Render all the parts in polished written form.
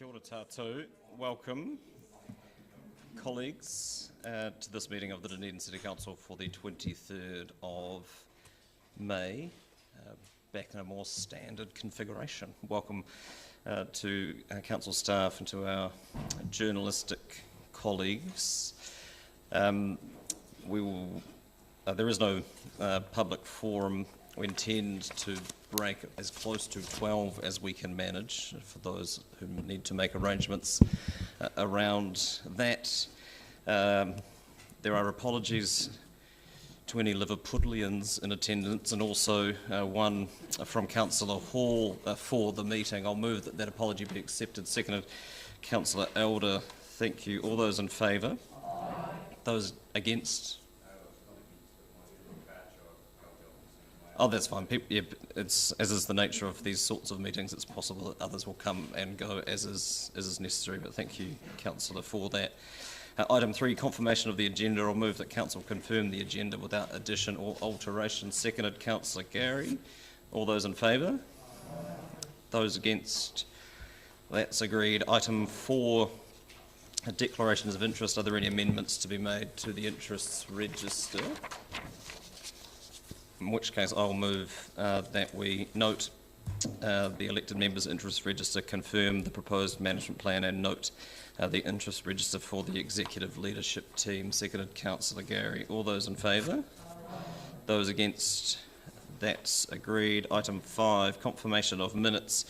Kia ora tātou. Welcome, colleagues, to this meeting of the Dunedin City Council for the 23rd of May, back in a more standard configuration. Welcome to our council staff and to our journalistic colleagues. There is no public forum. We intend to break as close to 12 as we can manage for those who need to make arrangements around that. There are apologies to any Liverpudlians in attendance, and also one from Councillor Hall for the meeting. I'll move that apology be accepted. Seconded, Councillor Elder. Thank you. All those in favour? Aye. Those against? Oh, that's fine. It's, as is the nature of these sorts of meetings, it's possible that others will come and go as is necessary, but thank you, Councillor, for that. Item 3, confirmation of the agenda. I'll move that Council confirm the agenda without addition or alteration. Seconded, Councillor Gary. All those in favour? Those against? That's agreed. Item 4, declarations of interest. Are there any amendments to be made to the interests register? In which case I'll move that we note the elected members' interest register, confirm the proposed management plan, and note the interest register for the executive leadership team. Seconded, Councillor Gary. All those in favour? Those against? That's agreed. Item 5, confirmation of minutes.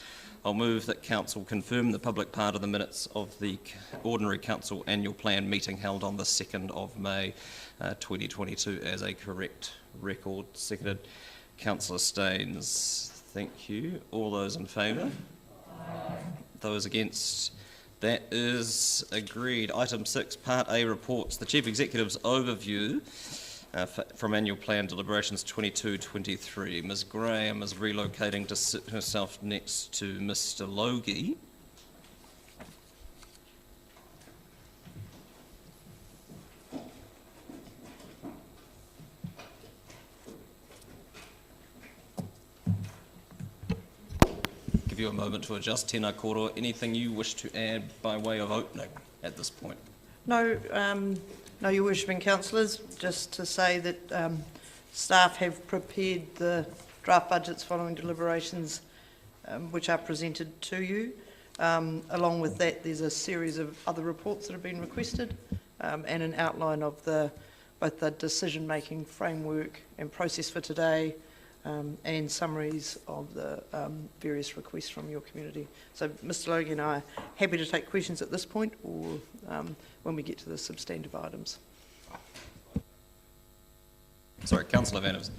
I'll move that Council confirm the public part of the minutes of the Ordinary Council Annual Plan meeting held on the 2nd of May 2022 as a correct record. Seconded, Councillor Staines. Thank you. All those in favour? Those against? That is agreed. Item 6, Part A, reports. The Chief Executive's overview from Annual Plan Deliberations 22-23. Ms Graham is relocating to sit herself next to Mr Logie. Give you a moment to adjust. Tēnā koro. Anything you wish to add by way of opening at this point? No, Your Worship, Councillors, just to say that staff have prepared the draft budgets following deliberations which are presented to you. Along with that, there's a series of other reports that have been requested and an outline of both the decision-making framework and process for today, and summaries of the various requests from your community. So Mr Logie and I are happy to take questions at this point or when we get to the substantive items. Sorry, Councillor Van Evers.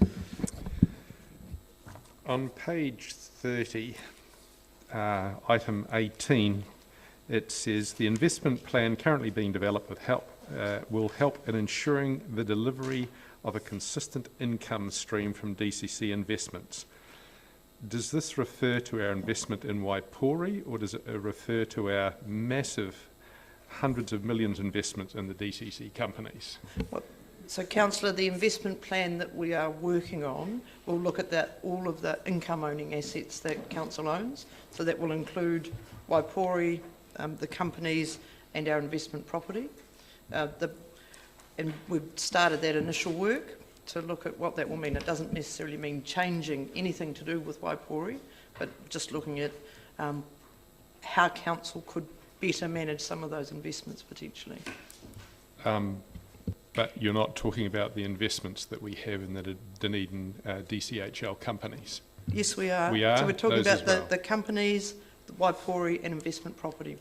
On page 30, item 18, it says the investment plan currently being developed with will help in ensuring the delivery of a consistent income stream from DCC investments. Does this refer to our investment in Waipori, or does it refer to our massive hundreds of millions investment in the DCC companies? Well, so, Councillor, the investment plan that we are working on will look at all of the income-owning assets that Council owns. So that will include Waipori, the companies, and our investment property. And we've started that initial work to look at what that will mean. It doesn't necessarily mean changing anything to do with Waipori, but just looking at how Council could better manage some of those investments potentially. But you're not talking about the investments that we have in the Dunedin DCHL companies? Yes, we are. We are? So we're talking those about the companies, the Waipori and investment property.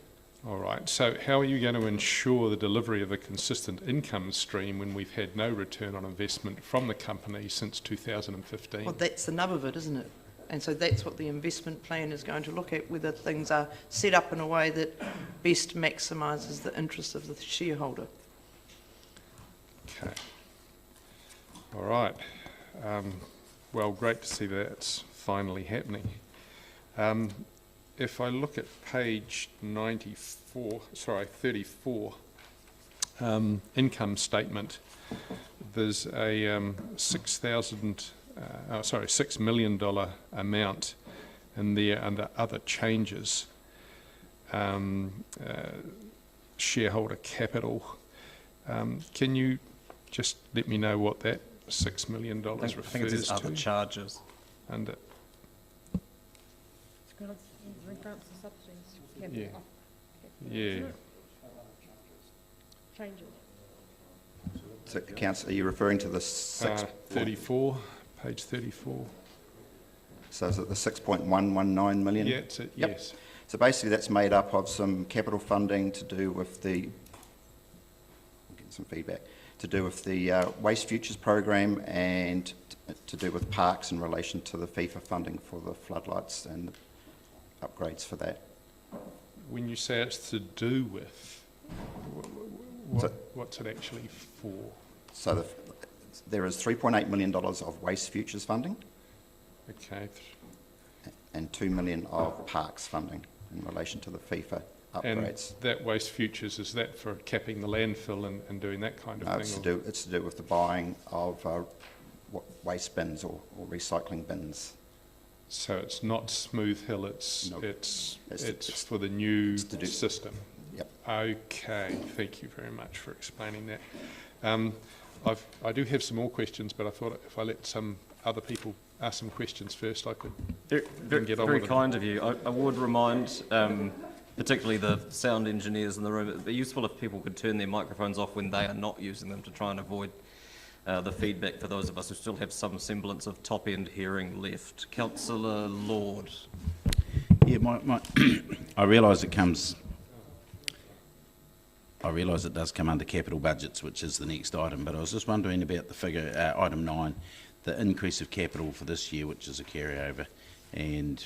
All right. So how are you going to ensure the delivery of a consistent income stream when we've had no return on investment from the company since 2015? Well, that's the nub of it, isn't it? And so that's what the investment plan is going to look at, whether things are set up in a way that best maximises the interest of the shareholder. Okay. All right. Well, great to see that's finally happening. If I look at page 34, income statement, there's a $6 million amount in there under other changes. shareholder capital. Can you just let me know what that $6 million refers to? I think it says other charges. Under, yeah. Yeah. Changes. So, Councillor, are you referring to the 34, page 34. So is it the 6.119 million? Yeah, it's it, Yep. yes. So basically that's made up of some capital funding to do with the, I'll get some feedback, to do with the Waste Futures program and to do with parks in relation to the FIFA funding for the floodlights and the upgrades for that. When you say it's to do with, what's it actually for? So there is $3.8 million of Waste Futures funding Okay. and $2 million of parks funding in relation to the FIFA And upgrades. that Waste Futures, is that for capping the landfill and doing that kind of No, thing? it's to do with the buying of waste bins or recycling bins. So it's not Smooth Hill, it's Nope. it's It's for the new to do- system. Yep. Okay, thank you very much for explaining that. I do have some more questions, but I thought if I let some other people ask some questions first, I could then get on Very with kind of you. I would remind, particularly the sound engineers in the room, it would be useful if people could turn their microphones off when they are not using them to try and avoid the feedback for those of us who still have some semblance of top-end hearing left. Councillor Lord. Yeah, I realise it does come under capital budgets, which is the next item, but I was just wondering about the figure, item 9, the increase of capital for this year, which is a carryover, and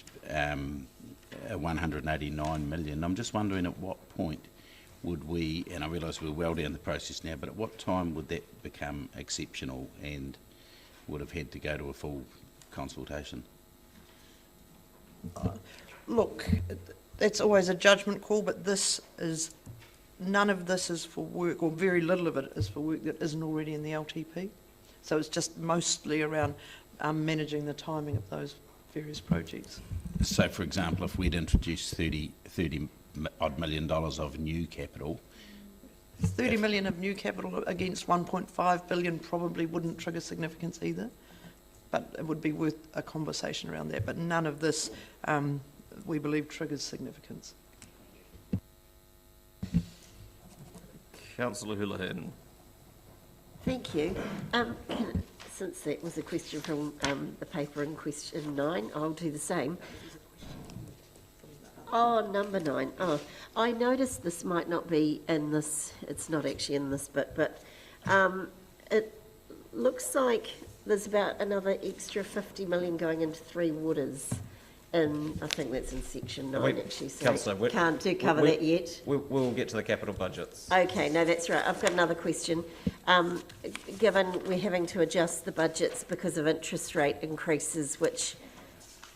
189 million. I'm just wondering at what point would we, and I realise we're well down the process now, but at what time would that become exceptional and would have had to go to a full consultation? Look, that's always a judgment call, but none of this is for work, or very little of it is for work that isn't already in the LTP. So it's just mostly around managing the timing of those various projects. So, for example, if we'd introduced $30 odd million of new capital. 30 million of new capital against 1.5 billion probably wouldn't trigger significance either, but it would be worth a conversation around that. But none of this, we believe, triggers significance. Councillor Houlihan. Thank you. Since that was a question from the paper in question 9, I'll do the same. Oh, number 9. Oh, I noticed this might not be in this, it's not actually in this bit, but it looks like there's about another extra 50 million going into Three Waters. And I think that's in section 9 Wait, actually, so Councillor, can't cover that yet. We'll get to the capital budgets. Okay, no, that's right. I've got another question. Given we're having to adjust the budgets because of interest rate increases, which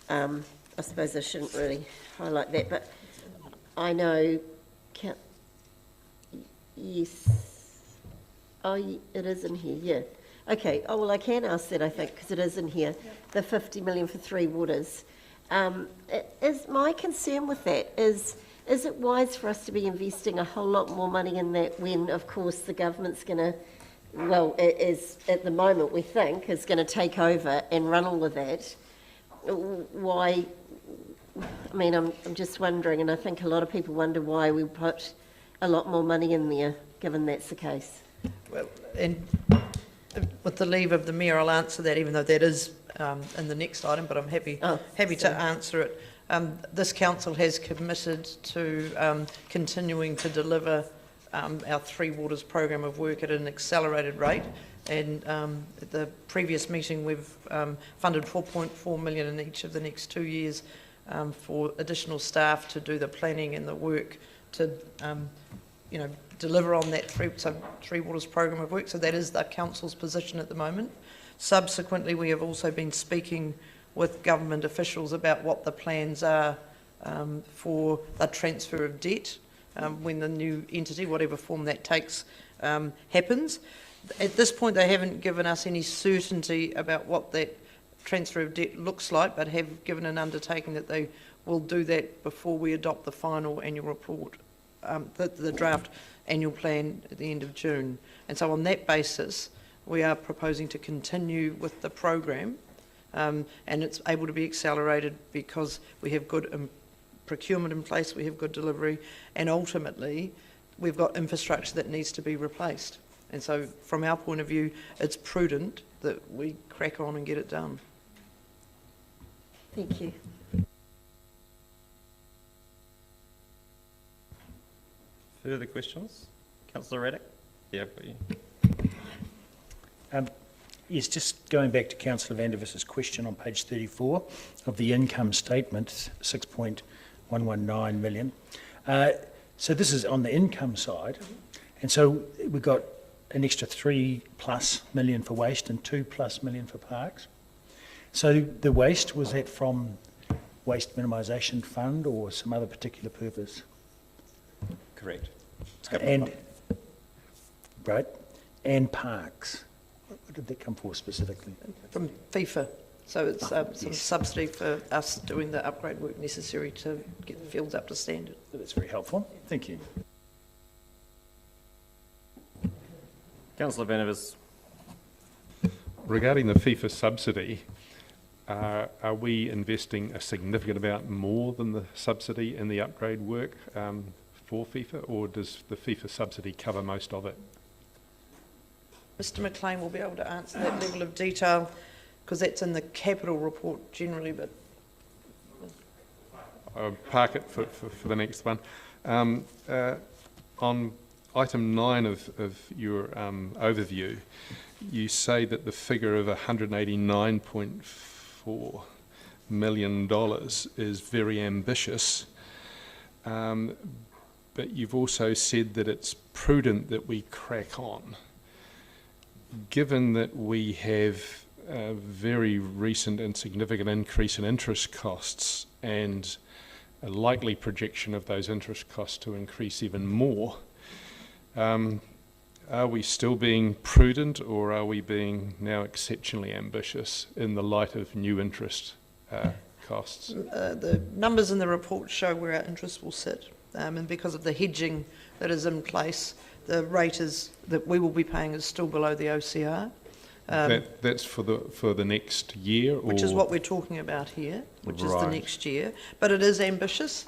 I suppose I shouldn't really highlight that, but I know, yes, oh, it is in here, yeah. Okay, oh, well, I can ask that, I think, because it is in here, the 50 million for Three Waters. Is my concern with that is it wise for us to be investing a whole lot more money in that when, of course, the government's going to, well, it is at the moment we think is going to take over and run all of that? Why? I mean, I'm just wondering, and I think a lot of people wonder why we put a lot more money in there, given that's the case. Well, and with the leave of the Mayor, I'll answer that, even though that is in the next item, but I'm happy to answer it. This council has committed to continuing to deliver our Three Waters program of work at an accelerated rate, and at the previous meeting we've funded 4.4 million in each of the next 2 years for additional staff to do the planning and the work to deliver on that Three Waters program of work. So that is the council's position at the moment. Subsequently, we have also been speaking with government officials about what the plans are for the transfer of debt when the new entity, whatever form that takes, happens. At this point, they haven't given us any certainty about what that transfer of debt looks like, but have given an undertaking that they will do that before we adopt the final annual report, the draft annual plan at the end of June. And so on that basis, we are proposing to continue with the program, and it's able to be accelerated because we have good procurement in place, we have good delivery, and ultimately we've got infrastructure that needs to be replaced. And so from our point of view, it's prudent that we crack on and get it done. Thank you. Further questions? Councillor Raddick? Yeah, I've got you. Yes, just going back to Councillor van der Vis's question on page 34 of the income statement, 6.119 million. So this is on the income side, and so we've got an extra 3+ million for waste and 2+ million for parks. So the waste, was that from Waste Minimisation Fund or some other particular purpose? Correct. And, right, and parks. What did that come for specifically? From FIFA. So it's some yes. subsidy for us doing the upgrade work necessary to get the fields up to standard. That's very helpful. Thank you. Councillor van der Vis. Regarding the FIFA subsidy, are we investing a significant amount more than the subsidy in the upgrade work for FIFA, or does the FIFA subsidy cover most of it? Mr McLean will be able to answer that level of detail because that's in the capital report generally, but I'll park it for the next one. On item 9 of your overview, you say that the figure of $189.4 million is very ambitious, but you've also said that it's prudent that we crack on. Given that we have a very recent and significant increase in interest costs and a likely projection of those interest costs to increase even more, are we still being prudent, or are we being now exceptionally ambitious in the light of new interest costs? the numbers in the report show where our interest will sit, and because of the hedging that is in place, the rate is that we will be paying is still below the OCR. That's for the next year, or Which is what we're talking about here, which is the Right. next year. But it is ambitious,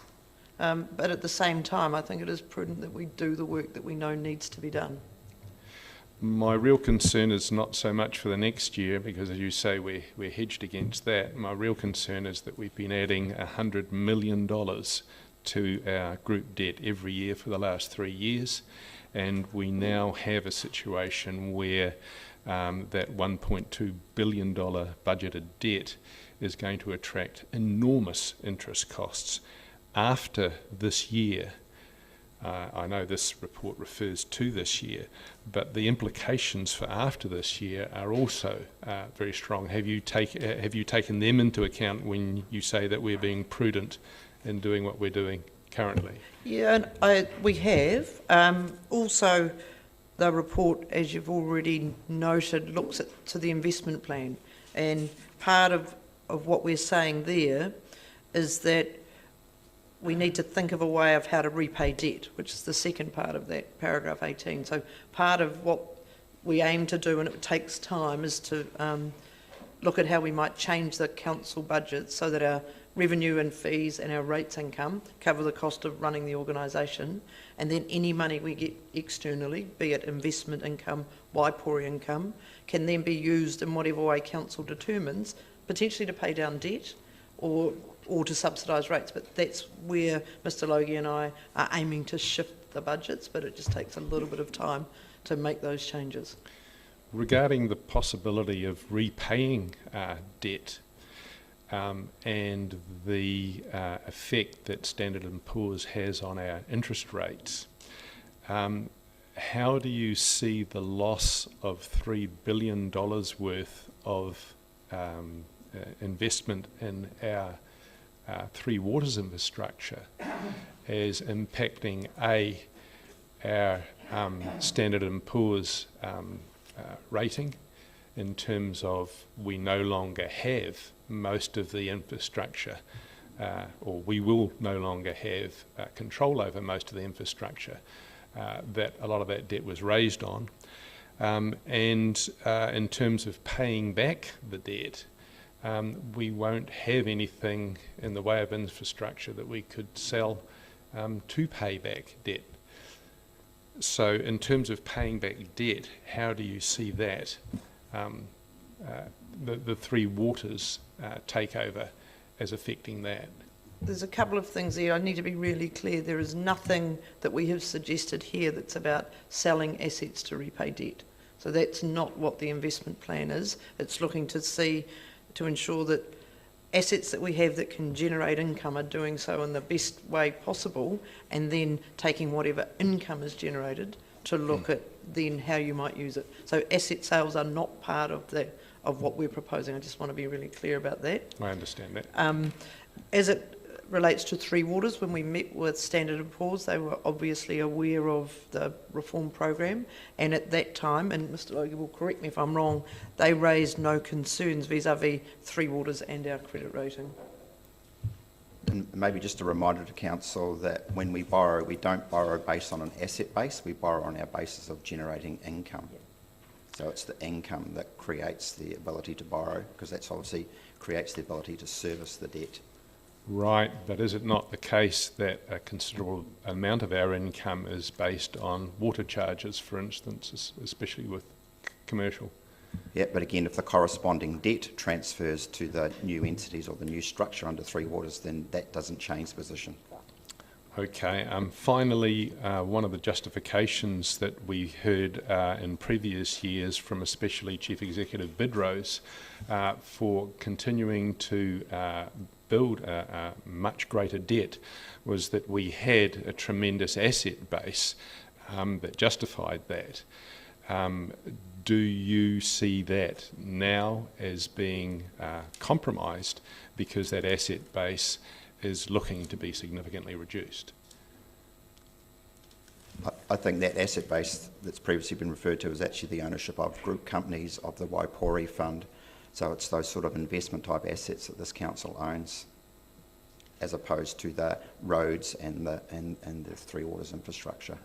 but at the same time, I think it is prudent that we do the work that we know needs to be done. My real concern is not so much for the next year, because as you say, we're hedged against that. My real concern is that we've been adding $100 million to our group debt every year for the last 3 years, and we now have a situation where that $1.2 billion budgeted debt is going to attract enormous interest costs after this year. I know this report refers to this year, but the implications for after this year are also very strong. Have you taken them into account when you say that we're being prudent in doing what we're doing currently? Yeah, and we have. Also, the report, as you've already noted, looks to the investment plan. And part of what we're saying there is that we need to think of a way of how to repay debt, which is the second part of that paragraph 18. So part of what we aim to do, and it takes time, is to look at how we might change the council budget so that our revenue and fees and our rates income cover the cost of running the organisation, and then any money we get externally, be it investment income, Waipori income, can then be used in whatever way council determines, potentially to pay down debt or to subsidise rates. But that's where Mr Logie and I are aiming to shift the budgets, but it just takes a little bit of time to make those changes. Regarding the possibility of repaying debt and the effect that Standard & Poor's has on our interest rates, how do you see the loss of $3 billion worth of investment in our Three Waters infrastructure as impacting our Standard & Poor's rating in terms of we no longer have most of the infrastructure, or we will no longer have control over most of the infrastructure that a lot of that debt was raised on. And in terms of paying back the debt, we won't have anything in the way of infrastructure that we could sell to pay back debt. So in terms of paying back debt, how do you see that, the Three Waters takeover as affecting that? There's a couple of things there. I need to be really clear. There is nothing that we have suggested here that's about selling assets to repay debt. So that's not what the investment plan is. It's looking to ensure that assets that we have that can generate income are doing so in the best way possible, and then taking whatever income is generated to look at then how you might use it. So asset sales are not part of what we're proposing. I just want to be really clear about that. I understand that. As it relates to Three Waters, when we met with Standard & Poor's, they were obviously aware of the reform program, and at that time, and Mr Logie will correct me if I'm wrong, they raised no concerns vis-a-vis Three Waters and our credit rating. And maybe just a reminder to council that when we borrow, we don't borrow based on an asset base, we borrow on our basis of generating income. Yep. So it's the income that creates the ability to borrow, because that's obviously creates the ability to service the debt. Right, but is it not the case that a considerable amount of our income is based on water charges, for instance, especially with commercial? Yeah, but again, if the corresponding debt transfers to the new entities or the new structure under Three Waters, then that doesn't change the position. Okay, finally, one of the justifications that we heard in previous years from especially Chief Executive Bidrose for continuing to build a much greater debt was that we had a tremendous asset base that justified that. Do you see that now as being compromised because that asset base is looking to be significantly reduced? I think that asset base that's previously been referred to is actually the ownership of group companies of the Waipori Fund. So it's those sort of investment type assets that this council owns, as opposed to the roads and the Three Waters infrastructure.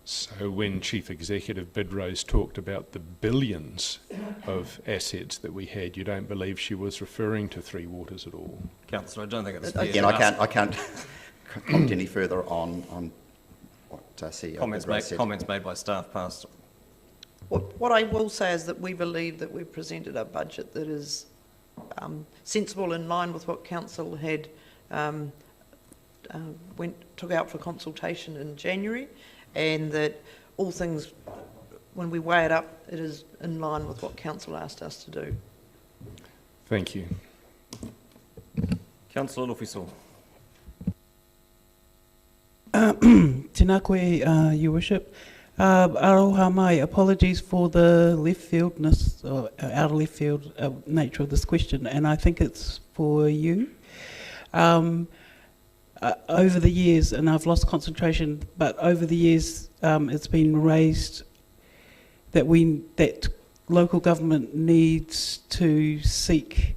So when Chief Executive Bidrose talked about the billions of assets that we had, you don't believe she was referring to Three Waters at all? Councillor, I don't think it's fair. Again, I can't comment any further on what CEO Bidrose said. Comments made by staff past. What I will say is that we believe that we've presented a budget that is sensible, in line with what council had took out for consultation in January, and that all things, when we weigh it up, it is in line with what council asked us to do. Thank you. Councillor Lofiso. Tēnā koe, Your Worship. Aroha mai, apologies for the left fieldness, or out of left field nature of this question, and I think it's for you. Over the years, and I've lost concentration, but over the years it's been raised that local government needs to seek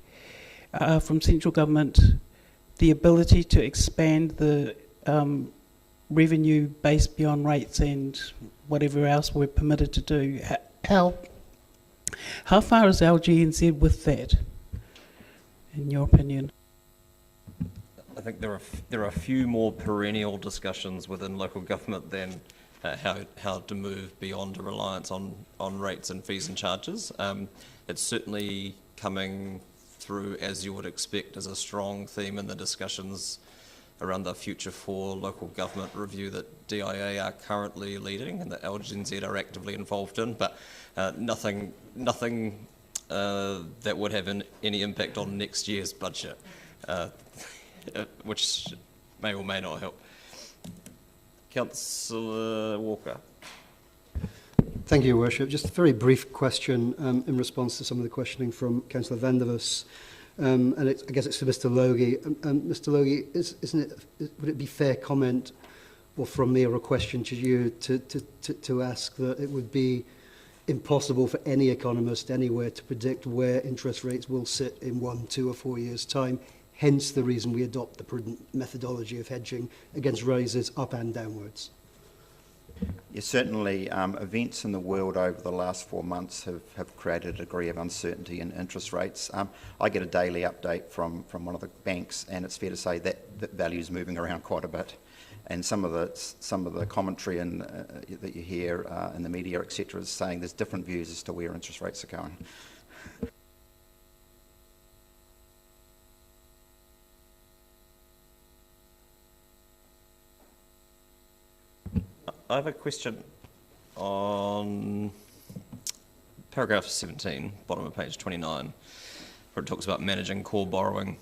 from central government the ability to expand the revenue base beyond rates and whatever else we're permitted to do. How far is LGNZ with that, in your opinion? I think there are a few more perennial discussions within local government than how to move beyond a reliance on rates and fees and charges. It's certainly coming through, as you would expect, as a strong theme in the discussions around the Future for Local Government review that DIA are currently leading and that LGNZ are actively involved in, but nothing that would have any impact on next year's budget. Which may or may not help. Councillor Walker. Thank you, Your Worship. Just a very brief question in response to some of the questioning from Councillor Vandervus. And I guess it's for Mr Logie. Mr Logie, would it be fair comment, or from me, or a question to you, to ask that it would be impossible for any economist anywhere to predict where interest rates will sit in 1, 2 or 4 years' time. Hence the reason we adopt the prudent methodology of hedging against rises up and downwards. Yes, certainly events in the world over the last 4 months have created a degree of uncertainty in interest rates. I get a daily update from one of the banks, and it's fair to say that value is moving around quite a bit. And some of the commentary that you hear in the media, etc., is saying there's different views as to where interest rates are going. I have a question on paragraph 17, bottom of page 29, where it talks about managing core borrowing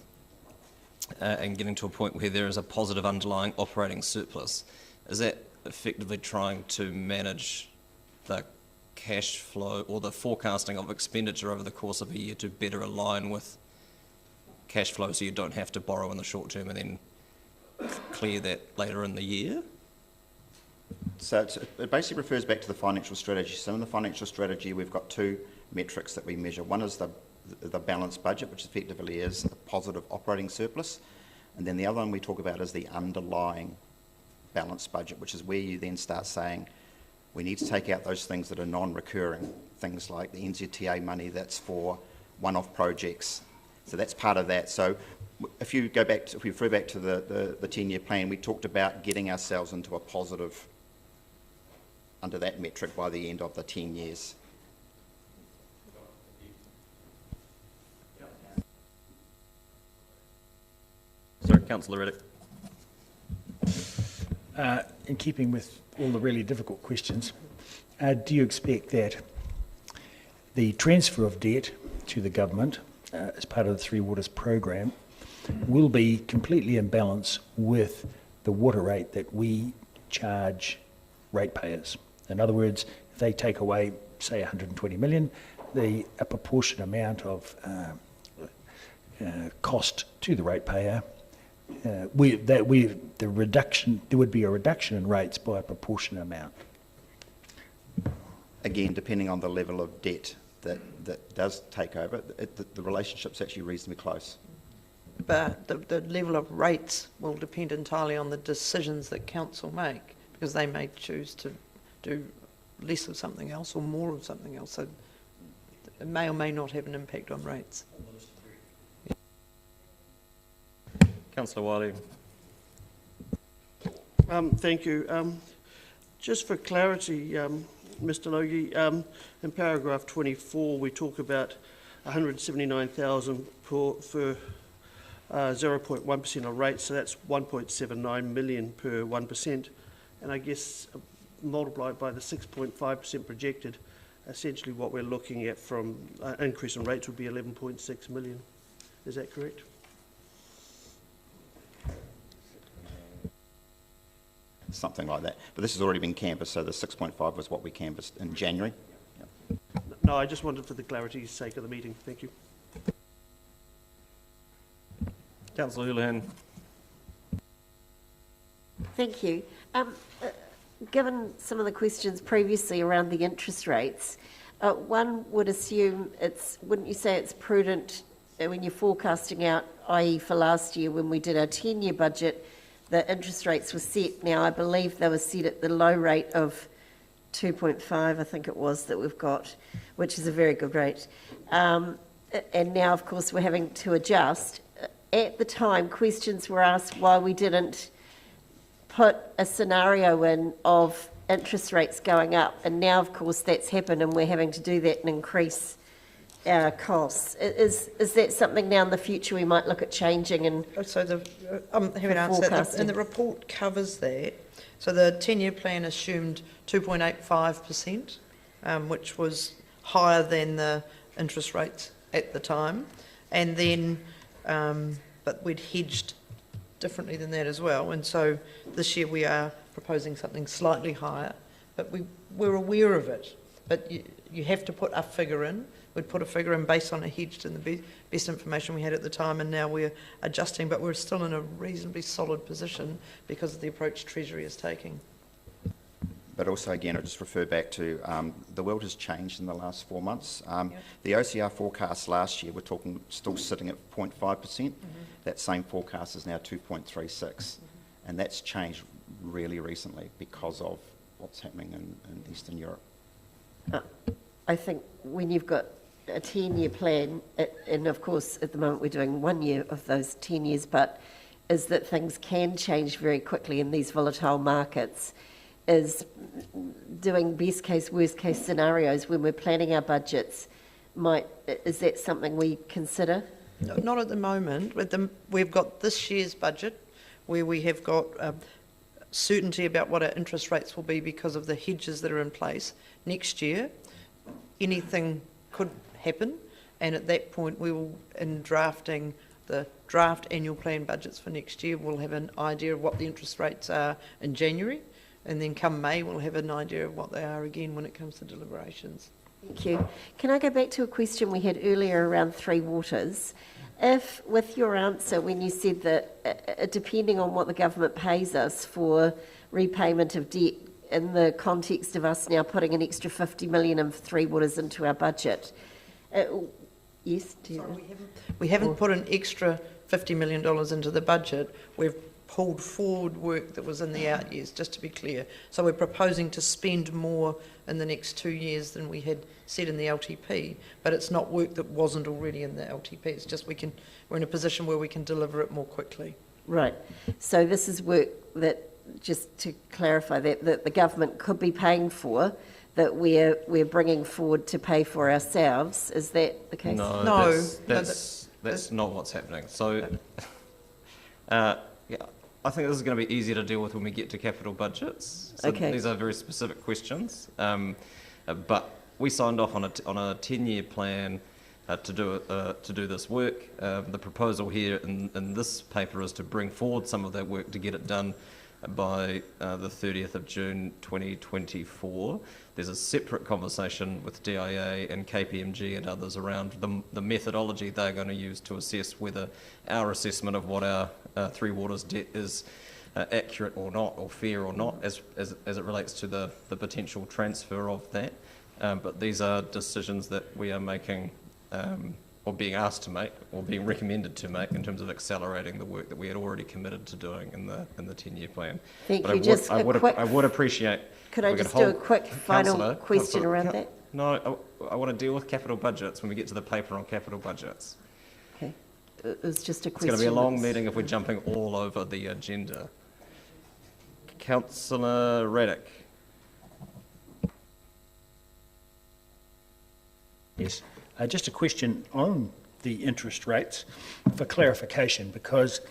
and getting to a point where there is a positive underlying operating surplus. Is that effectively trying to manage the cash flow or the forecasting of expenditure over the course of a year to better align with cash flow so you don't have to borrow in the short term and then clear that later in the year? So it basically refers back to the financial strategy. So in the financial strategy, we've got 2 metrics that we measure. One is the balanced budget, which effectively is a positive operating surplus. And then the other one we talk about is the underlying balanced budget, which is where you then start saying, we need to take out those things that are non-recurring, things like the NZTA money that's for one-off projects. So that's part of that. So if you refer back to the 10-year plan, we talked about getting ourselves into a positive under that metric by the end of the 10 years. Sorry, Councillor Reddick. In keeping with all the really difficult questions, do you expect that the transfer of debt to the government as part of the Three Waters program will be completely in balance with the water rate that we charge ratepayers? In other words, if they take away, say, 120 million, a proportionate amount of cost to the ratepayer, there would be a reduction in rates by a proportionate amount. Again, depending on the level of debt that does take over, the relationship's actually reasonably close. But the level of rates will depend entirely on the decisions that council make, because they may choose to do less of something else or more of something else. So it may or may not have an impact on rates. Councillor Wiley. Thank you. Just for clarity, Mr. Logie, in paragraph 24 we talk about 179,000 for 0.1% of rate, so that's 1.79 million per 1%, and I guess multiplied by the 6.5% projected, essentially what we're looking at from increase in rates would be 11.6 million. Is that correct? Something like that. But this has already been canvassed, so the 6.5 was what we canvassed in January. Yep. No, I just wanted for the clarity's sake of the meeting. Thank you. Councillor Houlihan. Thank you. Given some of the questions previously around the interest rates, one would assume wouldn't you say it's prudent when you're forecasting out, i.e. for last year when we did our 10-year budget, the interest rates were set. Now, I believe they were set at the low rate of 2.5, I think it was, that we've got, which is a very good rate. And now, of course, we're having to adjust. At the time, questions were asked why we didn't put a scenario in of interest rates going up. And now, of course, that's happened and we're having to do that and increase our costs. Is that something now in the future we might look at changing? And so I'm having to answer that, and the report covers that. So the 10-year plan assumed 2.85%, which was higher than the interest rates at the time, and then but we'd hedged differently than that as well, and so this year we are proposing something slightly higher, but we're aware of it. But you have to put a figure in. We'd put a figure in based on a hedged and the best information we had at the time, and now we're adjusting, but we're still in a reasonably solid position because of the approach Treasury is taking. But also, again, I just refer back to the world has changed in the last 4 months. The OCR forecast last year, we're talking still sitting at 0.5%. That same forecast is now 2.36%. And that's changed really recently because of what's happening in Eastern Europe. I think when you've got a 10-year plan, and of course at the moment we're doing 1 year of those 10 years, but is that things can change very quickly in these volatile markets, is doing best case, worst case scenarios when we're planning our budgets, is that something we consider? No, not at the moment. We've got this year's budget where we have got certainty about what our interest rates will be because of the hedges that are in place. Next year, anything could happen, and at that point we will, in drafting the draft annual plan budgets for next year, we'll have an idea of what the interest rates are in January, and then come May we'll have an idea of what they are again when it comes to deliberations. Thank you. Can I go back to a question we had earlier around Three Waters? If, with your answer, when you said that depending on what the government pays us for repayment of debt, in the context of us now putting an extra 50 million in Three Waters into our budget, yes? Sorry, we haven't put an extra $50 million into the budget. We've pulled forward work that was in the out years, just to be clear. So we're proposing to spend more in the next 2 years than we had said in the LTP, but it's not work that wasn't already in the LTP. It's just we're in a position where we can deliver it more quickly. Right. So this is work that, just to clarify, that the government could be paying for, that we're bringing forward to pay for ourselves. Is that the case? No, that's not what's happening. So, yeah, I think this is going to be easier to deal with when we get to capital budgets. So okay. These are very specific questions, but we signed off on a 10-year plan to do this work. The proposal here in this paper is to bring forward some of that work to get it done by the 30th of June 2024. There's a separate conversation with DIA and KPMG and others around the methodology they're going to use to assess whether our assessment of what our Three Waters debt is accurate or not, or fair or not, as it relates to the potential transfer of that. But these are decisions that we are making, or being asked to make, or being recommended to make in terms of accelerating the work that we had already committed to doing in the 10-year plan. Thank but you. I would appreciate. Could I just do a quick final question around that? No, I want to deal with capital budgets when we get to the paper on capital budgets. Okay, it was just a question. It's going to be a long meeting if we're jumping all over the agenda. Councillor Raddick. Yes, just a question on the interest rates for clarification, because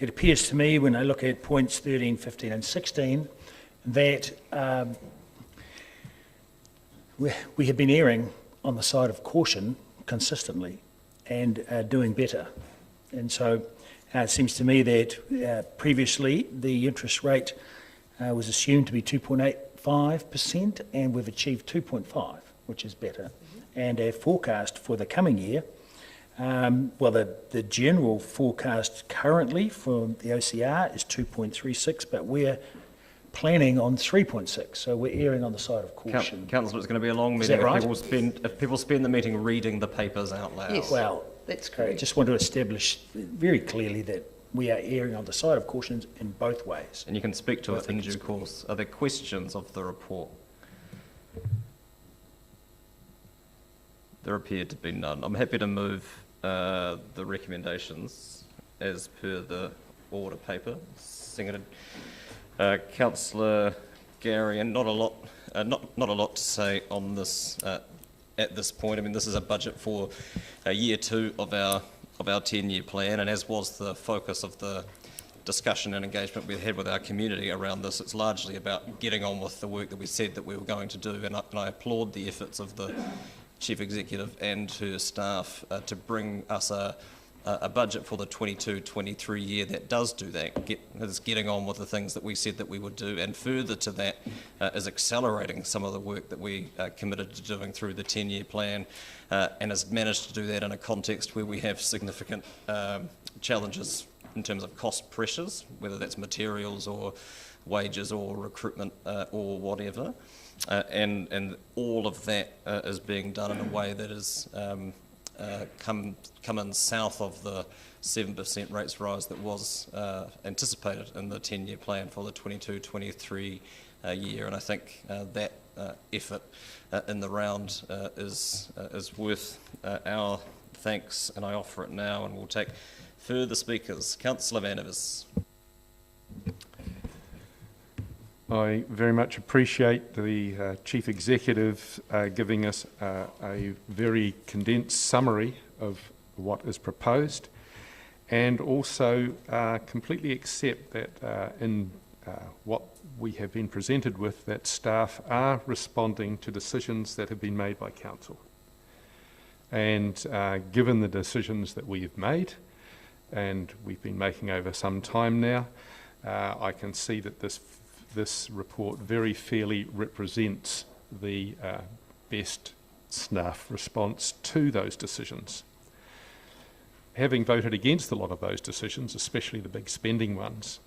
it appears to me when I look at points 13, 15 and 16 that we have been erring on the side of caution consistently and doing better. And so it seems to me that previously the interest rate was assumed to be 2.85% and we've achieved 2.5%, which is better. And our forecast for the coming year, the general forecast currently for the OCR is 2.36, but we're planning on 3.6, so we're erring on the side of caution. Councillor, it's going to be a long meeting right? if people spend the meeting reading the papers out loud. Yes, well, that's correct. I just want to establish very clearly that we are erring on the side of caution in both ways. And you can speak to it in due course. Are there questions of the report? There appear to be none. I'm happy to move the recommendations as per the order paper. Seconded. Councillor Gary, and not a lot to say on this at this point. I mean, this is a budget for year 2 of our 10-year plan, and as was the focus of the discussion and engagement we had with our community around this, it's largely about getting on with the work that we said that we were going to do, and I applaud the efforts of the Chief Executive and her staff to bring us a budget for the 22-23 year that does do that, is getting on with the things that we said that we would do, and further to that is accelerating some of the work that we committed to doing through the 10-year plan, and has managed to do that in a context where we have significant challenges in terms of cost pressures, whether that's materials or wages or recruitment or whatever. And all of that is being done in a way that is come in south of the 7% rates rise that was anticipated in the 10-year plan for the 22-23 year. And I think that effort in the round is worth our thanks, and I offer it now, and we'll take further speakers. Councillor Vandevers. I very much appreciate the Chief Executive giving us a very condensed summary of what is proposed, and also completely accept that in what we have been presented with, that staff are responding to decisions that have been made by Council. And given the decisions that we have made, and we've been making over some time now, I can see that this report very fairly represents the best staff response to those decisions. Having voted against a lot of those decisions, especially the big spending ones,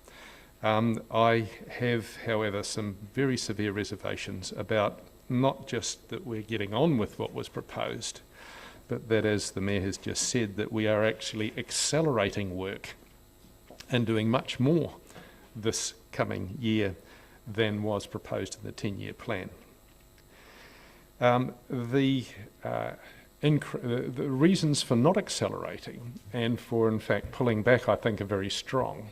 I have, however, some very severe reservations about not just that we're getting on with what was proposed, but that, as the Mayor has just said, that we are actually accelerating work and doing much more this coming year than was proposed in the 10-year plan. The reasons for not accelerating and for, in fact, pulling back, I think, are very strong.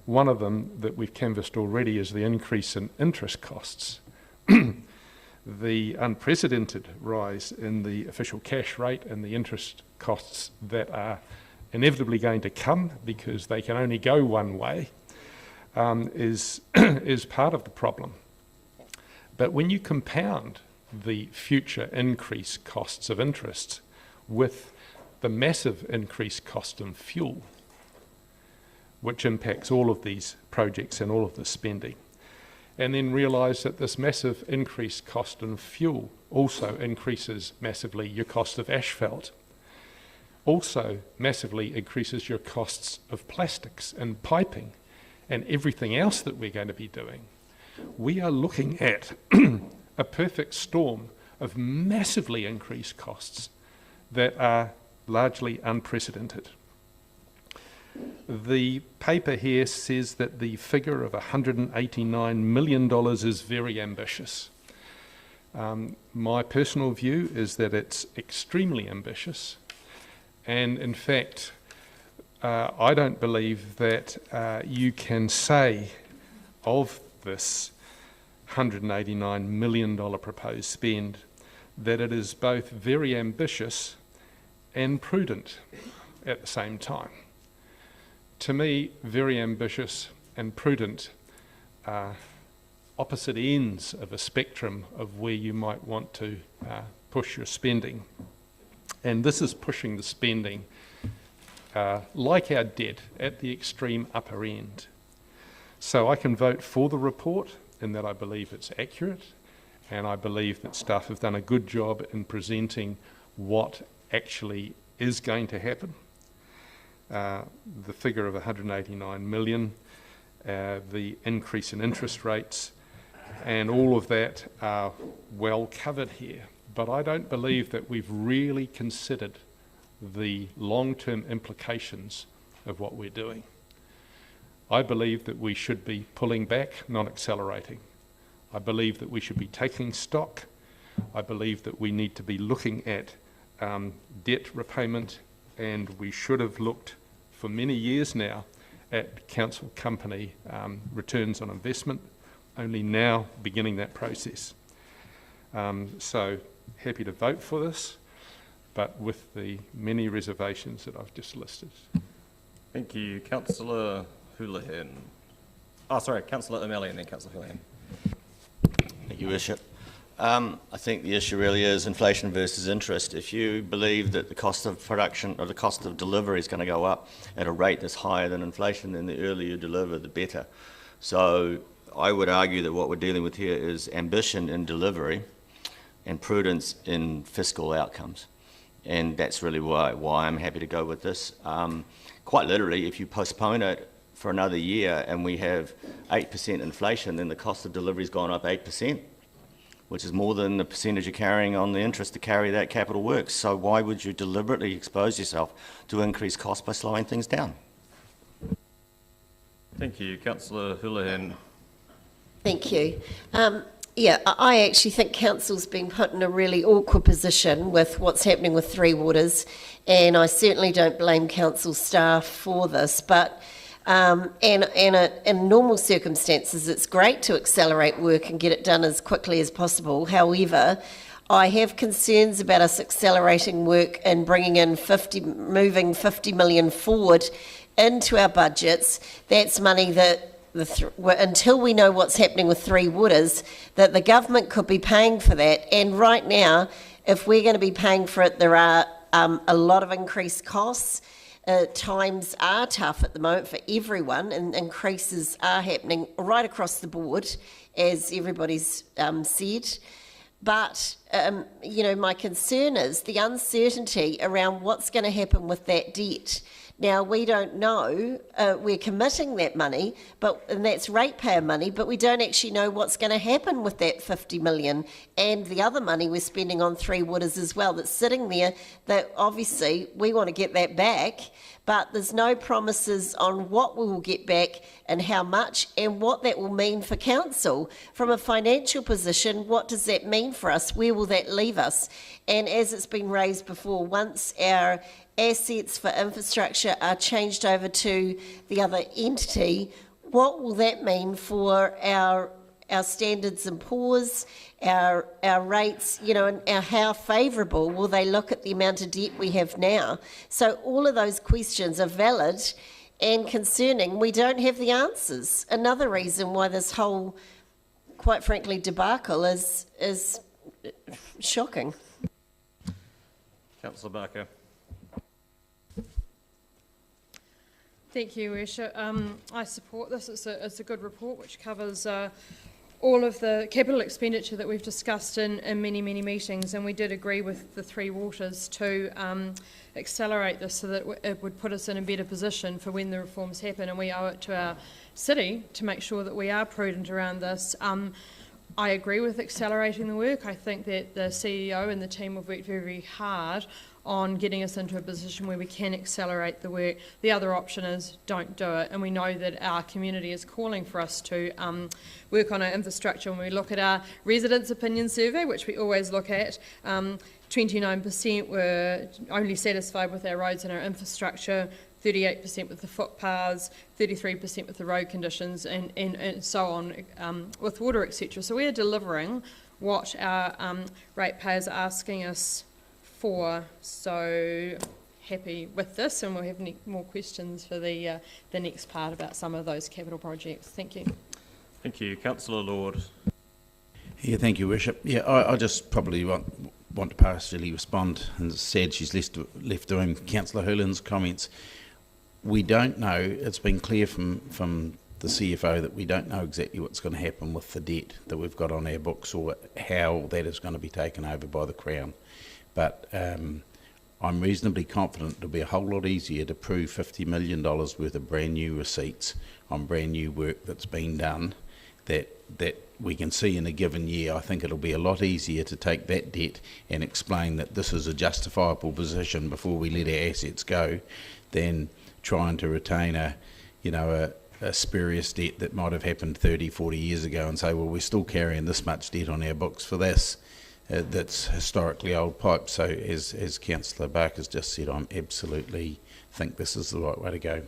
One of them that we've canvassed already is the increase in interest costs. The unprecedented rise in the official cash rate and the interest costs that are inevitably going to come, because they can only go one way, is part of the problem. But when you compound the future increased costs of interest with the massive increased cost of fuel, which impacts all of these projects and all of the spending, and then realise that this massive increased cost in fuel also increases massively your cost of asphalt, also massively increases your costs of plastics and piping and everything else that we're going to be doing. We are looking at a perfect storm of massively increased costs that are largely unprecedented. The paper here says that the figure of $189 million is very ambitious. My personal view is that it's extremely ambitious, and in fact, I don't believe that you can say of this $189 million proposed spend that it is both very ambitious and prudent at the same time. To me, very ambitious and prudent are opposite ends of a spectrum of where you might want to push your spending. And this is pushing the spending, like our debt, at the extreme upper end. So I can vote for the report in that I believe it's accurate, and I believe that staff have done a good job in presenting what actually is going to happen. The figure of 189 million, the increase in interest rates, and all of that are well covered here. But I don't believe that we've really considered the long-term implications of what we're doing. I believe that we should be pulling back, not accelerating. I believe that we should be taking stock. I believe that we need to be looking at debt repayment, and we should have looked for many years now at council company returns on investment, only now beginning that process. So happy to vote for this, but with the many reservations that I've just listed. Thank you. Councillor Houlihan. Oh, sorry, Councillor O'Malley and then Councillor Houlihan. Thank you, Bishop. I think the issue really is inflation versus interest. If you believe that the cost of production or the cost of delivery is going to go up at a rate that's higher than inflation, then the earlier you deliver, the better. So I would argue that what we're dealing with here is ambition in delivery and prudence in fiscal outcomes. And that's really why I'm happy to go with this. Quite literally, if you postpone it for another year and we have 8% inflation, then the cost of delivery's gone up 8%, which is more than the percentage you're carrying on the interest to carry that capital work. So why would you deliberately expose yourself to increased costs by slowing things down? Thank you. Councillor Houlihan. Thank you. I actually think council's been put in a really awkward position with what's happening with Three Waters, and I certainly don't blame council staff for this, but in normal circumstances, it's great to accelerate work and get it done as quickly as possible. However, I have concerns about us accelerating work and bringing in moving 50 million forward into our budgets. That's money that until we know what's happening with Three Waters, that the government could be paying for that. And right now, if we're going to be paying for it, there are a lot of increased costs. Times are tough at the moment for everyone, and increases are happening right across the board, as everybody's said. But, my concern is the uncertainty around what's going to happen with that debt. Now, we don't know, we're committing that money, and that's ratepayer money, but we don't actually know what's going to happen with that 50 million and the other money we're spending on Three Waters as well that's sitting there, that obviously we want to get that back, but there's no promises on what we will get back and how much and what that will mean for council. From a financial position, what does that mean for us? Where will that leave us? And as it's been raised before, once our assets for infrastructure are changed over to the other entity, what will that mean for our standards and poors, our rates, and how favourable will they look at the amount of debt we have now? So all of those questions are valid and concerning. We don't have the answers. Another reason why this whole, quite frankly, debacle is shocking. Councillor Barker. Thank you, Worship. I support this. It's a good report which covers all of the capital expenditure that we've discussed in many, many meetings, and we did agree with the Three Waters to accelerate this so that it would put us in a better position for when the reforms happen, and we owe it to our city to make sure that we are prudent around this. I agree with accelerating the work. I think that the CEO and the team have worked very, very hard on getting us into a position where we can accelerate the work. The other option is don't do it, and we know that our community is calling for us to work on our infrastructure. When we look at our residents' opinion survey, which we always look at, 29% were only satisfied with our roads and our infrastructure, 38% with the footpaths, 33% with the road conditions, and so on with water, etc. So we are delivering what our ratepayers are asking us for. So happy with this, and we'll have more questions for the next part about some of those capital projects. Thank you. Thank you. Councillor Lord. Yeah, thank you, Worship. Yeah, I just probably want to partially respond, and it's sad she's left doing Councillor Hurlin's comments. We don't know, it's been clear from the CFO that we don't know exactly what's going to happen with the debt that we've got on our books or how that is going to be taken over by the Crown. But I'm reasonably confident it'll be a whole lot easier to prove $50 million worth of brand new receipts on brand new work that's been done that we can see in a given year. I think it'll be a lot easier to take that debt and explain that this is a justifiable position before we let our assets go than trying to retain a spurious debt that might have happened 30, 40 years ago and say, well, we're still carrying this much debt on our books for this. That's historically old pipe. So as Councillor Barker's just said, I absolutely think this is the right way to go.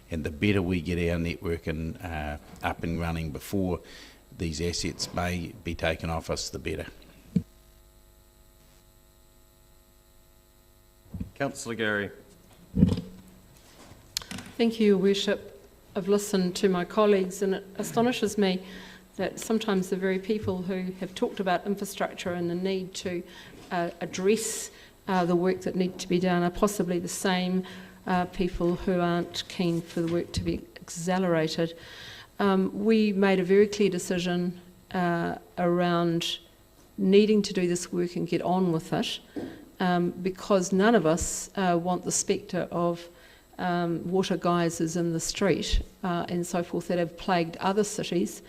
And the better we get our network up and running before these assets may be taken off us, the better. Councillor Gary. Thank you, Your Worship. I've listened to my colleagues, and it astonishes me that sometimes the very people who have talked about infrastructure and the need to address the work that needs to be done are possibly the same people who aren't keen for the work to be accelerated. We made a very clear decision around needing to do this work and get on with it because none of us want the spectre of water geysers in the street and so forth that have plagued other cities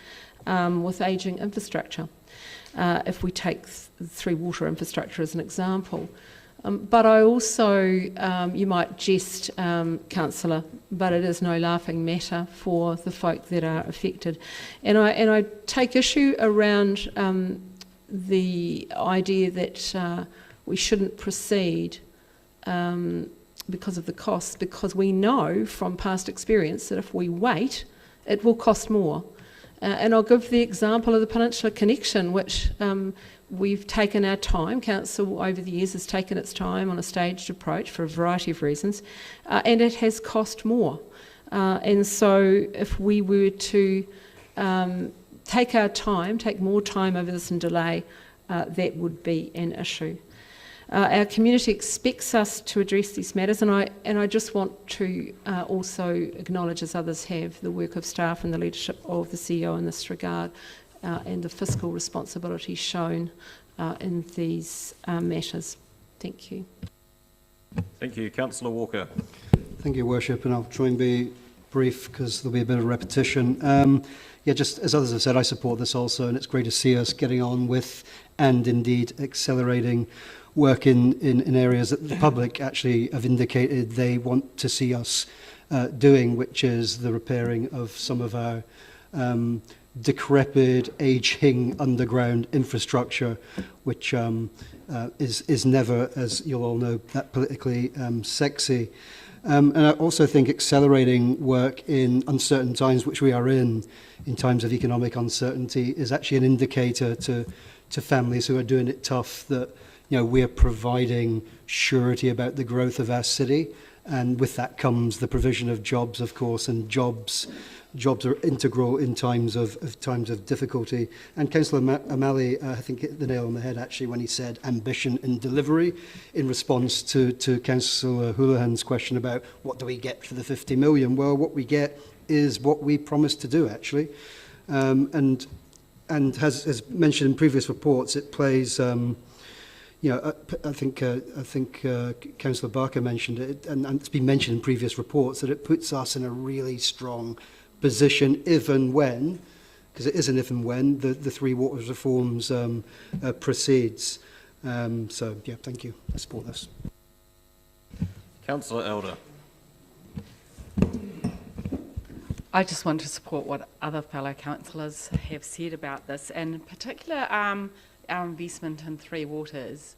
with ageing infrastructure. If we take Three Water infrastructure as an example. But I also, you might jest, Councillor, but it is no laughing matter for the folk that are affected. And I take issue around the idea that we shouldn't proceed because of the costs, because we know from past experience that if we wait, it will cost more. And I'll give the example of the Peninsula connection, which we've taken our time. Council over the years has taken its time on a staged approach for a variety of reasons, and it has cost more. And so if we were to take our time, take more time over this and delay, that would be an issue. Our community expects us to address these matters, and I just want to also acknowledge, as others have, the work of staff and the leadership of the CEO in this regard, and the fiscal responsibility shown in these matters. Thank you. Thank you. Councillor Walker. Thank you, Your Worship, and I'll try and be brief because there'll be a bit of repetition. Yeah, just as others have said, I support this also, and it's great to see us getting on with and indeed accelerating work in areas that the public actually have indicated they want to see us doing, which is the repairing of some of our decrepit, ageing underground infrastructure, which is never, as you'll all know, that politically sexy. And I also think accelerating work in uncertain times, which we are in times of economic uncertainty, is actually an indicator to families who are doing it tough that, you know, we're providing surety about the growth of our city, and with that comes the provision of jobs, of course, and jobs are integral in times of difficulty. And Councillor O'Malley, I think, hit the nail on the head actually when he said ambition and delivery in response to Councillor Houlihan's question about what do we get for the 50 million. Well, what we get is what we promised to do actually, and as mentioned in previous reports, it plays. You know, I think Councillor Barker mentioned it, and it's been mentioned in previous reports, that it puts us in a really strong position if and when, because it is an if and when, the Three Waters reforms proceeds. So, yeah, thank you. I support this. Councillor Elder. I just want to support what other fellow councillors have said about this, and in particular our investment in Three Waters.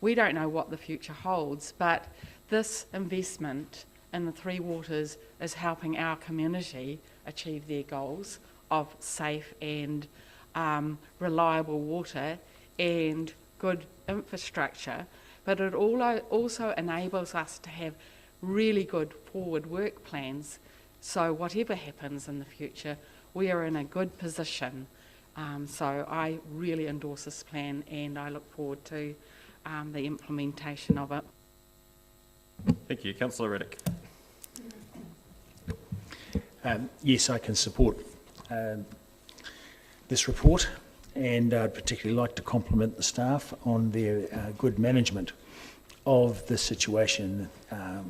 We don't know what the future holds, but this investment in the Three Waters is helping our community achieve their goals of safe and reliable water and good infrastructure, but it also enables us to have really good forward work plans. So whatever happens in the future, we are in a good position. So I really endorse this plan, and I look forward to the implementation of it. Thank you. Councillor Reddick. Yes, I can support this report, and I'd particularly like to compliment the staff on their good management of the situation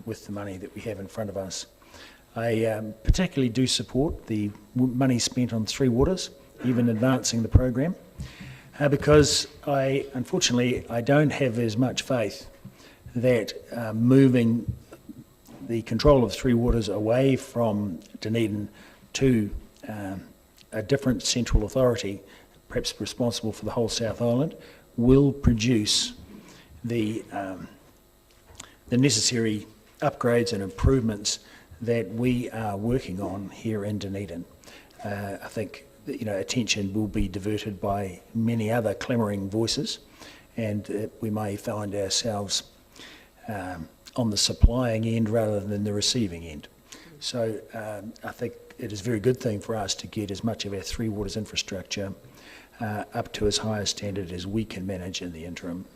with the money that we have in front of us. I particularly do support the money spent on Three Waters, even advancing the program, because unfortunately, I don't have as much faith that moving the control of Three Waters away from Dunedin to a different central authority, perhaps responsible for the whole South Island, will produce the necessary upgrades and improvements that we are working on here in Dunedin. I think attention will be diverted by many other clamouring voices, and we may find ourselves on the supplying end rather than the receiving end. So I think it is a very good thing for us to get as much of our Three Waters infrastructure up to as high a standard as we can manage in the interim.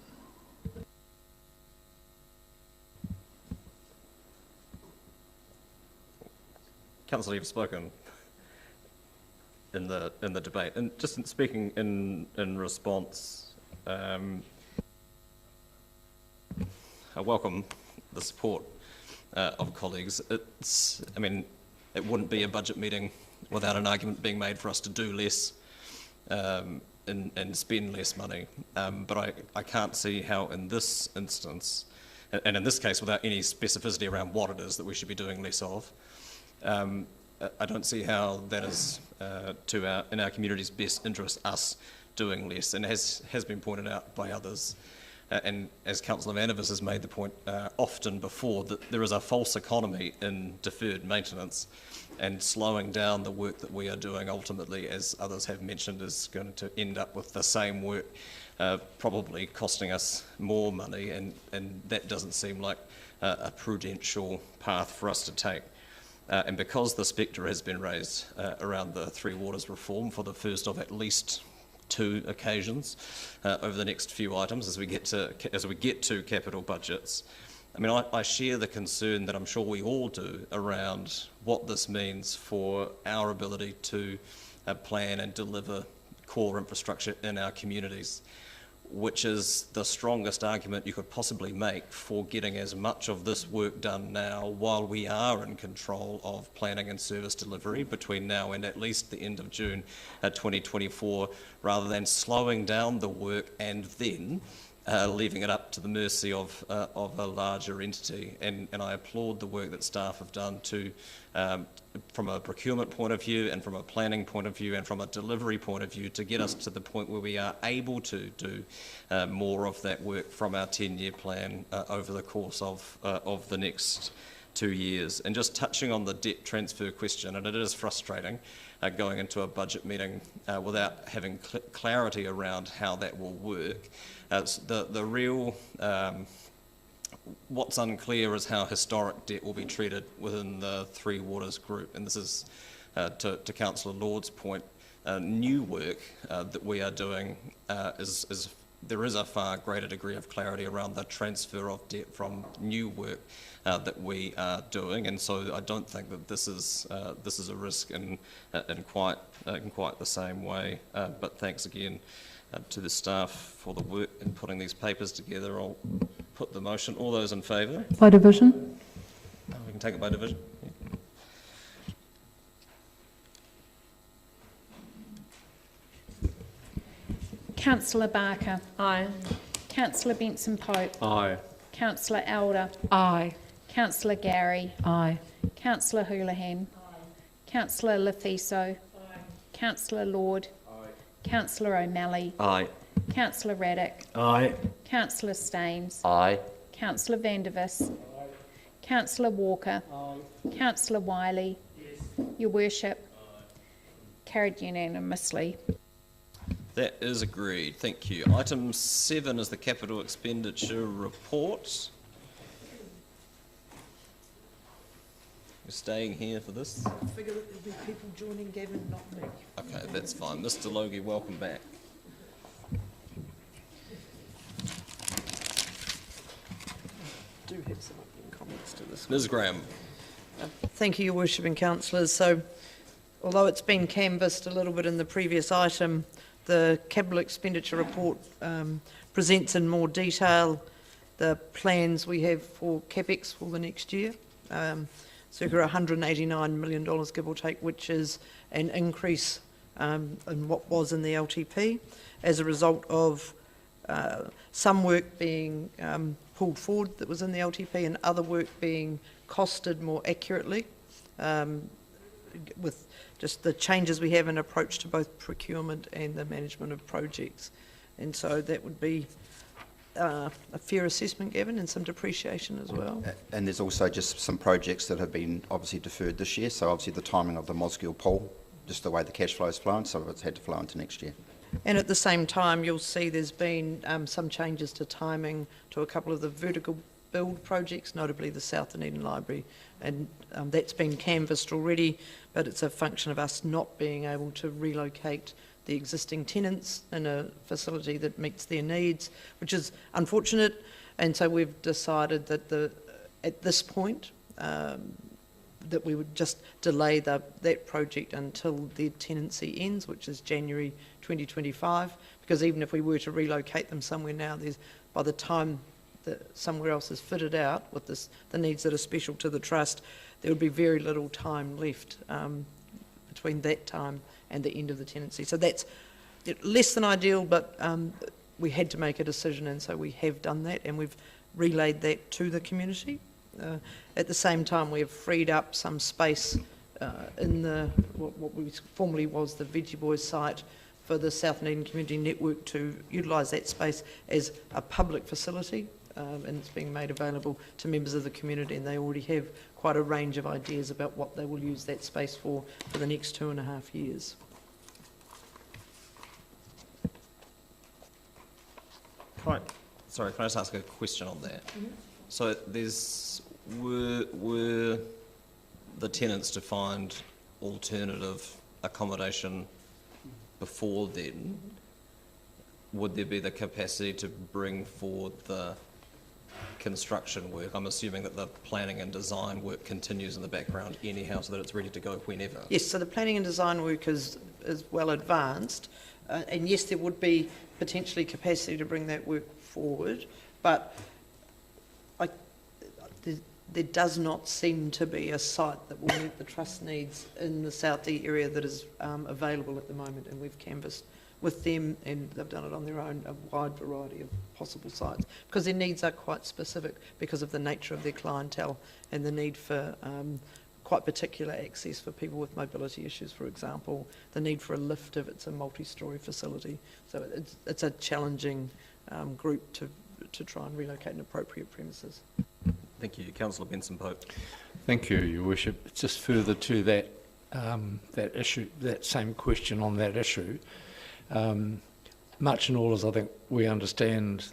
Councillor, you've spoken in the debate, and just in speaking in response, I welcome the support of colleagues. I mean, it wouldn't be a budget meeting without an argument being made for us to do less and spend less money. But I can't see how in this instance, and in this case without any specificity around what it is that we should be doing less of, I don't see how that is in our community's best interest, us doing less. And as has been pointed out by others, and as Councillor Vandervis has made the point often before, that there is a false economy in deferred maintenance, and slowing down the work that we are doing ultimately, as others have mentioned, is going to end up with the same work probably costing us more money, and that doesn't seem like a prudential path for us to take. And because the spectre has been raised around the Three Waters reform for the first of at least 2 occasions over the next few items as we get to capital budgets, I mean, I share the concern that I'm sure we all do around what this means for our ability to plan and deliver core infrastructure in our communities, which is the strongest argument you could possibly make for getting as much of this work done now while we are in control of planning and service delivery between now and at least the end of June 2024, rather than slowing down the work and then leaving it up to the mercy of a larger entity. And I applaud the work that staff have done to, from a procurement point of view and from a planning point of view and from a delivery point of view, to get us to the point where we are able to do more of that work from our 10-year plan over the course of the next 2 years. And just touching on the debt transfer question, and it is frustrating going into a budget meeting without having clarity around how that will work. The real, what's unclear is how historic debt will be treated within the Three Waters group, and this is to Councillor Lord's point. New work that we are doing there is a far greater degree of clarity around the transfer of debt from new work that we are doing, and so I don't think that this is a risk in quite the same way. But thanks again to the staff for the work in putting these papers together. I'll put the motion. All those in favour? By division. We can take it by division. Yeah. Councillor Barker. Aye. Councillor Benson Pope. Aye. Councillor Elder. Aye. Councillor Gary. Aye. Councillor Houlihan. Aye. Councillor Lefiso. Aye. Councillor Lord. Aye. Councillor O'Malley. Aye. Councillor Raddick. Aye. Councillor Staines. Aye. Councillor Vandervis. Aye. Councillor Walker. Aye. Councillor Wiley. Yes. Your Worship. Aye. Carried unanimously. That is agreed. Thank you. Item 7 is the capital expenditure report. You're staying here for this? I figure that there'll be people joining Gavin, not me. Okay, that's fine. Mr. Logie, welcome back. Do have some opening comments to this. Ms. Graham. Thank you, Your Worship and Councillors. So, although it's been canvassed a little bit in the previous item, the capital expenditure report presents in more detail the plans we have for CapEx for the next year. Circa $189 million, give or take, which is an increase in what was in the LTP as a result of some work being pulled forward that was in the LTP and other work being costed more accurately with just the changes we have in approach to both procurement and the management of projects. And so that would be a fair assessment, Gavin, and some depreciation as well. And there's also just some projects that have been obviously deferred this year, so obviously the timing of the Mosgiel pool, just the way the cash flow is flowing, so it's had to flow into next year. And at the same time, you'll see there's been some changes to timing to a couple of the vertical build projects, notably the South Dunedin Library, and that's been canvassed already, but it's a function of us not being able to relocate the existing tenants in a facility that meets their needs, which is unfortunate, and so we've decided that at this point that we would just delay that project until their tenancy ends, which is January 2025, because even if we were to relocate them somewhere now, by the time somewhere else is fitted out with the needs that are special to the trust, there would be very little time left between that time and the end of the tenancy. So that's less than ideal, but we had to make a decision, and so we have done that, and we've relayed that to the community. At the same time, we have freed up some space in what we formerly was the Veggie Boys site for the South Dunedin Community Network to utilise that space as a public facility, and it's being made available to members of the community, and they already have quite a range of ideas about what they will use that space for the next 2.5 years. Can I just ask a question on that? Mm-hmm. So were the tenants to find alternative accommodation before then, would there be the capacity to bring forward the construction work? I'm assuming that the planning and design work continues in the background anyhow, so that it's ready to go whenever. Yes, so the planning and design work is well advanced, and yes, there would be potentially capacity to bring that work forward, but there does not seem to be a site that will meet the trust needs in the South D area that is available at the moment, and we've canvassed with them, and they've done it on their own, a wide variety of possible sites, because their needs are quite specific because of the nature of their clientele and the need for quite particular access for people with mobility issues, for example, the need for a lift if it's a multi-storey facility. So it's a challenging group to try and relocate in appropriate premises. Thank you. Councillor Benson-Pope. Thank you, Your Worship. Just further to that issue, that same question on that issue, much and all as I think we understand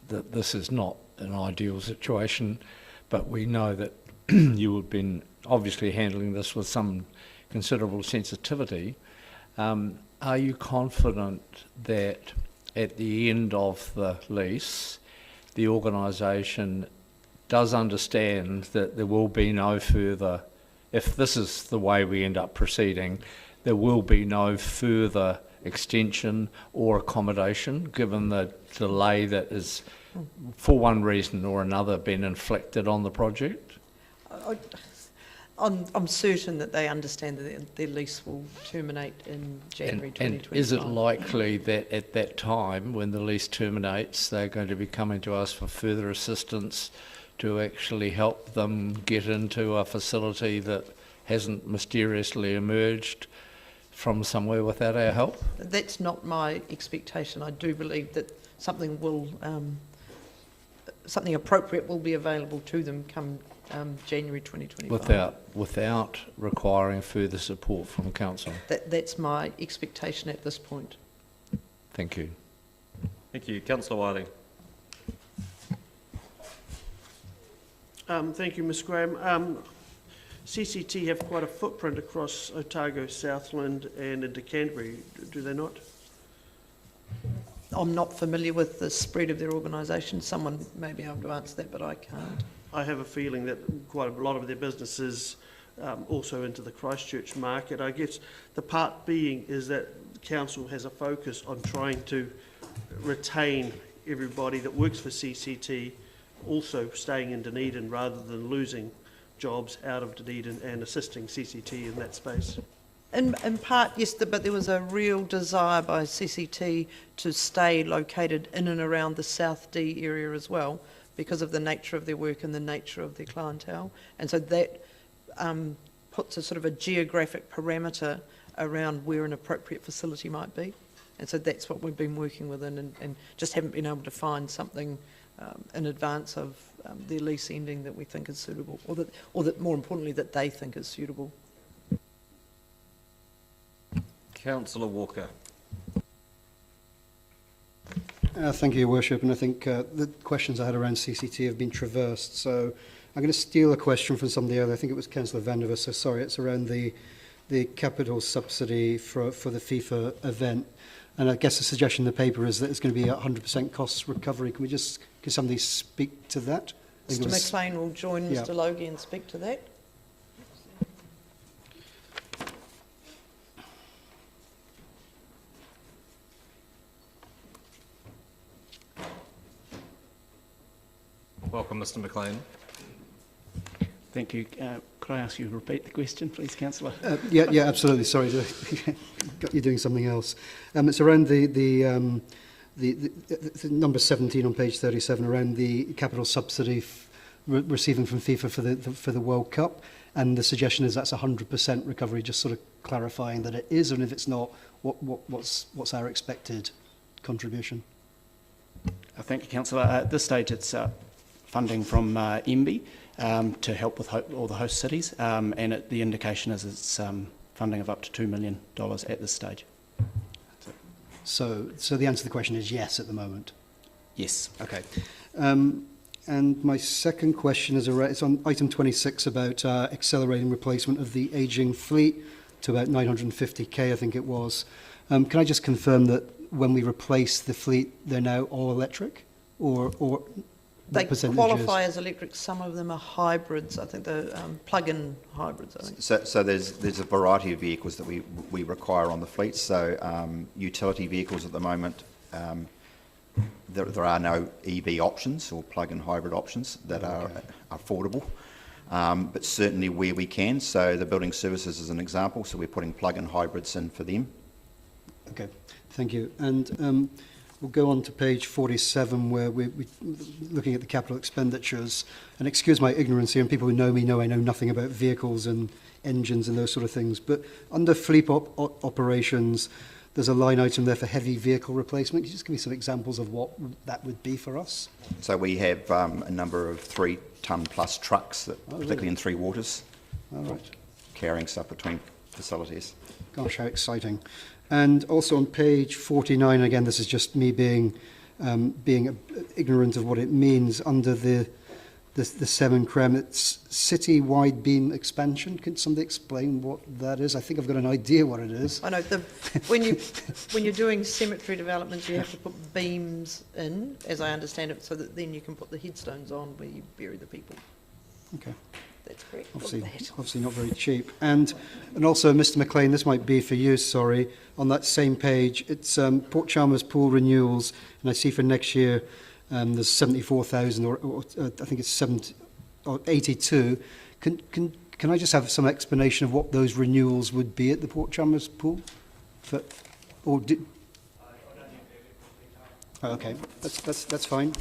that this is not an ideal situation, but we know that you have been obviously handling this with some considerable sensitivity. Are you confident that at the end of the lease, the organisation does understand that there will be no further, if this is the way we end up proceeding, there will be no further extension or accommodation, given the delay that is, for one reason or another, been inflicted on the project? I'm certain that they understand that their lease will terminate in January 2025. And is it likely that at that time, when the lease terminates, they're going to be coming to us for further assistance to actually help them get into a facility that hasn't mysteriously emerged from somewhere without our help? That's not my expectation. I do believe that something appropriate will be available to them come January 2025. Without requiring further support from council? That's my expectation at this point. Thank you. Thank you. Councillor Wiley. Thank you, Ms Graham. CCT have quite a footprint across Otago, Southland and into Canterbury, do they not? I'm not familiar with the spread of their organisation. Someone may be able to answer that, but I can't. I have a feeling that quite a lot of their business is also into the Christchurch market. I guess the part being is that council has a focus on trying to retain everybody that works for CCT, also staying in Dunedin rather than losing jobs out of Dunedin and assisting CCT in that space. In part, yes, but there was a real desire by CCT to stay located in and around the South D area as well, because of the nature of their work and the nature of their clientele. And so that puts a sort of a geographic parameter around where an appropriate facility might be. And so that's what we've been working within, and just haven't been able to find something in advance of their lease ending that we think is suitable, or that more importantly, that they think is suitable. Councillor Walker. Thank you, Your Worship, and I think the questions I had around CCT have been traversed, so I'm going to steal a question from somebody else. I think it was Councillor Vandervis, so sorry, it's around the capital subsidy for the FIFA event, and I guess the suggestion in the paper is that it's going to be 100% cost recovery. Can somebody speak to that? Mr McLean will join Mr Logie and speak to that. Welcome, Mr. McLean. Thank you. Could I ask you to repeat the question, please, Councillor? Yeah, absolutely. Sorry, got you doing something else. It's around the number 17 on page 37, around the capital subsidy receiving from FIFA for the World Cup, and the suggestion is that's 100% recovery. Just sort of clarifying that it is, and if it's not, what's our expected contribution? Thank you, Councillor. At this stage, it's funding from MB to help with all the host cities, and the indication is it's funding of up to $2 million at this stage. So the answer to the question is yes at the moment? Yes. Okay. And my second question is it's on item 26 about accelerating replacement of the ageing fleet to about 950k, I think it was. Can I just confirm that when we replace the fleet, they're now all electric, or they percentage qualify is? as electric. Some of them are hybrids. I think they're plug-in hybrids. I think. So there's a variety of vehicles that we require on the fleet. So utility vehicles at the moment, there are no EV options or plug-in hybrid options that are affordable. But certainly where we can, so the building services is an example, so we're putting plug-in hybrids in for them. Okay, thank you. And we'll go on to page 47 where we're looking at the capital expenditures. And excuse my ignorance here, and people who know me know I know nothing about vehicles and engines and those sort of things. But under fleet operations, there's a line item there for heavy vehicle replacement. Can you just give me some examples of what that would be for us? So we have a number of 3-ton plus trucks, particularly in Three Waters, carrying stuff between facilities. Gosh, how exciting. And also on page 49, again, this is just me being ignorant of what it means, under the 7 crem, it's city-wide beam expansion. Can somebody explain what that is? I think I've got an idea what it is. I know, when you're doing cemetery developments, you have to put beams in, as I understand it, so that then you can put the headstones on where you bury the people. Okay. That's correct. Obviously not very cheap. And also, Mr. McLean, this might be for you, sorry, on that same page, it's Port Chalmers pool renewals, and I see for next year there's 74,000, or I think it's 82. Can I just have some explanation of what those renewals would be at the Port Chalmers pool? Okay, that's fine.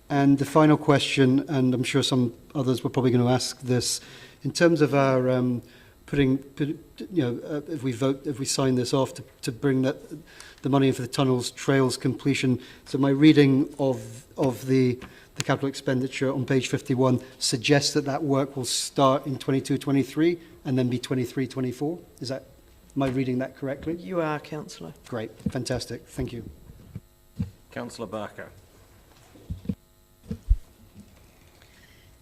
And the final question, and I'm sure some others were probably going to ask this, in terms of our if we sign this off to bring the money in for the tunnels, trails completion. So my reading of the capital expenditure on page 51 suggests that work will start in 22-23 and then be 23-24. Am I reading that correctly? You are, Councillor. Great, fantastic, thank you. Councillor Barker.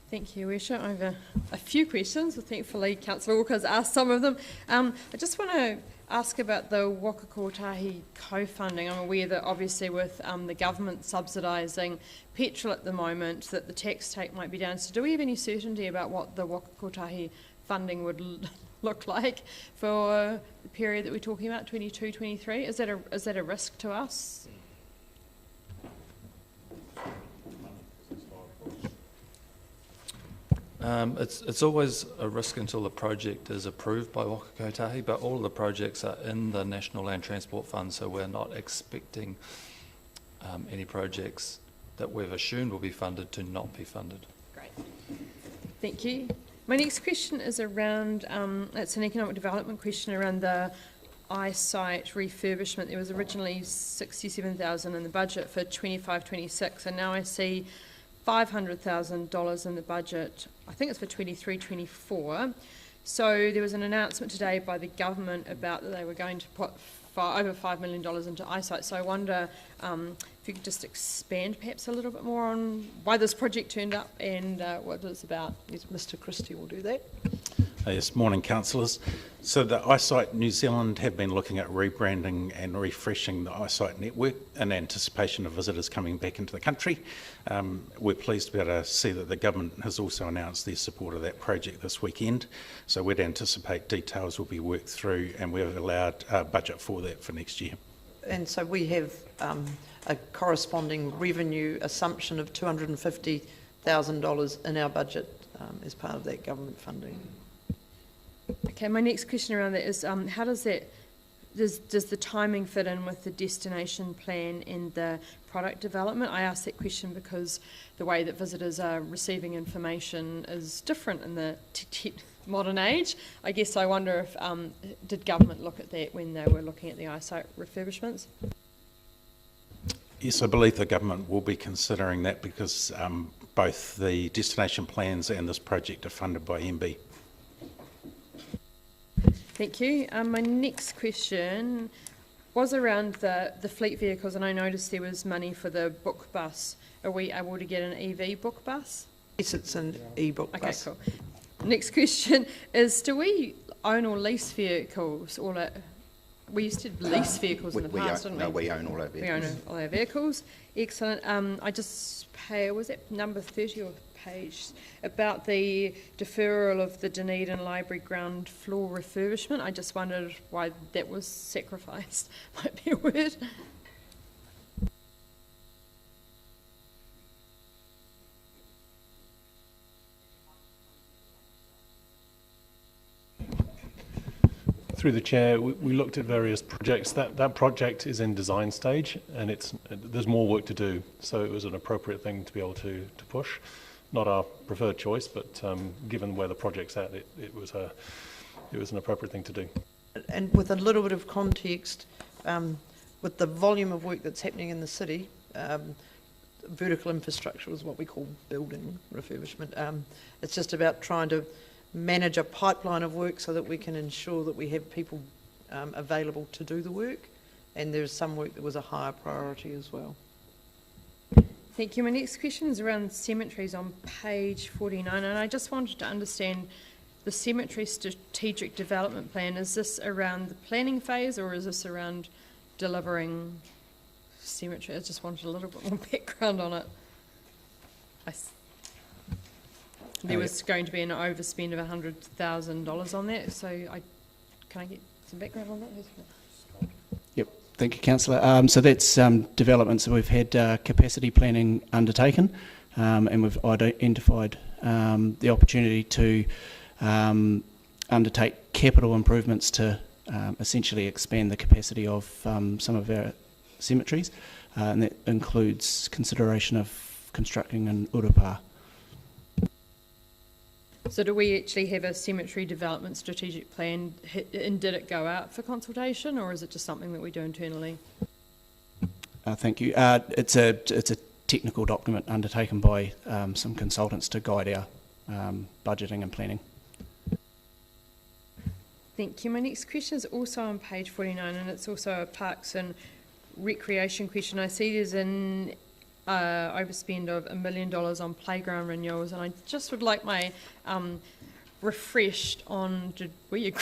Thank you, Worship. I have a few questions. Thankfully, Councillor Walker has asked some of them. I just want to ask about the Waka Kotahi co-funding. I'm aware that obviously with the government subsidising petrol at the moment, that the tax take might be down. So do we have any certainty about what the Waka Kotahi funding would look like for the period that we're talking about, 22-23? Is that a risk to us? It's always a risk until the project is approved by Waka Kotahi, but all of the projects are in the National Land Transport Fund, so we're not expecting any projects that we've assumed will be funded to not be funded. Great. Thank you. My next question is around, it's an economic development question around the eyesight refurbishment. There was originally 67,000 in the budget for 25-26, and now I see $500,000 in the budget. I think it's for 23-24. So there was an announcement today by the government about that they were going to put over $5 million into eyesight. So I wonder if you could just expand perhaps a little bit more on why this project turned up and what it's about. Yes, Mr. Christie will do that. Yes, morning councillors. So the Eyesight New Zealand have been looking at rebranding and refreshing the Eyesight network in anticipation of visitors coming back into the country. We're pleased to be able to see that the government has also announced their support of that project this weekend. So we'd anticipate details will be worked through, and we've allowed a budget for that for next year. And so we have a corresponding revenue assumption of $250,000 in our budget as part of that government funding. Okay, my next question around that is how does that, does the timing fit in with the destination plan and the product development? I ask that question because the way that visitors are receiving information is different in the modern age. I guess I wonder if, did government look at that when they were looking at the eyesight refurbishments? Yes, I believe the government will be considering that because both the destination plans and this project are funded by MB. Thank you. My next question was around the fleet vehicles, and I noticed there was money for the book bus. Are we able to get an EV book bus? Yes, it's an e-book bus. Okay, cool. Next question is, do we own or lease vehicles? We used to lease vehicles in the past, didn't we? No, we own all our vehicles. We own all our vehicles. Excellent. I just was that number 30 or page about the deferral of the Dunedin Library ground floor refurbishment? I just wondered why that was sacrificed. Might be a word. Through the chair, we looked at various projects. That project is in design stage, and there's more work to do. So it was an appropriate thing to be able to push. Not our preferred choice, but given where the project's at, it was an appropriate thing to do. And with a little bit of context, with the volume of work that's happening in the city, vertical infrastructure is what we call building refurbishment. It's just about trying to manage a pipeline of work so that we can ensure that we have people available to do the work, and there's some work that was a higher priority as well. Thank you. My next question is around cemeteries on page 49, and I just wanted to understand the cemetery strategic development plan. Is this around the planning phase, or is this around delivering cemetery? I just wanted a little bit more background on it. There was going to be an overspend of $100,000 on that, so can I get some background on that? Yep, thank you, Councillor. So that's development. So we've had capacity planning undertaken, and we've identified the opportunity to undertake capital improvements to essentially expand the capacity of some of our cemeteries, and that includes consideration of constructing an urupā. So do we actually have a cemetery development strategic plan, and did it go out for consultation, or is it just something that we do internally? Thank you. It's a technical document undertaken by some consultants to guide our budgeting and planning. Thank you. My next question is also on page 49, and it's also a parks and recreation question. I see there's an overspend of $1 million on playground renewals, and I just would like my refreshed on, did we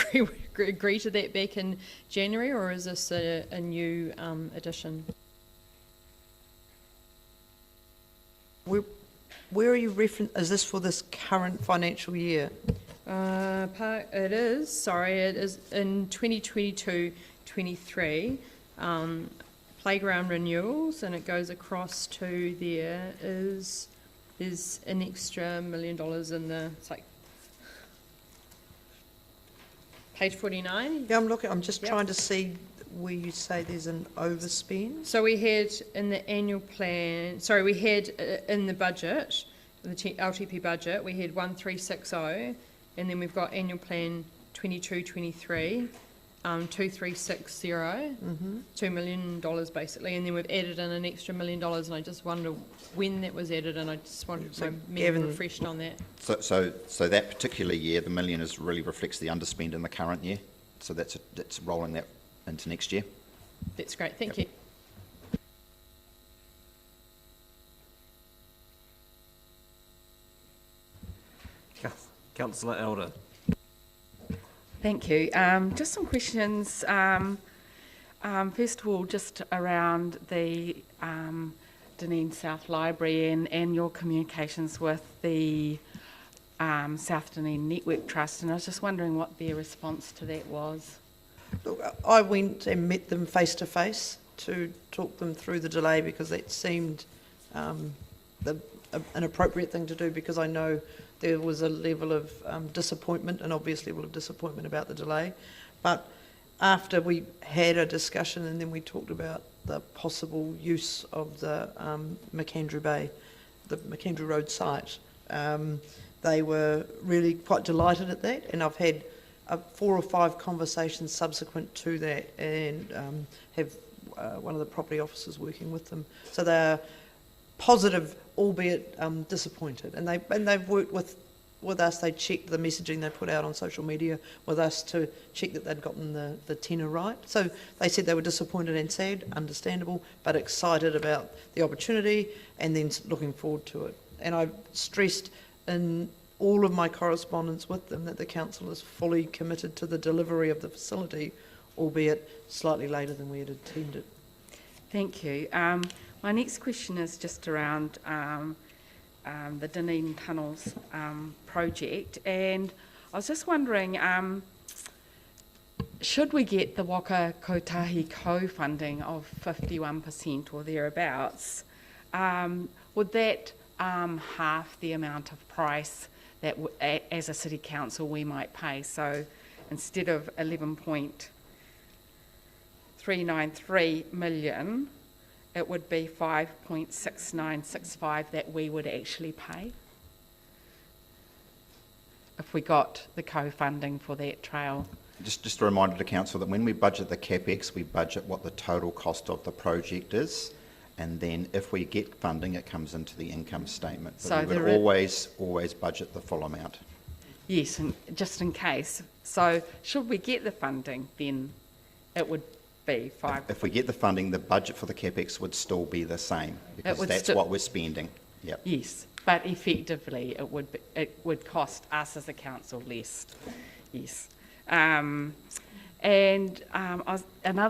agree to that back in January, or is this a new addition? Where are you is this for this current financial year? It is in 2022-23. Playground renewals, and it goes across to there's an extra $1 million in the, it's like page 49. Yeah, I'm just trying to see where you say there's an overspend. So we had in the annual plan, we had in the budget, the LTP budget, we had 1360, and then we've got annual plan 22-23. 2360, $2 million basically, and then we've added in an extra $1 million, and I just wonder when that was added, and I just wanted my memory refreshed on that. So that particular year, the million really reflects the underspend in the current year. So that's rolling that into next year. That's great. Thank you. Councillor Elder. Thank you. Just some questions. First of all, just around the Dunedin South Library and your communications with the South Dunedin Network Trust, and I was just wondering what their response to that was. Look, I went and met them face to face to talk them through the delay because that seemed an appropriate thing to do, because I know there was a level of disappointment, an obvious level of disappointment about the delay. But after we had a discussion and then we talked about the possible use of the McAndrew Bay, the McAndrew Road site, they were really quite delighted at that, and I've had 4 or 5 conversations subsequent to that, and have one of the property officers working with them. So they're positive, albeit disappointed, and they've worked with us. They checked the messaging they put out on social media with us to check that they'd gotten the tenor right. So they said they were disappointed and sad, understandable, but excited about the opportunity and then looking forward to it. And I stressed in all of my correspondence with them that the council is fully committed to the delivery of the facility, albeit slightly later than we had intended. Thank you. My next question is just around the Dunedin Tunnels project, and I was just wondering, should we get the Waka Kotahi co-funding of 51% or thereabouts, would that half the amount of price that as a city council we might pay? So instead of 11.393 million, it would be 5.6965 that we would actually pay if we got the co-funding for that trail. Just a reminder to council that when we budget the CapEx, we budget what the total cost of the project is, and then if we get funding, it comes into the income statement. But so we would always budget the full amount. Yes, and just in case. So should we get the funding, then it would be 5. If we get the funding, the budget for the CapEx would still be the same, because that's what we're spending. Yep. Yes, but effectively it would cost us as a council less. Yes. Another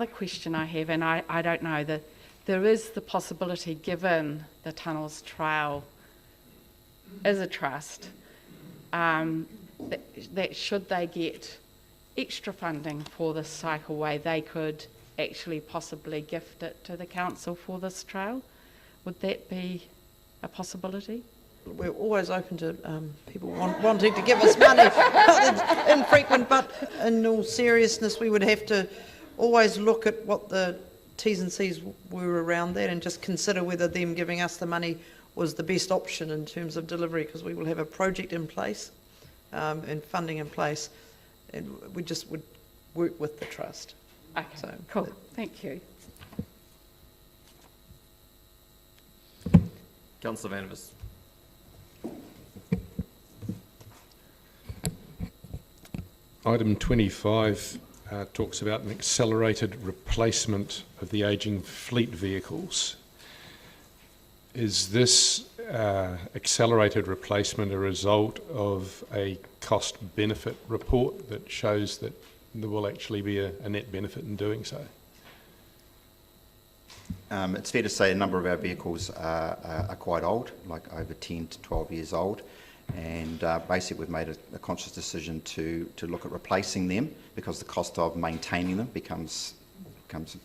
question I have, and I don't know, that there is the possibility, given the Tunnels Trail is a trust, that should they get extra funding for this cycleway, they could actually possibly gift it to the council for this trail. Would that be a possibility? We're always open to people wanting to give us money. It's infrequent, but in all seriousness, we would have to always look at what the T's and C's were around that and just consider whether them giving us the money was the best option in terms of delivery, because we will have a project in place and funding in place, and we just would work with the trust. Okay, so, cool. Thank you. Councillor Vandervis. Item 25 talks about an accelerated replacement of the ageing fleet vehicles. Is this accelerated replacement a result of a cost-benefit report that shows that there will actually be a net benefit in doing so? It's fair to say a number of our vehicles are quite old, like over 10 to 12 years old, and basically we've made a conscious decision to look at replacing them, because the cost of maintaining them becomes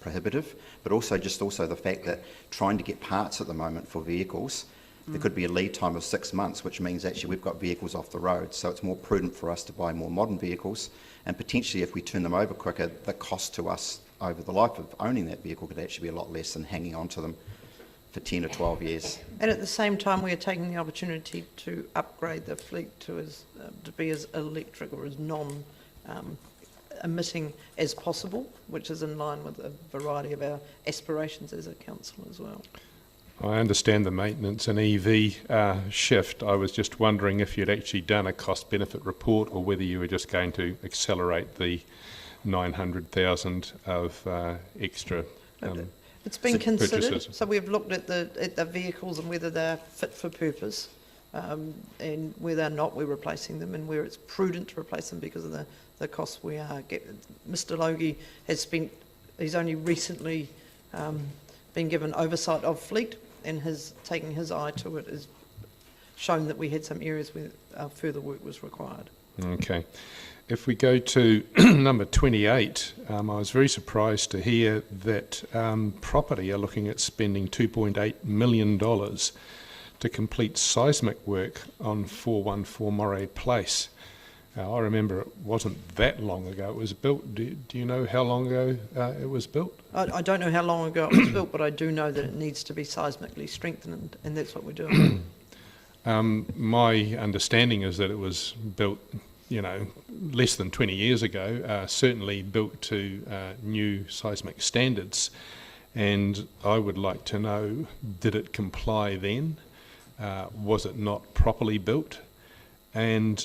prohibitive, but also the fact that trying to get parts at the moment for vehicles, there could be a lead time of 6 months, which means actually we've got vehicles off the road, so it's more prudent for us to buy more modern vehicles, and potentially if we turn them over quicker, the cost to us over the life of owning that vehicle could actually be a lot less than hanging on to them for 10 or 12 years. And at the same time, we are taking the opportunity to upgrade the fleet to be as electric or as non-emitting as possible, which is in line with a variety of our aspirations as a council as well. I understand the maintenance and EV shift. I was just wondering if you'd actually done a cost-benefit report, or whether you were just going to accelerate the 900,000 of extra it's been considered, purchases. So we've looked at the vehicles and whether they're fit for purpose, and where they're not, we're replacing them, and where it's prudent to replace them because of the costs we are getting. Mr. Logie he's only recently been given oversight of fleet, and taking his eye to it is shown that we had some areas where further work was required. Okay. If we go to number 28, I was very surprised to hear that Property are looking at spending $2.8 million to complete seismic work on 414 Moray Place. Now, I remember it wasn't that long ago it was built. Do you know how long ago it was built? I don't know how long ago it was built, but I do know that it needs to be seismically strengthened, and that's what we're doing. My understanding is that it was built, less than 20 years ago, certainly built to new seismic standards. And I would like to know, did it comply then? Was it not properly built? And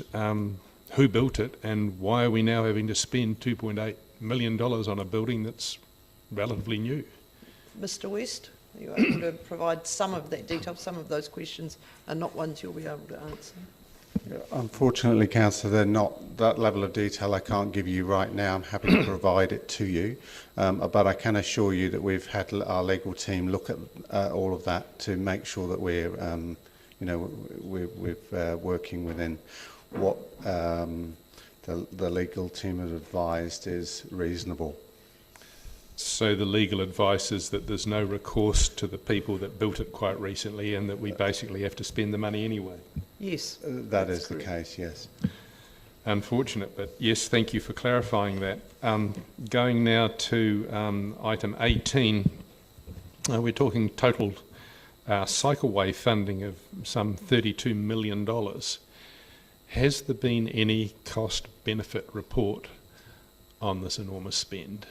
who built it? And why are we now having to spend $2.8 million on a building that's relatively new? Mr. West, are you able to provide some of that detail? Some of those questions are not ones you'll be able to answer. Unfortunately, Councillor, they're not that level of detail I can't give you right now. I'm happy to provide it to you, but I can assure you that we've had our legal team look at all of that to make sure that we're, we're working within what the legal team has advised is reasonable. So the legal advice is that there's no recourse to the people that built it quite recently, and that we basically have to spend the money anyway? Yes. That is correct. The case, yes. Unfortunate, but yes, thank you for clarifying that. Going now to item 18, we're talking total cycleway funding of some $32 million. Has there been any cost-benefit report on this enormous spend?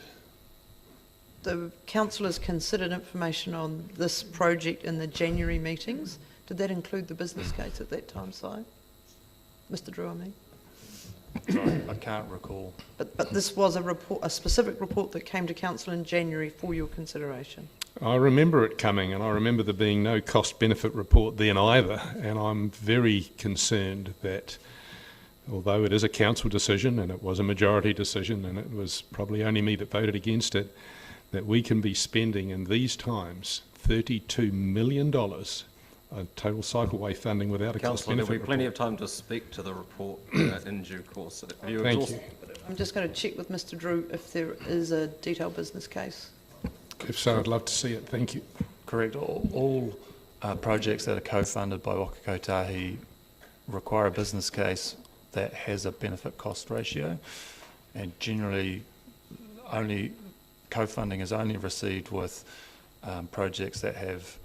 The councillors considered information on this project in the January meetings. Did that include the business case at that time, Si? Mr. Drew, I mean? Sorry, I can't recall. But this was a specific report that came to council in January for your consideration. I remember it coming, and I remember there being no cost-benefit report then either, and I'm very concerned that although it is a council decision, and it was a majority decision, and it was probably only me that voted against it, that we can be spending in these times $32 million on total cycleway funding without a cost-benefit report. There'll be plenty of time to speak to the report in due course. Thank you. I'm just going to check with Mr. Drew if there is a detailed business case. If so, I'd love to see it. Thank you. Correct. All projects that are co-funded by Waka Kotahi require a business case that has a benefit cost ratio, and generally only co-funding is only received with projects that have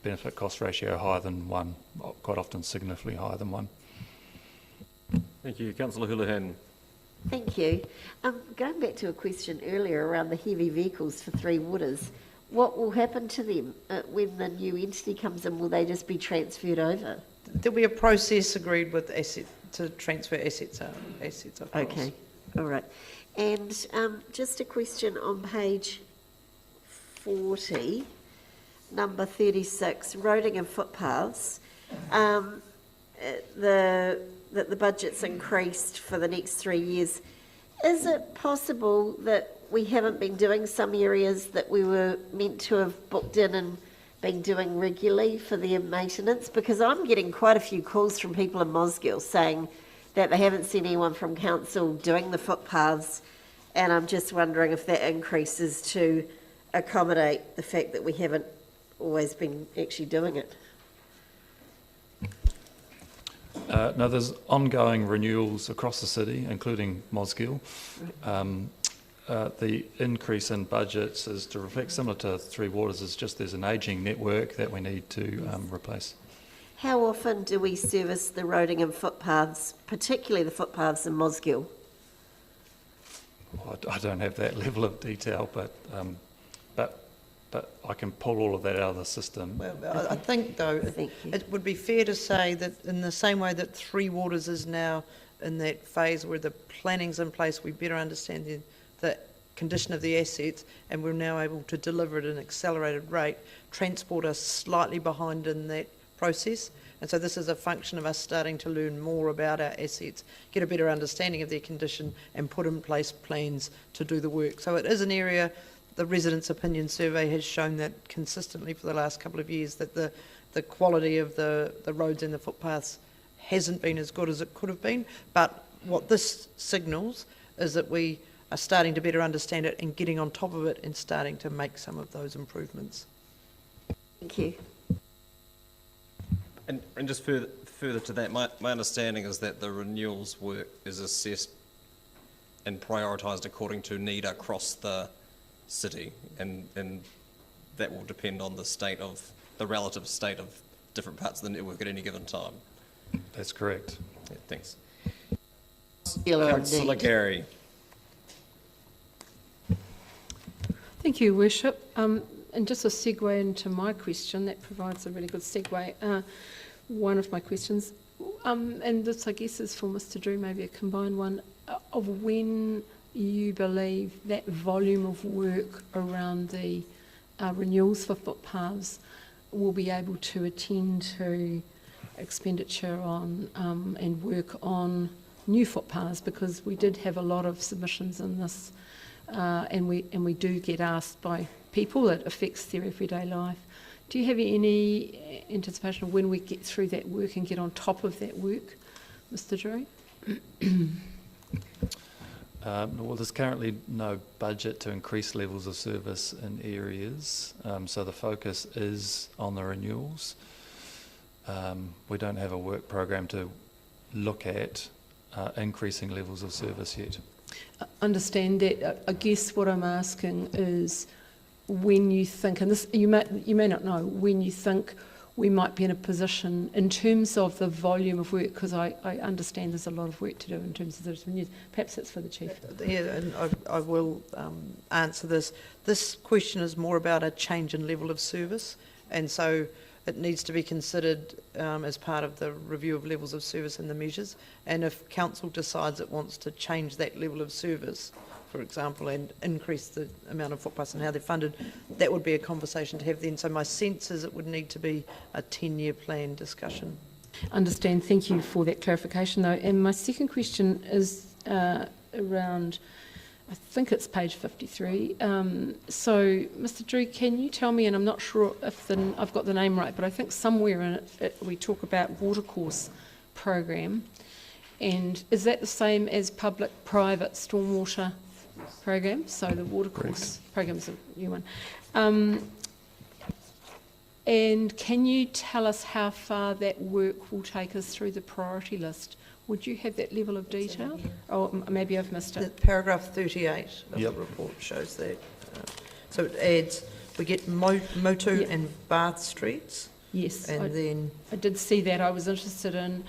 benefit cost ratio higher than 1, quite often significantly higher than 1. Thank you. Councillor Houlihan. Thank you. Going back to a question earlier around the heavy vehicles for Three Waters, what will happen to them when the new entity comes in? Will they just be transferred over? There'll be a process agreed with to transfer assets across. Okay, all right. And just a question on page 40, number 36, roading and footpaths. That the budget's increased for the next 3 years. Is it possible that we haven't been doing some areas that we were meant to have booked in and been doing regularly for their maintenance? Because I'm getting quite a few calls from people in Mosgiel saying that they haven't seen anyone from council doing the footpaths, and I'm just wondering if that increase is to accommodate the fact that we haven't always been actually doing it. No, there's ongoing renewals across the city, including Mosgiel. The increase in budgets is to reflect, similar to Three Waters, is just there's an ageing network that we need to replace. How often do we service the roading and footpaths, particularly the footpaths in Mosgiel? I don't have that level of detail, but I can pull all of that out of the system. Well, I think, though, it would be fair to say that in the same way that Three Waters is now in that phase where the planning's in place, we better understand the condition of the assets, and we're now able to deliver at an accelerated rate. Transport us slightly behind in that process, and so this is a function of us starting to learn more about our assets, get a better understanding of their condition, and put in place plans to do the work. So it is an area. The residents' opinion survey has shown that consistently for the last couple of years, that the the quality of the roads and the footpaths hasn't been as good as it could have been. But what this signals is that we are starting to better understand it and getting on top of it and starting to make some of those improvements. Thank you. And just further to that, my understanding is that the renewals work is assessed and prioritised according to need across the city, and that will depend on the relative state of different parts of the network at any given time. That's correct. Yeah, thanks. Councillor Gary. Thank you, Worship. And just a segue into my question, that provides a really good segue. One of my questions, and this I guess is for Mr. Drew, maybe a combined one, of when you believe that volume of work around the renewals for footpaths will be able to attend to expenditure on and work on new footpaths, because we did have a lot of submissions in this, and we do get asked by people, it affects their everyday life. Do you have any anticipation of when we get through that work and get on top of that work, Mr. Drew? Well, there's currently no budget to increase levels of service in areas, so the focus is on the renewals. We don't have a work program to look at increasing levels of service yet. Understand that. I guess what I'm asking is, when you think, and this you may not know, when you think we might be in a position in terms of the volume of work, because I understand there's a lot of work to do in terms of the renewals. Perhaps that's for the Chief. Yeah, and I will answer this. This question is more about a change in level of service, and so it needs to be considered as part of the review of levels of service and the measures. And if council decides it wants to change that level of service, for example, and increase the amount of footpaths and how they're funded, that would be a conversation to have then. So my sense is it would need to be a 10-year plan discussion. Understand. Thank you for that clarification, though. And my second question is around, I think it's page 53. So, Mr. Drew, can you tell me, and I'm not sure if I've got the name right, but I think somewhere in it we talk about watercourse program, and is that the same as public-private stormwater program? So the watercourse program is a new one. And can you tell us how far that work will take us through the priority list? Would you have that level of detail? Or maybe I've missed it. Paragraph 38 of the report shows that. So it adds, we get Motu and Bath Streets. Yes, and then I did see that. I was interested in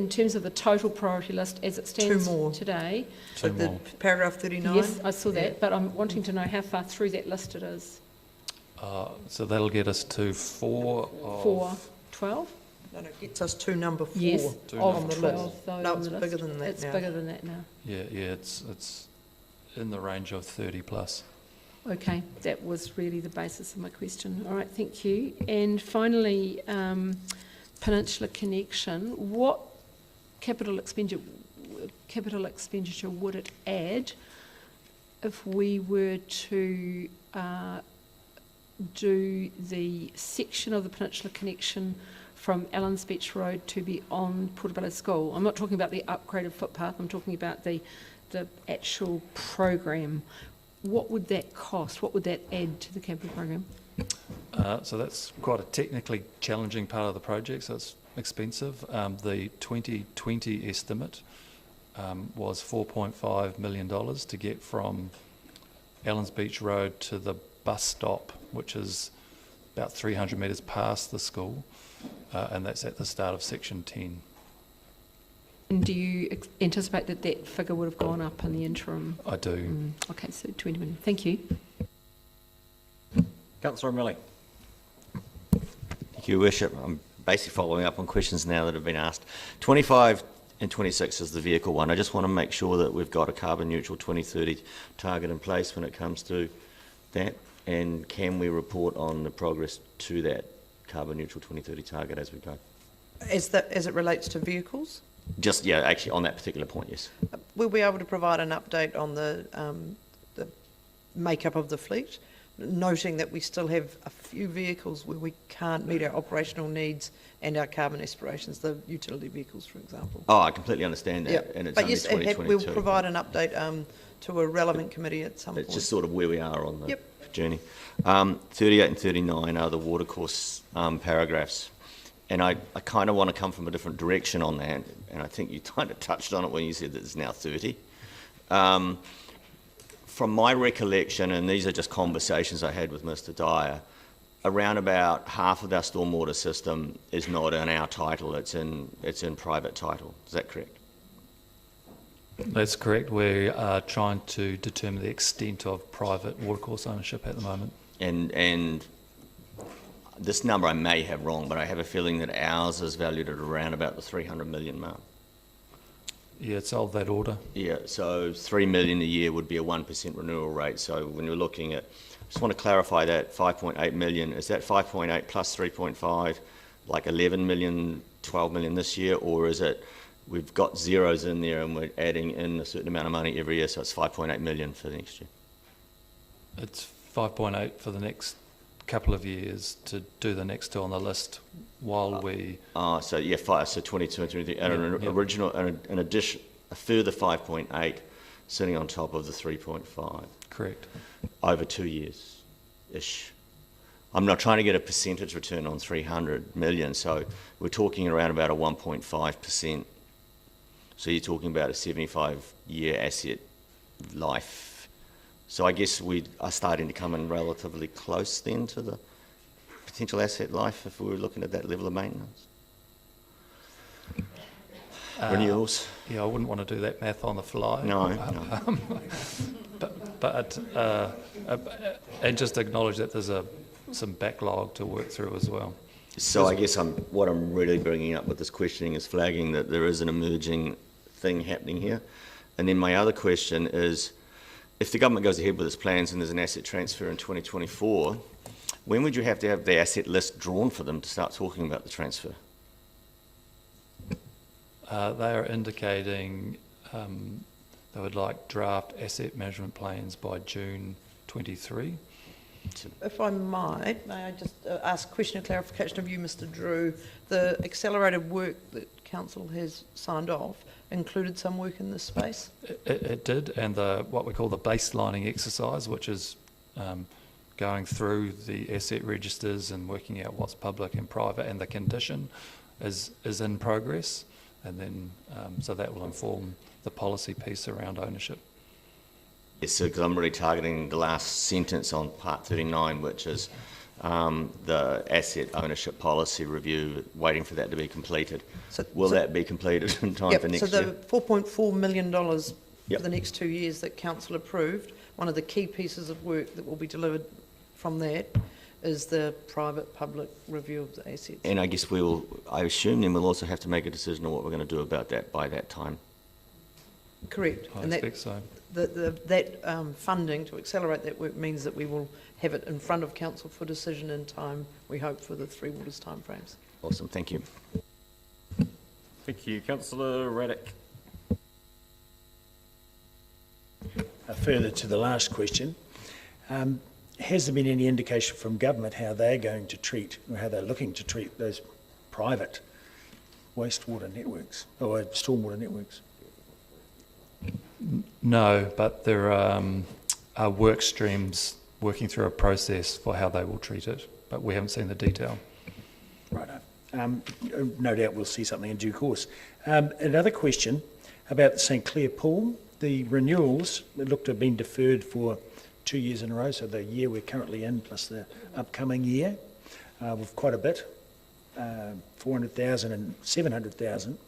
terms of the total priority list as it stands today. The paragraph 39? Yes, I saw that, but I'm wanting to know how far through that list it is. So that'll get us to 4 of... 12? No, it gets us to number 4 yes, on the 12, list. though, No, on it's the bigger list. than that It's now. bigger than that now. Yeah, it's in the range of 30 plus. Okay, that was really the basis of my question. All right, thank you. And finally, Peninsula Connection, what capital expenditure would it add if we were to do the section of the Peninsula Connection from Allens Beach Road to beyond Portobello School? I'm not talking about the upgraded footpath, I'm talking about the actual program. What would that cost? What would that add to the capital program? So that's quite a technically challenging part of the project, so it's expensive. The 2020 estimate was $4.5 million to get from Allens Beach Road to the bus stop, which is about 300 metres past the school, and that's at the start of section 10. And do you anticipate that that figure would have gone up in the interim? I do. Okay, so 20 million. Thank you. Councillor Millie. Thank you, Worship. I'm basically following up on questions now that have been asked. 25 and 26 is the vehicle one. I just want to make sure that we've got a carbon neutral 2030 target in place when it comes to that. And can we report on the progress to that carbon neutral 2030 target as we go? As it relates to vehicles? Just, yeah, actually on that particular point, yes. We'll be able to provide an update on the makeup of the fleet. noting that we still have a few vehicles where we can't meet our operational needs and our carbon aspirations, the utility vehicles, for example. Oh, I completely understand that, Yeah. and it's But only yes, 2022. we'll provide an update to a relevant committee at some point. It's just sort of where we are on the Yep. journey. 38 and 39 are the watercourse paragraphs. And I kind of want to come from a different direction on that. And I think you kind of touched on it when you said that it's now 30. From my recollection, and these are just conversations I had with Mr. Dyer, around about half of our stormwater system is not in our title, it's in private title. Is that correct? That's correct. We are trying to determine the extent of private watercourse ownership at the moment. And this number I may have wrong, but I have a feeling that ours is valued at around about the 300 million mark. Yeah, it's of that order. Yeah, so 3 million a year would be a 1% renewal rate. So when you're looking at, just want to clarify that 5.8 million, is that 5.8 plus 3.5, like 11 million, 12 million this year, or is it we've got zeros in there and we're adding in a certain amount of money every year, so it's 5.8 million for the next year? It's 5.8 for the next couple of years to do the next two on the list while we... So yeah, so 22 and 23, and an original, an addition, a further 5.8 sitting on top of the 3.5. Correct. Over 2 years-ish. I'm not trying to get a percentage return on 300 million, so we're talking around about a 1.5%. So you're talking about a 75-year asset life. So I guess we are starting to come in relatively close then to the potential asset life if we were looking at that level of maintenance. Renewals? Yeah, I wouldn't want to do that math on the fly. No. And just acknowledge that there's some backlog to work through as well. So I guess what I'm really bringing up with this questioning is flagging that there is an emerging thing happening here. And then my other question is, if the government goes ahead with its plans and there's an asset transfer in 2024, when would you have to have the asset list drawn for them to start talking about the transfer? They are indicating they would like draft asset management plans by June 23. If I might, may I just ask a question of clarification of you, Mr. Drew? The accelerated work that Council has signed off included some work in this space? It did, and what we call the baselining exercise, which is going through the asset registers and working out what's public and private, and the condition is in progress, and then so that will inform the policy piece around ownership. Yes, so because I'm really targeting the last sentence on part 39, which is the asset ownership policy review, waiting for that to be completed. Will that be completed in time for next year? So the $4.4 million for the next 2 years that Council approved, one of the key pieces of work that will be delivered from that is the private-public review of the assets. And I guess I assume then we'll also have to make a decision on what we're going to do about that by that time. Correct. I and expect so. That funding to accelerate that work means that we will have it in front of Council for decision in time, we hope, for the Three Waters timeframes. Awesome, thank you. Thank you. Councillor Raddick. Further to the last question, has there been any indication from government how they're going to treat, or how they're looking to treat those private wastewater networks, or stormwater networks? No, but there are work streams working through a process for how they will treat it, but we haven't seen the detail. Righto. No doubt we'll see something in due course. Another question about the St Clair pool. The renewals look to have been deferred for 2 years in a row, so the year we're currently in plus the upcoming year, with quite a bit, 400,000 and 700,000.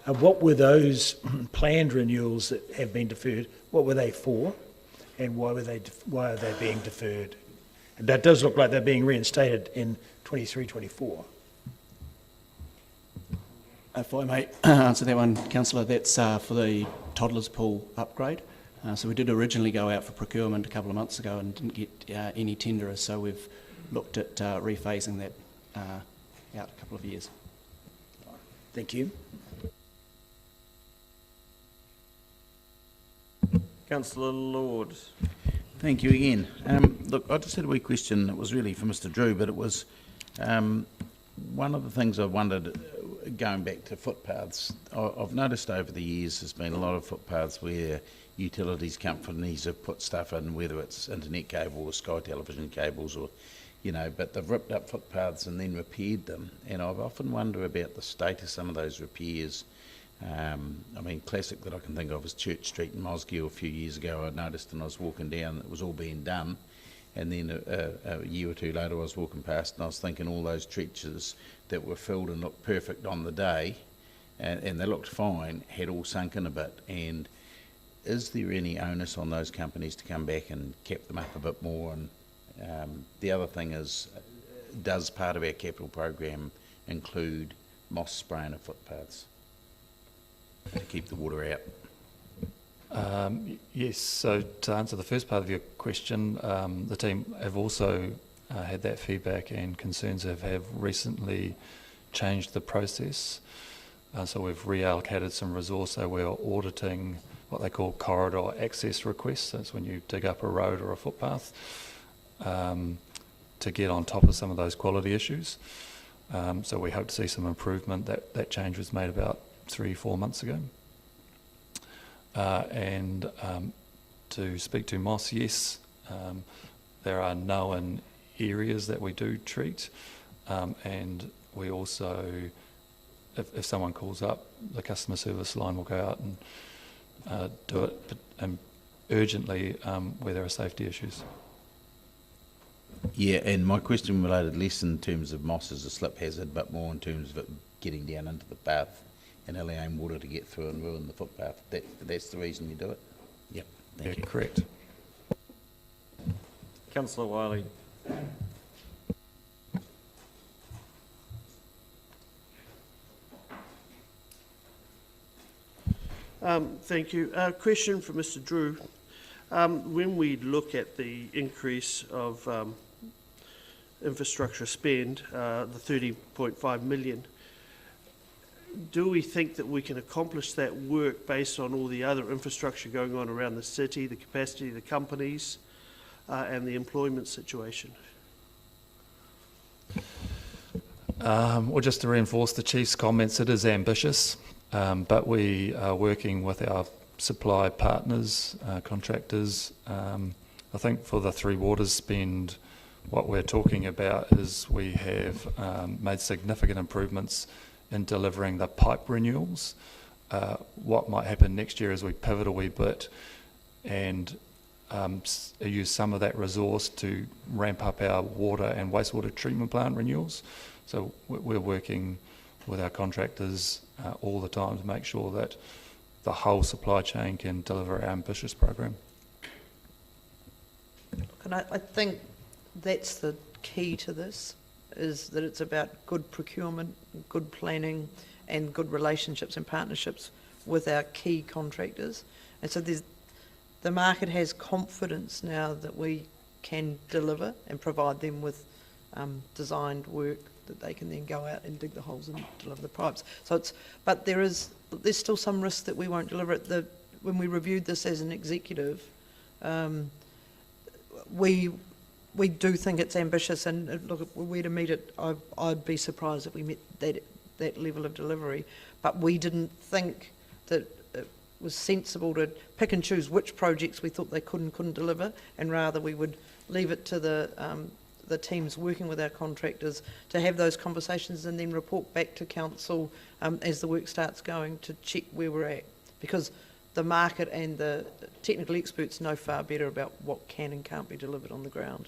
What were those planned renewals that have been deferred? What were they for, and why are they being deferred? And that does look like they're being reinstated in 23-24. If I may answer that one, Councillor, that's for the toddlers pool upgrade. So we did originally go out for procurement a couple of months ago and didn't get any tenderers, so we've looked at rephasing that out a couple of years. Thank you. Councillor Lord. Thank you again. Look, I just had a wee question. It was really for Mr. Drew, but it was one of the things I wondered, going back to footpaths, I've noticed over the years there's been a lot of footpaths where utilities companies have put stuff in, whether it's internet cable or Sky television cables or, you know, but they've ripped up footpaths and then repaired them. And I've often wondered about the state of some of those repairs. I mean, classic that I can think of is Church Street in Mosgiel a few years ago. I noticed when I was walking down that it was all being done. And then a year or two later I was walking past and I was thinking all those trenches that were filled and looked perfect on the day, and they looked fine, had all sunk in a bit. And is there any onus on those companies to come back and cap them up a bit more? And the other thing is, does part of our capital program include moss spraying of footpaths to keep the water out? Yes, so to answer the first part of your question, the team have also had that feedback, and concerns have recently changed the process. So we've reallocated some resource, so we're auditing what they call corridor access requests. That's when you dig up a road or a footpath to get on top of some of those quality issues. So we hope to see some improvement. That change was made about 3-4 months ago. And to speak to moss, yes, there are known areas that we do treat, and we also, if someone calls up, the customer service line will go out and do it urgently where there are safety issues. Yeah, and my question related less in terms of moss as a slip hazard, but more in terms of it getting down into the path and allowing water to get through and ruin the footpath. That's the reason you do it? Yep, thank you. Correct. Councillor Wiley. Thank you. Question for Mr. Drew. When we look at the increase of infrastructure spend, the 30.5 million, do we think that we can accomplish that work based on all the other infrastructure going on around the city, the capacity of the companies, and the employment situation? Well, just to reinforce the Chief's comments, it is ambitious, but we are working with our supply partners, contractors. I think for the Three Waters spend, what we're talking about is we have made significant improvements in delivering the pipe renewals. What might happen next year is we pivot a wee bit and use some of that resource to ramp up our water and wastewater treatment plant renewals. So we're working with our contractors all the time to make sure that the whole supply chain can deliver our ambitious program. And I think that's the key to this, is that it's about good procurement, good planning, and good relationships and partnerships with our key contractors. And so the market has confidence now that we can deliver and provide them with designed work that they can then go out and dig the holes and deliver the pipes. So but there's still some risk that we won't deliver it. When we reviewed this as an executive, we do think it's ambitious, and look, if we were to meet it, I'd be surprised if we met that level of delivery. But we didn't think that it was sensible to pick and choose which projects we thought they could and couldn't deliver, and rather we would leave it to the teams working with our contractors to have those conversations and then report back to council as the work starts going to check where we're at. Because the market and the technical experts know far better about what can and can't be delivered on the ground.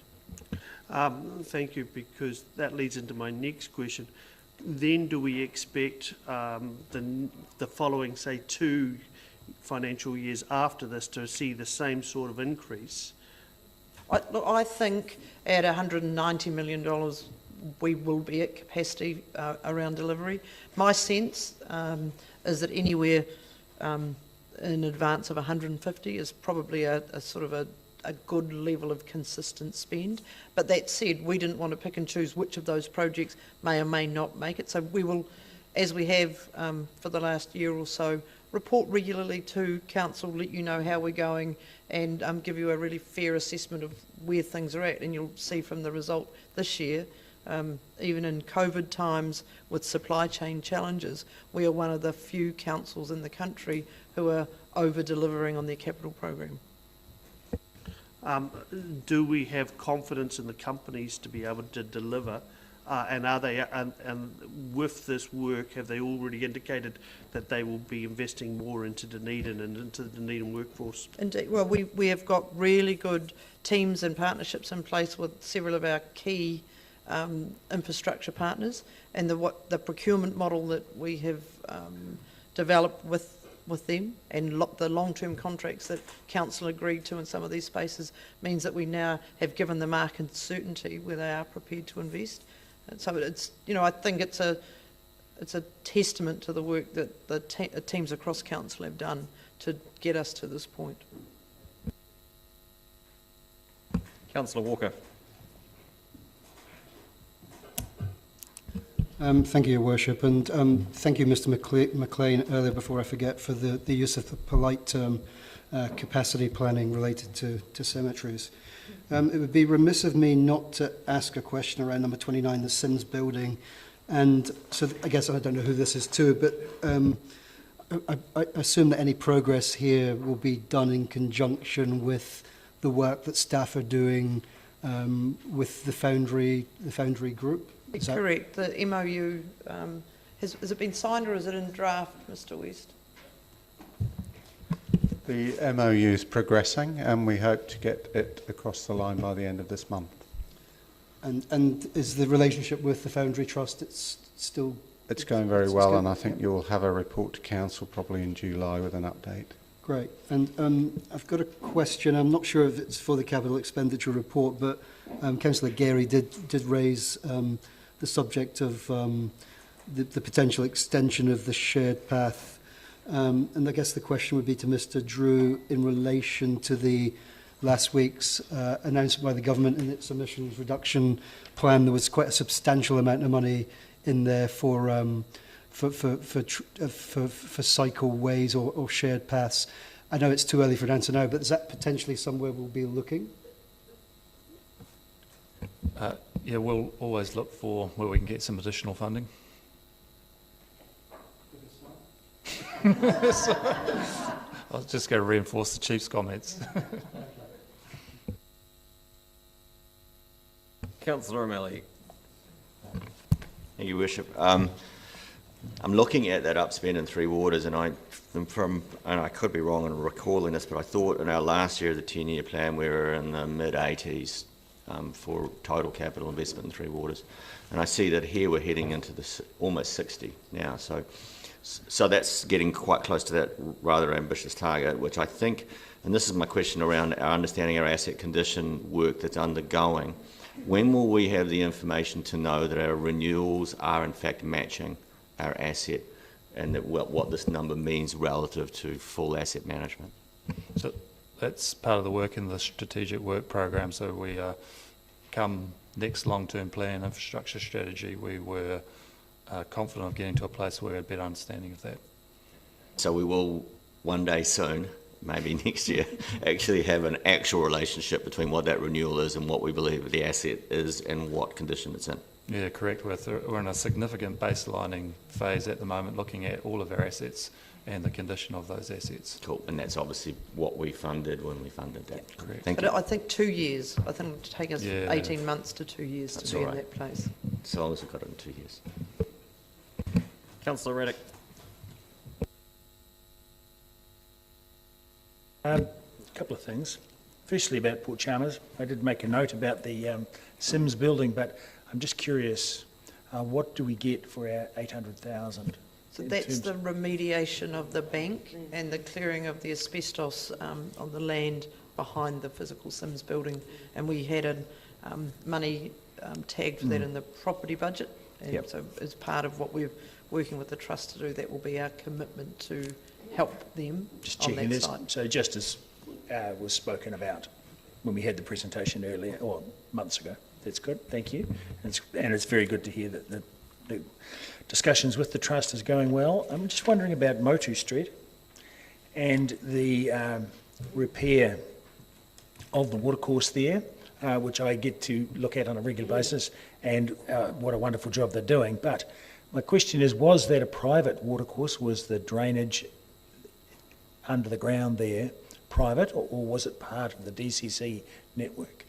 Thank you, because that leads into my next question. Then do we expect the following, say, 2 financial years after this to see the same sort of increase? I think at $190 million we will be at capacity around delivery. My sense is that anywhere in advance of 150 is probably a sort of a good level of consistent spend. But that said, we didn't want to pick and choose which of those projects may or may not make it. So we will, as we have for the last year or so, report regularly to council, let you know how we're going, and give you a really fair assessment of where things are at. And you'll see from the result this year, even in COVID times with supply chain challenges, we are one of the few councils in the country who are over-delivering on their capital program. Do we have confidence in the companies to be able to deliver? And are they, and with this work, have they already indicated that they will be investing more into Dunedin and into the Dunedin workforce? Indeed. Well, we have got really good teams and partnerships in place with several of our key infrastructure partners, and the procurement model that we have developed with them, and the long-term contracts that council agreed to in some of these spaces means that we now have given the market certainty where they are prepared to invest. And so it's, I think it's a testament to the work that the teams across council have done to get us to this point. Councillor Walker. Thank you, Your Worship, and thank you, Mr. McLean, earlier, before I forget, for the use of the polite term capacity planning related to cemeteries. It would be remiss of me not to ask a question around number 29, the Sims building, and so I guess I don't know who this is to, but I assume that any progress here will be done in conjunction with the work that staff are doing with the Foundry group. Is correct. The MOU, has it been signed or is it in draft, Mr. West? The MOU is progressing and we hope to get it across the line by the end of this month. And is the relationship with the Foundry Trust, it's going very well, and I think you'll have a report to council probably in July with an update. Great. And I've got a question. I'm not sure if it's for the capital expenditure report, but Councillor Gary did raise the subject of the potential extension of the shared path. And I guess the question would be to Mr. Drew in relation to the last week's announcement by the government in its emissions reduction plan. There was quite a substantial amount of money in there for cycleways or shared paths. I know it's too early for an answer now, but is that potentially somewhere we'll be looking? Yeah, we'll always look for where we can get some additional funding. I was just going to reinforce the Chief's comments. Councillor O'Malley. Thank you, Worship. I'm looking at that upspend in Three Waters, and I could be wrong in recalling this, but I thought in our last year of the 10-year plan we were in the mid-80s for total capital investment in Three Waters, and I see that here we're heading into this almost 60 now. So that's getting quite close to that rather ambitious target, which I think, and this is my question around our understanding our asset condition work that's undergoing. When will we have the information to know that our renewals are in fact matching our asset, and that what this number means relative to full asset management? So that's part of the work in the strategic work program. So we come next long-term plan infrastructure strategy, we were confident of getting to a place where we had a better understanding of that. So we will one day soon, maybe next year, actually have an actual relationship between what that renewal is and what we believe the asset is and what condition it's in. Yeah, correct. We're in a significant baselining phase at the moment, looking at all of our assets and the condition of those assets. Cool, and that's obviously what we funded when we funded that. Correct. Thank you. I think 2 years. I think it would take us 18 months to 2 years to be in that place. So long as we've got it in 2 years. Councillor Reddick. A couple of things. Firstly, about Port Chalmers, I did make a note about the Sims building, but I'm just curious, what do we get for our 800,000? So that's the remediation of the bank and the clearing of the asbestos on the land behind the physical Sims building, and we had money tagged for that in the property budget, and so as part of what we're working with the trust to do, that will be our commitment to help them just on checking that this. side. So just as was spoken about when we had the presentation earlier, or months ago. That's good, thank you. And it's very good to hear that the discussions with the trust is going well. I'm just wondering about Motu Street. and the repair of the watercourse there, which I get to look at on a regular basis, and what a wonderful job they're doing. But my question is, was that a private watercourse? Was the drainage under the ground there private, or was it part of the DCC network?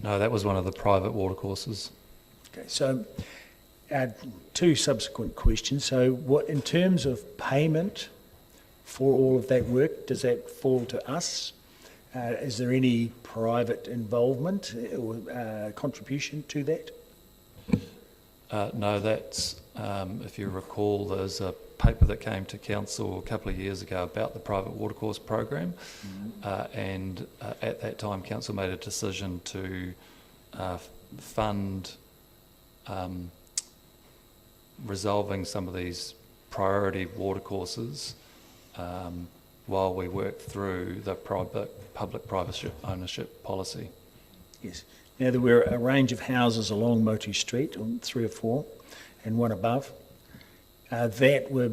No, that was one of the private watercourses. Okay, so two subsequent questions. So what, in terms of payment for all of that work, does that fall to us? Is there any private involvement or contribution to that? No, that's, if you recall, there's a paper that came to council a couple of years ago about the private watercourse program, and at that time council made a decision to fund resolving some of these priority watercourses while we work through the public-private ownership policy. Yes. Now, there were a range of houses along Motu Street, 3 or 4, and one above, that were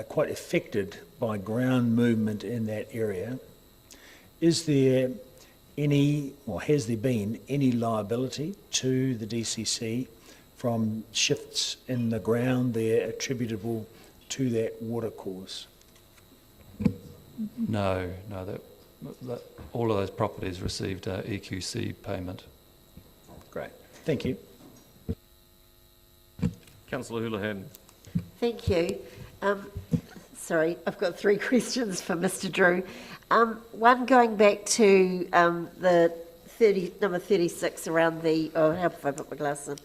quite affected by ground movement in that area. Is there any, or has there been any liability to the DCC from shifts in the ground there attributable to that watercourse? No, that all of those properties received EQC payment. Great, thank you. Councillor Houlihan. Thank you. Sorry, I've got 3 questions for Mr. Drew. One, going back to the number 36 around the, how have I put my glasses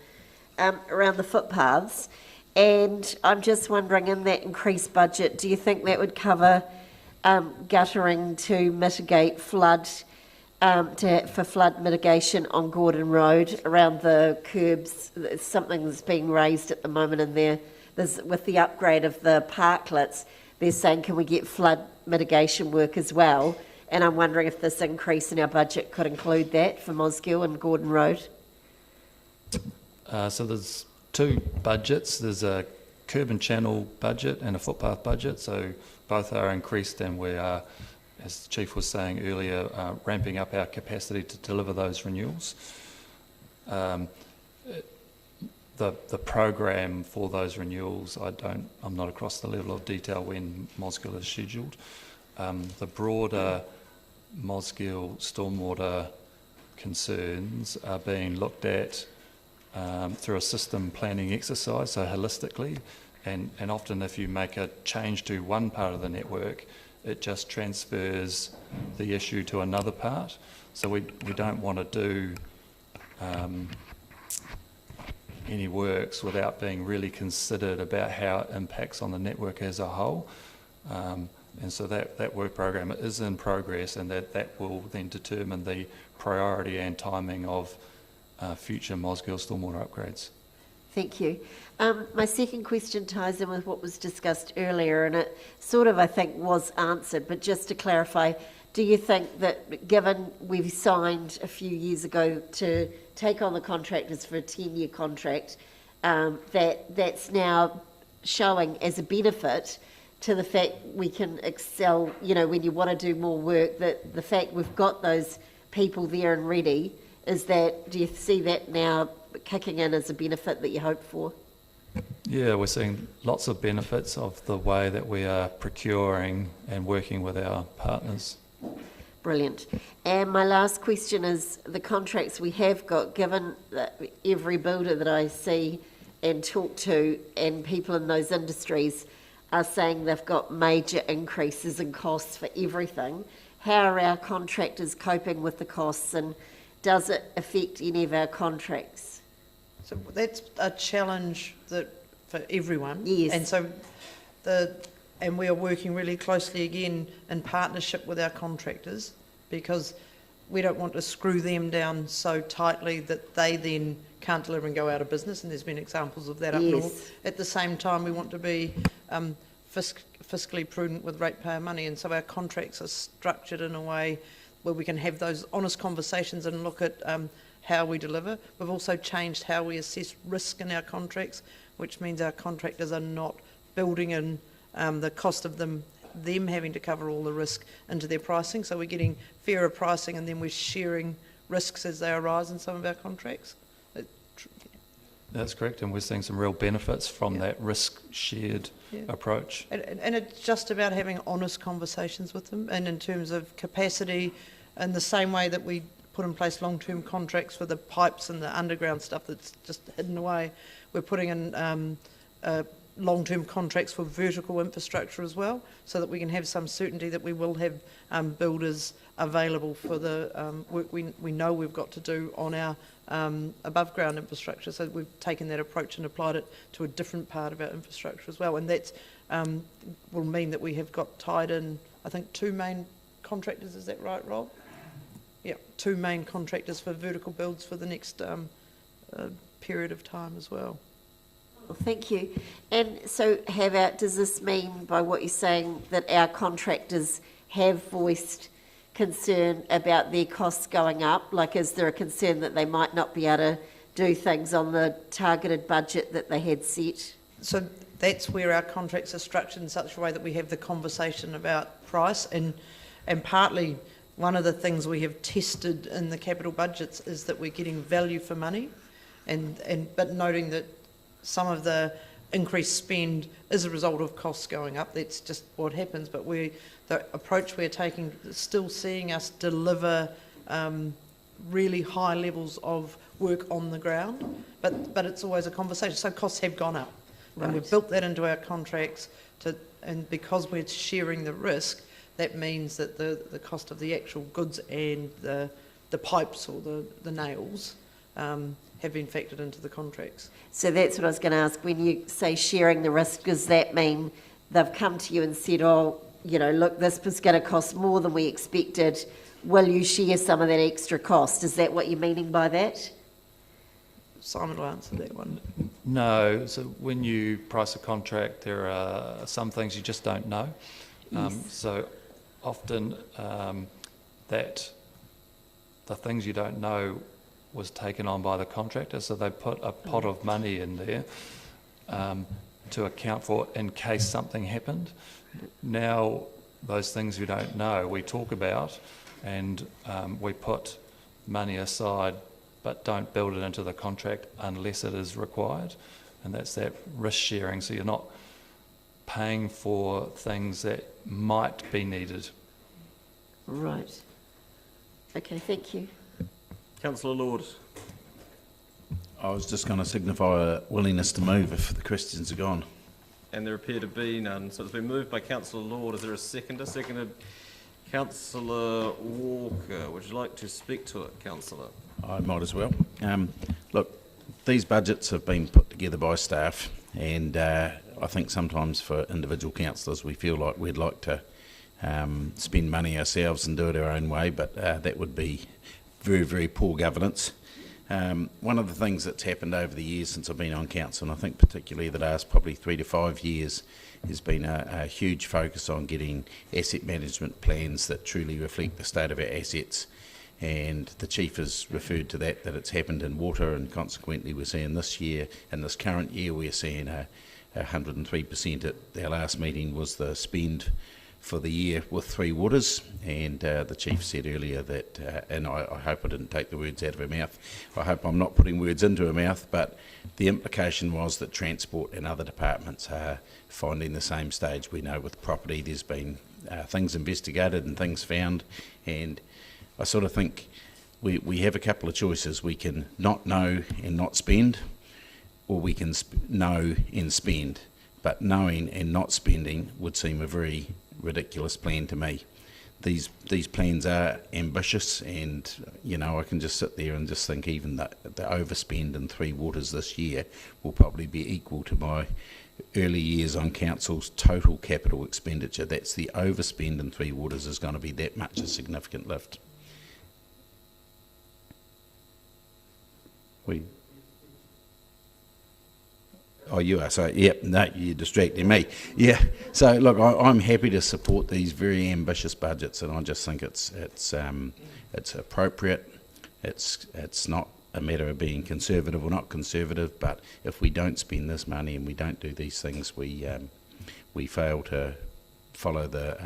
on? Around the footpaths. And I'm just wondering, in that increased budget, do you think that would cover guttering to mitigate flood, for flood mitigation on Gordon Road around the curbs? It's something that's being raised at the moment in there. There's, with the upgrade of the parklets, they're saying, can we get flood mitigation work as well? And I'm wondering if this increase in our budget could include that for Mosgiel and Gordon Road. So there's 2 budgets. There's a curb and channel budget and a footpath budget. So both are increased, and we are, as the Chief was saying earlier, ramping up our capacity to deliver those renewals. The program for those renewals, I'm not across the level of detail when Mosgiel is scheduled. The broader Mosgiel stormwater concerns are being looked at through a system planning exercise, so holistically, and often if you make a change to one part of the network, it just transfers the issue to another part. So we don't want to do any works without being really considered about how it impacts on the network as a whole. And so that work program is in progress, and that will then determine the priority and timing of future Mosgiel stormwater upgrades. Thank you. My second question ties in with what was discussed earlier, and it sort of, I think, was answered, but just to clarify, do you think that given we've signed a few years ago to take on the contractors for a 10-year contract, that's now showing as a benefit to the fact we can excel, you know, when you want to do more work, that the fact we've got those people there and ready, is that, do you see that now kicking in as a benefit that you hope for? Yeah, we're seeing lots of benefits of the way that we are procuring and working with our partners. Brilliant. And my last question is, the contracts we have got, given that every builder that I see and talk to and people in those industries are saying they've got major increases in costs for everything, how are our contractors coping with the costs, and does it affect any of our contracts? So that's a challenge that for everyone. Yes. And so and we are working really closely again in partnership with our contractors, because we don't want to screw them down so tightly that they then can't deliver and go out of business, and there's been examples of that up north. At the same time, we want to be fiscally prudent with ratepayer money, and so our contracts are structured in a way where we can have those honest conversations and look at how we deliver. We've also changed how we assess risk in our contracts, which means our contractors are not building in the cost of them without them having to cover all the risk into their pricing. So we're getting fairer pricing, and then we're sharing risks as they arise in some of our contracts. That's correct, and we're seeing some real benefits from that risk-shared approach. And it's just about having honest conversations with them, and in terms of capacity, in the same way that we put in place long-term contracts for the pipes and the underground stuff that's just hidden away, we're putting in long-term contracts for vertical infrastructure as well, so that we can have some certainty that we will have builders available for the work we know we've got to do on our above ground infrastructure. So we've taken that approach and applied it to a different part of our infrastructure as well, and that's will mean that we have got tied in, I think, 2 main contractors. Is that right, Rob? Yeah, 2 main contractors for vertical builds for the next period of time as well. Well, thank you. And so does this mean, by what you're saying, that our contractors have voiced concern about their costs going up? Like, is there a concern that they might not be able to do things on the targeted budget that they had set? So that's where our contracts are structured in such a way that we have the conversation about price, and partly one of the things we have tested in the capital budgets is that we're getting value for money, but noting that some of the increased spend is a result of costs going up. That's just what happens, but the approach we're taking is still seeing us deliver really high levels of work on the ground, but it's always a conversation. So costs have gone up, and we've built that into our contracts, and because we're sharing the risk, that means that the cost of the actual goods and the pipes or the nails have been factored into the contracts. So that's what I was going to ask. When you say sharing the risk, does that mean they've come to you and said, oh, look, this was going to cost more than we expected. Will you share some of that extra cost? Is that what you're meaning by that? Simon will answer that one. No. So when you price a contract, there are some things you just don't know. Yes. So often that the things you don't know was taken on by the contractor, so they put a pot of money in there to account for in case something happened. Now, those things you don't know, we talk about, and we put money aside, but don't build it into the contract unless it is required, and that's that risk sharing, so you're not paying for things that might be needed. Right. Okay, thank you. Councillor Lord. I was just going to signify a willingness to move if the questions are gone. And there appear to be none. So it's been moved by Councillor Lord. Is there a seconder? Seconded Councillor Walker. Would you like to speak to it, Councillor? I might as well. Look, these budgets have been put together by staff, and I think sometimes for individual councillors we feel like we'd like to spend money ourselves and do it our own way, but that would be very, very poor governance. One of the things that's happened over the years since I've been on council, and I think particularly the last probably 3 to 5 years, has been a huge focus on getting asset management plans that truly reflect the state of our assets. And the Chief has referred to that it's happened in water, and consequently we're seeing this year, in this current year, we're seeing 103%. At our last meeting was the spend for the year with Three Waters, and the Chief said earlier that, and I hope I didn't take the words out of her mouth, I hope I'm not putting words into her mouth, but the implication was that transport and other departments are finding the same stage. We know with property there's been things investigated and things found, and I sort of think we have a couple of choices. We can not know and not spend, or we can know and spend, but knowing and not spending would seem a very ridiculous plan to me. These plans are ambitious, and I can just sit there and just think even the overspend in Three Waters this year will probably be equal to my early years on council's total capital expenditure. That's the overspend in Three Waters is going to be that much a significant lift. Oh, you are. So, yep, no, you're distracting me. Yeah. So, look, I'm happy to support these very ambitious budgets, and I just think it's appropriate. It's not a matter of being conservative or not conservative, but if we don't spend this money and we don't do these things, we fail to follow the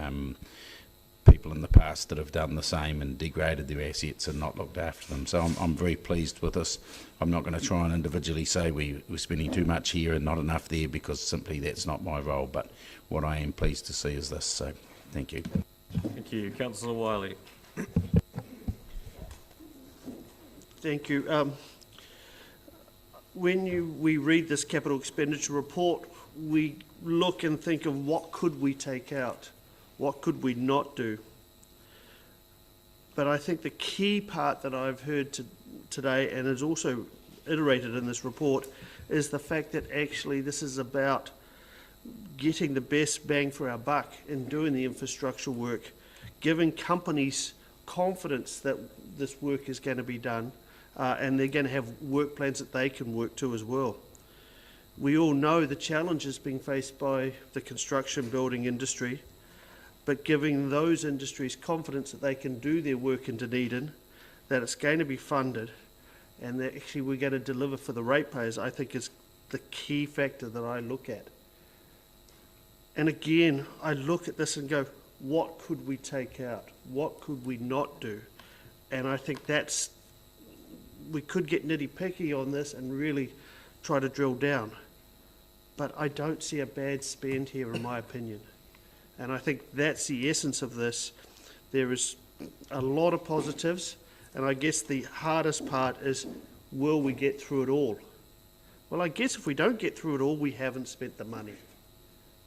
people in the past that have done the same and degraded their assets and not looked after them. So I'm very pleased with this. I'm not going to try and individually say we're spending too much here and not enough there, because simply that's not my role. But what I am pleased to see is this. So thank you. Thank you. Councillor Wiley. Thank you. When we read this capital expenditure report, we look and think of what could we take out, what could we not do. But I think the key part that I've heard today, and is also iterated in this report, is the fact that actually this is about getting the best bang for our buck in doing the infrastructure work, giving companies confidence that this work is going to be done, and they're going to have work plans that they can work to as well. We all know the challenges being faced by the construction building industry, but giving those industries confidence that they can do their work in Dunedin, that it's going to be funded, and that actually we're going to deliver for the ratepayers, I think is the key factor that I look at. And again, I look at this and go, what could we take out? What could we not do? And I think we could get nitty-picky on this and really try to drill down. But I don't see a bad spend here, in my opinion. And I think that's the essence of this. There is a lot of positives, and I guess the hardest part is, will we get through it all? Well, I guess if we don't get through it all, we haven't spent the money.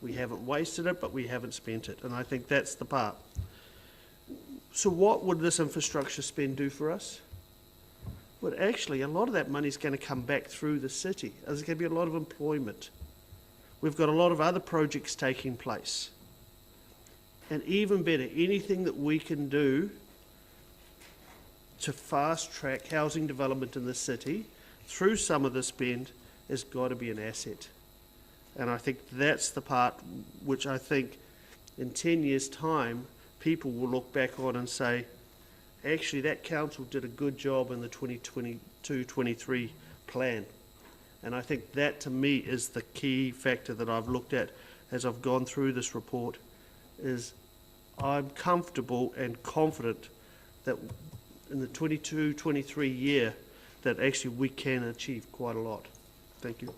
We haven't wasted it, but we haven't spent it. And I think that's the part. So what would this infrastructure spend do for us? Well, actually, a lot of that money is going to come back through the city. There's going to be a lot of employment. We've got a lot of other projects taking place. And even better, anything that we can do to fast track housing development in the city through some of the spend has got to be an asset. And I think that's the part which I think in 10 years' time, people will look back on and say, actually, that council did a good job in the 2022-23 plan. And I think that, to me, is the key factor that I've looked at as I've gone through this report, is I'm comfortable and confident that in the 22-23 year, that actually we can achieve quite a lot. Thank you.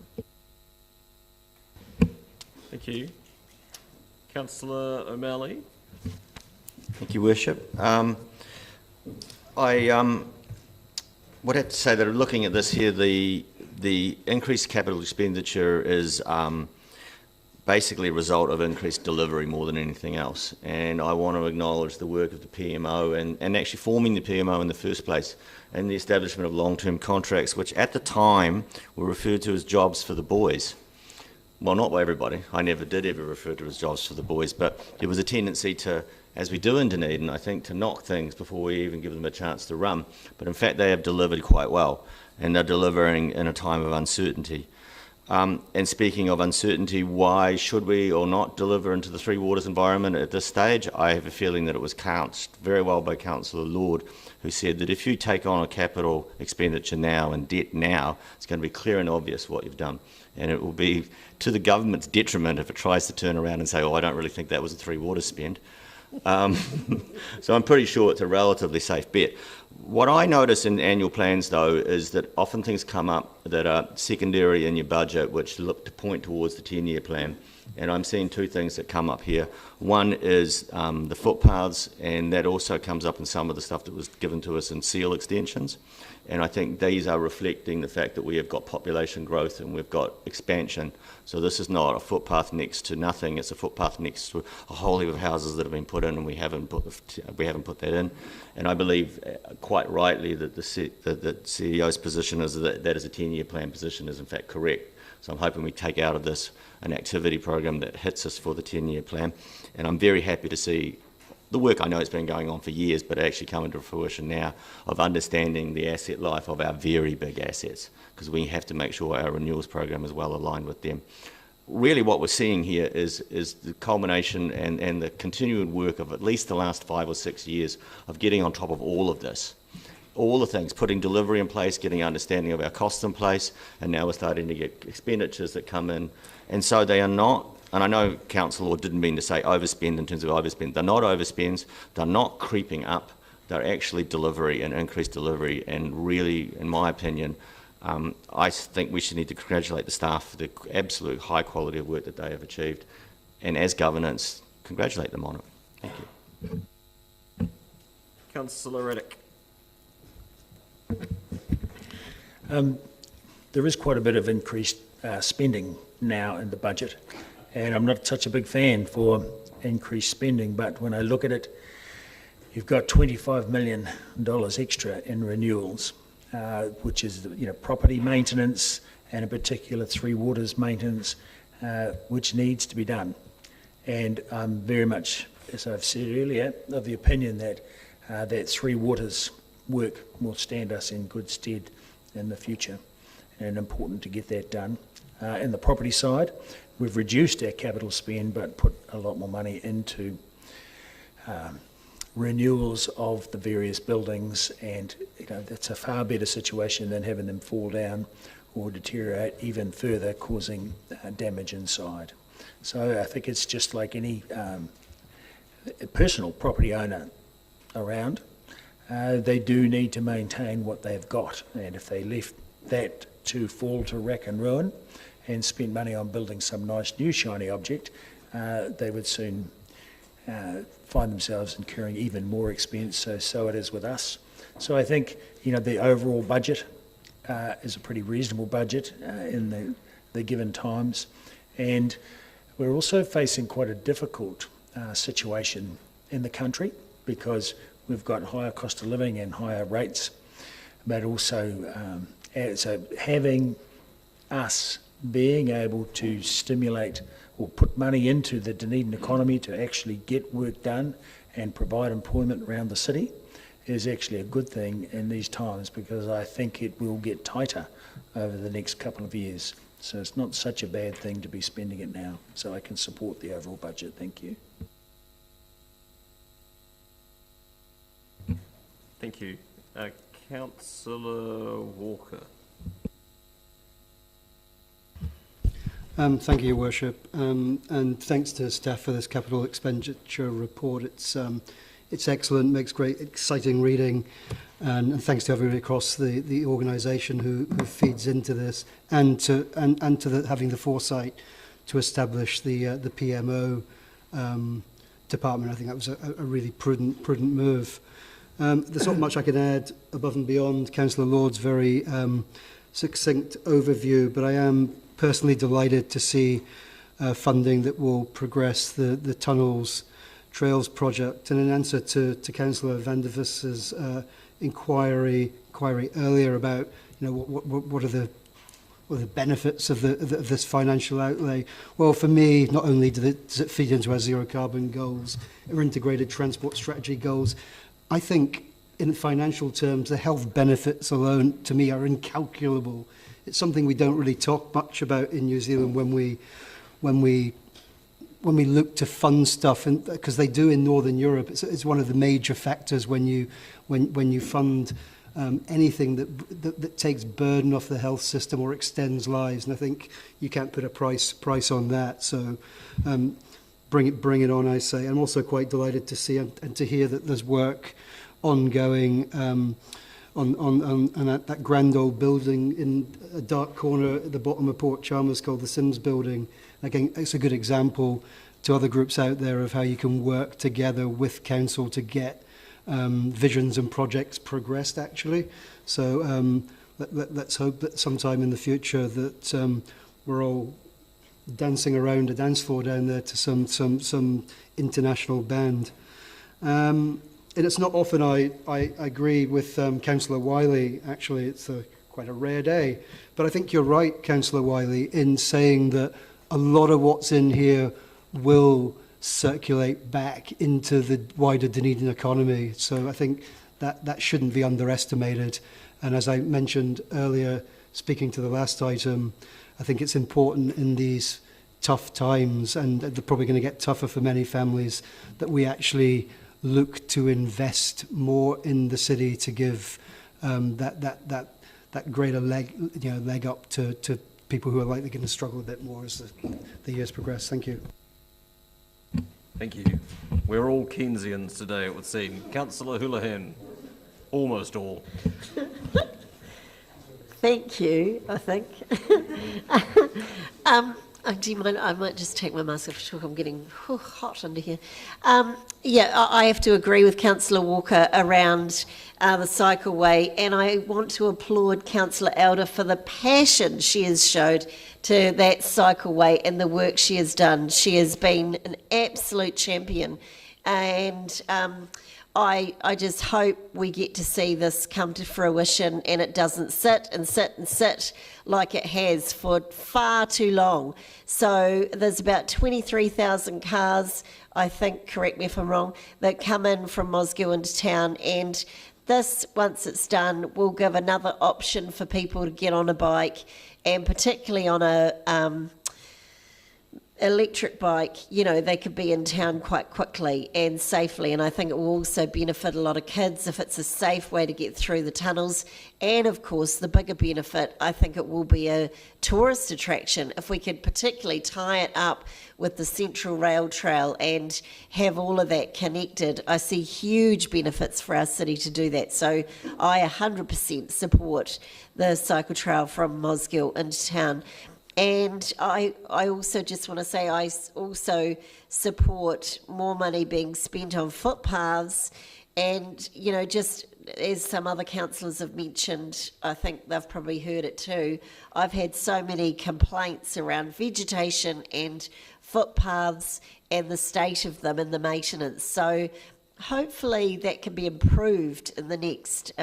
Thank you. Councillor O'Malley. Thank you, Worship. I would have to say that looking at this here, the increased capital expenditure is basically a result of increased delivery more than anything else. And I want to acknowledge the work of the PMO and actually forming the PMO in the first place, and the establishment of long-term contracts, which at the time were referred to as jobs for the boys. Well, not by everybody. I never did ever refer to it as jobs for the boys, but there was a tendency to, as we do in Dunedin, I think, to knock things before we even give them a chance to run. But in fact, they have delivered quite well, and they're delivering in a time of uncertainty. And speaking of uncertainty, why should we or not deliver into the Three Waters environment at this stage? I have a feeling that it was couched very well by Councillor Lord, who said that if you take on a capital expenditure now and debt now, it's going to be clear and obvious what you've done. And it will be to the government's detriment if it tries to turn around and say, oh, I don't really think that was a Three Waters spend. So I'm pretty sure it's a relatively safe bet. What I notice in annual plans, though, is that often things come up that are secondary in your budget, which look to point towards the 10-year plan. And I'm seeing two things that come up here. One is the footpaths, and that also comes up in some of the stuff that was given to us in seal extensions. And I think these are reflecting the fact that we have got population growth and we've got expansion. So this is not a footpath next to nothing. It's a footpath next to a whole heap of houses that have been put in, and we haven't put that in. And I believe quite rightly that the CEO's position is that that is a 10-year plan position is in fact correct. So I'm hoping we take out of this an activity program that hits us for the 10-year plan. And I'm very happy to see the work I know has been going on for years, but actually coming to fruition now, of understanding the asset life of our very big assets, because we have to make sure our renewals program is well aligned with them. Really what we're seeing here is the culmination and the continued work of at least the last 5 or 6 years of getting on top of all of this. All the things, putting delivery in place, getting understanding of our costs in place, and now we're starting to get expenditures that come in. And so they are not and I know Council didn't mean to say overspend in terms of overspend. They're not overspends. They're not creeping up. They're actually delivery and increased delivery. And really, in my opinion, I think we should need to congratulate the staff for the absolute high quality of work that they have achieved. And as governance, congratulate them on it. Thank you. Councillor Reddick. There is quite a bit of increased spending now in the budget, and I'm not such a big fan for increased spending, but when I look at it, you've got $25 million extra in renewals, which is property maintenance and in particular Three Waters maintenance, which needs to be done. And I'm very much, as I've said earlier, of the opinion that that Three Waters work will stand us in good stead in the future, and important to get that done. In the property side, we've reduced our capital spend but put a lot more money into renewals of the various buildings, and that's a far better situation than having them fall down or deteriorate even further, causing damage inside. So I think it's just like any personal property owner around. They do need to maintain what they've got, and if they left that to fall to wreck and ruin and spent money on building some nice new shiny object, they would soon find themselves incurring even more expense. So it is with us. So I think the overall budget is a pretty reasonable budget in the given times, and we're also facing quite a difficult situation in the country because we've got higher cost of living and higher rates, but also so having us being able to stimulate or put money into the Dunedin economy to actually get work done and provide employment around the city is actually a good thing in these times, because I think it will get tighter over the next couple of years. So it's not such a bad thing to be spending it now. So I can support the overall budget. Thank you. Thank you. Councillor Walker. Thank you, Your Worship, and thanks to staff for this capital expenditure report. It's excellent, makes great, exciting reading, and thanks to everybody across the organisation who feeds into this, and to having the foresight to establish the PMO department. I think that was a really prudent move. There's not much I can add above and beyond Councillor Lord's very succinct overview, but I am personally delighted to see funding that will progress the tunnels trails project. And in answer to Councillor van der Vis's inquiry earlier about what are the benefits of this financial outlay, well, for me, not only does it feed into our zero carbon goals, our integrated transport strategy goals, I think in financial terms, the health benefits alone to me are incalculable. It's something we don't really talk much about in New Zealand when we look to fund stuff, because they do in Northern Europe. It's one of the major factors when you fund anything that takes burden off the health system or extends lives. And I think you can't put a price on that. So bring it on, I say. I'm also quite delighted to see and to hear that there's work ongoing on that grand old building in a dark corner at the bottom of Port Chalmers called the Sims Building. Again, it's a good example to other groups out there of how you can work together with council to get visions and projects progressed, actually. So let's hope that sometime in the future that we're all dancing around a dance floor down there to some international band. And it's not often I agree with Councillor Wiley. Actually, it's quite a rare day. But I think you're right, Councillor Wiley, in saying that a lot of what's in here will circulate back into the wider Dunedin economy. So I think that shouldn't be underestimated. And as I mentioned earlier, speaking to the last item, I think it's important in these tough times, and they're probably going to get tougher for many families, that we actually look to invest more in the city to give that greater leg up to people who are likely going to struggle a bit more as the years progress. Thank you. Thank you. We're all Keynesians today, it would seem. Councillor Houlihan, almost all. Thank you, I think. Do you mind? I might just take my mask off. I'm getting hot under here. I have to agree with Councillor Walker around the cycleway, and I want to applaud Councillor Elder for the passion she has showed to that cycleway and the work she has done. She has been an absolute champion, and I just hope we get to see this come to fruition and it doesn't sit and sit and sit like it has for far too long. So there's about 23,000 cars, I think, correct me if I'm wrong, that come in from Mosgiel into town, and this, once it's done, will give another option for people to get on a bike, and particularly on a electric bike, you know, they could be in town quite quickly and safely, and I think it will also benefit a lot of kids if it's a safe way to get through the tunnels. And of course, the bigger benefit, I think it will be a tourist attraction if we could particularly tie it up with the Central Rail Trail and have all of that connected. I see huge benefits for our city to do that, so I 100% support the cycle trail from Mosgiel into town. And I also just want to say I also support more money being spent on footpaths, and, you know, just as some other councillors have mentioned, I think they've probably heard it too, I've had so many complaints around vegetation and footpaths and the state of them and the maintenance. So hopefully that can be improved in the next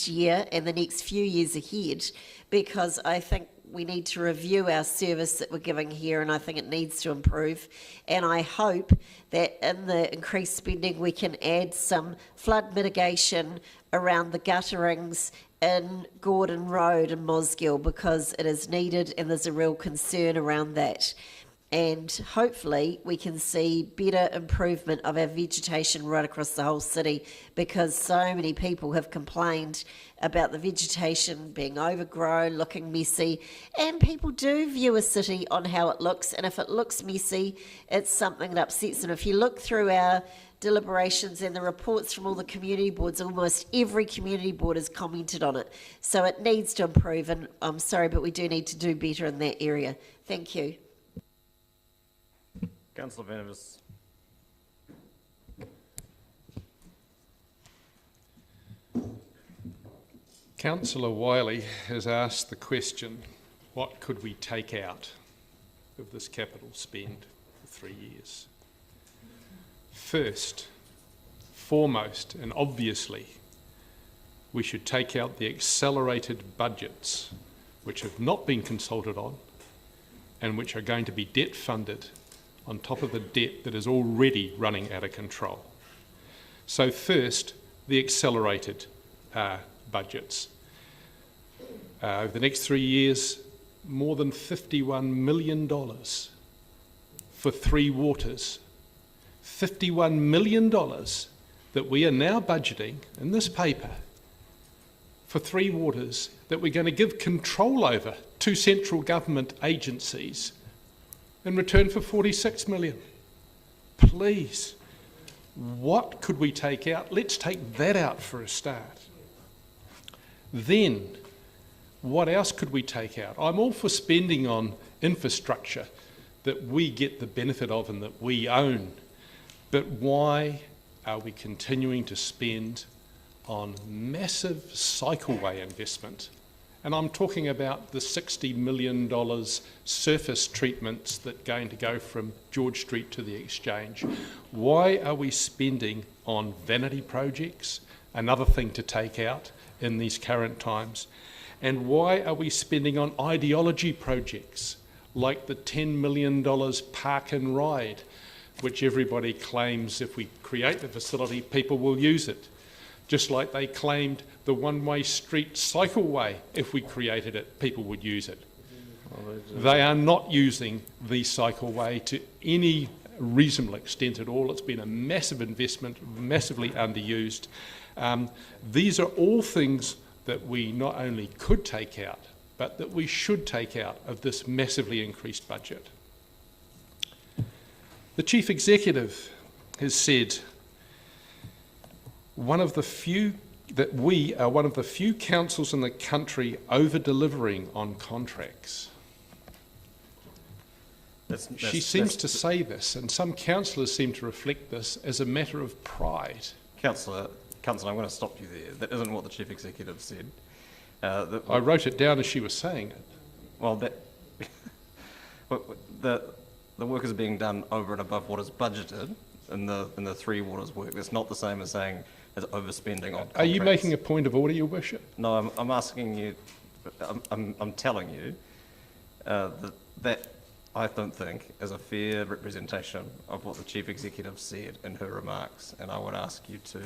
year and the next few years ahead, because I think we need to review our service that we're giving here, and I think it needs to improve. And I hope that in the increased spending we can add some flood mitigation around the gutterings in Gordon Road and Mosgiel, because it is needed and there's a real concern around that. And hopefully we can see better improvement of our vegetation right across the whole city, because so many people have complained about the vegetation being overgrown, looking messy, and people do view a city on how it looks, and if it looks messy, it's something that upsets them. If you look through our deliberations and the reports from all the community boards, almost every community board has commented on it. So it needs to improve, and I'm sorry, but we do need to do better in that area. Thank you. Councillor Vandervis. Councillor Wiley has asked the question, what could we take out of this capital spend for 3 years? First, foremost, and obviously, we should take out the accelerated budgets which have not been consulted on and which are going to be debt funded on top of the debt that is already running out of control. So first, the accelerated budgets. Over the next 3 years, more than $51 million for 3 waters. $51 million that we are now budgeting in this paper for 3 waters that we're going to give control over to central government agencies in return for $46 million. Please, what could we take out? Let's take that out for a start. Then, what else could we take out? I'm all for spending on infrastructure that we get the benefit of and that we own. But why are we continuing to spend on massive cycleway investment? And I'm talking about the $60 million surface treatments that are going to go from George Street to the Exchange. Why are we spending on vanity projects? Another thing to take out in these current times. And why are we spending on ideology projects like the $10 million park and ride, which everybody claims if we create the facility, people will use it? Just like they claimed the one-way street cycleway, if we created it, people would use it. They are not using the cycleway to any reasonable extent at all. It's been a massive investment, massively underused. These are all things that we not only could take out, but that we should take out of this massively increased budget. The Chief Executive has said that we are one of the few councils in the country over-delivering on contracts. She seems to say this, and some councillors seem to reflect this as a matter of pride. Councillor, I'm going to stop you there. That isn't what the Chief Executive said. I wrote it down as she was saying it. Well, the work is being done over and above what is budgeted in the Three Waters work. That's not the same as saying as overspending on contracts. Are you making a point of order, Your Worship? No, I'm asking you. I'm telling you that I don't think is a fair representation of what the Chief Executive said in her remarks, and I would ask you to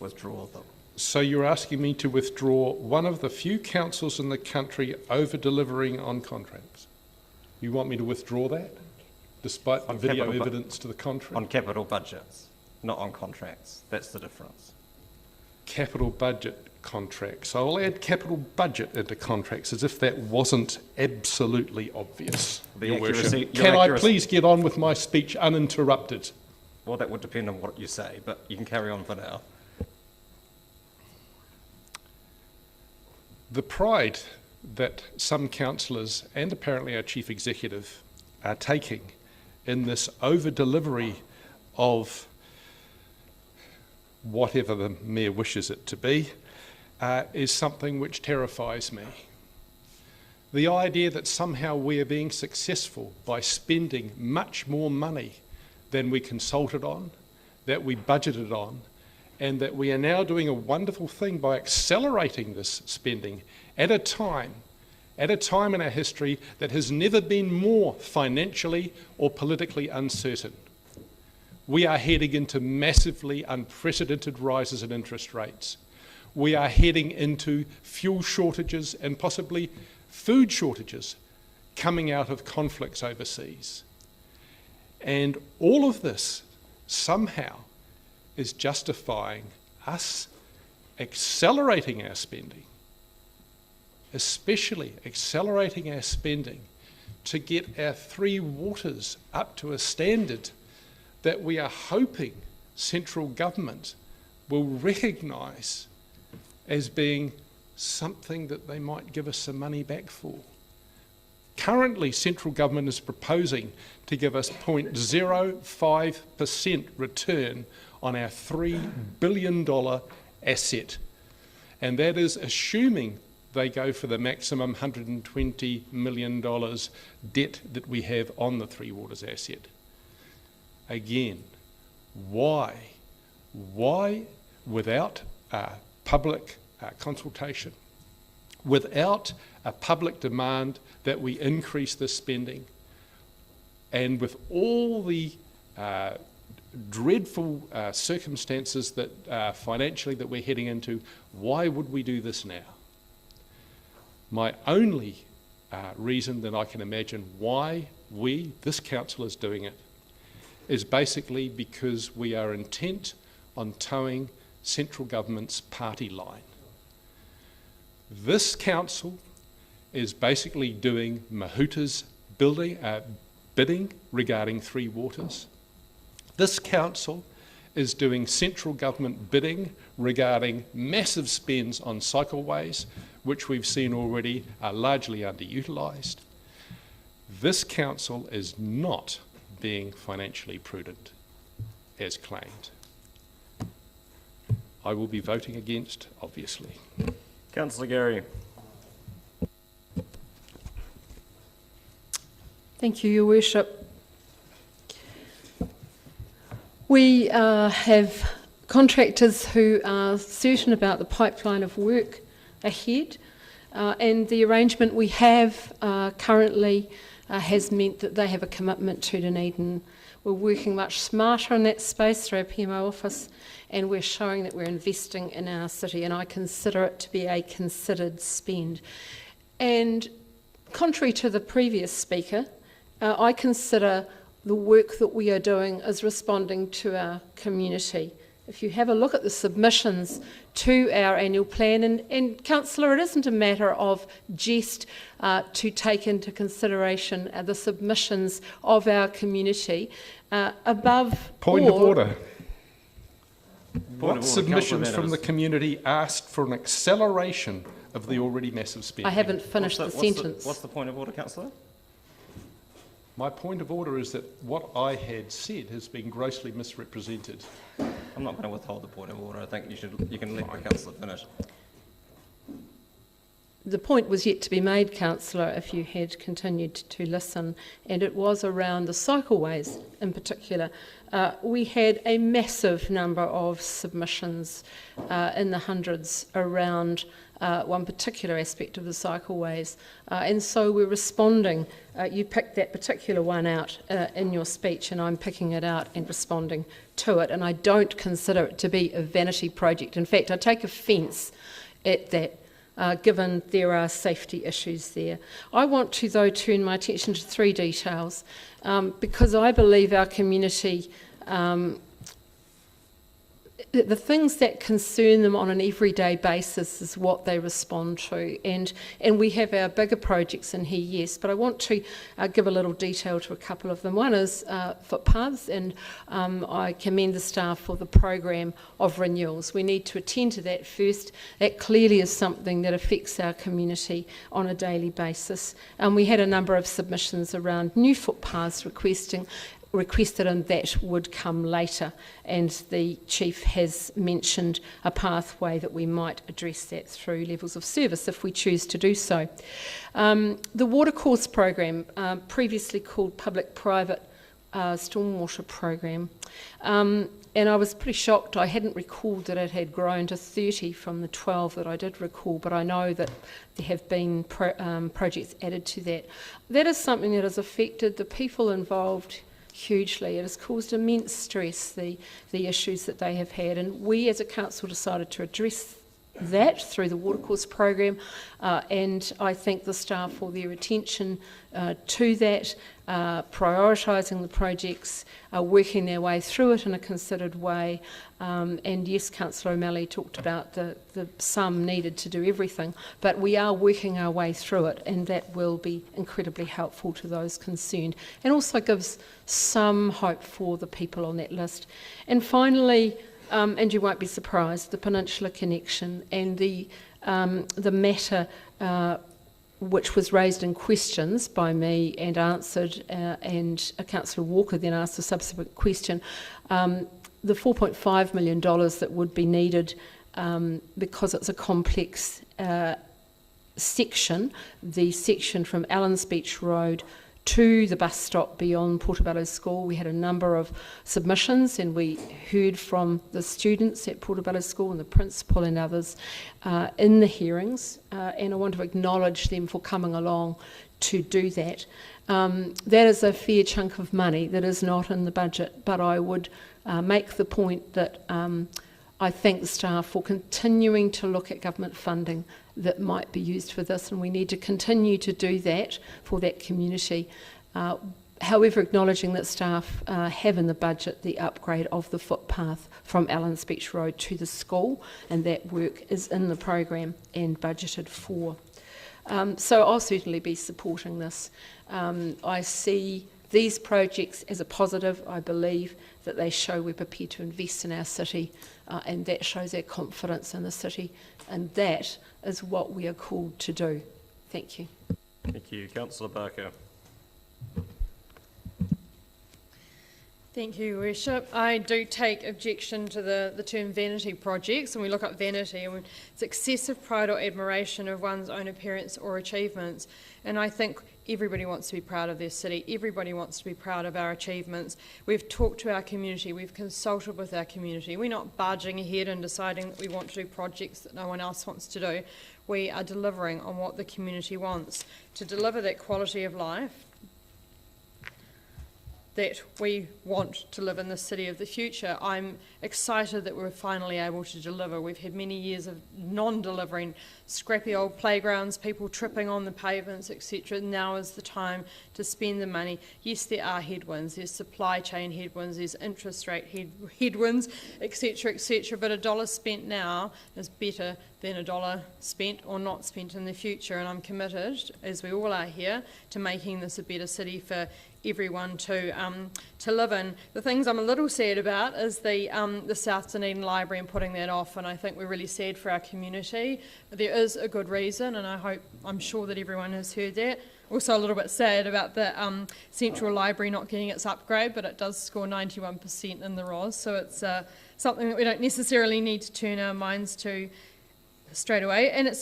withdraw them. So you're asking me to withdraw one of the few councils in the country over-delivering on contracts? You want me to withdraw that, despite the video evidence to the contrary? On capital budgets, not on contracts. That's the difference. Capital budget contracts. I'll add capital budget into contracts as if that wasn't absolutely obvious, Your Worship. Can I please get on with my speech uninterrupted? Well, that would depend on what you say, but you can carry on for now. The pride that some councillors and apparently our Chief Executive are taking in this over-delivery of whatever the Mayor wishes it to be is something which terrifies me. The idea that somehow we are being successful by spending much more money than we consulted on, that we budgeted on, and that we are now doing a wonderful thing by accelerating this spending at a time in our history that has never been more financially or politically uncertain. We are heading into massively unprecedented rises in interest rates. We are heading into fuel shortages and possibly food shortages coming out of conflicts overseas. And all of this somehow is justifying us accelerating our spending, especially accelerating our spending to get our Three Waters up to a standard that we are hoping central government will recognise as being something that they might give us some money back for. Currently, central government is proposing to give us 0.05% return on our $3 billion asset. And that is assuming they go for the maximum $120 million debt that we have on the Three Waters asset. Again, why without public consultation, without a public demand that we increase this spending, and with all the dreadful circumstances that financially that we're heading into, why would we do this now? My only reason that I can imagine why this council is doing it is basically because we are intent on towing central government's party line. This council is basically doing Mahuta's bidding regarding Three Waters. This council is doing central government bidding regarding massive spends on cycleways, which we've seen already are largely underutilised. This council is not being financially prudent, as claimed. I will be voting against, obviously. Councillor Gary. Thank you, Your Worship. We have contractors who are certain about the pipeline of work ahead, and the arrangement we have currently has meant that they have a commitment to Dunedin. We're working much smarter in that space through our PMO office, and we're showing that we're investing in our city, and I consider it to be a considered spend. And contrary to the previous speaker, I consider the work that we are doing is responding to our community if you have a look at the submissions to our annual plan, and Councillor, it isn't a matter of just to take into consideration the submissions of our community. Above Point all, of order. Point What of order, submissions Councillor from the community asked for an acceleration of the already massive spending? I haven't finished the sentence. What's the point of order, Councillor? My point of order is that what I had said has been grossly misrepresented. I'm not going to withhold the point of order. I think you can let the councillor finish. The point was yet to be made, Councillor, if you had continued to listen, and it was around the cycleways in particular. We had a massive number of submissions in the hundreds around one particular aspect of the cycleways, and so we're responding. You picked that particular one out in your speech, and I'm picking it out and responding to it, and I don't consider it to be a vanity project. In fact, I take offence at that, given there are safety issues there. I want to, though, turn my attention to three details, because I believe our community, the things that concern them on an everyday basis is what they respond to, and we have our bigger projects in here, yes, but I want to give a little detail to a couple of them. One is footpaths, and I commend the staff for the program of renewals. We need to attend to that first. That clearly is something that affects our community on a daily basis. We had a number of submissions around new footpaths requested, and that would come later, and the Chief has mentioned a pathway that we might address that through levels of service if we choose to do so. The watercourse program, previously called public-private stormwater program, and I was pretty shocked. I hadn't recalled that it had grown to 30 from the 12 that I did recall, but I know that there have been projects added to that. That is something that has affected the people involved hugely. It has caused immense stress, the issues that they have had, and we as a council decided to address that through the watercourse program, and I thank the staff for their attention to that, prioritising the projects, working their way through it in a considered way, and yes, Councillor O'Malley talked about the sum needed to do everything, but we are working our way through it, and that will be incredibly helpful to those concerned, and also gives some hope for the people on that list. And finally, and you won't be surprised, the Peninsula connection and the matter which was raised in questions by me and answered, and Councillor Walker then asked a subsequent question. The $4.5 million that would be needed, because it's a complex section, the section from Allens Beach Road to the bus stop beyond Portobello School. We had a number of submissions, and we heard from the students at Portobello School and the principal and others in the hearings, and I want to acknowledge them for coming along to do that. That is a fair chunk of money that is not in the budget, but I would make the point that I thank the staff for continuing to look at government funding that might be used for this, and we need to continue to do that for that community. However, acknowledging that staff have in the budget the upgrade of the footpath from Allens Beach Road to the school, and that work is in the program and budgeted for. So I'll certainly be supporting this. I see these projects as a positive. I believe that they show we're prepared to invest in our city, and that shows our confidence in the city, and that is what we are called to do. Thank you. Thank you. Councillor Barker. Thank you, Your Worship. I do take objection to the term vanity projects. When we look at vanity, it's excessive pride or admiration of one's own appearance or achievements. And I think everybody wants to be proud of their city. Everybody wants to be proud of our achievements. We've talked to our community. We've consulted with our community. We're not barging ahead and deciding that we want to do projects that no one else wants to do. We are delivering on what the community wants. To deliver that quality of life, that we want to live in the city of the future. I'm excited that we're finally able to deliver. We've had many years of non-delivering, scrappy old playgrounds, people tripping on the pavements, etc. Now is the time to spend the money. Yes, there are headwinds. There's supply chain headwinds, there's interest rate headwinds, etc., etc. But $1 spent now is better than $1 spent or not spent in the future. And I'm committed, as we all are here, to making this a better city for everyone to live in. The things I'm a little sad about is the South Dunedin Library and putting that off, and I think we're really sad for our community. There is a good reason, and I'm sure that everyone has heard that. Also a little bit sad about the Central Library not getting its upgrade, but it does score 91% in the ROS, so it's something that we don't necessarily need to turn our minds to straight away. And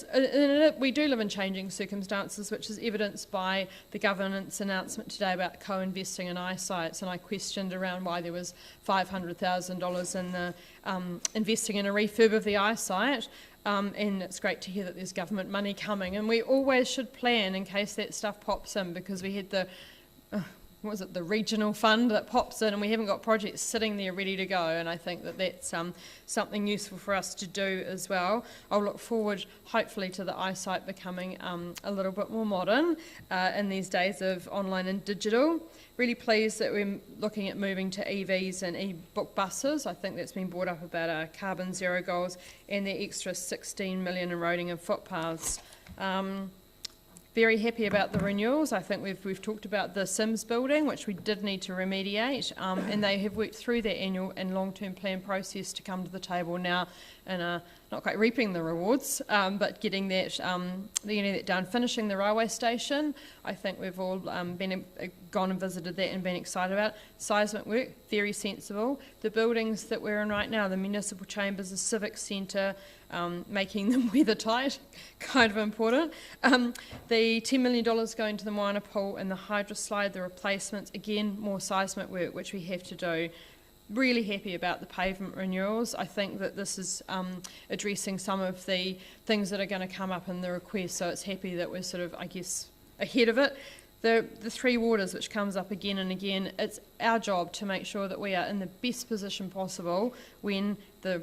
we do live in changing circumstances, which is evidenced by the government's announcement today about co-investing in eyesights, and I questioned around why there was $500,000 in the investing in a refurb of the eyesight. And it's great to hear that there's government money coming, and we always should plan in case that stuff pops in, because we had the the regional fund that pops in, and we haven't got projects sitting there ready to go, and I think that that's something useful for us to do as well. I'll look forward hopefully to the eyesight becoming a little bit more modern in these days of online and digital. Really pleased that we're looking at moving to EVs and e-book buses. I think that's been brought up about our carbon zero goals and the extra 16 million in roading and footpaths. Very happy about the renewals. I think we've talked about the Sims building, which we did need to remediate, and they have worked through their annual and long-term plan process to come to the table now and not quite reaping the rewards, but getting that done. Finishing the railway station, I think we've all gone and visited that and been excited about. Seismic work, very sensible. The buildings that we're in right now, the municipal chambers, the civic centre, making them weather tight, kind of important. The $10 million going to the Moana pool and the hydro slide, the replacements, again, more seismic work, which we have to do. Really happy about the pavement renewals. I think that this is addressing some of the things that are going to come up in the request, so it's happy that we're sort of, I guess, ahead of it. The three waters, which comes up again and again, it's our job to make sure that we are in the best position possible when the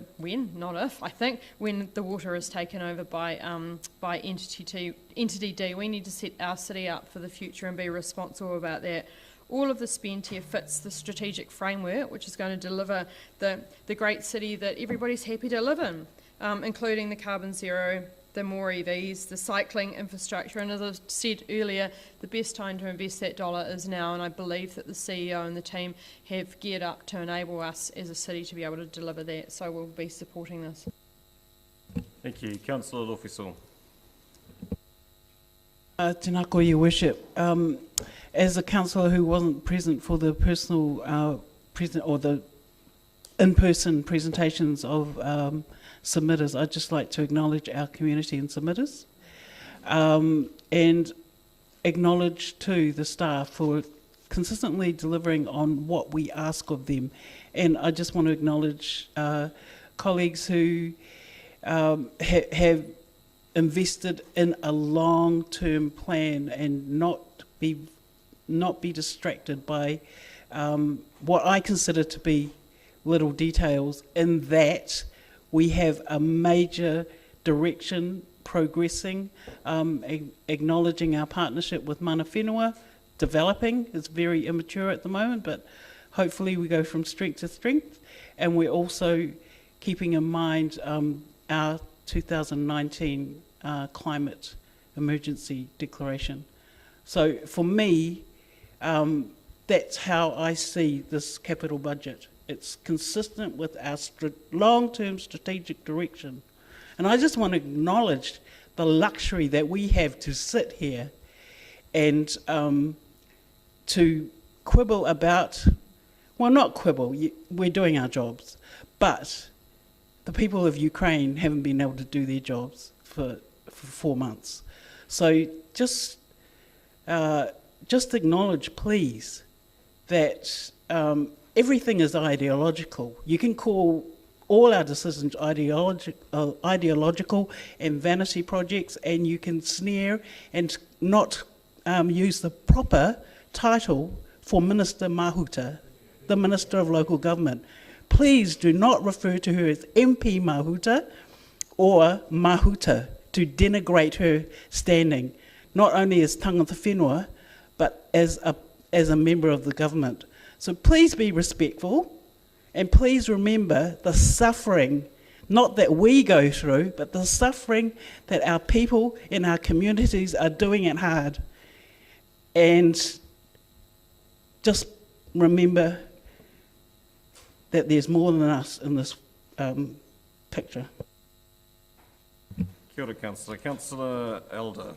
water is taken over by Entity D. We need to set our city up for the future and be responsible about that. All of the spend here fits the strategic framework, which is going to deliver the great city that everybody's happy to live in, including the carbon zero, the more EVs, the cycling infrastructure, and as I said earlier, the best time to invest that dollar is now, and I believe that the CEO and the team have geared up to enable us as a city to be able to deliver that, so we'll be supporting this. Thank you. Councillor Lofisol. Tēnā koe, Your Worship. As a councillor who wasn't present for the the in-person presentations of submitters, I'd just like to acknowledge our community and submitters, and acknowledge too the staff for consistently delivering on what we ask of them. And I just want to acknowledge colleagues who have invested in a long-term plan and not be distracted by what I consider to be little details, in that we have a major direction progressing, acknowledging our partnership with Mana Whenua, developing. It's very immature at the moment, but hopefully we go from strength to strength. And we're also keeping in mind our 2019 climate emergency declaration. So for me, that's how I see this capital budget. It's consistent with our long-term strategic direction. And I just want to acknowledge the luxury that we have to sit here and to quibble about, well, not quibble, we're doing our jobs, but the people of Ukraine haven't been able to do their jobs for 4 months. So just acknowledge, please, that everything is ideological. You can call all our decisions ideological and vanity projects, and you can sneer and not use the proper title for Minister Mahuta, the Minister of Local Government. Please do not refer to her as MP Mahuta or Mahuta to denigrate her standing, not only as tangata whenua, but as a member of the government. So please be respectful, and please remember the suffering, not that we go through, but the suffering that our people in our communities are doing it hard. And just remember that there's more than us in this picture. Kia ora, Councillor. Councillor Elder.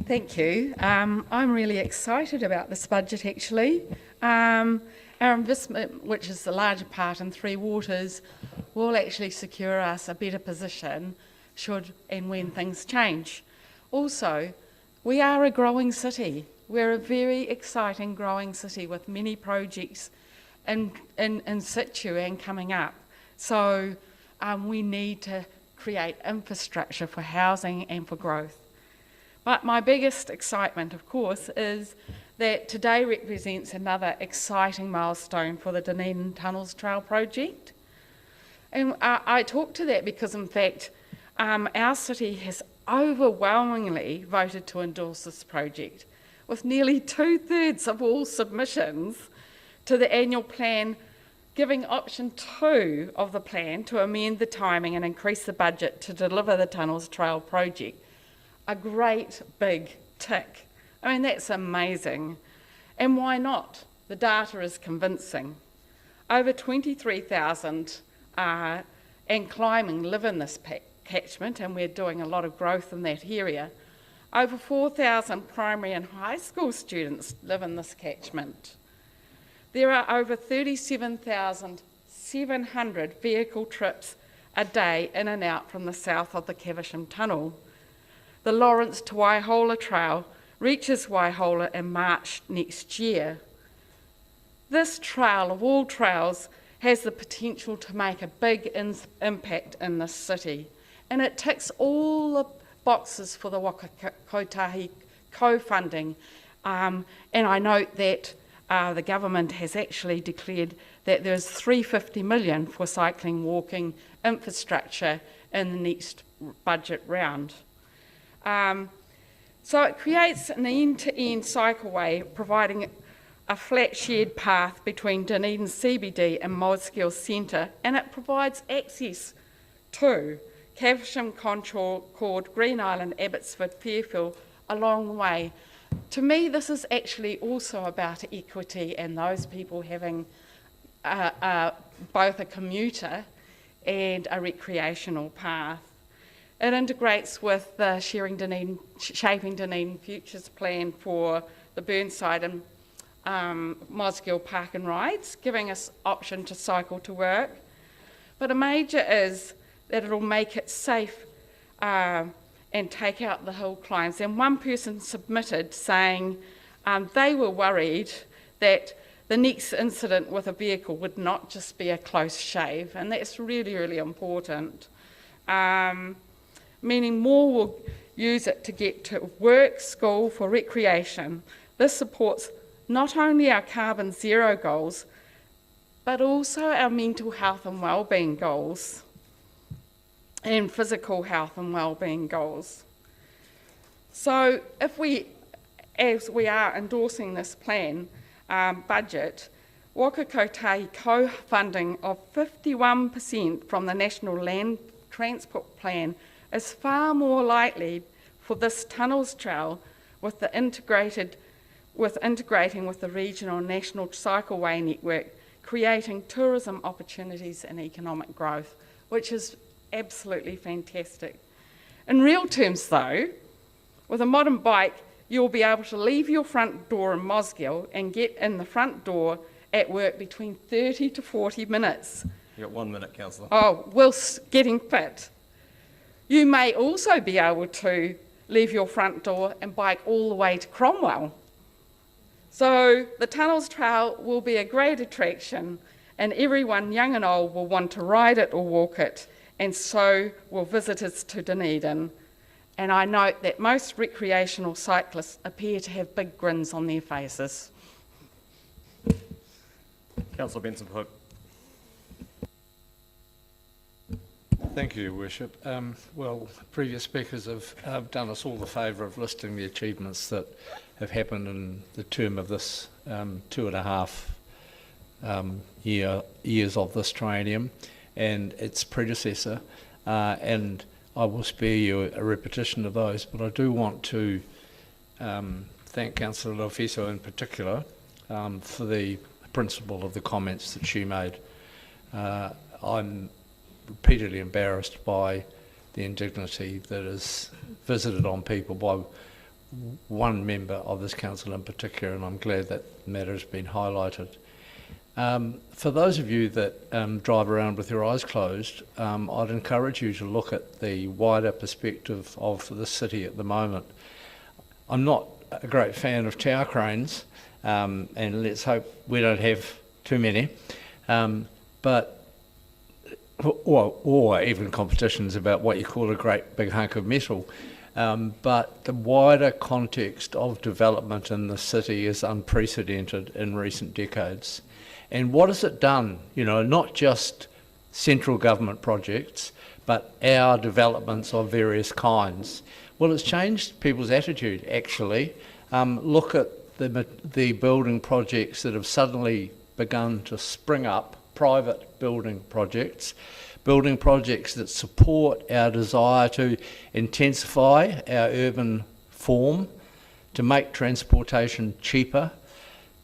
Thank you. I'm really excited about this budget, actually. Our investment, which is the larger part in Three Waters, will actually secure us a better position should and when things change. Also, we are a growing city. We're a very exciting growing city with many projects in situ and coming up. So we need to create infrastructure for housing and for growth. But my biggest excitement, of course, is that today represents another exciting milestone for the Dunedin Tunnels Trail project. And I talk to that because, in fact, our city has overwhelmingly voted to endorse this project, with nearly 2/3 of all submissions to the annual plan giving option 2 of the plan to amend the timing and increase the budget to deliver the Tunnels Trail project. A great big tick. I mean, that's amazing. And why not? The data is convincing. Over 23,000 and climbing live in this catchment, and we're doing a lot of growth in that area. Over 4,000 primary and high school students live in this catchment. There are over 37,700 vehicle trips a day in and out from the south of the Caversham Tunnel. The Lawrence to Waihola Trail reaches Waihola in March next year. This trail, of all trails, has the potential to make a big impact in this city, and it ticks all the boxes for the Waka Kotahi co-funding. And I note that the government has actually declared that there's $350 million for cycling, walking infrastructure in the next budget round. So it creates an end-to-end cycleway, providing a flat shared path between Dunedin CBD and Mosgiel Centre, and it provides access to Caversham, Concord, Green Island, Abbotsford, Fairfield, a long way. To me, this is actually also about equity and those people having both a commuter and a recreational path. It integrates with the Shaping Dunedin Futures plan for the Burnside and Mosgiel Park and Rides, giving us option to cycle to work. But a major is that it'll make it safe and take out the hill climbs. And one person submitted saying they were worried that the next incident with a vehicle would not just be a close shave, and that's really, really important. Meaning more will use it to get to work, school, for recreation. This supports not only our carbon zero goals, but also our mental health and wellbeing goals and physical health and wellbeing goals. So if we, as we are endorsing this plan budget, Waka Kotahi co-funding of 51% from the National Land Transport Plan is far more likely for this Tunnels Trail with integrating with the regional and national cycleway network, creating tourism opportunities and economic growth, which is absolutely fantastic. In real terms though, with a modern bike, you'll be able to leave your front door in Mosgiel and get in the front door at work between 30 to 40 minutes. You've got 1 minute, Councillor. Oh, whilst getting fit. You may also be able to leave your front door and bike all the way to Cromwell. So the Tunnels Trail will be a great attraction, and everyone, young and old, will want to ride it or walk it, and so will visitors to Dunedin. And I note that most recreational cyclists appear to have big grins on their faces. Councillor Benson-Hook. Thank you, Your Worship. Well, previous speakers have done us all the favour of listing the achievements that have happened in the term of this 2.5 years of this triennium and its predecessor, and I will spare you a repetition of those, but I do want to thank Councillor Lofiso in particular for the principle of the comments that she made. I'm repeatedly embarrassed by the indignity that is visited on people by one member of this council in particular, and I'm glad that matter has been highlighted. For those of you that drive around with your eyes closed, I'd encourage you to look at the wider perspective of the city at the moment. I'm not a great fan of tower cranes, and let's hope we don't have too many, or even competitions about what you call a great big hunk of metal. But the wider context of development in the city is unprecedented in recent decades. And what has it done? You know, not just central government projects, but our developments of various kinds. Well, it's changed people's attitude, actually. Look at the building projects that have suddenly begun to spring up, private building projects that support our desire to intensify our urban form, to make transportation cheaper,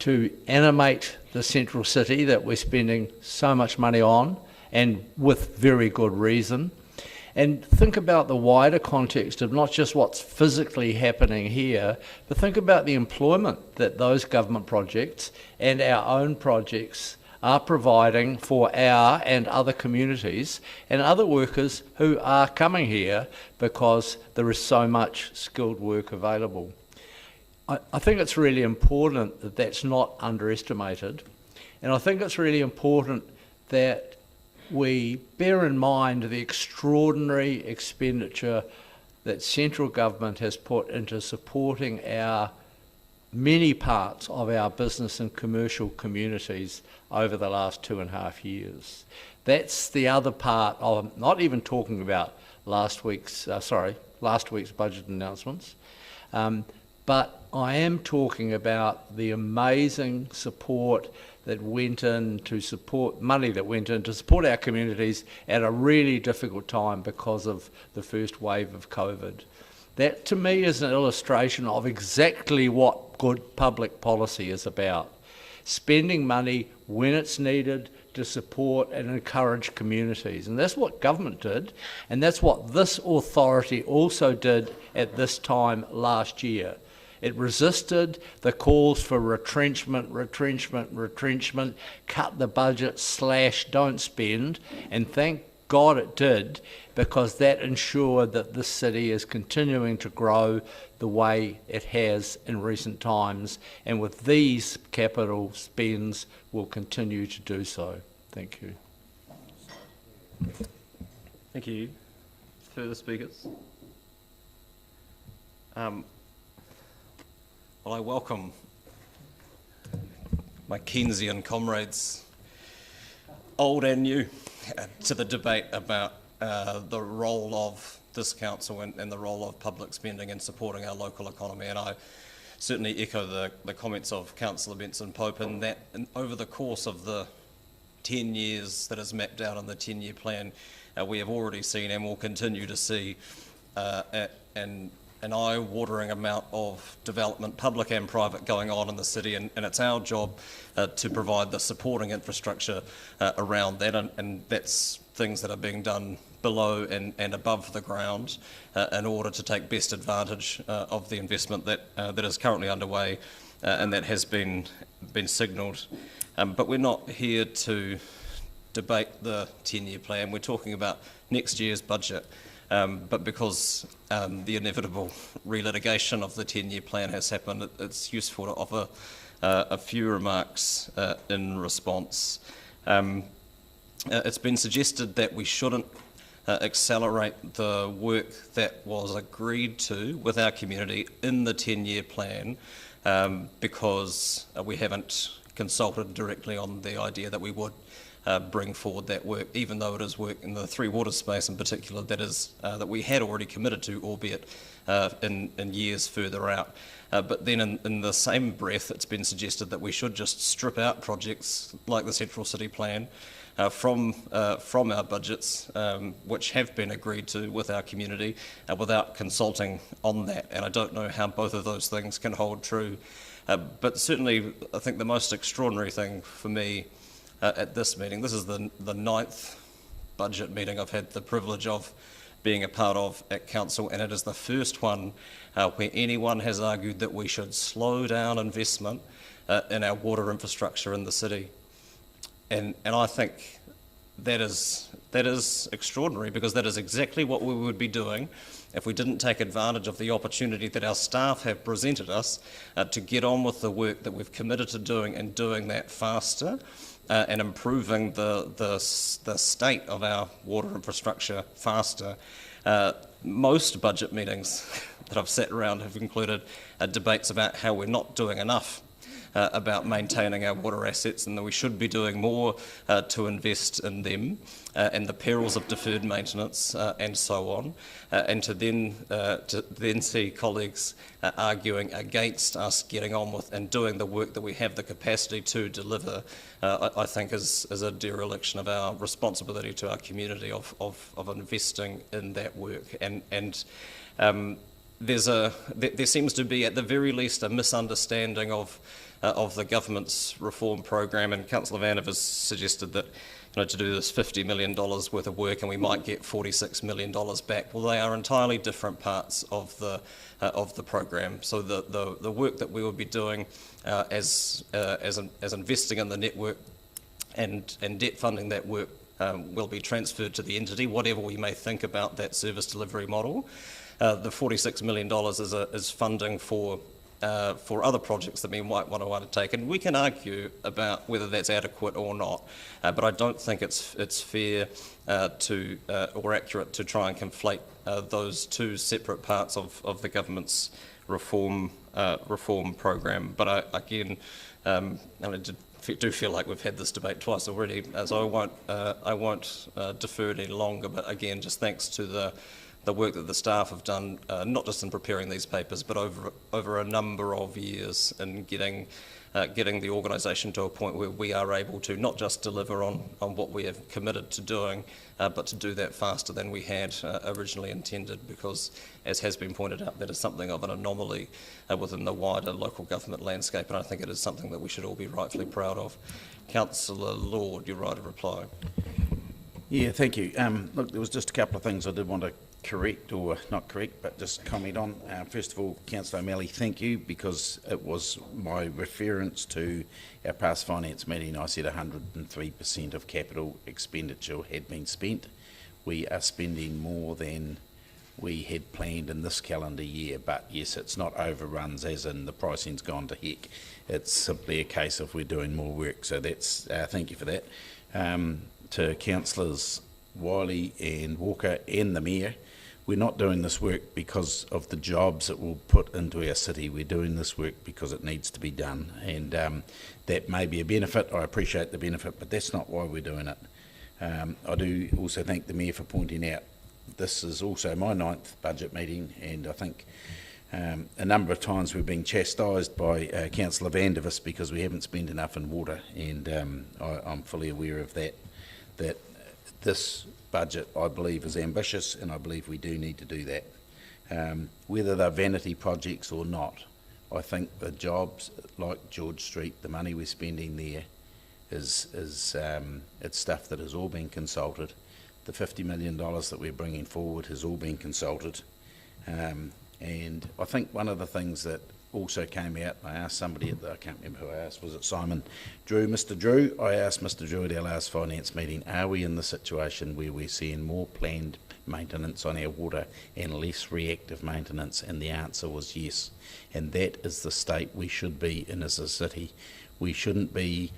to animate the central city that we're spending so much money on, and with very good reason. And think about the wider context of not just what's physically happening here, but think about the employment that those government projects and our own projects are providing for our and other communities and other workers who are coming here because there is so much skilled work available. I think it's really important that that's not underestimated, and I think it's really important that we bear in mind the extraordinary expenditure that central government has put into supporting our many parts of our business and commercial communities over the last 2.5 years. That's the other part of, I'm not even talking about last week's budget announcements, but I am talking about the amazing support that went in to support, money that went in to support our communities at a really difficult time because of the first wave of COVID. That to me is an illustration of exactly what good public policy is about. Spending money when it's needed to support and encourage communities. And that's what government did, and that's what this authority also did at this time last year. It resisted the calls for retrenchment, cut the budget, slash, don't spend, and thank God it did, because that ensured that this city is continuing to grow the way it has in recent times, and with these capital spends will continue to do so. Thank you. Thank you. Further speakers? Well, I welcome my Keynesian comrades, old and new, to the debate about the role of this council and the role of public spending in supporting our local economy. And I certainly echo the comments of Councillor Benson-Pope in that over the course of the 10 years that is mapped out in the 10-year plan, we have already seen and will continue to see an eye-watering amount of development, public and private, going on in the city, and it's our job to provide the supporting infrastructure around that, and that's things that are being done below and above the ground in order to take best advantage of the investment that is currently underway and that has been signalled. But we're not here to debate the 10-year plan. We're talking about next year's budget. But because the inevitable relitigation of the 10-year plan has happened, it's useful to offer a few remarks in response. It's been suggested that we shouldn't accelerate the work that was agreed to with our community in the 10-year plan, because we haven't consulted directly on the idea that we would bring forward that work, even though it is work in the Three Waters space in particular that we had already committed to, albeit in years further out. But then in the same breath, it's been suggested that we should just strip out projects like the Central City Plan from our budgets, which have been agreed to with our community, without consulting on that. And I don't know how both of those things can hold true. But certainly, I think the most extraordinary thing for me at this meeting, this is the 9th budget meeting I've had the privilege of being a part of at council, and it is the first one where anyone has argued that we should slow down investment in our water infrastructure in the city. And I think that is extraordinary, because that is exactly what we would be doing if we didn't take advantage of the opportunity that our staff have presented us to get on with the work that we've committed to doing, and doing that faster and improving the state of our water infrastructure faster. Most budget meetings that I've sat around have included debates about how we're not doing enough about maintaining our water assets, and that we should be doing more to invest in them, and the perils of deferred maintenance and so on, and to then see colleagues arguing against us getting on with and doing the work that we have the capacity to deliver, I think is a dereliction of our responsibility to our community of investing in that work. And there seems to be, at the very least, a misunderstanding of the government's reform program, and Councillor Vandiver has suggested that to do this $50 million worth of work and we might get $46 million back. Well, they are entirely different parts of the program. So the work that we will be doing as investing in the network and debt funding that work will be transferred to the entity, whatever we may think about that service delivery model. The $46 million is funding for other projects that we might want to undertake, and we can argue about whether that's adequate or not, but I don't think it's fair or accurate to try and conflate those two separate parts of the government's reform program. But I do feel like we've had this debate twice already, so I won't defer any longer. But again, just thanks to the work that the staff have done, not just in preparing these papers, but over a number of years in getting the organisation to a point where we are able to not just deliver on what we have committed to doing, but to do that faster than we had originally intended, because, as has been pointed out, that is something of an anomaly within the wider local government landscape, and I think it is something that we should all be rightfully proud of. Councillor Lord, you're right to reply. Yeah, thank you. Look, there was just a couple of things I did want to correct, or not correct, but just comment on. First of all, Councillor O'Malley, thank you, because it was my reference to our past finance meeting. I said 103% of capital expenditure had been spent. We are spending more than we had planned in this calendar year, but yes, it's not overruns as in the pricing's gone to heck. It's simply a case of we're doing more work, so that's thank you for that. To Councillors Wiley and Walker and the Mayor, we're not doing this work because of the jobs it will put into our city. We're doing this work because it needs to be done, and that may be a benefit. I appreciate the benefit, but that's not why we're doing it. I do also thank the Mayor for pointing out this is also my 9th budget meeting, and I think a number of times we've been chastised by Councillor Vandiver because we haven't spent enough in water, and I'm fully aware of that this budget, I believe, is ambitious, and I believe we do need to do that. Whether they're vanity projects or not, I think the jobs like George Street, the money we're spending there is it's stuff that has all been consulted. The $50 million that we're bringing forward has all been consulted. And I think one of the things that also came out, I asked somebody I can't remember who I asked, was it Simon Drew? Mr. Drew, I asked Mr. Drew at our last finance meeting, are we in the situation where we're seeing more planned maintenance on our water and less reactive maintenance? And the answer was yes. And that is the state we should be in as a city. We shouldn't be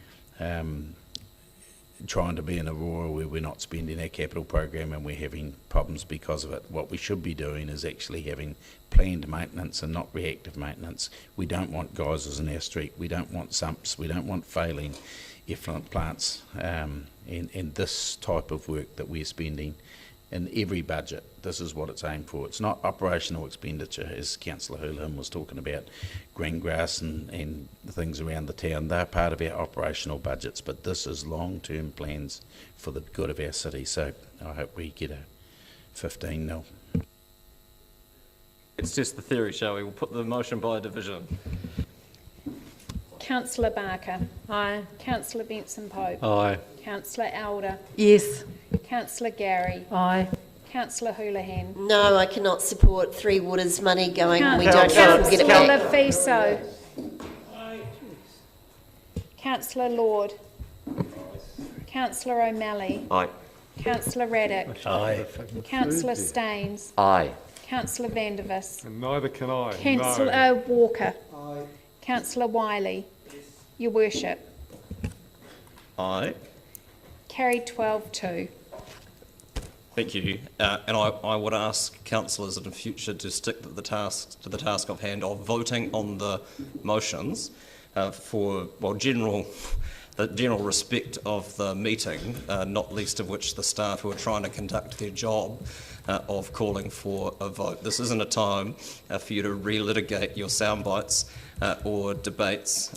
trying to be in Aurora where we're not spending our capital program and we're having problems because of it. What we should be doing is actually having planned maintenance and not reactive maintenance. We don't want geysers in our street. We don't want sumps. We don't want failing effluent plants. And this type of work that we're spending in every budget, this is what it's aimed for. It's not operational expenditure, as Councillor Houlihan was talking about, green grass and the things around the town. They're part of our operational budgets, but this is long-term plans for the good of our city. So I hope we get a 15-0. Let's test the theory, shall we? We'll put the motion by division. Councillor Barker. Aye. Councillor Benson Pope. Aye. Councillor Elder. Yes. Councillor Gary. Aye. Councillor Houlihan. No, I cannot support Three Waters money going. We don't Councillor know if we'll get it back. Fiso. Councillor Lord. Councillor O'Malley. Aye. Councillor Raddick. Aye. Councillor Staines. Aye. Councillor Vandervis. And neither can I. Councillor Walker. Councillor Wiley. Your Worship. Aye. Carried 12-2. Thank you. And I would ask councillors in the future to stick to the task of hand of voting on the motions for, well, the general respect of the meeting, not least of which the staff who are trying to conduct their job of calling for a vote. This isn't a time for you to relitigate your sound bites or debates.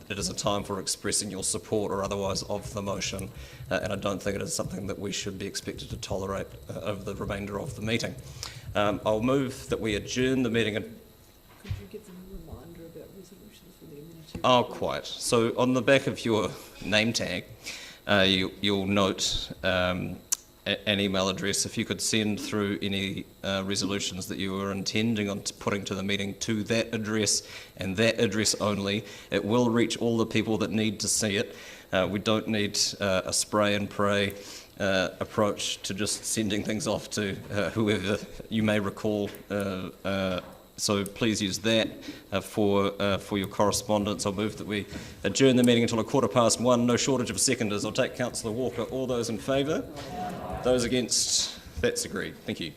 It is a time for expressing your support or otherwise of the motion, and I don't think it is something that we should be expected to tolerate over the remainder of the meeting. I'll move that we adjourn the meeting. Could you give them a reminder about resolutions for the Amenity? Oh, quite. So on the back of your name tag, you'll note an email address. If you could send through any resolutions that you were intending on putting to the meeting to that address and that address only, it will reach all the people that need to see it. We don't need a spray and pray approach to just sending things off to whoever you may recall. So please use that for your correspondence. I'll move that we adjourn the meeting until 1:15. No shortage of seconders. I'll take Councillor Walker. All those in favour? Those against? That's agreed. Thank you.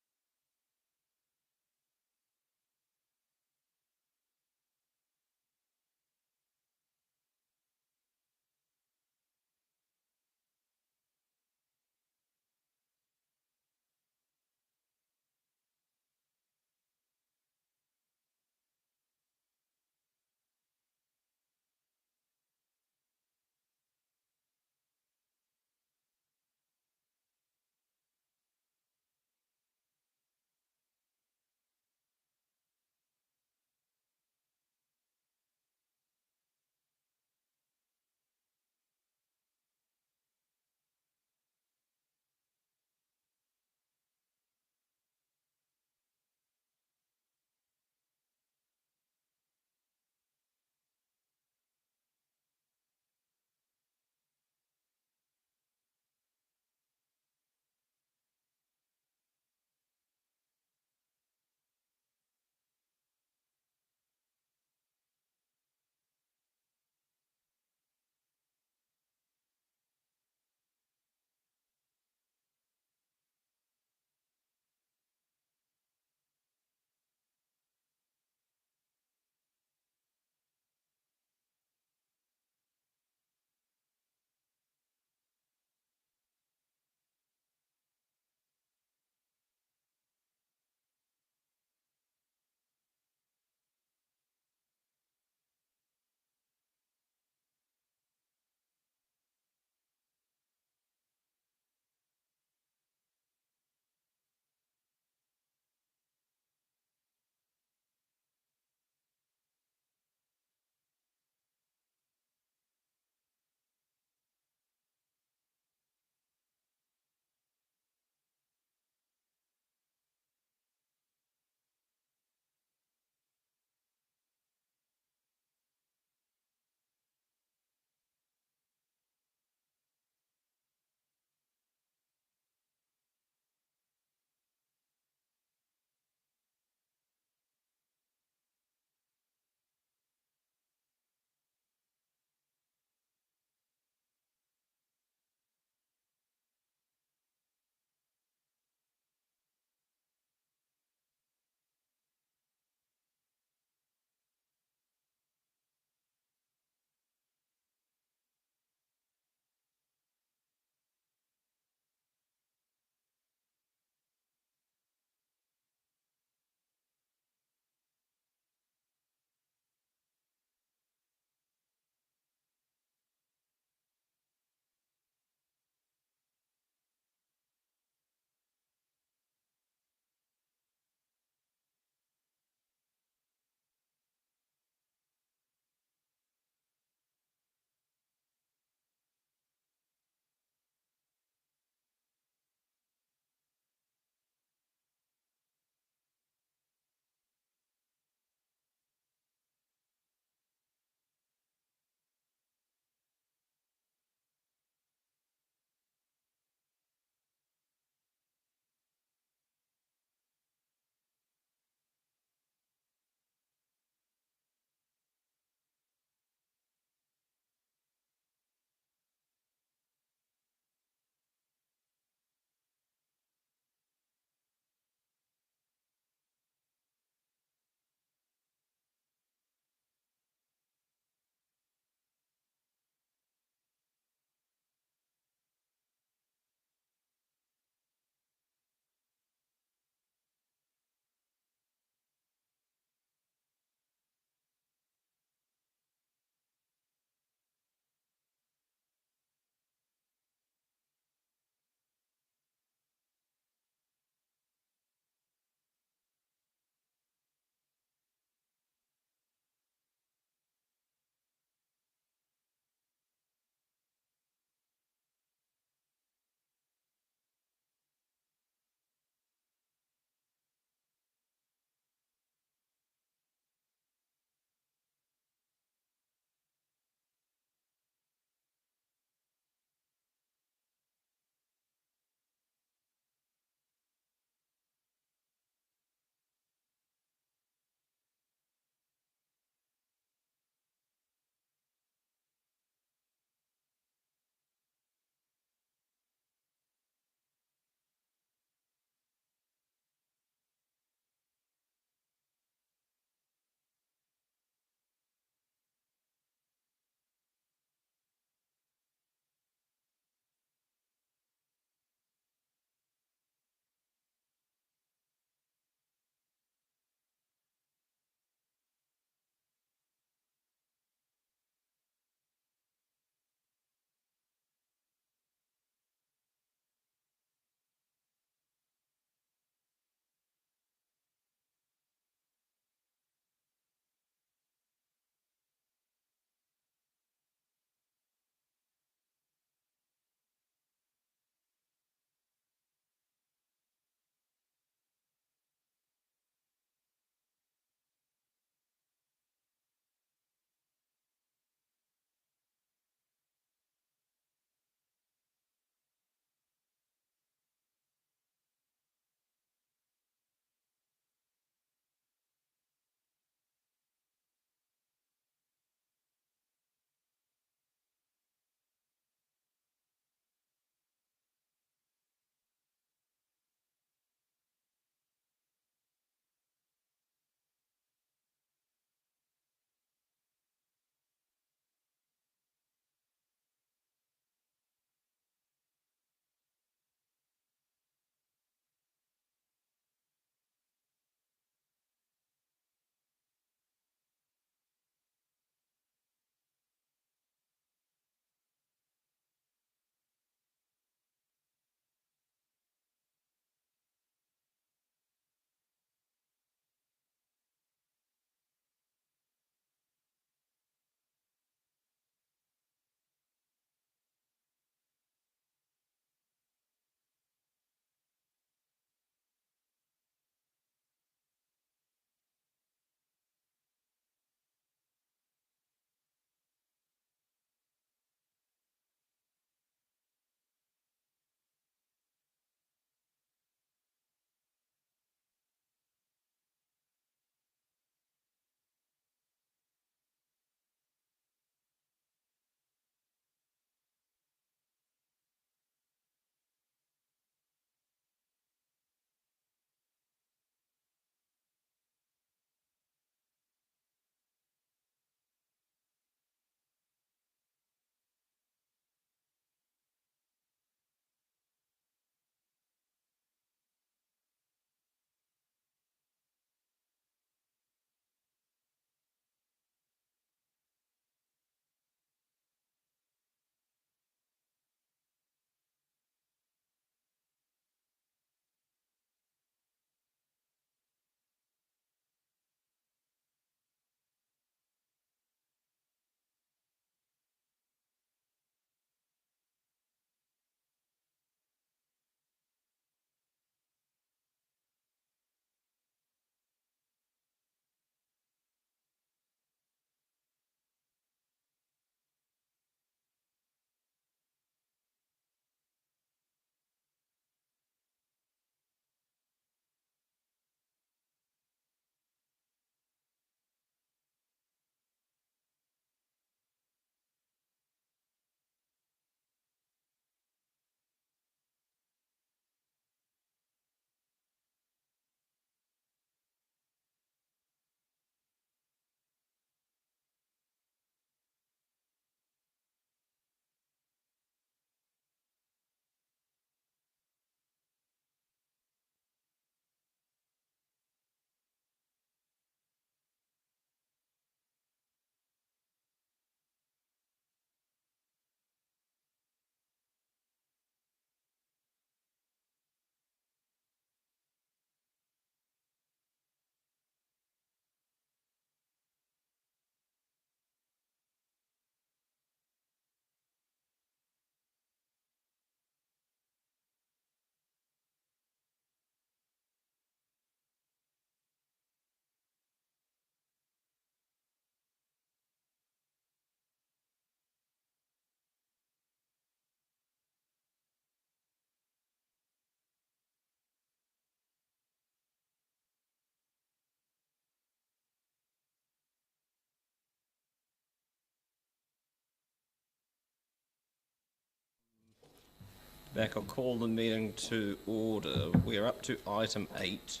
Back, I'll call the meeting to order. We are up to item 8.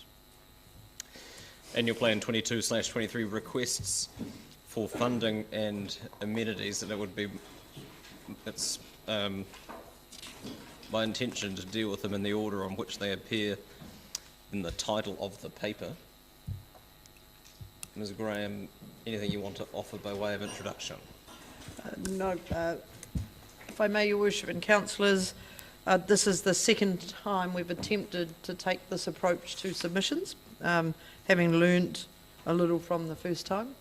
Annual Plan 22/23 requests for funding and amenities, and it's my intention to deal with them in the order on which they appear in the title of the paper. Ms. Graham, anything you want to offer by way of introduction? No. If I may, Your Worship and Councillors, this is the second time we've attempted to take this approach to submissions, having learnt a little from the first time.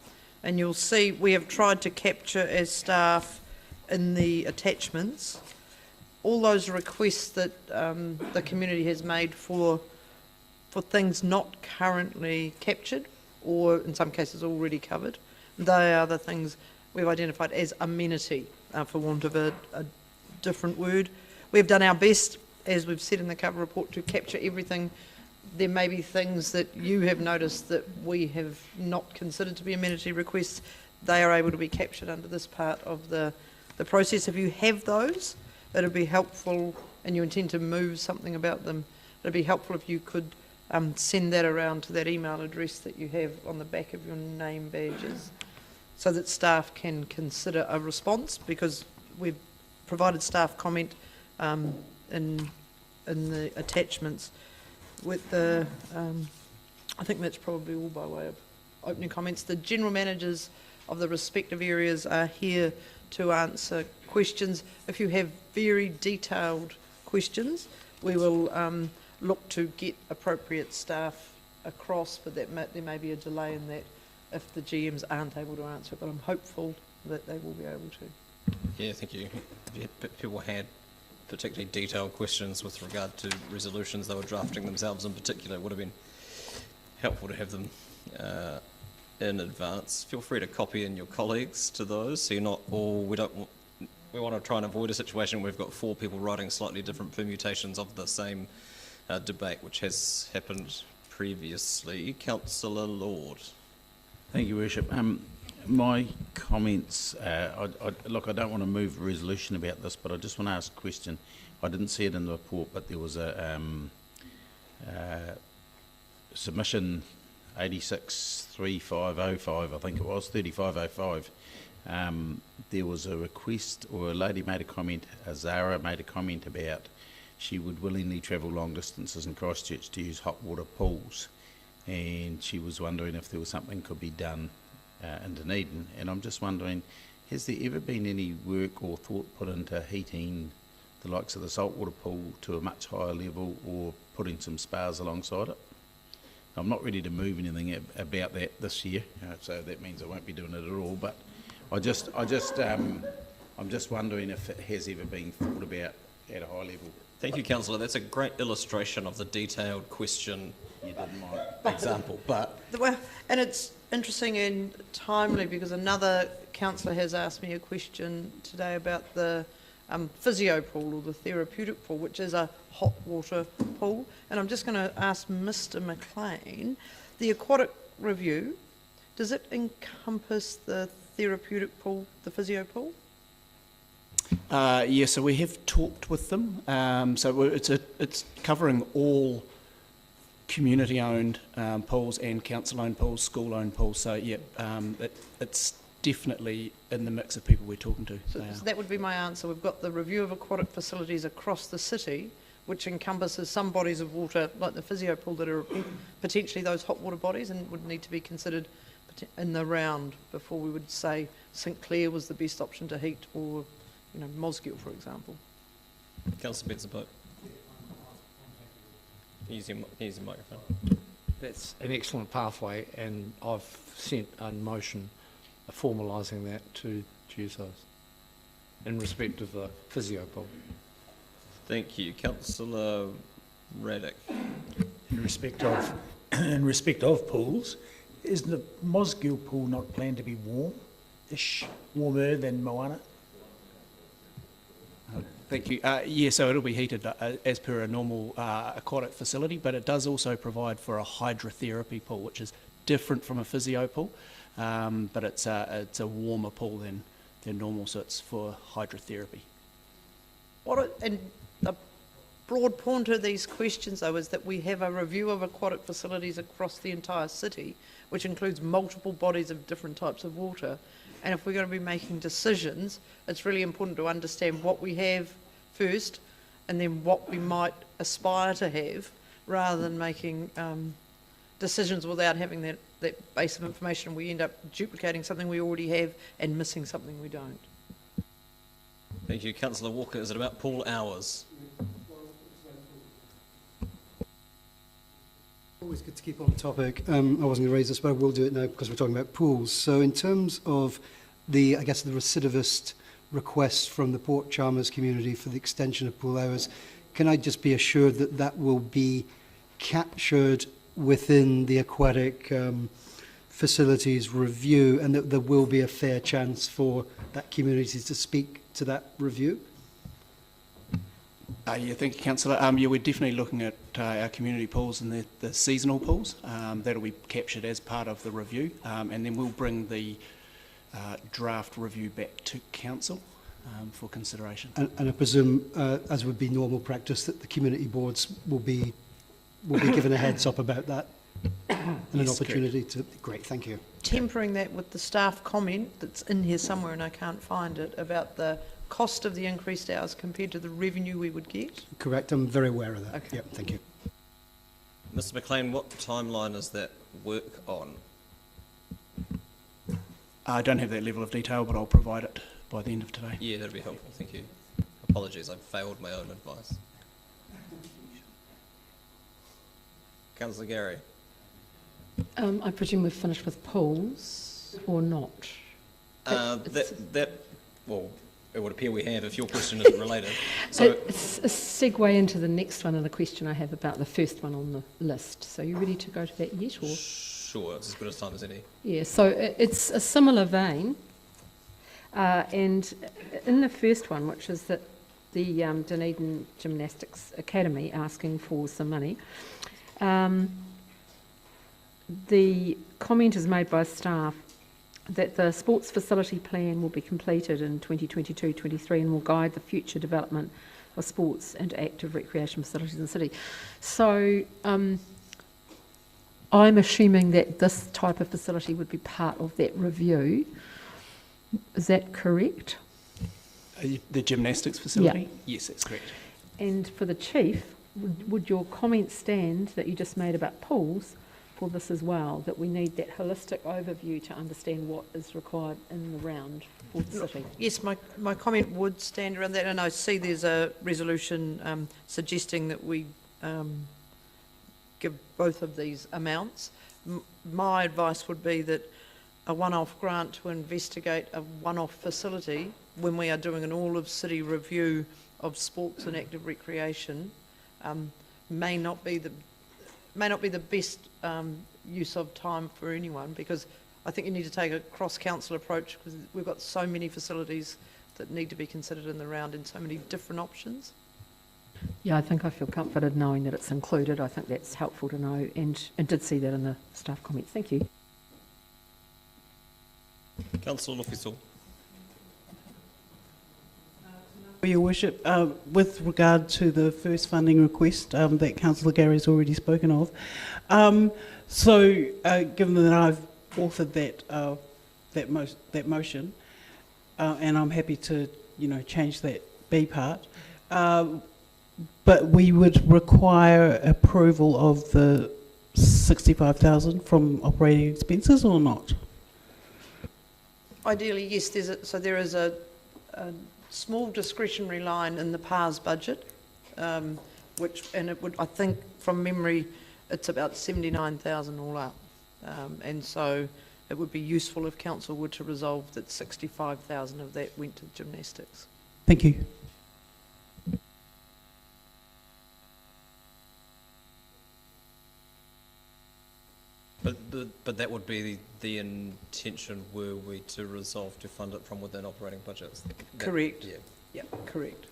And you'll see we have tried to capture as staff in the attachments all those requests that the community has made for things not currently captured, or in some cases already covered. They are the things we've identified as amenity, for want of a different word. We've done our best, as we've said in the cover report, to capture everything. There may be things that you have noticed that we have not considered to be amenity requests. They are able to be captured under this part of the process. If you have those, it'd be helpful, and you intend to move something about them, it'd be helpful if you could send that around to that email address that you have on the back of your name badges, so that staff can consider a response, because we've provided staff comment in the attachments with the, I think that's probably all by way of opening comments. The general managers of the respective areas are here to answer questions. If you have very detailed questions, we will look to get appropriate staff across, but there may be a delay in that if the GMs aren't able to answer it, but I'm hopeful that they will be able to. Yeah, thank you. If people had particularly detailed questions with regard to resolutions they were drafting themselves in particular, it would have been helpful to have them in advance. Feel free to copy in your colleagues to those, so you're not all, we want to try and avoid a situation where we've got 4 people writing slightly different permutations of the same debate, which has happened previously. Councillor Lord. Thank you, Worship. My comments, look, I don't want to move a resolution about this, but I just want to ask a question. I didn't see it in the report, but there was a submission 863505, I think it was, 3505. There was a request, or a lady made a comment, Zara made a comment about she would willingly travel long distances in Christchurch to use hot water pools, and she was wondering if there was something could be done in Dunedin. And I'm just wondering, has there ever been any work or thought put into heating the likes of the saltwater pool to a much higher level, or putting some spas alongside it? I'm not ready to move anything about that this year, so that means I won't be doing it at all, but I'm just wondering if it has ever been thought about at a high level. Thank you, Councillor. That's a great illustration of the detailed question example. But well, and it's interesting and timely, because another councillor has asked me a question today about the physio pool, or the therapeutic pool, which is a hot water pool. And I'm just going to ask Mr. McLean, the aquatic review, does it encompass the therapeutic pool, the physio pool? Yeah, so we have talked with them. So it's covering all community-owned pools and council-owned pools, school-owned pools. So yeah, it's definitely in the mix of people we're talking to. So that would be my answer. We've got the review of aquatic facilities across the city, which encompasses some bodies of water, like the physio pool, that are potentially those hot water bodies, and would need to be considered in the round before we would say St Clair was the best option to heat, or Mosgiel, for example. Councillor Benson-Pope. Use your microphone. That's an excellent pathway, and I've sent a motion formalising that to GSOs in respect of the physio pool. Thank you. Councillor Raddick. In respect of pools, is the Mosgiel pool not planned to be warm-ish, warmer than Moana? Thank you. Yeah, so it'll be heated as per a normal aquatic facility, but it does also provide for a hydrotherapy pool, which is different from a physio pool, but it's a warmer pool than normal, so it's for hydrotherapy. And broad point of these questions, though, is that we have a review of aquatic facilities across the entire city, which includes multiple bodies of different types of water. And if we're going to be making decisions, it's really important to understand what we have first and then what we might aspire to have, rather than making decisions without having that base of information. We end up duplicating something we already have and missing something we don't. Thank you. Councillor Walker, is it about pool hours? Always good to keep on topic. I wasn't going to raise this, but I will do it now because we're talking about pools. So in terms of the recidivist requests from the Port Chalmers community for the extension of pool hours, can I just be assured that that will be captured within the aquatic facilities review, and that there will be a fair chance for that community to speak to that review? Yeah, thank you, Councillor. Yeah, we're definitely looking at our community pools and the seasonal pools. That'll be captured as part of the review, and then we'll bring the draft review back to Council for consideration. And I presume, as would be normal practice, that the community boards will be given a heads up about that and an opportunity to... Great, thank you. Tempering that with the staff comment that's in here somewhere and I can't find it, about the cost of the increased hours compared to the revenue we would get. Correct, I'm very aware of that. Okay. Yep, thank you. Mr McLean, what timeline is that work on? I don't have that level of detail, but I'll provide it by the end of today. Yeah, that'd be helpful, thank you. Apologies, I've failed my own advice. Councillor Gary. I presume we've finished with pools or not? Well, it would appear we have, if your question isn't related. So it's a segue into the next one and the question I have about the first one on the list. So you ready to go to that yet? Or? Sure, it's as good as time as any. Yeah, so it's a similar vein. And in the first one, which is that the Dunedin Gymnastics Academy asking for some money, the comment is made by staff that the sports facility plan will be completed in 2022-23 and will guide the future development of sports and active recreation facilities in the city. So I'm assuming that this type of facility would be part of that review. Is that correct? The gymnastics facility? Yeah. Yes, that's correct. And for the chief, would your comment stand that you just made about pools for this as well, that we need that holistic overview to understand what is required in the round for the city? Yes, my comment would stand around that, and I see there's a resolution suggesting that we give both of these amounts. My advice would be that a one-off grant to investigate a one-off facility when we are doing an all-of-city review of sports and active recreation may not be the best use of time for anyone, because I think you need to take a cross-council approach, because we've got so many facilities that need to be considered in the round and so many different options. Yeah, I think I feel comforted knowing that it's included. I think that's helpful to know, and did see that in the staff comments. Thank you. Councillor Lofisol. Your Worship, with regard to the first funding request that Councillor Gary has already spoken of, given that I've authored that motion, and I'm happy to change that B part, but we would require approval of the 65,000 from operating expenses or not? Ideally, yes. There is a small discretionary line in the PARS budget, and it would, I think, from memory, it's about 79,000 all up, and so it would be useful if council were to resolve that 65,000 of that went to gymnastics. Thank you. But that would be the intention, were we to resolve to fund it from within operating budgets. Correct. Yeah. Yeah, correct.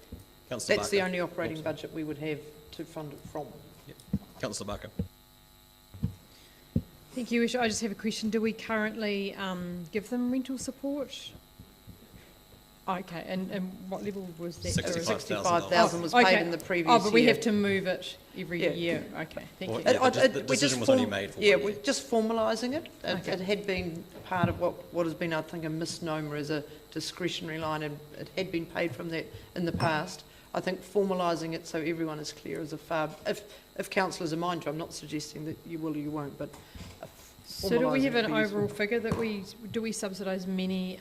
Councillor That's Barker. the only operating budget we would have to fund it from. Yeah. Councillor Barker. Thank you, Isha. I just have a question. Do we currently give them rental support? Okay, and what level was that? 65,000 was paid in the previous year. Oh, but we have to move it every Yeah. year. Okay, thank you. The decision was only made for 1 year. we're just formalising it. Okay. It had been part of what has been, I think, a misnomer as a discretionary line, and it had been paid from that in the past. I think formalising it so everyone is clear is a far, if councillors are mind to, I'm not suggesting that you will or you won't, but So do we formalising have would an be useful. overall figure that we subsidise many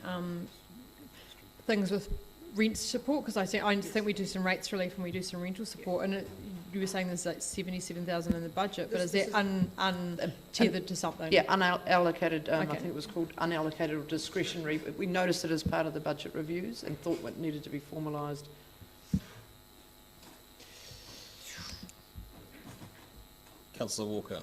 things with rent support? Because I think we do some rates relief and we do some rental support, and you were saying there's like 77,000 in the budget, but is that untethered to something? Yeah, unallocated, I Okay. think it was called unallocated or discretionary, but we noticed it as part of the budget reviews and thought it needed to be formalised. Councillor Walker.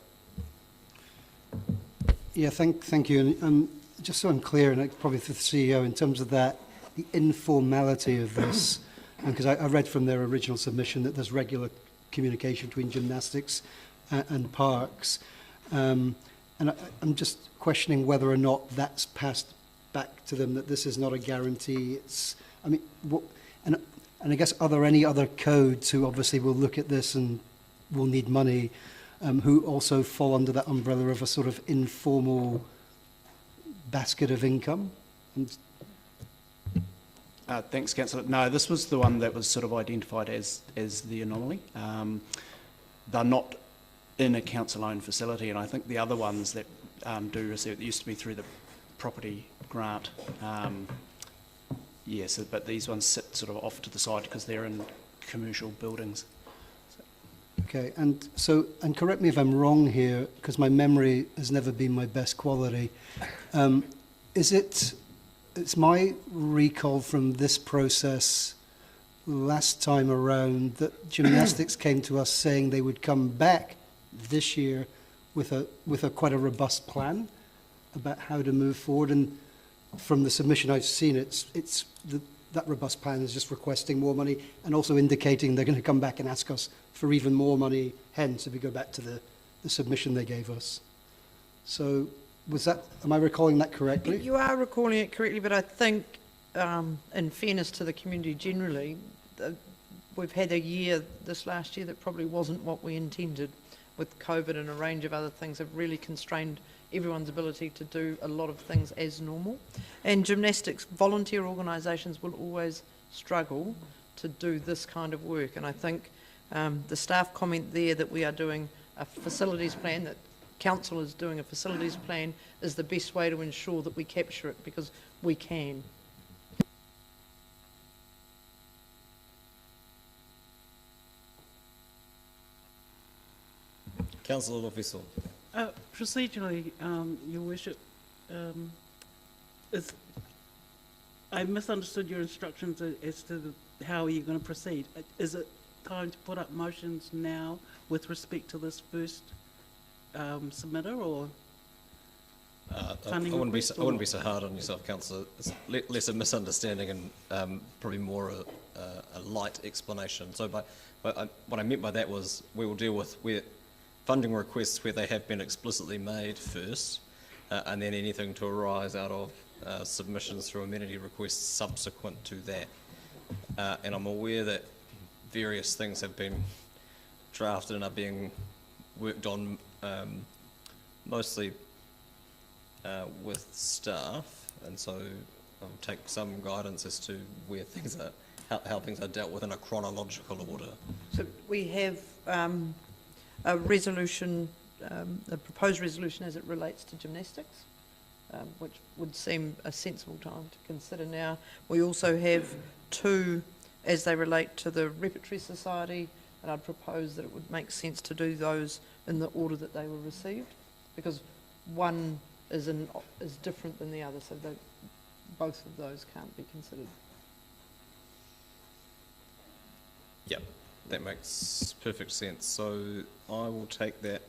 Yeah, thank you. And just so I'm clear, and probably for the CEO, in terms of that, the informality of this, because I read from their original submission that there's regular communication between gymnastics and parks. And I'm just questioning whether or not that's passed back to them, that this is not a guarantee. It's, I mean, and I guess, are there any other codes who obviously will look at this and will need money, who also fall under that umbrella of a sort of informal basket of income? Thanks, Councillor. No, this was the one that was sort of identified as the anomaly. They're not in a council-owned facility, and I think the other ones that do receive it used to be through the property grant. Yes, but these ones sit sort of off to the side because they're in commercial buildings. Okay, and correct me if I'm wrong here, because my memory has never been my best quality. It's my recall from this process last time around that gymnastics came to us saying they would come back this year with a quite a robust plan about how to move forward. And from the submission I've seen, that robust plan is just requesting more money and also indicating they're going to come back and ask us for even more money, hence if we go back to the submission they gave us. So am I recalling that correctly? You are recalling it correctly, but I think, in fairness to the community generally, we've had a year this last year that probably wasn't what we intended, with COVID and a range of other things have really constrained everyone's ability to do a lot of things as normal. And gymnastics volunteer organisations will always struggle to do this kind of work. And I think the staff comment there that we are doing a facilities plan, that council is doing a facilities plan, is the best way to ensure that we capture it, because we can. Councillor Lofisol. Procedurally, Your Worship, I misunderstood your instructions as to how you're going to proceed. Is it time to put up motions now with respect to this first submitter, or I wouldn't be so hard on yourself, Councillor. It's less a misunderstanding and probably more a light explanation. So what I meant by that was we will deal with funding requests where they have been explicitly made first, and then anything to arise out of submissions through amenity requests subsequent to that. And I'm aware that various things have been drafted and are being worked on, mostly with staff, and so I'll take some guidance as to where things are, how things are dealt with in a chronological order. So we have a resolution, a proposed resolution as it relates to gymnastics, which would seem a sensible time to consider now. We also have two as they relate to the Repertory Society, and I'd propose that it would make sense to do those in the order that they were received, because one is different than the other, so both of those can't be considered. Yep, that makes perfect sense. So I will take that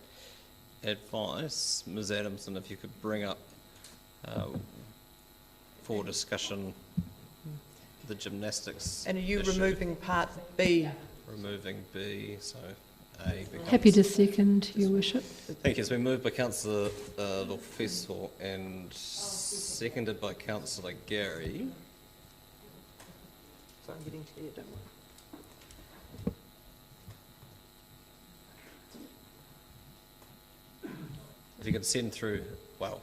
advice. Ms. Adamson, if you could bring up for discussion the gymnastics. And are you issue. removing part B? Removing B, so A becomes... Happy to second, Your Worship. Thank you. It's been moved by Councillor Lofisol and seconded by Councillor Gary. So I'm getting to there, don't worry. If you could send through, well,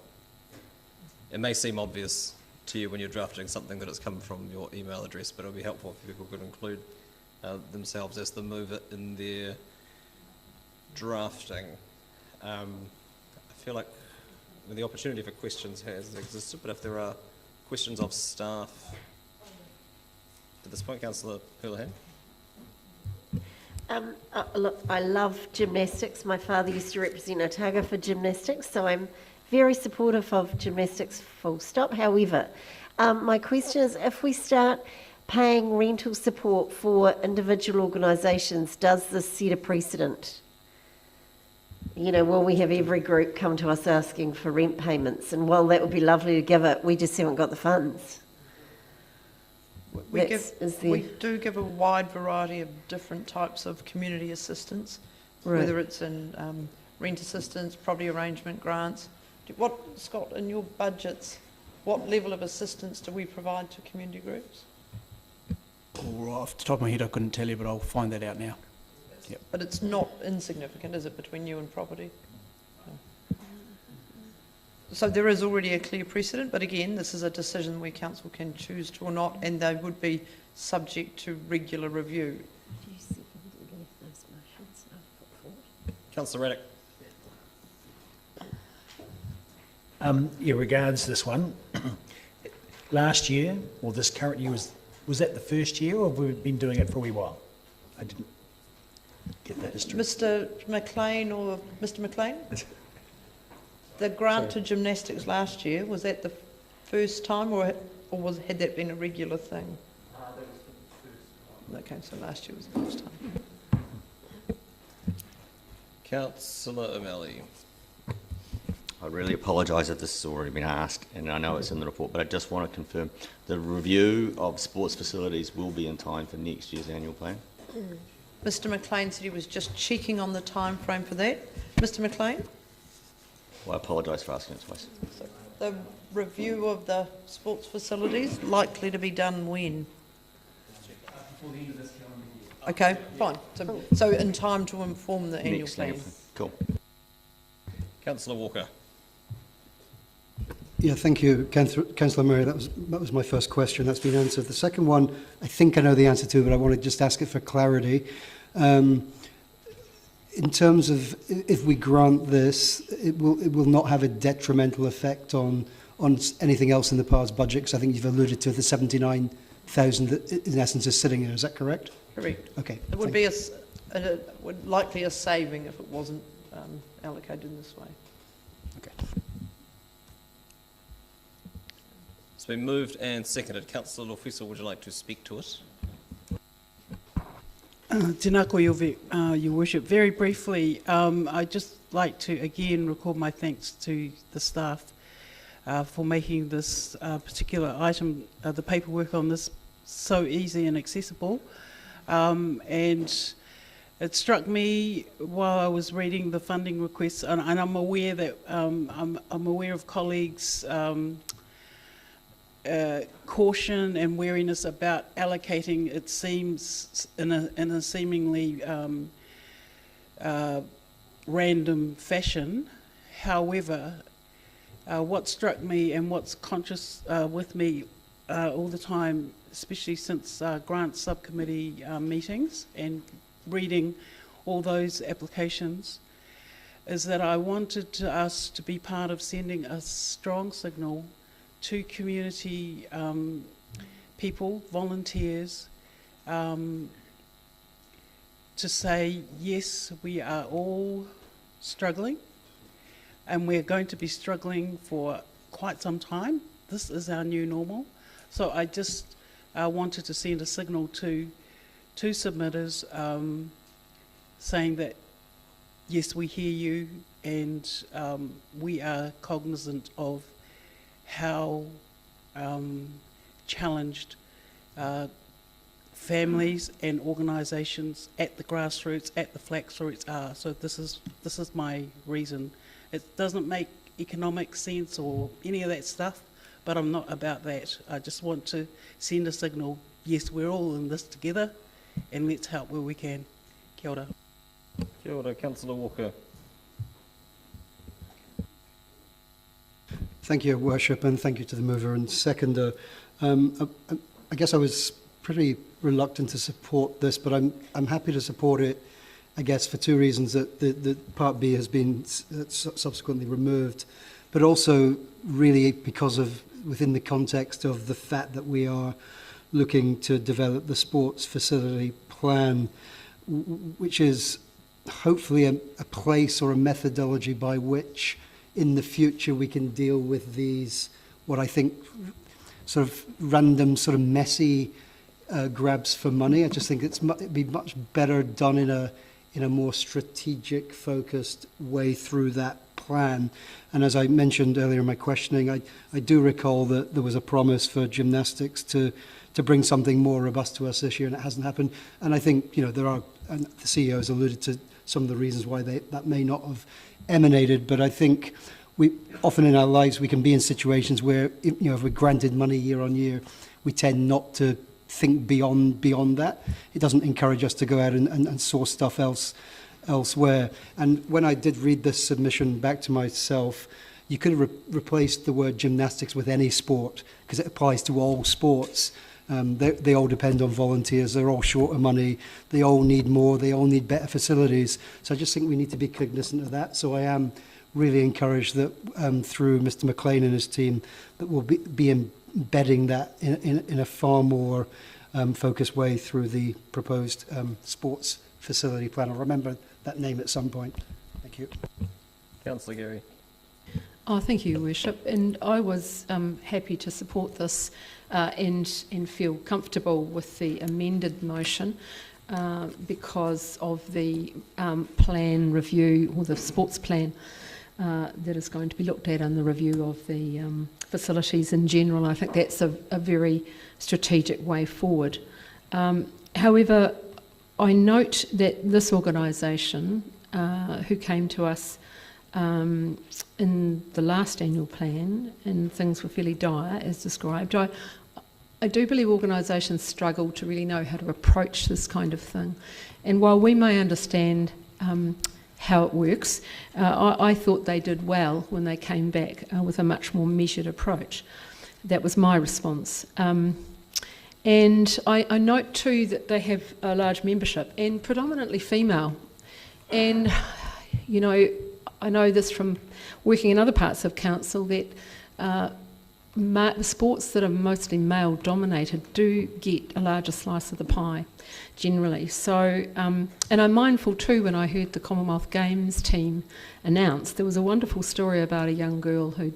it may seem obvious to you when you're drafting something that it's come from your email address, but it would be helpful if people could include themselves as the mover in their drafting. I feel like the opportunity for questions has existed, but if there are questions of staff at this point, Councillor Houlihan. Look, I love gymnastics. My father used to represent Otago for gymnastics, so I'm very supportive of gymnastics, full stop. However, my question is, if we start paying rental support for individual organisations, does this set a precedent? You know, will we have every group come to us asking for rent payments? And while that would be lovely to give it, we just haven't got the funds. We do give a wide variety of different types of community assistance, whether it's in rent assistance, property arrangement grants. Scott, in your budgets, what level of assistance do we provide to community groups? Well, off the top of my head, I couldn't tell you, but I'll find that out now. Yep. But it's not insignificant, is it, between you and property? No. So there is already a clear precedent, but again, this is a decision where council can choose to or not, and they would be subject to regular review. Councillor Raddick. Yeah, regards this one. Last year, or this current year, was that the first year, or have we been doing it for a wee while? I didn't get that history. Mr. McLean or Mr. McLean? The grant to gymnastics last year, was that the first time, or had that been a regular thing? That was the first time. Okay, so last year was the first time. Councillor O'Malley. I really apologise if this has already been asked, and I know it's in the report, but I just want to confirm the review of sports facilities will be in time for next year's annual plan. Mr. McLean said he was just checking on the time frame for that. Mr. McLean? Well, I apologise for asking it twice. So the review of the sports facilities likely to be done when? Before the end of this calendar year. Okay, fine. So in time to inform the annual plan. Cool. Councillor Walker. Yeah, thank you, Councillor Murray. That was my first question. That's been answered. The second one, I think I know the answer to, but I want to just ask it for clarity. In terms of if we grant this, it will not have a detrimental effect on anything else in the PAR's budget, because I think you've alluded to the 79,000 that in essence is sitting there. Is that correct? Correct. Okay. It would be likely a saving if it wasn't allocated in this way. Okay. It's been moved and seconded. Councillor Lofisa, would you like to speak to us? Tēnā koe, Your Worship. Very briefly, I'd just like to again record my thanks to the staff for making this particular item, the paperwork on this, so easy and accessible. And it struck me while I was reading the funding requests, and I'm aware that I'm aware of colleagues' caution and wariness about allocating, it seems, in a seemingly random fashion. However, what struck me and what's conscious with me all the time, especially since grant subcommittee meetings and reading all those applications, is that I wanted us to be part of sending a strong signal to community people, volunteers, to say, yes, we are all struggling, and we're going to be struggling for quite some time. This is our new normal. So I just wanted to send a signal to submitters saying that, yes, we hear you, and we are cognizant of how challenged families and organisations at the grassroots, at the flax roots are. So this is my reason. It doesn't make economic sense or any of that stuff, but I'm not about that. I just want to send a signal, yes, we're all in this together, and let's help where we can. Kia ora. Kia ora, Councillor Walker. Thank you, Worship, and thank you to the mover and seconder. I guess I was pretty reluctant to support this, but I'm happy to support it, I guess, for two reasons. That the Part B has been subsequently removed, but also really because of within the context of the fact that we are looking to develop the sports facility plan, which is hopefully a place or a methodology by which in the future we can deal with these, what I think, sort of random, sort of messy grabs for money. I just think it'd be much better done in a more strategic, focused way through that plan. And as I mentioned earlier in my questioning, I do recall that there was a promise for gymnastics to bring something more robust to us this year, and it hasn't happened. And I think, you know, there are, and the CEO has alluded to some of the reasons why that may not have emanated, but I think we often in our lives we can be in situations where, you know, if we're granted money year on year, we tend not to think beyond that. It doesn't encourage us to go out and source stuff elsewhere. And when I did read this submission back to myself, you could have replaced the word gymnastics with any sport, because it applies to all sports. They all depend on volunteers, they're all short of money, they all need more, they all need better facilities. So I just think we need to be cognizant of that. So I am really encouraged that through Mr McLean and his team, that we'll be embedding that in a far more focused way through the proposed sports facility plan. I'll remember that name at some point. Thank you. Councillor Geary. Oh, thank you, Worship. And I was happy to support this and feel comfortable with the amended motion because of the plan review, or the sports plan that is going to be looked at in the review of the facilities in general. I think that's a very strategic way forward. However, I note that this organisation, who came to us in the last annual plan, and things were fairly dire as described, I do believe organisations struggle to really know how to approach this kind of thing. And while we may understand how it works, I thought they did well when they came back with a much more measured approach. That was my response. And I note too that they have a large membership, and predominantly female. And, you know, I know this from working in other parts of council that sports that are mostly male dominated do get a larger slice of the pie generally. So, and I'm mindful too, when I heard the Commonwealth Games team announced, there was a wonderful story about a young girl who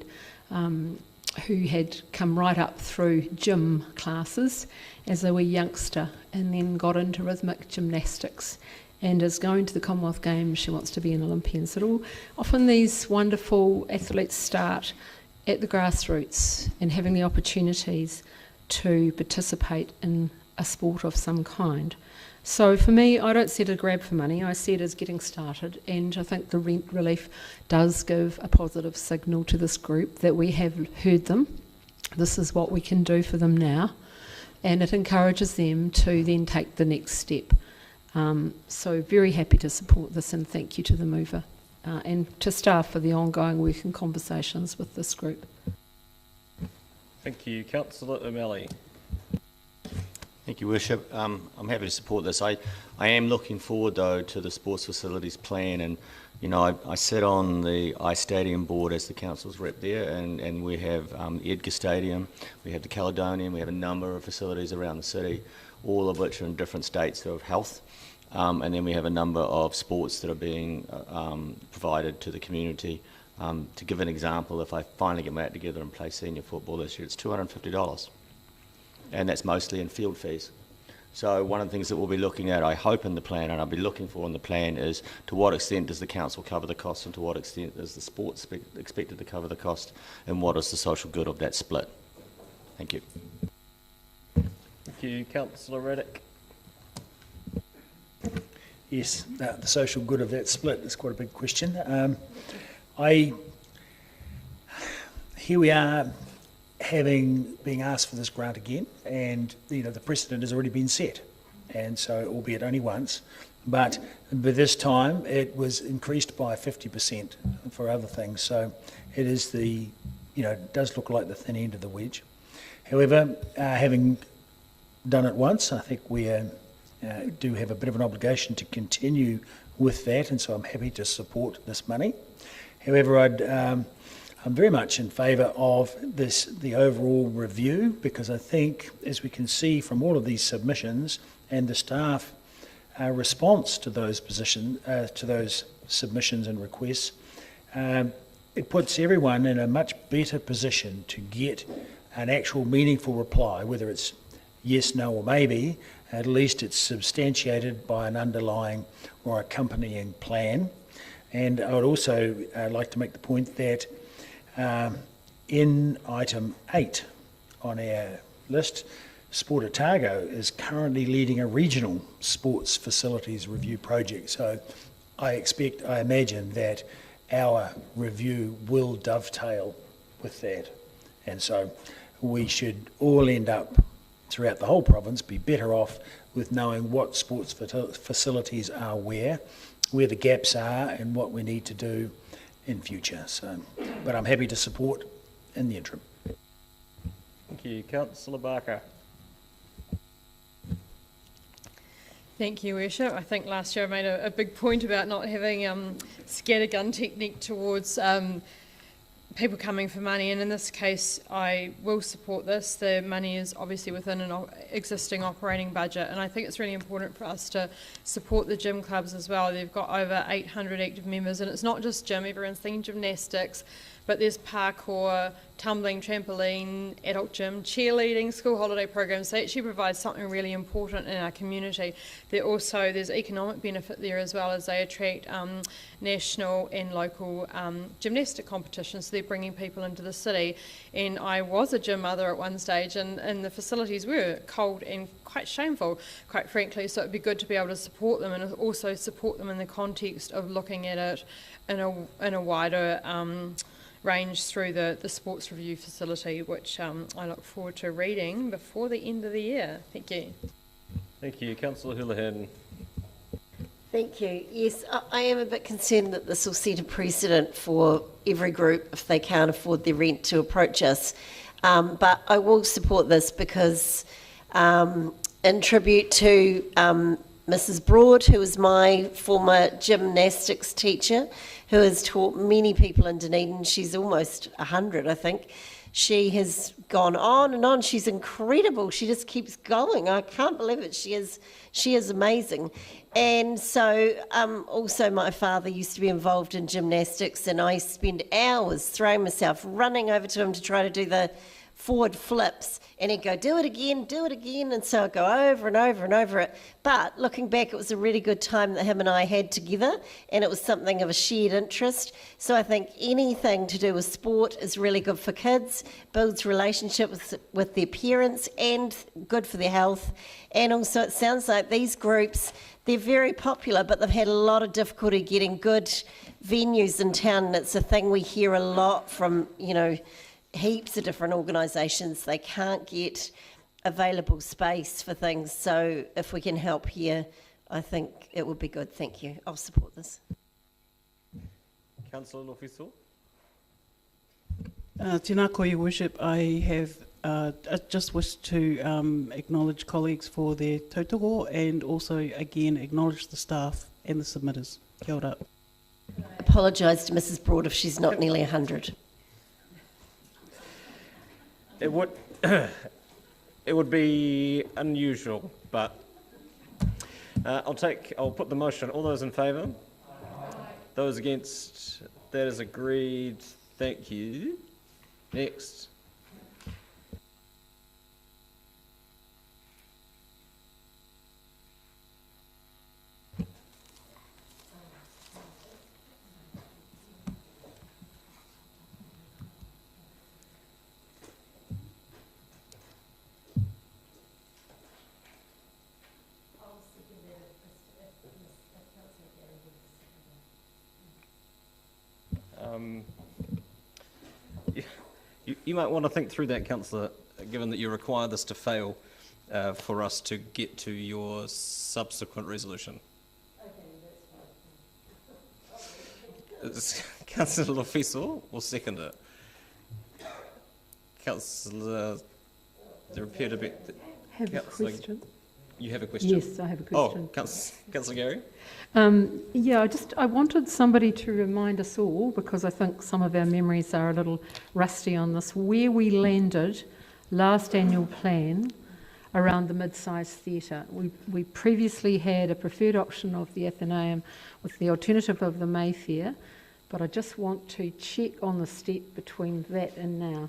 had come right up through gym classes as a wee youngster and then got into rhythmic gymnastics and is going to the Commonwealth Games. She wants to be an Olympian. So often these wonderful athletes start at the grassroots and having the opportunities to participate in a sport of some kind. So for me, I don't see it as a grab for money. I see it as getting started, and I think the rent relief does give a positive signal to this group that we have heard them. This is what we can do for them now, and it encourages them to then take the next step. So very happy to support this, and thank you to the mover and to staff for the ongoing work and conversations with this group. Thank you. Councillor O'Malley. Thank you, Worship. I'm happy to support this. I am looking forward, though, to the sports facilities plan, and you know, I sit on the iStadium board as the council's rep there, and we have the Edgar Stadium, we have the Caledonian, we have a number of facilities around the city, all of which are in different states of health. And then we have a number of sports that are being provided to the community. To give an example, if I finally get my act together and play senior football this year, it's $250. And that's mostly in field fees. So one of the things that we'll be looking at, I hope, in the plan, and I'll be looking for in the plan, is to what extent does the council cover the cost, and to what extent is the sports expected to cover the cost, and what is the social good of that split? Thank you. Thank you. Councillor Raddick. Yes, the social good of that split is quite a big question. Here we are being asked for this grant again, and the precedent has already been set, and so albeit only once, but this time it was increased by 50% for other things. So it is it does look like the thin end of the wedge. However, having done it once, I think we do have a bit of an obligation to continue with that, and so I'm happy to support this money. However, I'm very much in favour of the overall review, because I think, as we can see from all of these submissions and the staff response to those submissions and requests, it puts everyone in a much better position to get an actual meaningful reply, whether it's yes, no, or maybe. At least it's substantiated by an underlying or accompanying plan. And I would also like to make the point that in item 8 on our list, Sport Otago is currently leading a regional sports facilities review project. So I imagine that our review will dovetail with that. And so we should all end up, throughout the whole province, be better off with knowing what sports facilities are where the gaps are, and what we need to do in future. So, but I'm happy to support in the interim. Thank you. Councillor Barker. Thank you, Worship. I think last year I made a big point about not having scattergun technique towards people coming for money, and in this case I will support this. The money is obviously within an existing operating budget, and I think it's really important for us to support the gym clubs as well. They've got over 800 active members, and it's not just gym, everyone's thinking gymnastics, but there's parkour, tumbling, trampoline, adult gym, cheerleading, school holiday programs. They actually provide something really important in our community. There's economic benefit there as well, as they attract national and local gymnastic competitions. So they're bringing people into the city. And I was a gym mother at one stage, and the facilities were cold and quite shameful, quite frankly. So it'd be good to be able to support them, and also support them in the context of looking at it in a wider range through the sports review facility, which I look forward to reading before the end of the year. Thank you. Thank you. Councillor Houlihan. Thank you. Yes, I am a bit concerned that this will set a precedent for every group, if they can't afford their rent, to approach us. But I will support this because, in tribute to Mrs. Broad, who was my former gymnastics teacher, who has taught many people in Dunedin. She's almost 100, I think. She has gone on and on. She's incredible. She just keeps going. I can't believe it. She is amazing. And so also my father used to be involved in gymnastics, and I spend hours throwing myself, running over to him to try to do the forward flips, and he'd go, do it again, and so I'd go over and over and over it. But looking back, it was a really good time that him and I had together, and it was something of a shared interest. So I think anything to do with sport is really good for kids, builds relationships with their parents, and good for their health. And also it sounds like these groups, they're very popular, but they've had a lot of difficulty getting good venues in town, and it's a thing we hear a lot from, heaps of different organisations. They can't get available space for things, so if we can help here, I think it would be good. Thank you. I'll support this. Councillor Lofiso. Tēnā koe, Your Worship. I just wish to acknowledge colleagues for their tautoko, and also again acknowledge the staff and the submitters. Kia ora. I apologise to Mrs. Broad if she's not nearly 100. It would be unusual, but I'll put the motion. All those in favour? Those against? That is agreed. Thank you. Next. you might want to think through that, councillor, given that you require this to fail for us to get to your subsequent resolution. Councillor Lofiso will second it. Councillor, there appear to be... Have a question. You have a question? Yes, I have a question. Oh, Councillor Gary? Yeah, I wanted somebody to remind us all, because I think some of our memories are a little rusty on this, where we landed last annual plan around the mid-sized theatre. We previously had a preferred option of the Athenaeum with the alternative of the Mayfair, but I just want to check on the step between that and now,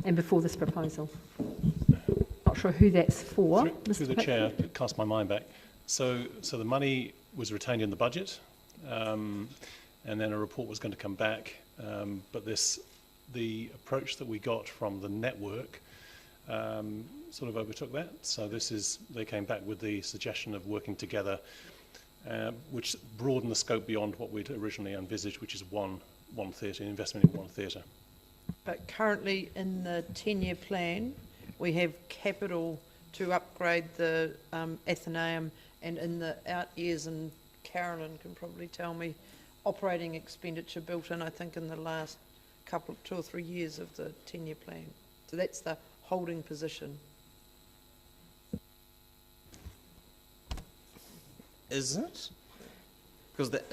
and before this proposal. Not sure who that's for. Through the chair, it cast my mind back. So the money was retained in the budget, and then a report was going to come back, but the approach that we got from the network sort of overtook that. So they came back with the suggestion of working together, which broadened the scope beyond what we'd originally envisaged, which is one theatre, investment in one theatre. But currently in the 10-year plan, we have capital to upgrade the Athenaeum, and in the out years, and Carolyn can probably tell me, operating expenditure built in, I think, in the last 2 or 3 years of the 10-year plan. So that's the holding position. Is it? Because that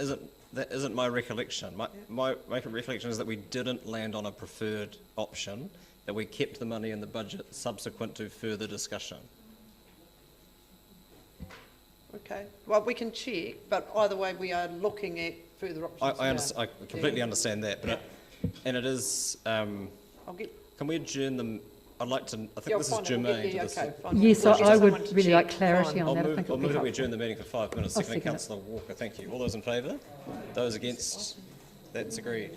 isn't my recollection. My recollection is that we didn't land on a preferred option, that we kept the money in the budget subsequent to further discussion. Okay, well, we can check, but either way, we are looking at further options. I completely understand that, but and it is. Can we adjourn them? I'd like to. I think this is germane to this. Yes, I would really like clarity on that. I'll move that we adjourn the meeting for 5 minutes. Second, Councillor Walker. Thank you. All those in favour? Those against? That's agreed.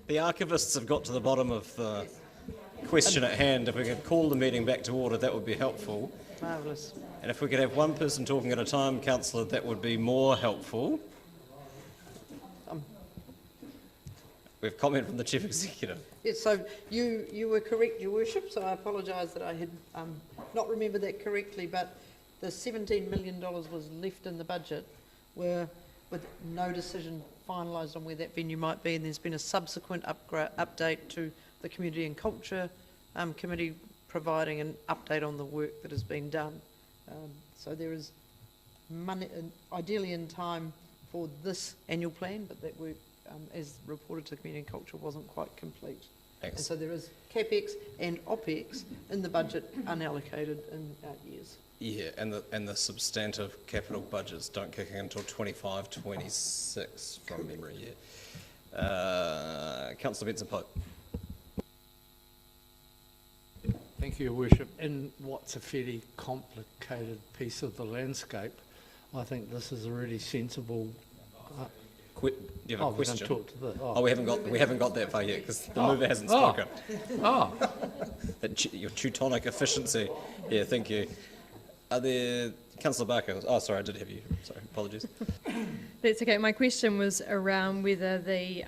The archivists have got to the bottom of the question at hand. If we could call the meeting back to order, that would be helpful. Marvellous. And if we could have one person talking at a time, councillor, that would be more helpful. We have comment from the Chief Executive. Yes, so you were correct, Your Worship, so I apologise that I had not remembered that correctly, but the $17 million was left in the budget with no decision finalised on where that venue might be, and there's been a subsequent update to the Community and Culture Committee providing an update on the work that has been done. So there is money, ideally in time for this annual plan, but that work, as reported to Community and Culture, wasn't quite complete. And so there is CapEx and OpEx in the budget unallocated in out years. Yeah, and the substantive capital budgets don't kick in until 25, 26 from memory, yeah. Councillor Benson-Pope. Thank you, Your Worship. In what's a fairly complicated piece of the landscape, I think this is a really sensible. Do you have a question? We're going to talk to the, we haven't got that far yet because the mover hasn't spoken. Your Teutonic efficiency. Yeah, thank you. Are there Councillor Barker? Oh, sorry, I did have you. Sorry, apologies. That's okay. My question was around whether the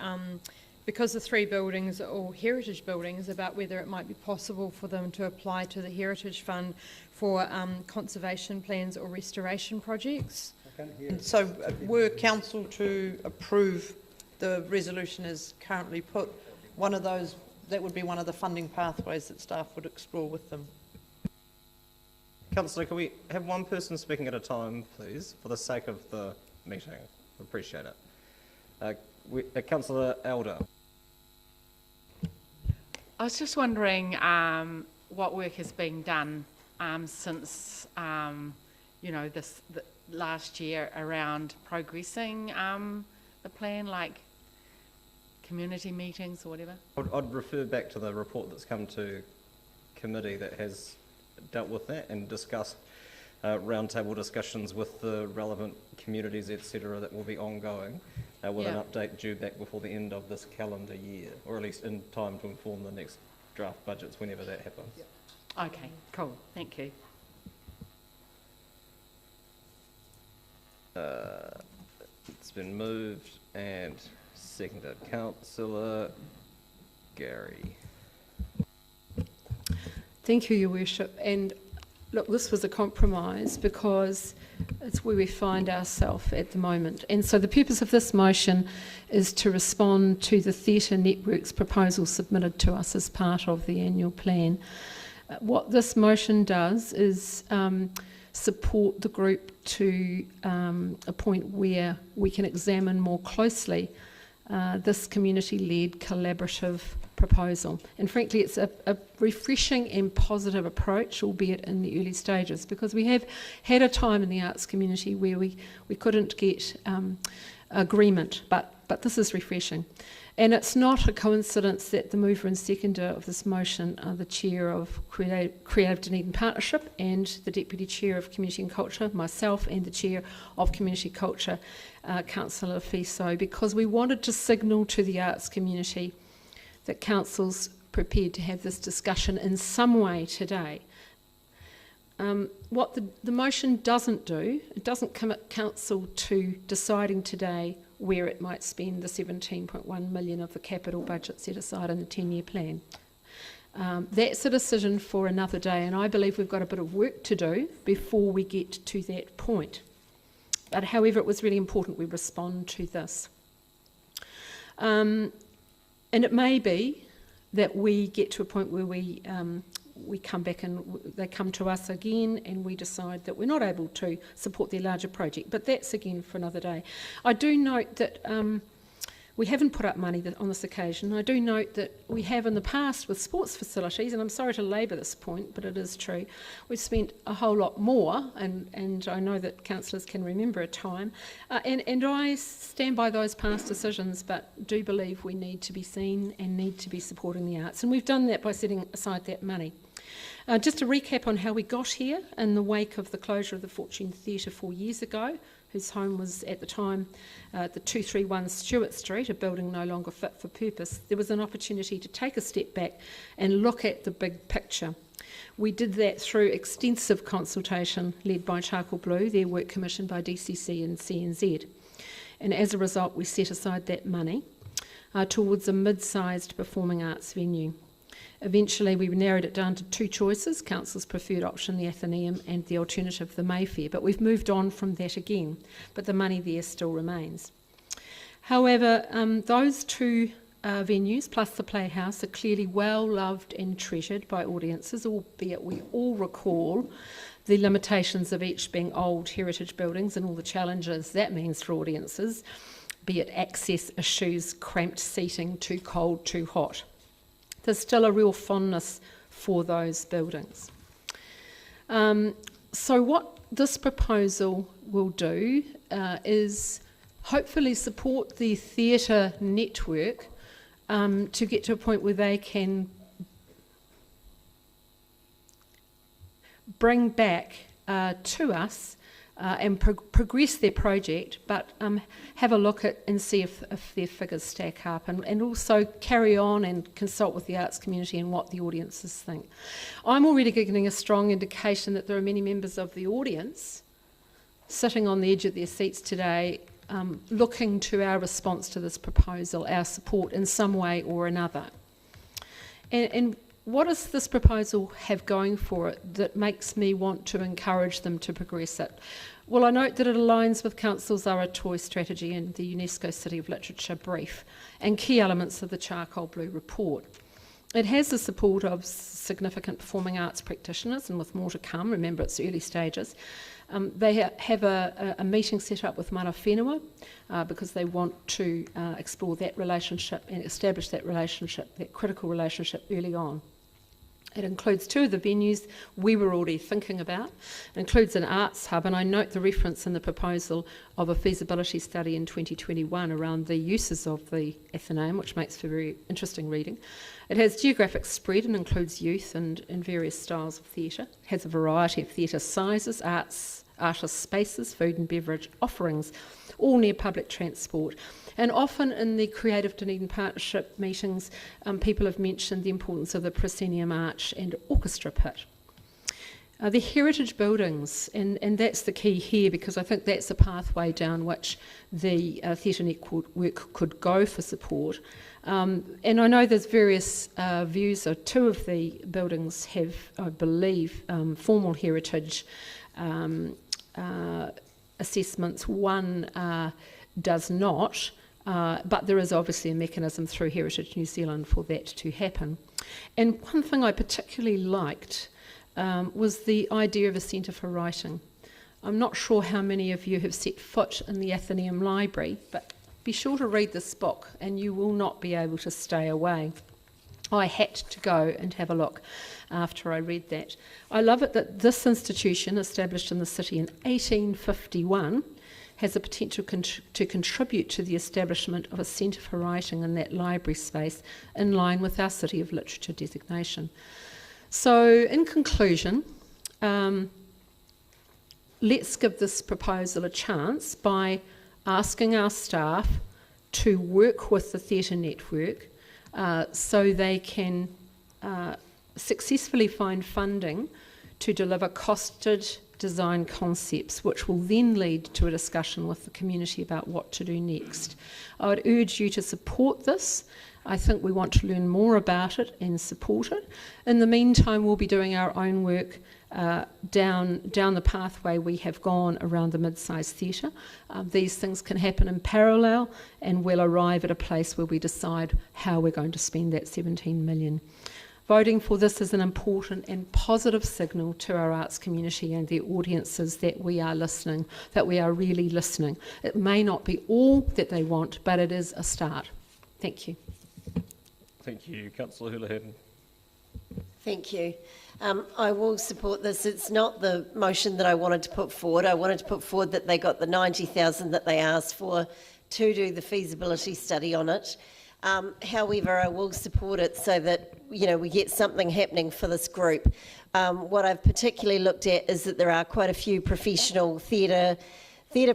because the three buildings are all heritage buildings, about whether it might be possible for them to apply to the Heritage Fund for conservation plans or restoration projects. And so were council to approve the resolution as currently put, one of those, that would be one of the funding pathways that staff would explore with them. Councillor, can we have one person speaking at a time, please, for the sake of the meeting? Appreciate it. Councillor Elder. I was just wondering what work has been done since the last year around progressing the plan, like community meetings or whatever. I'd refer back to the report that's come to committee that has dealt with that and discussed roundtable discussions with the relevant communities, etc., that will be ongoing, with an update due back before the end of this calendar year, or at least in time to inform the next draft budgets whenever that happens. Okay, cool. Thank you. It's been moved and seconded. Councillor Gary. Thank you, Your Worship. And look, this was a compromise because it's where we find ourselves at the moment. And so the purpose of this motion is to respond to the Theatre Network's proposal submitted to us as part of the annual plan. What this motion does is support the group to a point where we can examine more closely this community-led collaborative proposal. And frankly, it's a refreshing and positive approach, albeit in the early stages, because we have had a time in the arts community where we couldn't get agreement, but this is refreshing. And it's not a coincidence that the mover and seconder of this motion are the chair of Creative Dunedin Partnership and the deputy chair of Community and Culture, myself, and the chair of Community Culture, Councillor Fiso, because we wanted to signal to the arts community that council's prepared to have this discussion in some way today. What the motion doesn't do, it doesn't commit council to deciding today where it might spend the 17.1 million of the capital budget set aside in the 10-year plan. That's a decision for another day, and I believe we've got a bit of work to do before we get to that point. But however, it was really important we respond to this. And it may be that we get to a point where we come back and they come to us again and we decide that we're not able to support their larger project. But that's again for another day. I do note that we haven't put up money on this occasion. I do note that we have in the past with sports facilities, and I'm sorry to labour this point, but it is true, we've spent a whole lot more, and I know that councillors can remember a time, and I stand by those past decisions, but do believe we need to be seen and need to be supporting the arts, and we've done that by setting aside that money. Just a recap on how we got here in the wake of the closure of the Fortune Theatre 4 years ago, whose home was at the time the 231 Stewart Street, a building no longer fit for purpose. There was an opportunity to take a step back and look at the big picture. We did that through extensive consultation led by Charcoal Blue, their work commissioned by DCC and CNZ. And as a result, we set aside that money towards a mid-sized performing arts venue. Eventually, we narrowed it down to two choices, Council's preferred option, the Athenaeum, and the alternative, the Mayfair. But we've moved on from that again, but the money there still remains. However, those two venues, plus the Playhouse, are clearly well loved and treasured by audiences, albeit we all recall the limitations of each being old heritage buildings and all the challenges that means for audiences, be it access issues, cramped seating, too cold, too hot. there's still a real fondness for those buildings. So what this proposal will do is hopefully support the theatre network to get to a point where they can bring back to us and progress their project, but have a look at and see if their figures stack up, and also carry on and consult with the arts community and what the audiences think. I'm already getting a strong indication that there are many members of the audience sitting on the edge of their seats today looking to our response to this proposal, our support in some way or another. And what does this proposal have going for it that makes me want to encourage them to progress it? Well, I note that it aligns with Council's Aratoy strategy and the UNESCO City of Literature brief and key elements of the Charcoal Blue report. It has the support of significant performing arts practitioners, and with more to come. Remember, it's early stages. They have a meeting set up with Mana Whenua because they want to explore that relationship and establish that relationship, that critical relationship, early on. It includes two of the venues we were already thinking about. It includes an arts hub, and I note the reference in the proposal of a feasibility study in 2021 around the uses of the Athenaeum, which makes for very interesting reading. It has geographic spread and includes youth and various styles of theatre. It has a variety of theatre sizes, artist spaces, food and beverage offerings, all near public transport. And often in the Creative Dunedin Partnership meetings, people have mentioned the importance of the proscenium arch and orchestra pit. The heritage buildings, and that's the key here, because I think that's a pathway down which the theatre network could go for support. And I know there's various views. Two of the buildings have, I believe, formal heritage assessments. One does not. But there is obviously a mechanism through Heritage New Zealand for that to happen. And one thing I particularly liked was the idea of a centre for writing. I'm not sure how many of you have set foot in the Athenaeum Library, but be sure to read this book and you will not be able to stay away. I had to go and have a look after I read that. I love it that this institution, established in the city in 1851, has the potential to contribute to the establishment of a centre for writing in that library space in line with our City of Literature designation. So, in conclusion, let's give this proposal a chance by asking our staff to work with the theatre network so they can successfully find funding to deliver costed design concepts, which will then lead to a discussion with the community about what to do next. I would urge you to support this. I think we want to learn more about it and support it. In the meantime, we'll be doing our own work down the pathway we have gone around the mid-sized theatre. These things can happen in parallel, and we'll arrive at a place where we decide how we're going to spend that 17 million. Voting for this is an important and positive signal to our arts community and their audiences that we are listening, that we are really listening. It may not be all that they want, but it is a start. Thank you. Thank you. Councillor Houlihan. Thank you. I will support this. It's not the motion that I wanted to put forward. I wanted to put forward that they got the 90,000 that they asked for to do the feasibility study on it. However, I will support it so that, we get something happening for this group. What I've particularly looked at is that there are quite a few professional theatre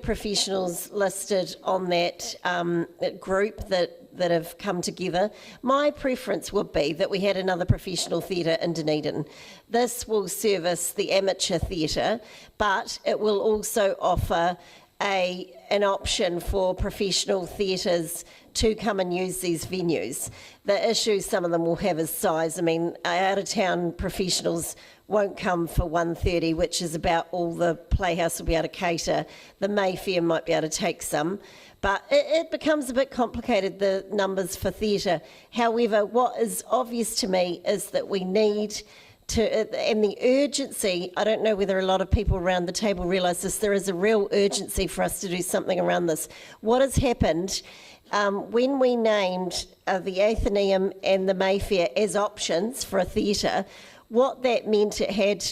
professionals listed on that group that have come together. My preference would be that we had another professional theatre in Dunedin. This will service the amateur theatre, but it will also offer an option for professional theatres to come and use these venues. The issue some of them will have is size. I mean, out-of-town professionals won't come for 130, which is about all the Playhouse will be able to cater. The Mayfair might be able to take some, but it becomes a bit complicated, the numbers for theatre. However, what is obvious to me is that we need and the urgency, I don't know whether a lot of people around the table realise this, there is a real urgency for us to do something around this. What has happened when we named the Athenaeum and the Mayfair as options for a theatre, what that meant, it had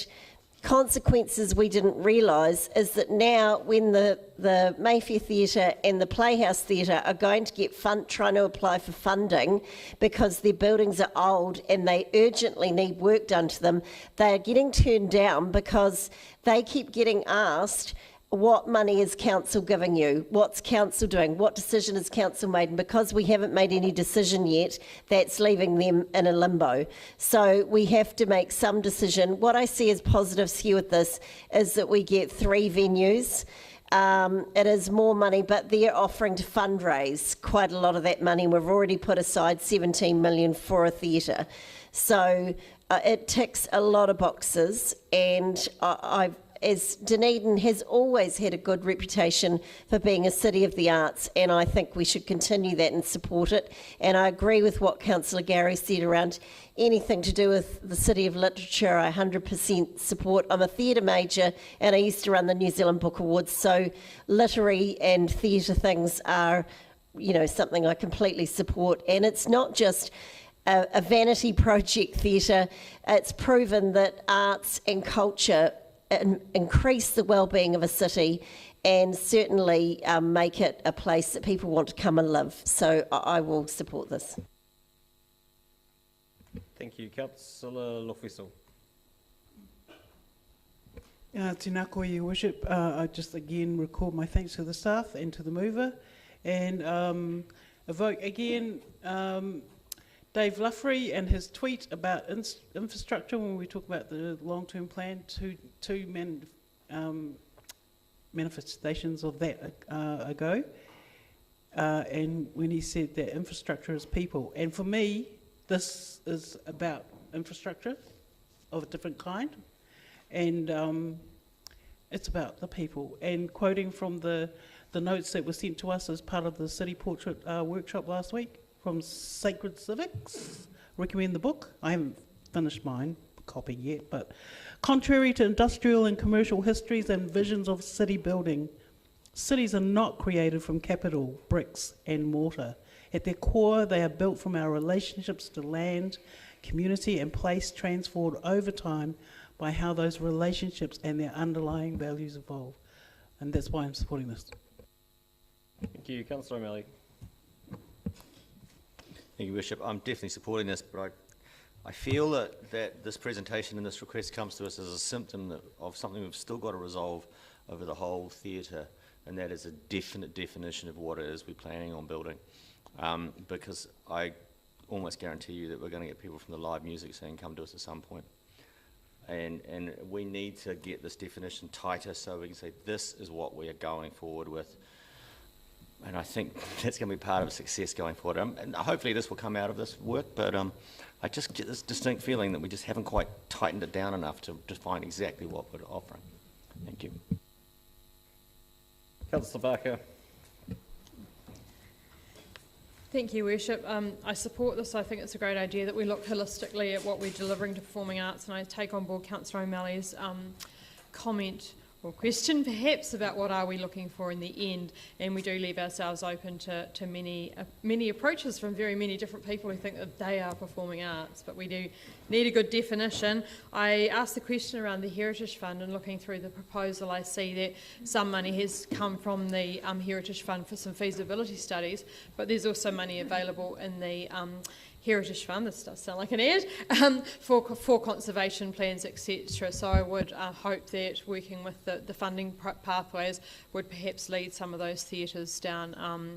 consequences we didn't realise, is that now when the Mayfair Theatre and the Playhouse Theatre are going to get trying to apply for funding because their buildings are old and they urgently need work done to them, they are getting turned down because they keep getting asked, what money is council giving you? What's council doing? What decision has council made? And because we haven't made any decision yet, that's leaving them in a limbo. So we have to make some decision. What I see as positives here with this is that we get 3 venues. It is more money, but they're offering to fundraise quite a lot of that money. We've already put aside 17 million for a theatre. So it ticks a lot of boxes, and as Dunedin has always had a good reputation for being a city of the arts, and I think we should continue that and support it. And I agree with what Councillor Gary said around anything to do with the City of Literature. I 100% support. I'm a theatre major and I used to run the New Zealand Book Awards, so literary and theatre things are, something I completely support. And it's not just a vanity project theatre. It's proven that arts and culture increase the well-being of a city and certainly make it a place that people want to come and live. So I will support this. Thank you. Councillor Lofiso. Tēnā koe, Your Worship. I just again record my thanks to the staff and to the mover, and evoke again Dave Luffrey and his tweet about infrastructure when we talk about the long-term plan, two manifestations of that ago, and when he said that infrastructure is people. And for me, this is about infrastructure of a different kind, and it's about the people. And quoting from the notes that were sent to us as part of the City Portrait workshop last week, from Sacred Civics, recommend the book. I haven't finished mine copy yet, but contrary to industrial and commercial histories and visions of city building, cities are not created from capital, bricks and mortar. At their core, they are built from our relationships to land, community and place, transformed over time by how those relationships and their underlying values evolve. And that's why I'm supporting this. Thank you. Councillor O'Malley. Thank you, Bishop. I'm definitely supporting this, but I feel that this presentation and this request comes to us as a symptom of something we've still got to resolve over the whole theatre, and that is a definite definition of what it is we're planning on building. Because I almost guarantee you that we're going to get people from the live music scene come to us at some point. And we need to get this definition tighter so we can say this is what we are going forward with. And I think that's going to be part of success going forward. And hopefully this will come out of this work, but I just get this distinct feeling that we just haven't quite tightened it down enough to define exactly what we're offering. Thank you. Councillor Barker. Thank you, Worship. I support this. I think it's a great idea that we look holistically at what we're delivering to performing arts, and I take on board Councillor O'Malley's comment or question perhaps about what are we looking for in the end, and we do leave ourselves open to many approaches from very many different people who think that they are performing arts, but we do need a good definition. I asked the question around the Heritage Fund, and looking through the proposal I see that some money has come from the Heritage Fund for some feasibility studies, but there's also money available in the Heritage Fund, this does sound like an ad, for conservation plans, etc. So I would hope that working with the funding pathways would perhaps lead some of those theatres down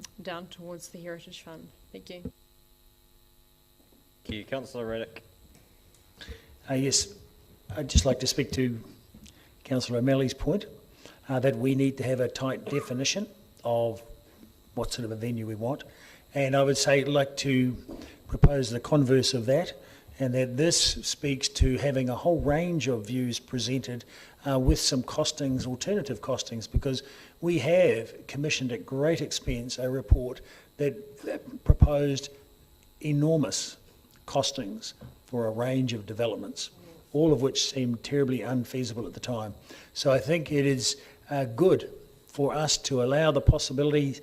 towards the Heritage Fund. Thank you. Thank you. Councillor Raddick. Yes, I'd just like to speak to Councillor O'Malley's point that we need to have a tight definition of what sort of a venue we want. And I would say, like to propose the converse of that, and that this speaks to having a whole range of views presented with some costings, alternative costings, because we have commissioned at great expense a report that proposed enormous costings for a range of developments. all of which seemed terribly unfeasible at the time. So I think it is good for us to allow the possibility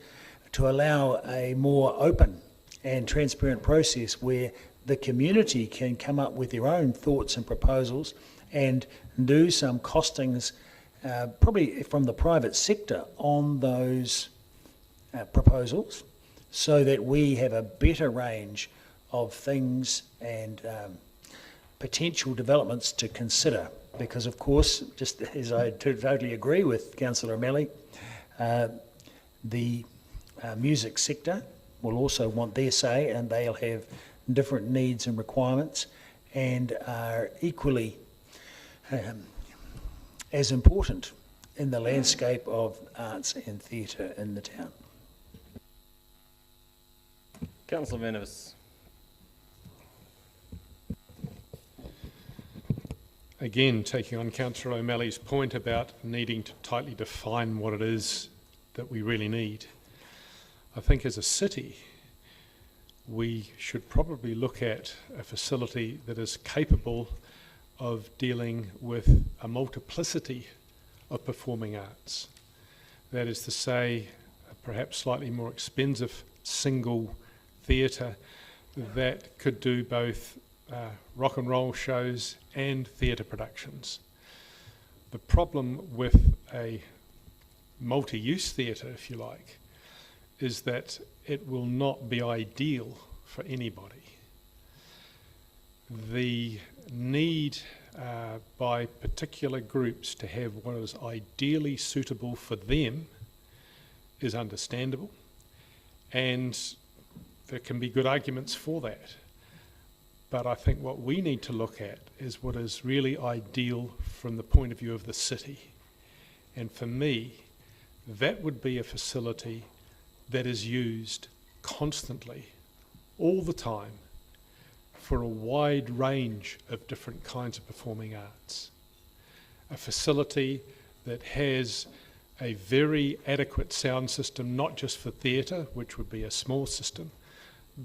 to allow a more open and transparent process where the community can come up with their own thoughts and proposals and do some costings, probably from the private sector, on those proposals, so that we have a better range of things and potential developments to consider. Because, of course, just as I totally agree with Councillor O'Malley, the music sector will also want their say, and they'll have different needs and requirements, and are equally as important in the landscape of arts and theatre in the town. Councillor Van der Vos. Again, taking on Councillor O'Malley's point about needing to tightly define what it is that we really need. I think as a city, we should probably look at a facility that is capable of dealing with a multiplicity of performing arts. That is to say, a perhaps slightly more expensive single theatre that could do both rock and roll shows and theatre productions. The problem with a multi-use theatre, if you like, is that it will not be ideal for anybody. The need by particular groups to have what is ideally suitable for them is understandable, and there can be good arguments for that. But I think what we need to look at is what is really ideal from the point of view of the city. And for me, that would be a facility that is used constantly, all the time, for a wide range of different kinds of performing arts. A facility that has a very adequate sound system, not just for theatre, which would be a small system,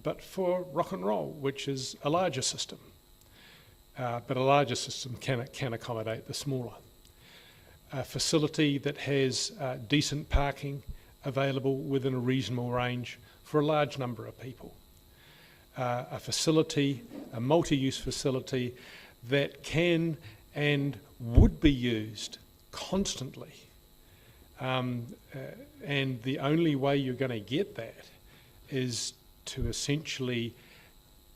but for rock and roll, which is a larger system. But a larger system can accommodate the smaller. A facility that has decent parking available within a reasonable range for a large number of people. A facility, a multi-use facility that can and would be used constantly. And the only way you're going to get that is to essentially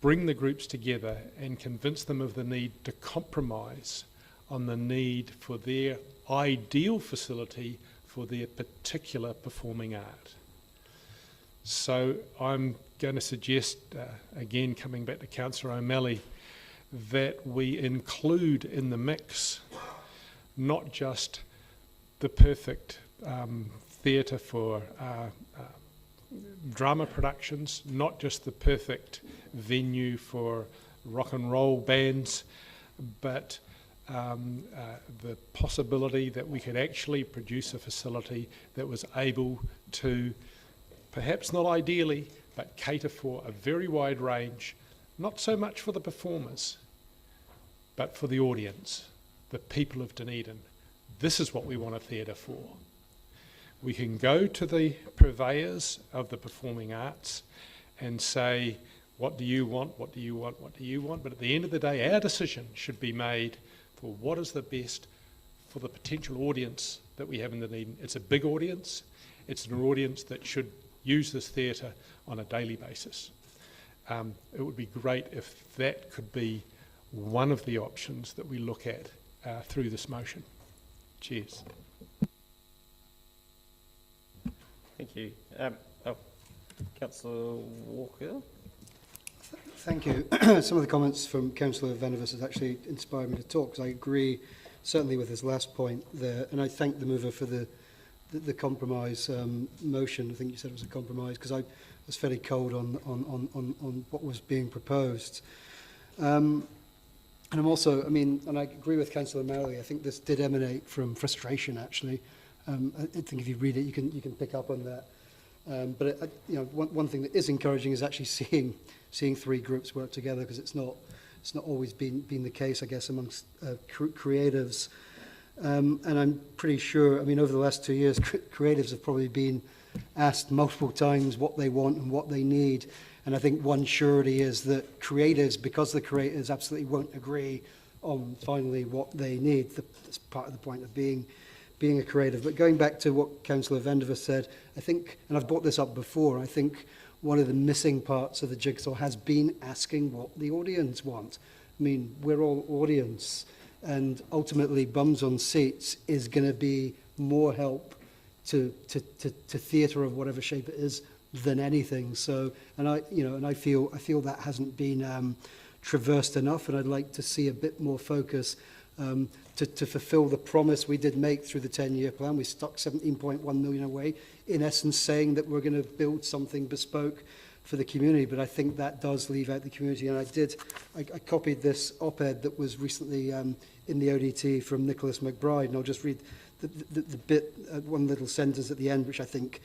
bring the groups together and convince them of the need to compromise on the need for their ideal facility for their particular performing art. So I'm going to suggest, again coming back to Councillor O'Malley, that we include in the mix not just the perfect theatre for drama productions, not just the perfect venue for rock and roll bands, but the possibility that we could actually produce a facility that was able to, perhaps not ideally, but cater for a very wide range, not so much for the performers, but for the audience, the people of Dunedin. This is what we want a theatre for. We can go to the purveyors of the performing arts and say, what do you want, what do you want, what do you want? But at the end of the day, our decision should be made for what is the best for the potential audience that we have in Dunedin. It's a big audience. It's an audience that should use this theatre on a daily basis. It would be great if that could be one of the options that we look at through this motion. Cheers. Thank you. Councillor Walker. Thank you. Some of the comments from Councillor Van der Vos has actually inspired me to talk, because I agree certainly with his last point there, and I thank the mover for the compromise motion. I think you said it was a compromise, because I was fairly cold on what was being proposed. And I'm also, I mean, and I agree with Councillor O'Malley, I think this did emanate from frustration, actually. I think if you read it, you can pick up on that. But you know, one thing that is encouraging is actually seeing three groups work together, because it's not It's not always been the case, I guess, amongst creatives. And I'm pretty sure, I mean, over the last 2 years, creatives have probably been asked multiple times what they want and what they need. And I think one surety is that creatives, because the creators absolutely won't agree on finally what they need. That's part of the point of being a creative. But going back to what Councillor Vandiver said, I think, and I've brought this up before, I think one of the missing parts of the jigsaw has been asking what the audience want. I mean, we're all audience, and ultimately bums on seats is going to be more help to theatre of whatever shape it is than anything. So, and I feel that hasn't been traversed enough, and I'd like to see a bit more focus to fulfil the promise we did make through the 10-year plan. We stuck 17.1 million away, in essence saying that we're going to build something bespoke for the community, but I think that does leave out the community. And I copied this op-ed that was recently in the ODT from Nicholas McBride, and I'll just read the bit, one little sentence at the end, which I think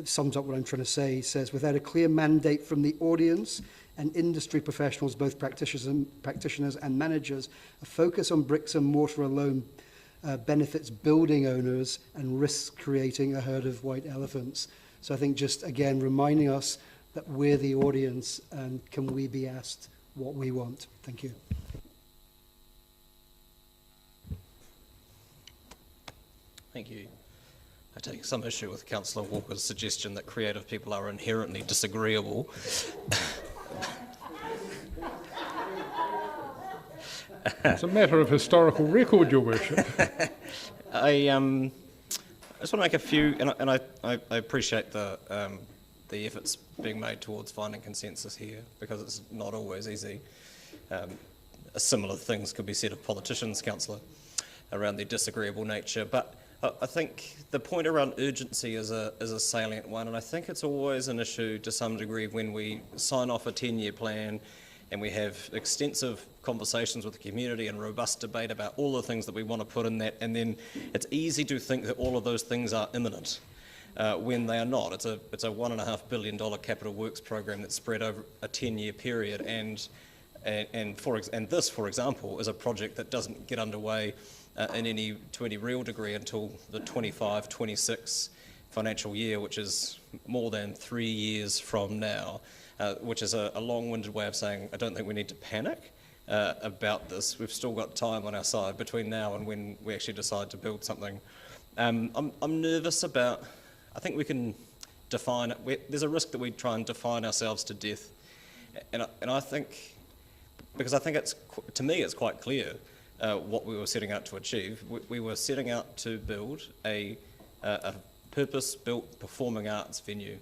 sums up what I'm trying to say. He says, without a clear mandate from the audience and industry professionals, both practitioners and managers, a focus on bricks and mortar alone benefits building owners and risks creating a herd of white elephants. So I think just, again, reminding us that we're the audience, and can we be asked what we want? Thank you. Thank you. I take some issue with Councillor Walker's suggestion that creative people are inherently disagreeable. It's a matter of historical record, Your Worship. I just want to make a few, and I appreciate the efforts being made towards finding consensus here, because it's not always easy. Similar things could be said of politicians, Councillor, around their disagreeable nature, but I think the point around urgency is a salient one, and I think it's always an issue to some degree when we sign off a 10-year plan and we have extensive conversations with the community and robust debate about all the things that we want to put in that, and then it's easy to think that all of those things are imminent when they are not. It's a $1.5 billion capital works program that's spread over a 10-year period, and this, for example, is a project that doesn't get underway to any real degree until the 25-26 financial year, which is more than 3 years from now, which is a long-winded way of saying I don't think we need to panic about this. We've still got time on our side between now and when we actually decide to build something. I'm nervous about, I think we can define it, there's a risk that we try and define ourselves to death, and I think, because I think to me it's quite clear what we were setting out to achieve. We were setting out to build a purpose-built performing arts venue,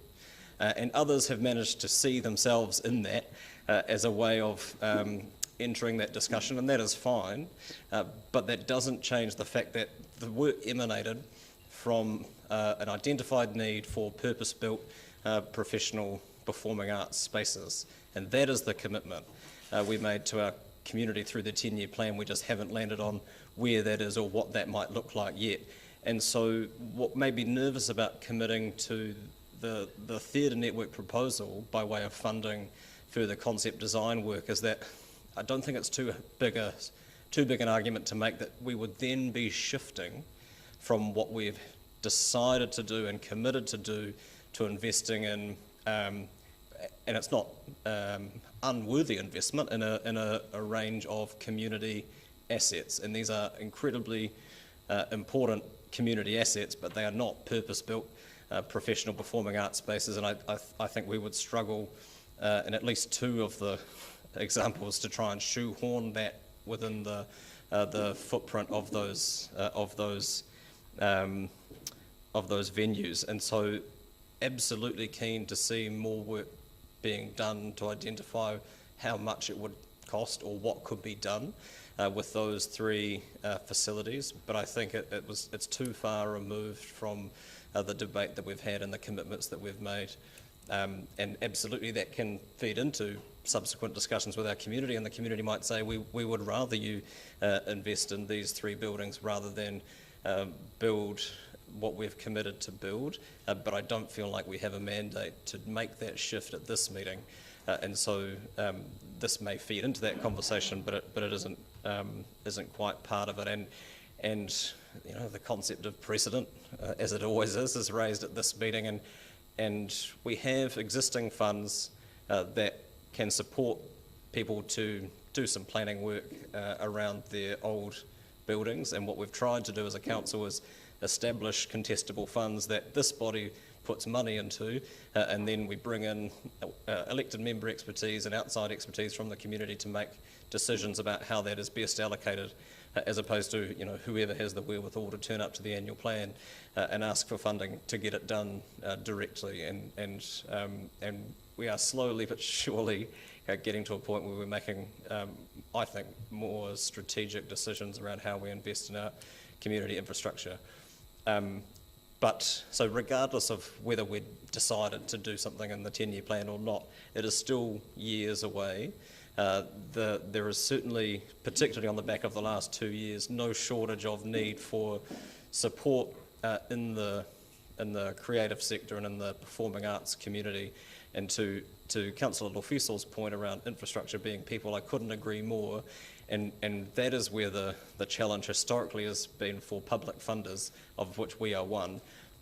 and others have managed to see themselves in that as a way of entering that discussion, and that is fine, but that doesn't change the fact that the work emanated from an identified need for purpose-built professional performing arts spaces, and that is the commitment we made to our community through the 10-year plan. We just haven't landed on where that is or what that might look like yet. And so what made me nervous about committing to the theatre network proposal by way of funding further concept design work is that I don't think it's too big an argument to make that we would then be shifting from what we've decided to do and committed to do to investing in, and it's not unworthy investment, in a range of community assets. And these are incredibly important community assets, but they are not purpose-built professional performing arts spaces. And I think we would struggle in at least two of the examples to try and shoehorn that within the footprint of those venues. And so absolutely keen to see more work being done to identify how much it would cost or what could be done with those three facilities. But I think it's too far removed from the debate that we've had and the commitments that we've made. And absolutely that can feed into subsequent discussions with our community, and the community might say we would rather you invest in these three buildings rather than build what we've committed to build, but I don't feel like we have a mandate to make that shift at this meeting, and so this may feed into that conversation, but it isn't quite part of it. And you know, the concept of precedent, as it always is raised at this meeting, and we have existing funds that can support people to do some planning work around their old buildings. And what we've tried to do as a council is establish contestable funds that this body puts money into, and then we bring in elected member expertise and outside expertise from the community to make decisions about how that is best allocated, as opposed to, you know, whoever has the wherewithal to turn up to the annual plan and ask for funding to get it done directly. And we are slowly but surely getting to a point where we're making, I think, more strategic decisions around how we invest in our community infrastructure. But so regardless of whether we'd decided to do something in the 10-year plan or not, it is still years away. There is certainly, particularly on the back of the last 2 years, no shortage of need for support in the creative sector and in the performing arts community. And to Councillor Lofesel's point around infrastructure being people, I couldn't agree more. And that is where the challenge historically has been for public funders, of which we are one.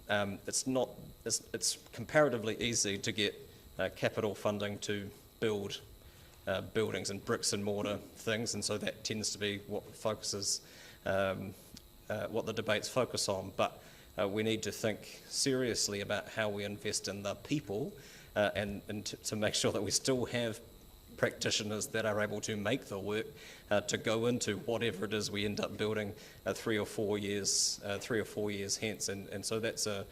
It's comparatively easy to get capital funding to build buildings and bricks and mortar things, and so that tends to be what focuses, what the debates focus on. But we need to think seriously about how we invest in the people, and to make sure that we still have practitioners that are able to make the work to go into whatever it is we end up building 3 or 4 years hence. And so that's a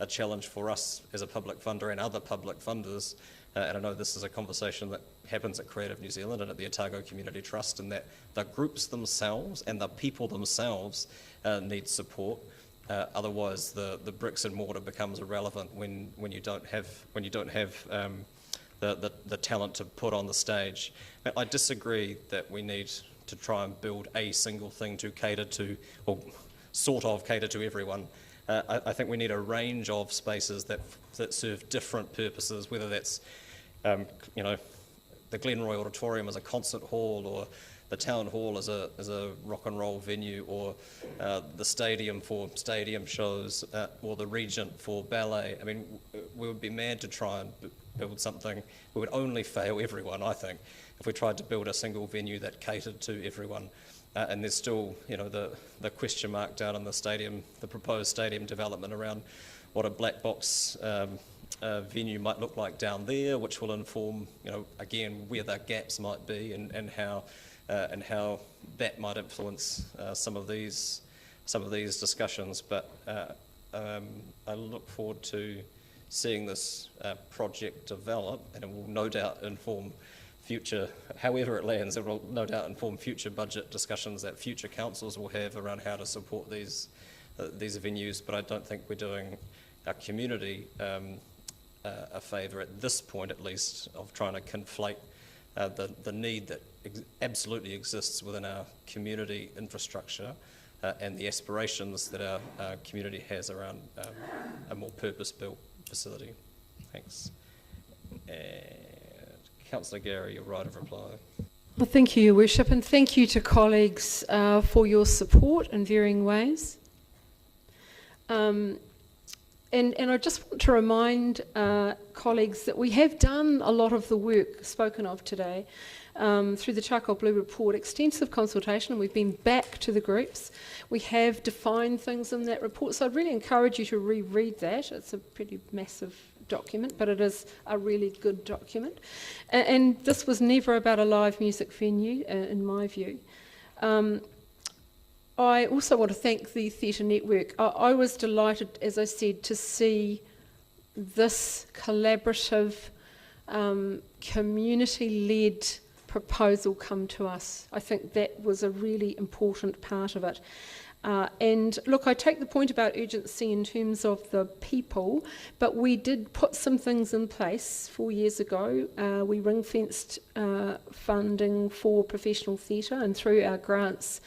challenge for us as a public funder and other public funders. And I know this is a conversation that happens at Creative New Zealand and at the Otago Community Trust, and that the groups themselves and the people themselves need support. Otherwise, the bricks and mortar becomes irrelevant when you don't have the talent to put on the stage. I disagree that we need to try and build a single thing to cater to, or sort of cater to everyone. I think we need a range of spaces that serve different purposes, whether that's you know, the Glenroy Auditorium as a concert hall, or the town hall as a rock and roll venue, or the stadium for stadium shows, or the Regent for ballet. I mean, we would be mad to try and build something. We would only fail everyone, I think, if we tried to build a single venue that catered to everyone. And there's still, you know, the question mark down in the stadium, the proposed stadium development around what a black box venue might look like down there, which will inform, you know, again, where the gaps might be and how that might influence some of these discussions. But I look forward to seeing this project develop, and it will no doubt inform future, however it lands, it will no doubt inform future budget discussions that future councils will have around how to support these venues. But I don't think we're doing our community a favour at this point, at least, of trying to conflate the need that absolutely exists within our community infrastructure and the aspirations that our community has around a more purpose-built facility. Thanks. And Councillor Gary, your right of reply. Well, thank you, Your Worship, and thank you to colleagues for your support in varying ways. And I just want to remind colleagues that we have done a lot of the work spoken of today through the Charcoal Blue Report, extensive consultation, and we've been back to the groups. We have defined things in that report, so I'd really encourage you to reread that. It's a pretty massive document, but it is a really good document. And this was never about a live music venue, in my view. I also want to thank the Theatre Network. I was delighted, as I said, to see this collaborative, community-led proposal come to us. I think that was a really important part of it. And look, I take the point about urgency in terms of the people, but we did put some things in place 4 years ago. We ring-fenced funding for professional theatre, and through our grants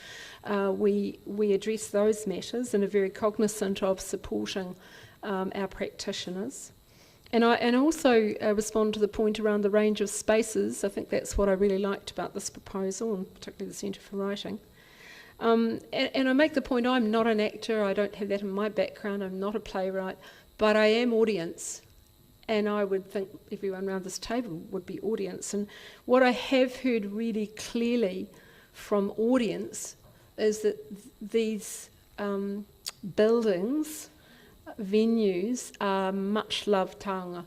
we address those matters and are very cognisant of supporting our practitioners. And I also respond to the point around the range of spaces. I think that's what I really liked about this proposal, and particularly the Centre for Writing. And I make the point, I'm not an actor, I don't have that in my background, I'm not a playwright, but I am audience. And I would think everyone around this table would be audience. And what I have heard really clearly from audience is that these buildings, venues, are much loved taonga.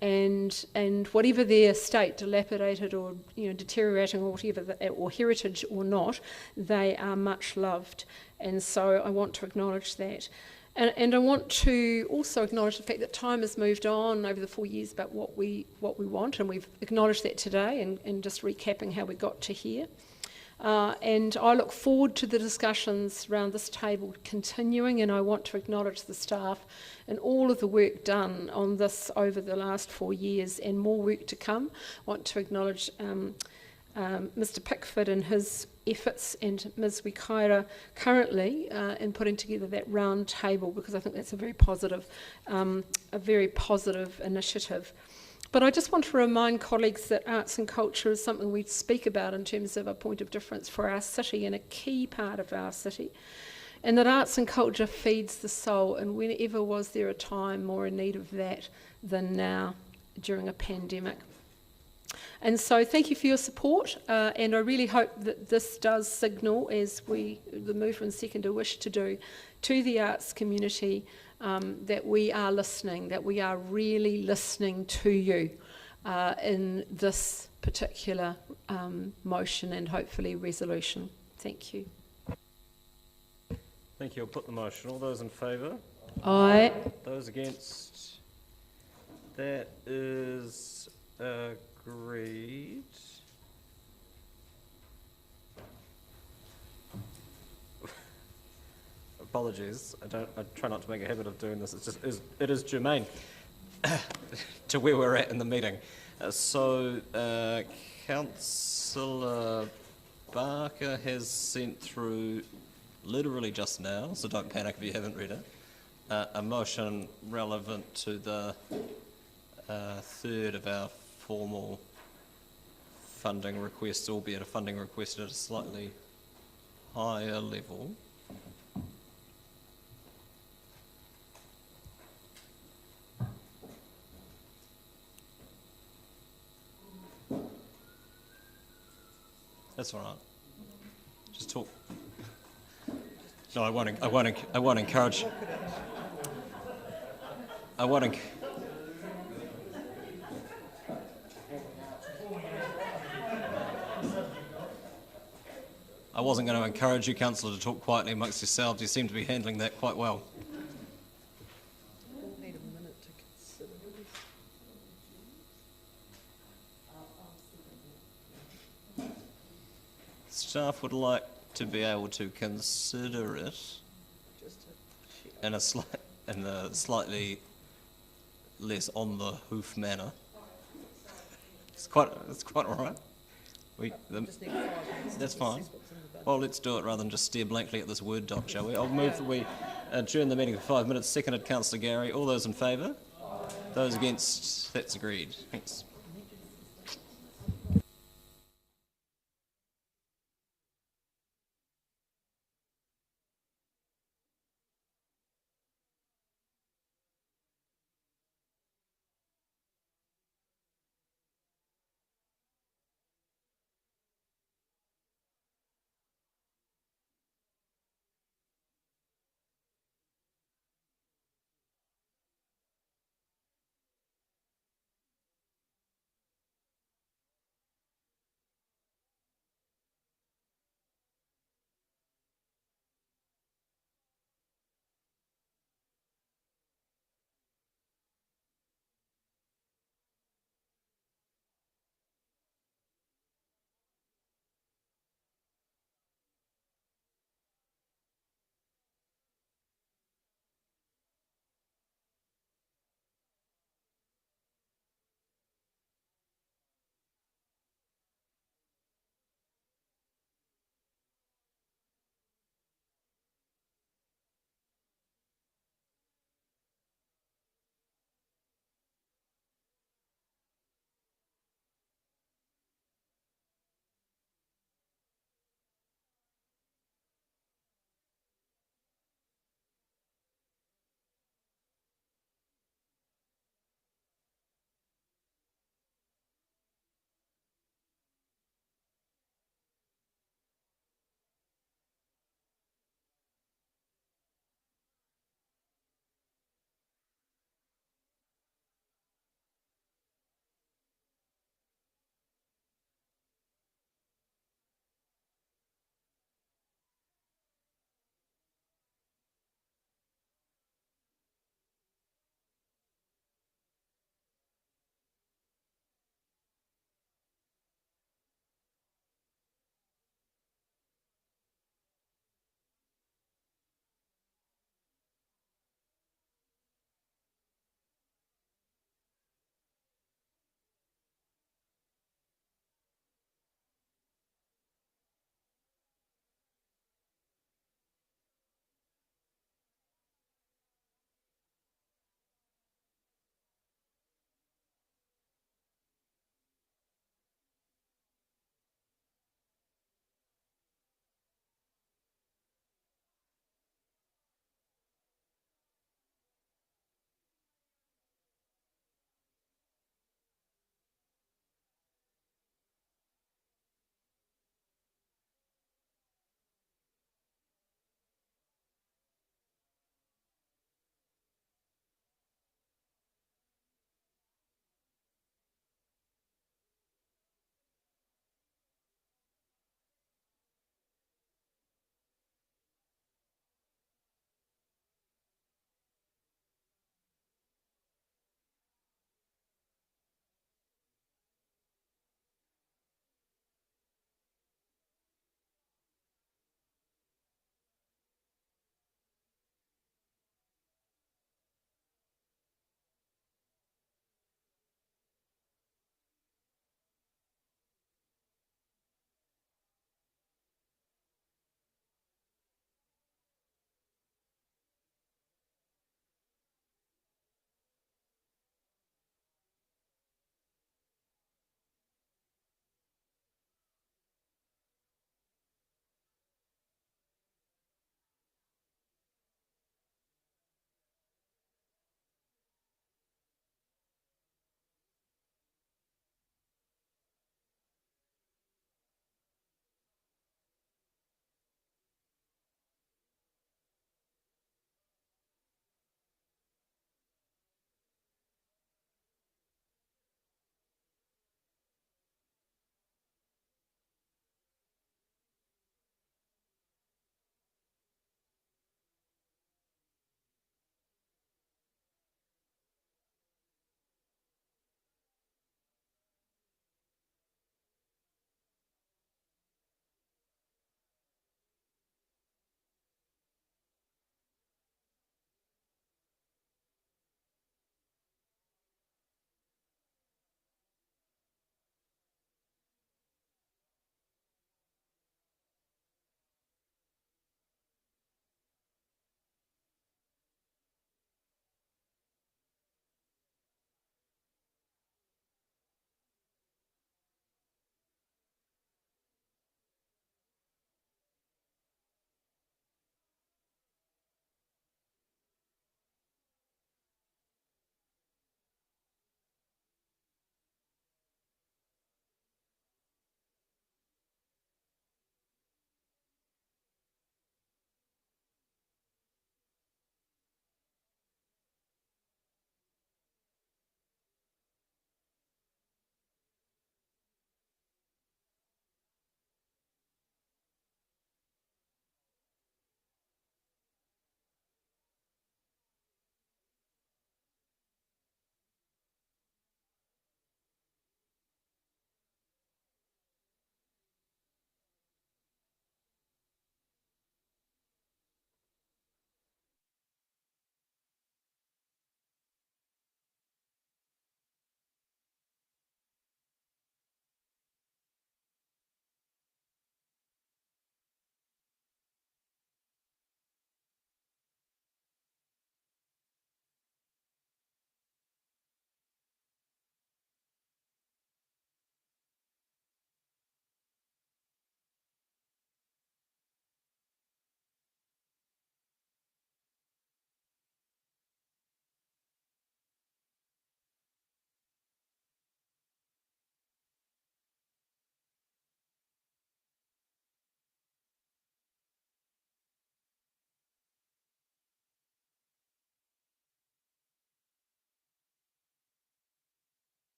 And whatever their state, dilapidated or deteriorating or whatever, or heritage or not, they are much loved. And so I want to acknowledge that. And I want to also acknowledge the fact that time has moved on over the 4 years about what we want, and we've acknowledged that today, and just recapping how we got to here. And I look forward to the discussions around this table continuing, and I want to acknowledge the staff and all of the work done on this over the last 4 years, and more work to come. I want to acknowledge Mr. Pickford and his efforts, and Ms. Wikaira currently in putting together that round table, because I think that's a very positive initiative. But I just want to remind colleagues that arts and culture is something we speak about in terms of a point of difference for our city and a key part of our city, and that arts and culture feeds the soul, and whenever was there a time more in need of that than now during a pandemic. And so thank you for your support, and I really hope that this does signal, as the Mover and Seconder wish to do, to the arts community, that we are listening, that we are really listening to you in this particular motion and hopefully resolution. Thank you. Thank you. I'll put the motion. All those in favour? Aye. Those against? That is agreed. Apologies. I try not to make a habit of doing this. It is germane to where we're at in the meeting. Councillor Barker has sent through, literally just now, so don't panic if you haven't read it, a motion relevant to the third of our formal funding requests, albeit a funding request at a slightly higher level. That's all right. Just talk. No, I won't encourage. I won't. I wasn't going to encourage you, Councillor, to talk quietly amongst yourselves. You seem to be handling that quite well. Staff would like to be able to consider it in a slightly less on the hoof manner. It's quite all right. That's fine. Well, let's do it rather than just stare blankly at this Word doc, shall we? I'll move that we adjourn the meeting for 5 minutes. Seconded, Councillor Gary. All those in favour? Those against? That's agreed. Thanks.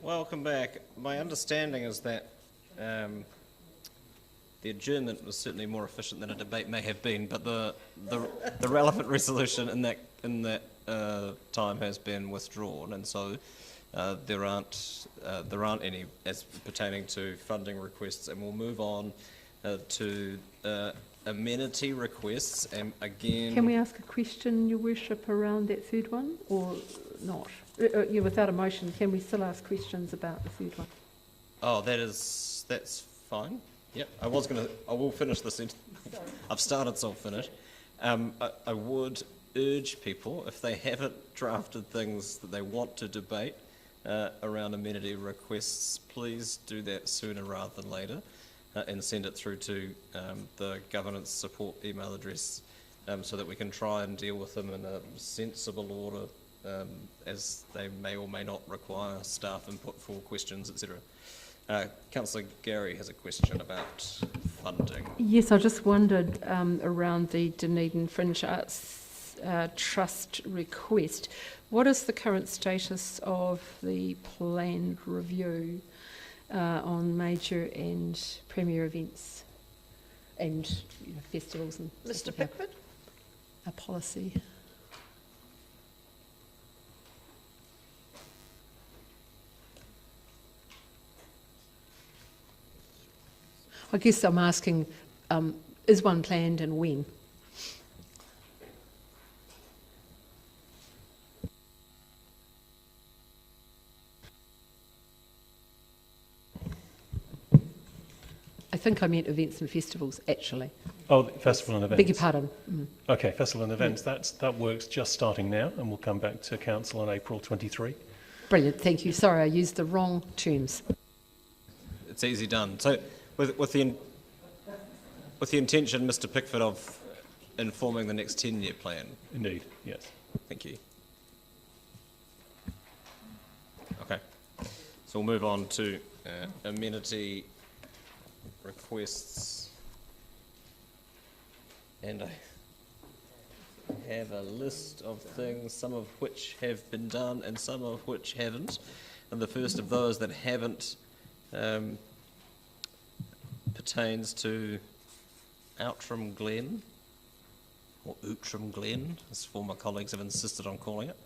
Welcome back. My understanding is that the adjournment was certainly more efficient than a debate may have been, but the relevant resolution in that time has been withdrawn, and so there aren't any as pertaining to funding requests, and we'll move on to amenity requests. And again, Can we ask a question, Your Worship, around that third one, or not? Without a motion, can we still ask questions about the third one? oh, that's fine. Yep, I will finish this. I've started, so I'll finish. I would urge people, if they haven't drafted things that they want to debate around amenity requests, please do that sooner rather than later, and send it through to the governance support email address, so that we can try and deal with them in a sensible order, as they may or may not require staff input for questions, etc. Councillor Gary has a question about funding. Yes, I just wondered around the Dunedin Fringe Arts Trust request. What is the current status of the planned review on major and premier events and festivals and Mr. Pickford? A policy. I guess I'm asking, is one planned and when? I think I meant events and festivals, actually. Oh, festival and events. Beg your pardon. Okay, festival and events. That work's just starting now, and we'll come back to council on April 23. Brilliant, thank you. Sorry, I used the wrong terms. It's easy done. So, with the intention, Mr. Pickford, of informing the next 10-year plan. Indeed, yes. Thank you. Okay, so we'll move on to amenity requests, and I have a list of things, some of which have been done and some of which haven't. And the first of those that haven't pertains to Outram Glen, or Outram Glen, as former colleagues have insisted on calling it,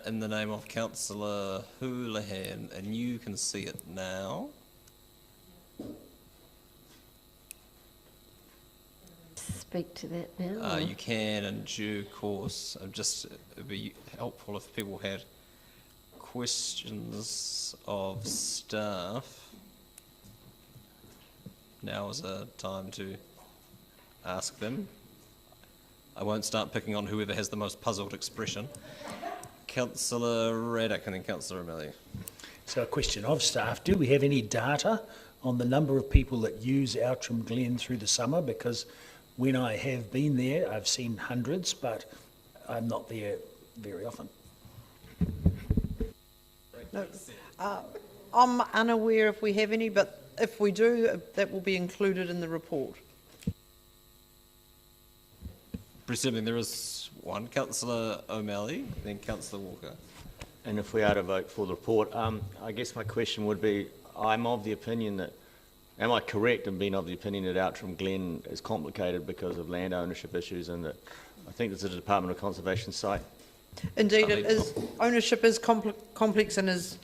in the name of Councillor Houlihan, and you can see it now. Speak to that now. You can, in due course. It'd be helpful if people had questions of staff. Now is a time to ask them. I won't start picking on whoever has the most puzzled expression. Councillor Raddick and then Councillor O'Malley. So a question of staff, do we have any data on the number of people that use Outram Glen through the summer? Because when I have been there, I've seen hundreds, but I'm not there very often. No, I'm unaware if we have any, but if we do, that will be included in the report. Presuming there is one. Councillor O'Malley, then Councillor Walker. And if we are to vote for the report, I guess my question would be, I'm of the opinion that, am I correct in being of the opinion that Outram Glen is complicated because of land ownership issues, and that I think it's a Department of Conservation site? Indeed, it is. Ownership is complex and is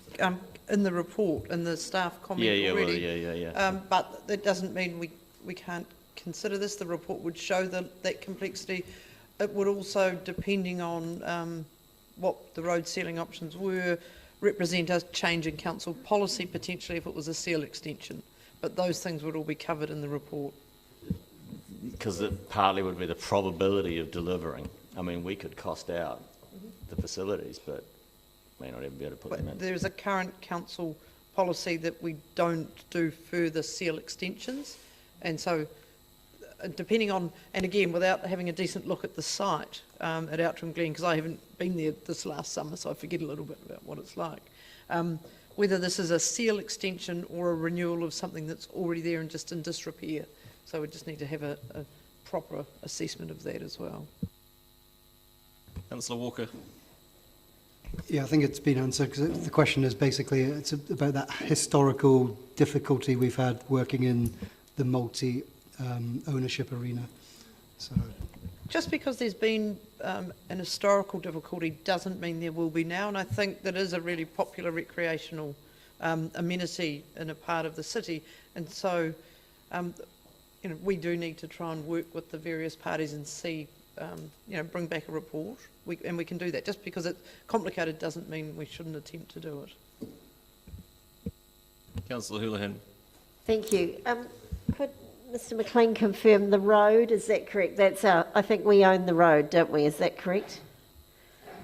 in the report, in the staff comment already. But that doesn't mean we can't consider this. The report would show that complexity. It would also, depending on what the road sealing options were, represent a change in council policy, potentially if it was a seal extension. But those things would all be covered in the report. Because it partly would be the probability of delivering. I mean, we could cost out the facilities, but may not even be able to put them in. There is a current council policy that we don't do further seal extensions, and so depending on, and again, without having a decent look at the site at Outram Glen, because I haven't been there this last summer, so I forget a little bit about what it's like. Whether this is a seal extension or a renewal of something that's already there and just in disrepair. So we just need to have a proper assessment of that as well. Councillor Walker. Yeah, I think it's been answered, because the question is basically, it's about that historical difficulty we've had working in the multi-ownership arena. So, just because there's been an historical difficulty doesn't mean there will be now, and I think that is a really popular recreational amenity in a part of the city, and so you know, we do need to try and work with the various parties and see, you know, bring back a report, and we can do that. Just because it's complicated doesn't mean we shouldn't attempt to do it. Councillor Houlihan. Thank you. Could Mr McLean confirm the road? Is that correct? That's our, I think we own the road, don't we? Is that correct?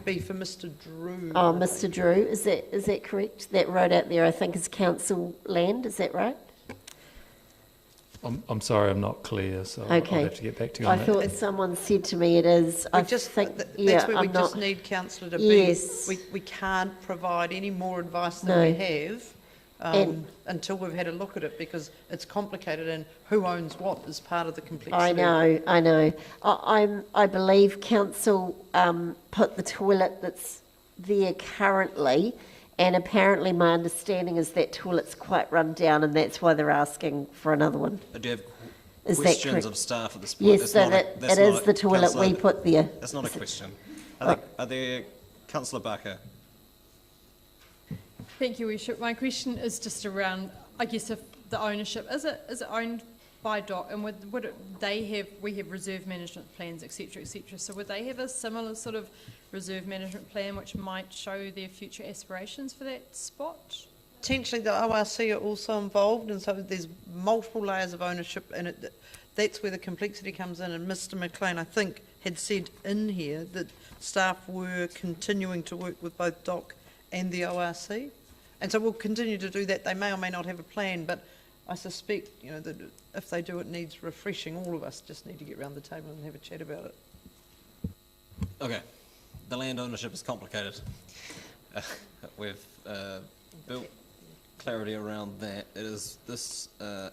Be for Mr Drew. Oh, Mr Drew, is that correct? That road out there, I think, is council land. Is that right? I'm sorry, I'm not clear, so Okay. I'll have to get back to you on I that. thought someone said to me it is. I just think that's where we I'm just not, need councillor to yes. be. We can't provide any more advice than No. we have And- until we've had a look at it, because it's complicated, and who owns what is part of the complexity. I know. I believe council put the toilet that's there currently, and apparently my understanding is that toilet's quite run down, and that's why they're asking for another one. Do you have Is that questions correct? of staff at this point? Yes, That's so not a- that that's it not is a- the toilet we Councillor, put there. That's not a question. Are there, Councillor Barker? Thank you, Worship. My question is just around, I guess, if the ownership, is it owned by DOC, and would we have reserve management plans, etc., so would they have a similar sort of reserve management plan which might show their future aspirations for that spot? Potentially the ORC are also involved, and so there's multiple layers of ownership, and that's where the complexity comes in. And Mr McLean, I think, had said in here that staff were continuing to work with both DOC and the ORC, and so we'll continue to do that. They may or may not have a plan, but I suspect, you know, that if they do, it needs refreshing. All of us just need to get around the table and have a chat about it. Okay, the land ownership is complicated. We've built clarity around that. This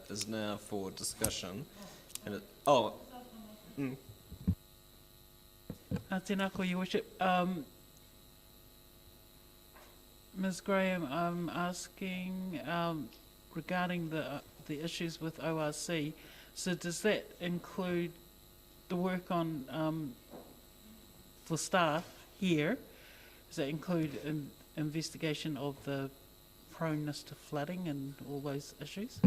is now for discussion. And Tēnā koe, Your Worship. Ms Graham, I'm asking regarding the issues with ORC. So does that include the work on for staff here? Does that include an investigation of the proneness to flooding and all those issues?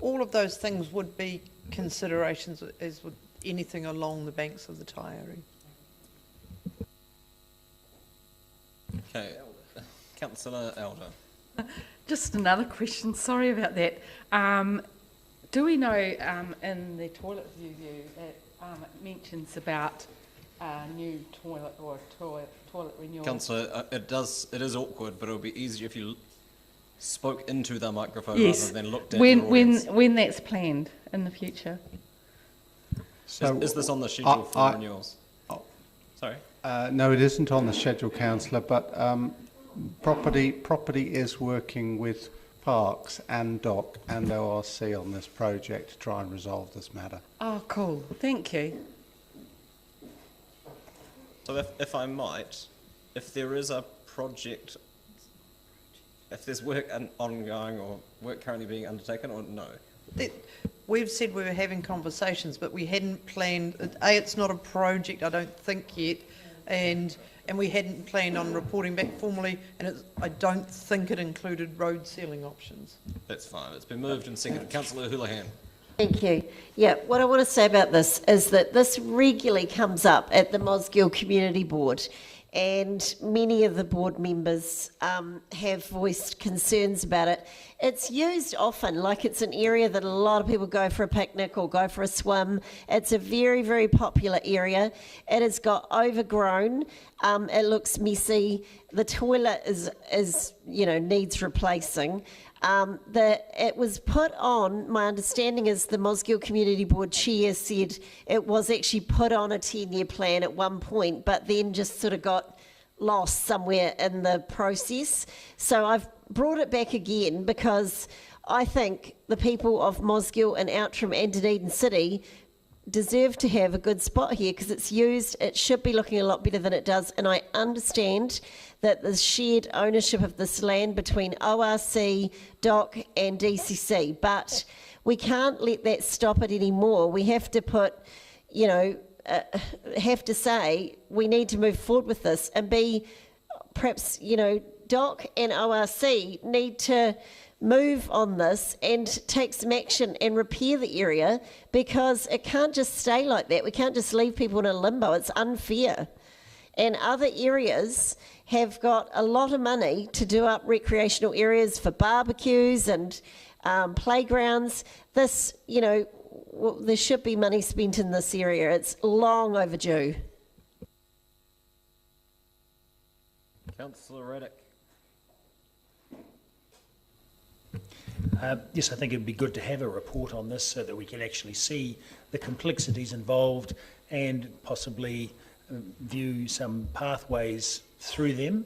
All of those things would be considerations as with anything along the banks of the Taieri. okay, Councillor Elder. Just another question, sorry about that. Do we know in the toilet review that it mentions about new toilet or toilet renewal? Councillor, it is awkward, but it would be easier if you spoke into the microphone Yes. rather than looked at your audience. When that's planned in the future? So is this on the schedule for renewals? Sorry? No, it isn't on the schedule, councillor, but property is working with Parks and DOC and ORC on this project to try and resolve this matter. Oh, cool. Thank you. So if I might, if there is a project, if there's work ongoing or work currently being undertaken, or no? We've said we were having conversations, but we hadn't planned. It's not a project, I don't think yet, and we hadn't planned on reporting back formally, and I don't think it included road sealing options. That's fine. It's been moved and seconded. Councillor Houlihan. Thank you. Yeah, what I want to say about this is that this regularly comes up at the Mosgiel Community Board, and many of the board members have voiced concerns about it. It's used often, like it's an area that a lot of people go for a picnic or go for a swim. It's a very, very popular area. It has got overgrown. It looks messy. The toilet is needs replacing. It was put on, my understanding is the Mosgiel Community Board chair said it was actually put on a 10-year plan at one point, but then just sort of got lost somewhere in the process. So I've brought it back again because I think the people of Mosgiel and Outram and Dunedin City deserve to have a good spot here because it's used, it should be looking a lot better than it does. And I understand that the shared ownership of this land between ORC, DOC and DCC, but we can't let that stop it anymore. We have to put, have to say we need to move forward with this and be perhaps, DOC and ORC need to move on this and take some action and repair the area because it can't just stay like that. We can't just leave people in a limbo. It's unfair. And other areas have got a lot of money to do up recreational areas for barbecues and playgrounds. This, there should be money spent in this area. It's long overdue. Councillor Raddick. Yes, I think it would be good to have a report on this so that we can actually see the complexities involved and possibly view some pathways through them,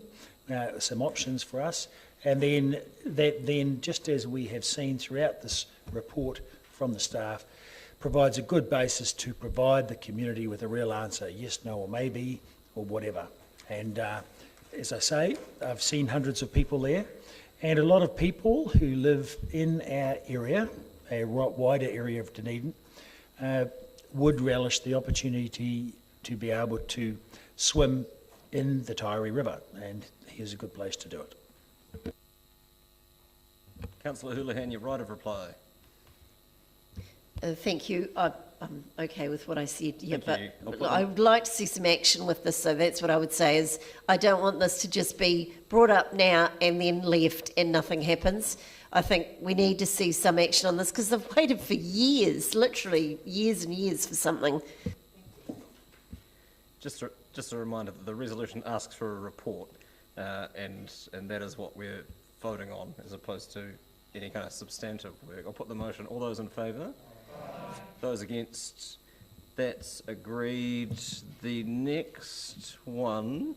some options for us. And then, just as we have seen throughout this report from the staff, provides a good basis to provide the community with a real answer, yes, no, or maybe, or whatever. And as I say, I've seen hundreds of people there. And a lot of people who live in our area, a wider area of Dunedin, would relish the opportunity to be able to swim in the Taieri River, and here's a good place to do it. Councillor Houlihan, your right of reply. Thank you. I'm okay with what I said, yeah, Thank but you. I would like to see some action with this, so that's what I would say is I don't want this to just be brought up now and then left and nothing happens. I think we need to see some action on this because they've waited for years, literally years and years for something. Just a reminder that the resolution asks for a report, and that is what we're voting on, as opposed to any kind of substantive work. I'll put the motion. All those in favour? Those against? That's agreed. The next one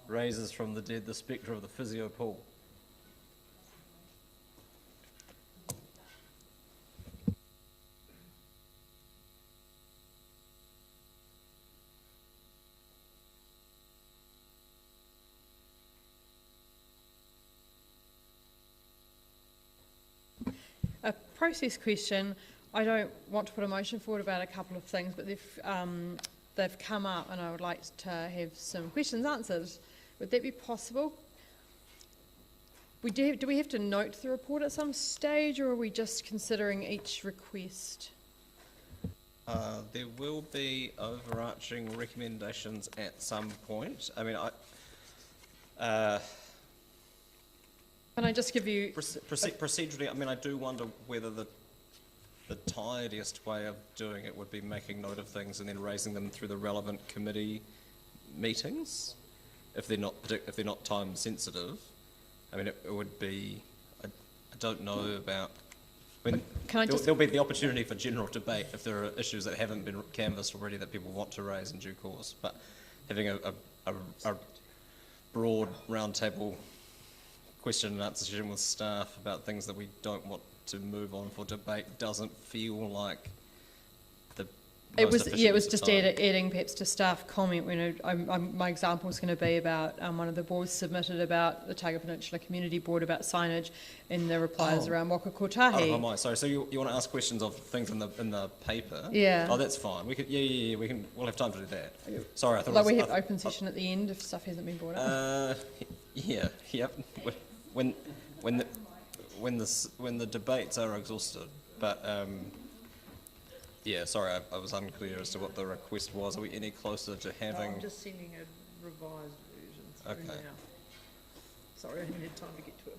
raises from the dead the spectre of the physio pool. A process question. I don't want to put a motion forward about a couple of things, but they've come up and I would like to have some questions answered. Would that be possible? Do we have to note the report at some stage, or are we just considering each request? There will be overarching recommendations at some point. I mean, Can I just give you... Procedurally, I mean, I do wonder whether the tidiest way of doing it would be making note of things and then raising them through the relevant committee meetings, if they're not time sensitive. I mean, it would be. I don't know about. I mean, there'll be the opportunity for general debate if there are issues that haven't been canvassed already that people want to raise in due course. But having a broad roundtable question and answer session with staff about things that we don't want to move on for debate doesn't feel like the It was most just efficient adding perhaps to staff comment. My example is going to be about one of the boards submitted about the Otago Peninsula Community Board about signage, and the replies around Waka Kotahi. Oh, sorry. So you want to ask questions of things in the paper? Yeah. Oh, that's fine. We could. Yeah. We'll have time to do that. Sorry, I thought. Like we have open session at the end if stuff hasn't been brought up. Yeah. Yep. When the debates are exhausted, but yeah, sorry, I was unclear as to what the request was. Are we any closer to having? I'm just sending a revised version through now. Sorry, I haven't had time to get to it.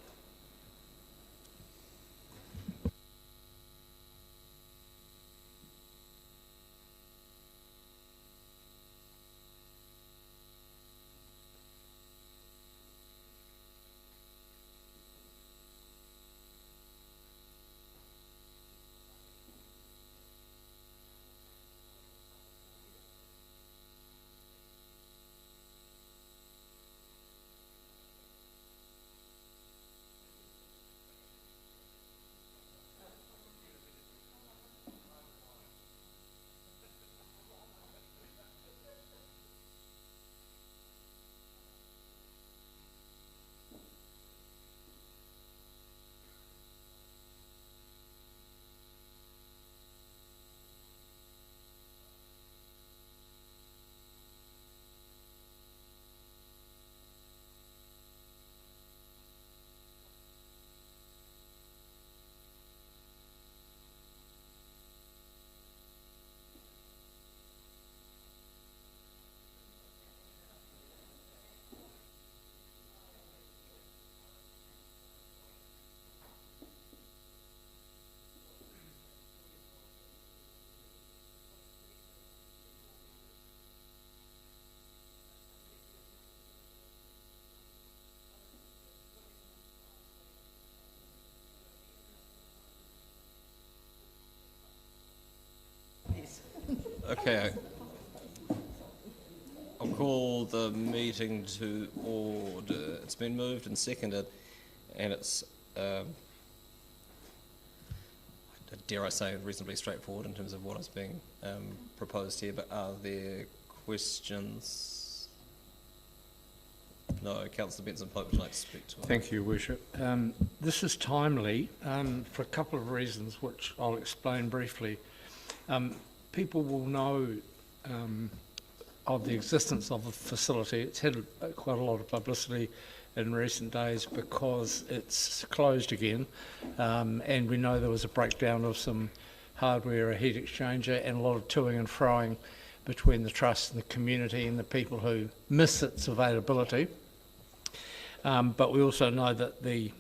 Okay. I'll call the meeting to order. It's been moved and seconded, and it's, dare I say, reasonably straightforward in terms of what is being proposed here, but are there questions? No. Councillor Benson Pope would like to speak to it. Thank you, Worship. This is timely for a couple of reasons, which I'll explain briefly. People will know of the existence of the facility. It's had quite a lot of publicity in recent days because it's closed again, and we know there was a breakdown of some hardware, a heat exchanger, and a lot of toing and froing between the trust and the community and the people who miss its availability. But we also know that the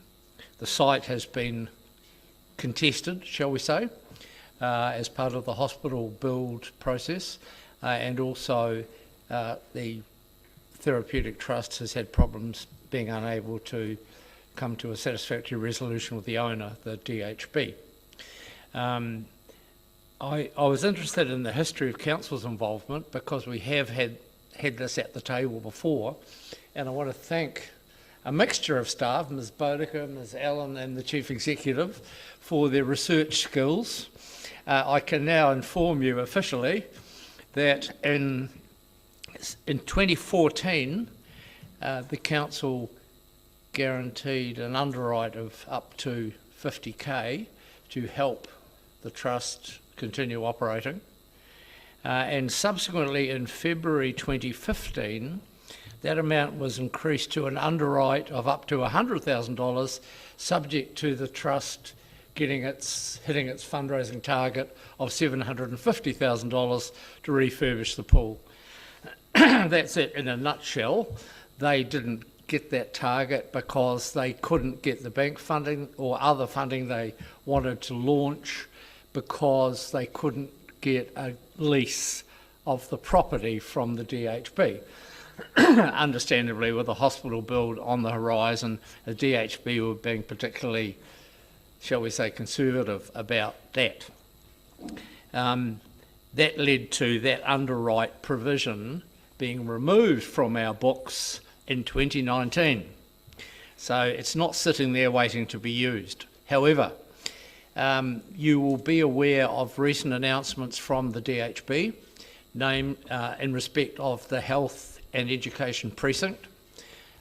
site has been contested, shall we say, as part of the hospital build process, and also the Therapeutic Trust has had problems being unable to come to a satisfactory resolution with the owner, the DHB. I was interested in the history of council's involvement because we have had this at the table before, and I want to thank a mixture of staff, Ms Bodeker, Ms Allen and the Chief Executive, for their research skills. I can now inform you officially that in 2014 the council guaranteed an underwrite of up to 50k to help the trust continue operating, and subsequently in February 2015 that amount was increased to an underwrite of up to $100,000, subject to the trust hitting its fundraising target of $750,000 to refurbish the pool. That's it in a nutshell. They didn't get that target because they couldn't get the bank funding or other funding they wanted to launch, because they couldn't get a lease of the property from the DHB. Understandably, with a hospital build on the horizon, the DHB were being particularly, shall we say, conservative about that. That led to that underwrite provision being removed from our books in 2019. So it's not sitting there waiting to be used. However, you will be aware of recent announcements from the DHB, in respect of the Health and Education Precinct,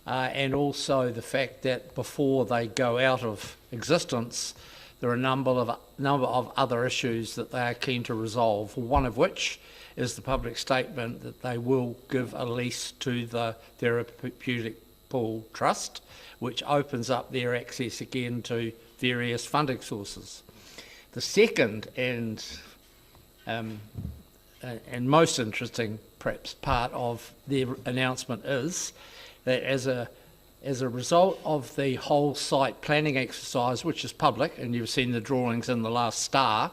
and also the fact that before they go out of existence, there are a number of other issues that they are keen to resolve, one of which is the public statement that they will give a lease to the Therapeutic Pool Trust, which opens up their access again to various funding sources. The second and most interesting, perhaps, part of their announcement is that as a result of the whole site planning exercise, which is public, and you've seen the drawings in the last star,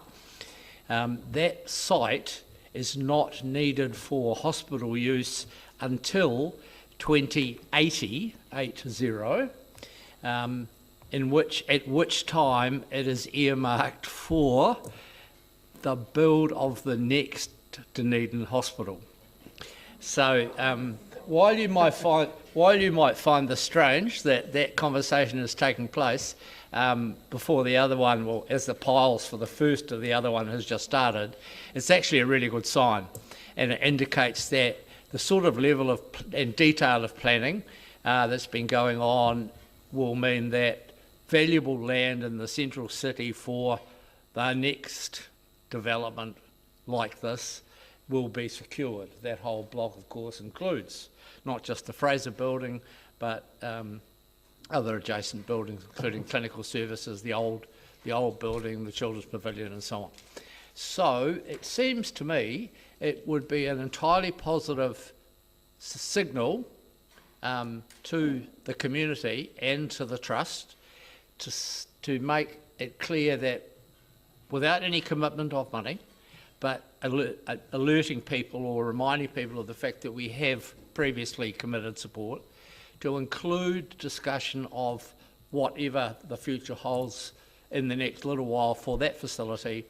that site is not needed for hospital use until 2080, at which time it is earmarked for the build of the next Dunedin hospital. So while you might find this strange that conversation is taking place before the other one, well, as the piles for the first of the other one has just started, it's actually a really good sign, and it indicates that the sort of level of and detail of planning that's been going on will mean that valuable land in the central city for the next development like this will be secured. That whole block, of course, includes not just the Fraser building, but other adjacent buildings, including clinical services, the old building, the children's pavilion, and so on. So it seems to me it would be an entirely positive signal to the community and to the trust to make it clear that without any commitment of money, but alerting people or reminding people of the fact that we have previously committed support, to include discussion of whatever the future holds in the next little while for that facility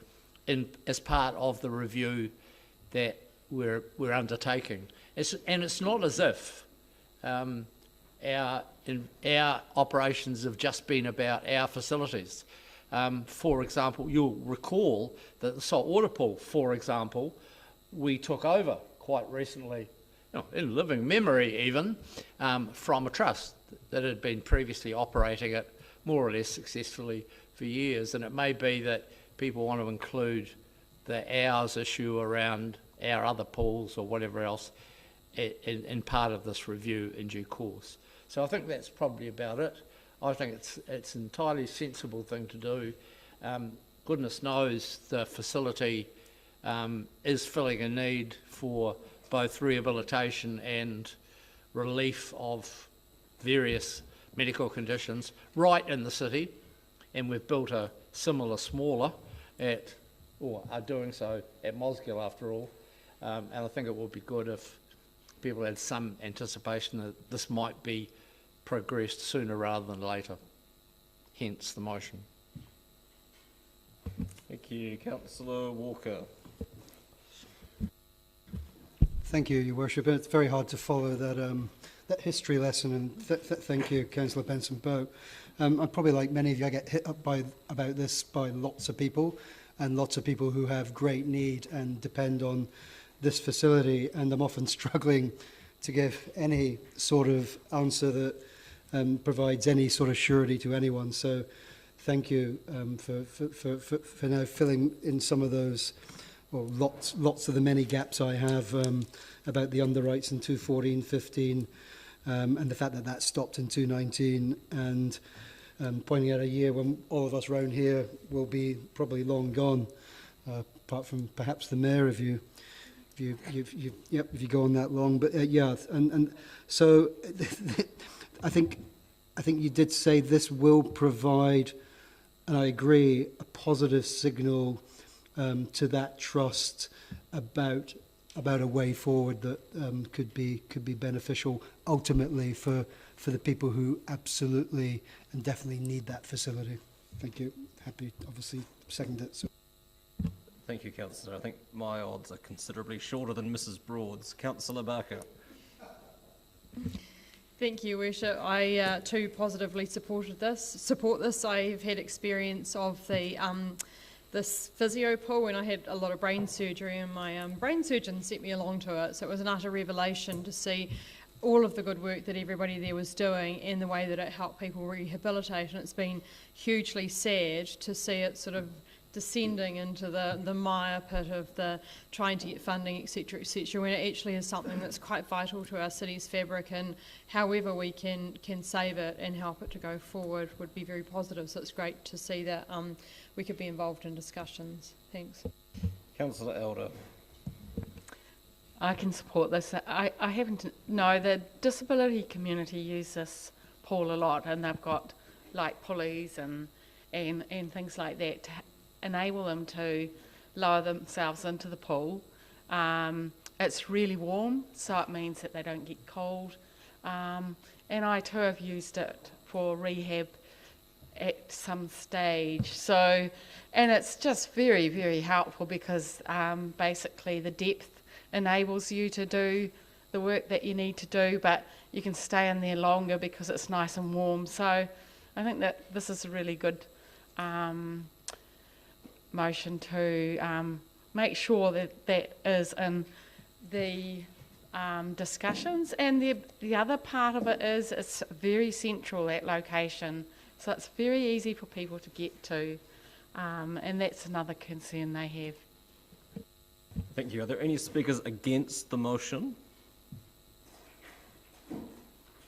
as part of the review that we're undertaking. It's not as if our operations have just been about our facilities. For example, you'll recall that the saltwater pool, for example, we took over quite recently, in living memory even, from a trust that had been previously operating it more or less successfully for years. And it may be that people want to include the hours issue around our other pools or whatever else in part of this review in due course. So I think that's probably about it. I think it's an entirely sensible thing to do. Goodness knows the facility is filling a need for both rehabilitation and relief of various medical conditions right in the city, and we've built a similar smaller are doing so at Mosgiel after all, and I think it would be good if people had some anticipation that this might be progressed sooner rather than later, hence the motion. Thank you. Councillor Walker. Thank you, Your Worship. It's very hard to follow that history lesson, and thank you, Councillor Benson-Bowe. I'm probably like many of you, I get hit up about this by lots of people, and lots of people who have great need and depend on this facility, and I'm often struggling to give any sort of answer that provides any sort of surety to anyone. So thank you for now filling in some of those, well, lots of the many gaps I have about the underwrites in 2014-15, and the fact that that stopped in 2019, and pointing out a year when all of us round here will be probably long gone, apart from perhaps the mayor of you. If you go on that long, but yeah, and so I think you did say this will provide, and I agree, a positive signal to that trust about a way forward that could be beneficial ultimately for the people who absolutely and definitely need that facility. Thank you. Happy, obviously, second it. So. Thank you, Councillor. I think my odds are considerably shorter than Mrs. Broad's. Councillor Barker. Thank you, Worship. I too positively support this. I've had experience of the this physio pool when I had a lot of brain surgery, and my brain surgeon sent me along to it. So it was an utter revelation to see all of the good work that everybody there was doing and the way that it helped people rehabilitate. And it's been hugely sad to see it sort of descending into the mire pit of the trying to get funding, etc., when it actually is something that's quite vital to our city's fabric, and however we can save it and help it to go forward would be very positive. So it's great to see that we could be involved in discussions. Thanks. Councillor Elder. I can support this. I happen to know the disability community use this pool a lot, and they've got like pulleys and things like that to enable them to lower themselves into the pool. It's really warm, so it means that they don't get cold. And I too have used it for rehab at some stage. So, and it's just very, very helpful because basically the depth enables you to do the work that you need to do, but you can stay in there longer because it's nice and warm. So I think that this is a really good motion to make sure that that is in the discussions. And the other part of it is it's very central, that location, so it's very easy for people to get to, and that's another concern they have. Thank you. Are there any speakers against the motion?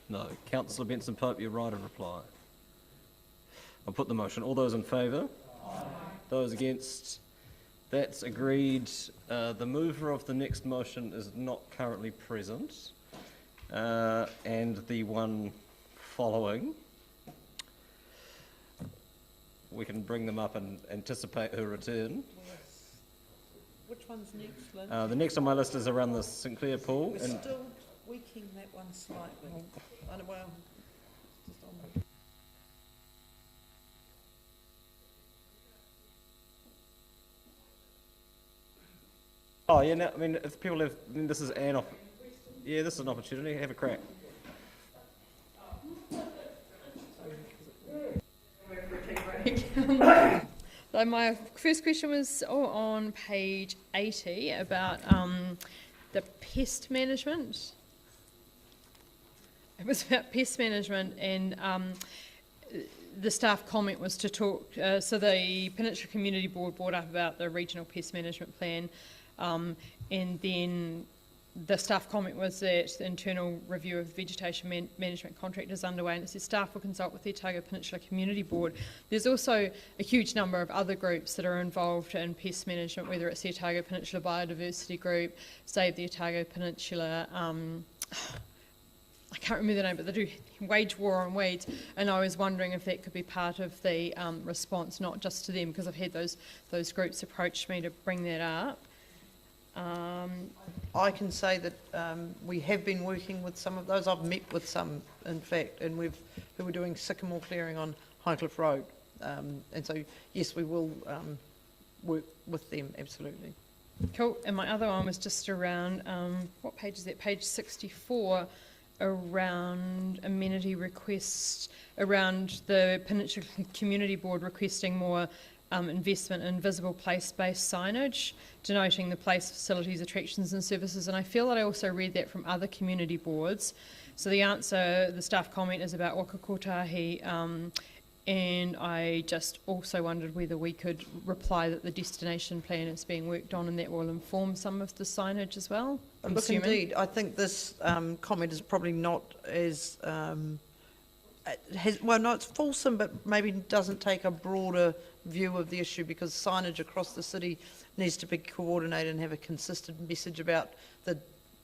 No. Councillor Benson-Pope, you're right of reply. I'll put the motion. All those in favour? Aye. Those against? That's agreed. The mover of the next motion is not currently present. And the one following, we can bring them up and anticipate her return. Which one's next, Lynn? The next on my list is around the Sinclair pool. We're still tweaking that one slightly. Well, just on. Oh, yeah, no, I mean, if people have, then this is this is an opportunity, have a crack. So my first question was on page 80 about the pest management. It was about pest management, and the staff comment was to talk, so the Peninsula Community Board brought up about the regional pest management plan, and then the staff comment was that the internal review of the vegetation management contract is underway, and it says staff will consult with the Otago Peninsula Community Board. There's also a huge number of other groups that are involved in pest management, whether it's the Otago Peninsula Biodiversity Group, Save the Otago Peninsula, I can't remember the name, but they do wage war on weeds, and I was wondering if that could be part of the response, not just to them, because I've had those groups approach me to bring that up. I can say that we have been working with some of those. I've met with some, in fact, and who were doing sycamore clearing on Highcliffe Road. And so, yes, we will work with them, absolutely. Cool. And my other one was just around, what page is that? Page 64, around amenity requests, around the Peninsula Community Board requesting more investment in visible place-based signage, denoting the place, facilities, attractions and services. And I feel that I also read that from other community boards. So the answer, the staff comment, is about Waka Kotahi, and I just also wondered whether we could reply that the destination plan is being worked on and that will inform some of the signage as well. Look, indeed, I think this comment is probably not as, it's fulsome, but maybe doesn't take a broader view of the issue, because signage across the city needs to be coordinated and have a consistent message about the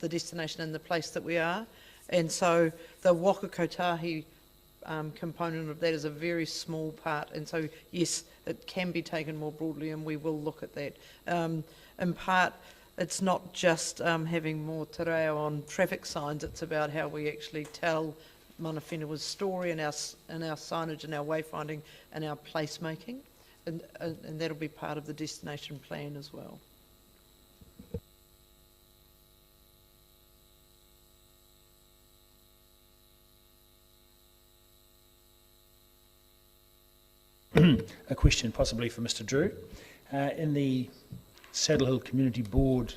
destination and the place that we are. And so the Waka Kotahi component of that is a very small part, and so yes, it can be taken more broadly, and we will look at that. In part, it's not just having more te reo on traffic signs, it's about how we actually tell Mana Whenua's story and our signage and our wayfinding and our placemaking, and that'll be part of the destination plan as well. A question possibly for Mr. Drew. In the Saddle Hill Community Board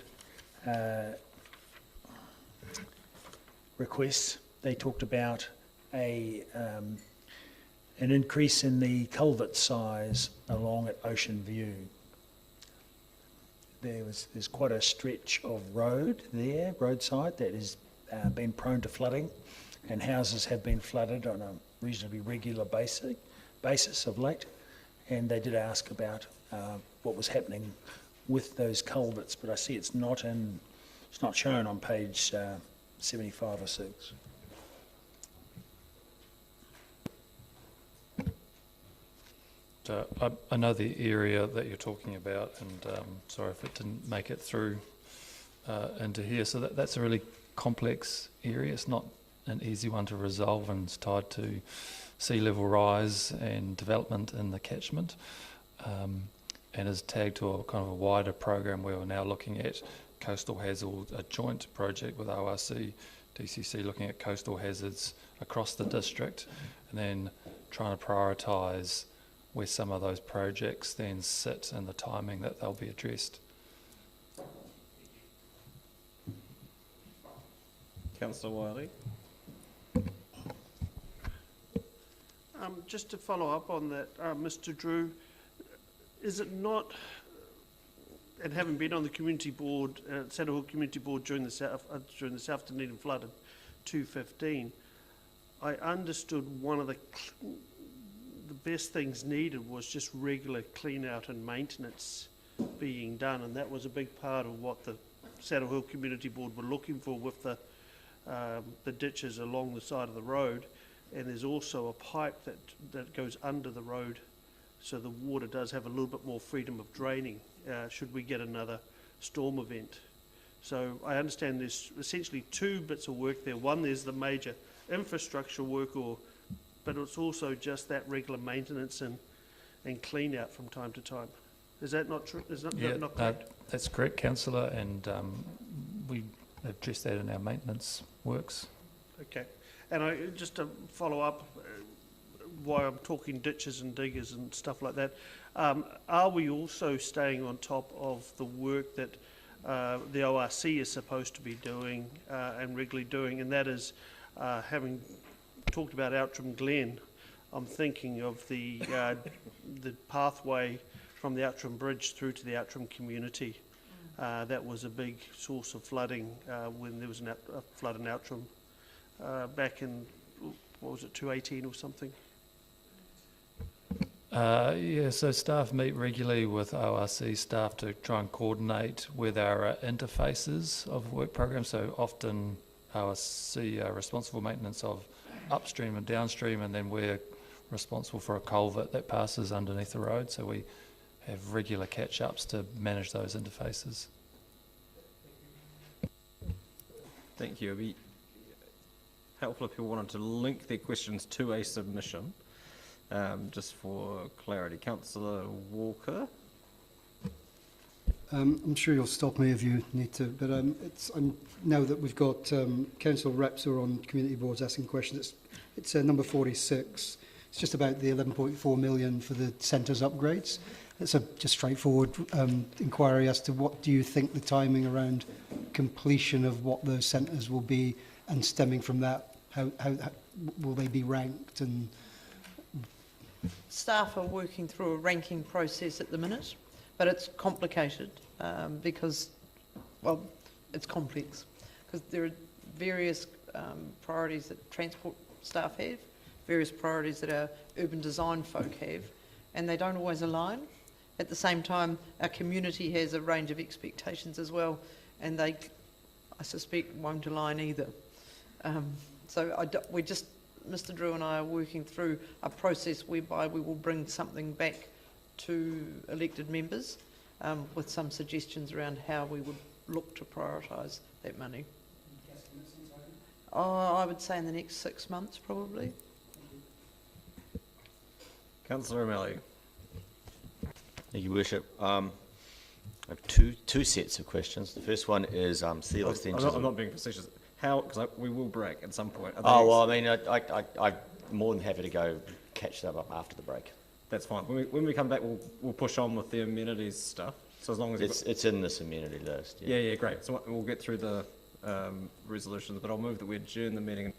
requests, they talked about an increase in the culvert size along at Ocean View. There's quite a stretch of road there, roadside, that has been prone to flooding, and houses have been flooded on a reasonably regular basis of late, and they did ask about what was happening with those culverts, but I see it's not shown on page 75 or 6. I know the area that you're talking about, and sorry if it didn't make it through into here. So that's a really complex area. It's not an easy one to resolve, and it's tied to sea level rise and development in the catchment, and is tagged to a kind of a wider program where we're now looking at coastal hazards, a joint project with ORC, DCC, looking at coastal hazards across the district, and then trying to prioritise where some of those projects then sit and the timing that they'll be addressed. Councillor Wiley. Just to follow up on that, Mr. Drew, is it not, and having been on the community board, Saddle Hill Community Board during the South Dunedin flood in 2015, I understood one of the best things needed was just regular clean out and maintenance being done, and that was a big part of what the Saddle Hill Community Board were looking for with the ditches along the side of the road. And there's also a pipe that goes under the road, so the water does have a little bit more freedom of draining should we get another storm event. So I understand there's essentially two bits of work there. One, there's the major infrastructure work, but it's also just that regular maintenance and clean out from time to time. Is that not true? Is that Yeah, not correct? that's correct, councillor, and we address that in our maintenance works. Okay. And just to follow up, why I'm talking ditches and diggers and stuff like that, are we also staying on top of the work that the ORC is supposed to be doing and regularly doing, and that is having talked about Outram Glen, I'm thinking of the pathway from the Outram Bridge through to the Outram community. That was a big source of flooding when there was a flood in Outram back in, what was it, 2018 or something? Yeah, so staff meet regularly with ORC staff to try and coordinate where there are interfaces of work programs. So often ORC are responsible for maintenance of upstream and downstream, and then we're responsible for a culvert that passes underneath the road. So we have regular catch-ups to manage those interfaces. Thank you. It'd be helpful if people wanted to link their questions to a submission. Just for clarity, Councillor Walker. I'm sure you'll stop me if you need to, but now that we've got council reps who are on community boards asking questions, it's number 46. It's just about the 11.4 million for the centres upgrades. It's a just straightforward inquiry as to what do you think the timing around completion of what those centres will be, and stemming from that, how will they be ranked? And staff are working through a ranking process at the minute, but it's complicated because, well, it's complex because there are various priorities that transport staff have, various priorities that our urban design folk have, and they don't always align. At the same time, our community has a range of expectations as well, and they, I suspect, won't align either. We just, Mr. Drew and I are working through a process whereby we will bring something back to elected members with some suggestions around how we would look to prioritise that money. I would say in the next 6 months, probably. Councillor O'Malley. Thank you, Worship. I have two sets of questions. The first one is seal extensions. I'm not being facetious. How? Because we will break at some point. Oh, well, I mean, I'm more than happy to go catch that up after the break. That's fine. When we come back, we'll push on with the amenities stuff. So as long as it's in this amenity list. Yeah, yeah, great. So we'll get through the resolutions, but I'll move that we adjourn the meeting.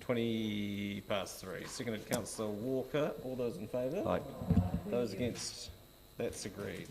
3:20. Seconded, Councillor Walker. All those in favour? Aye. Those against? That's agreed.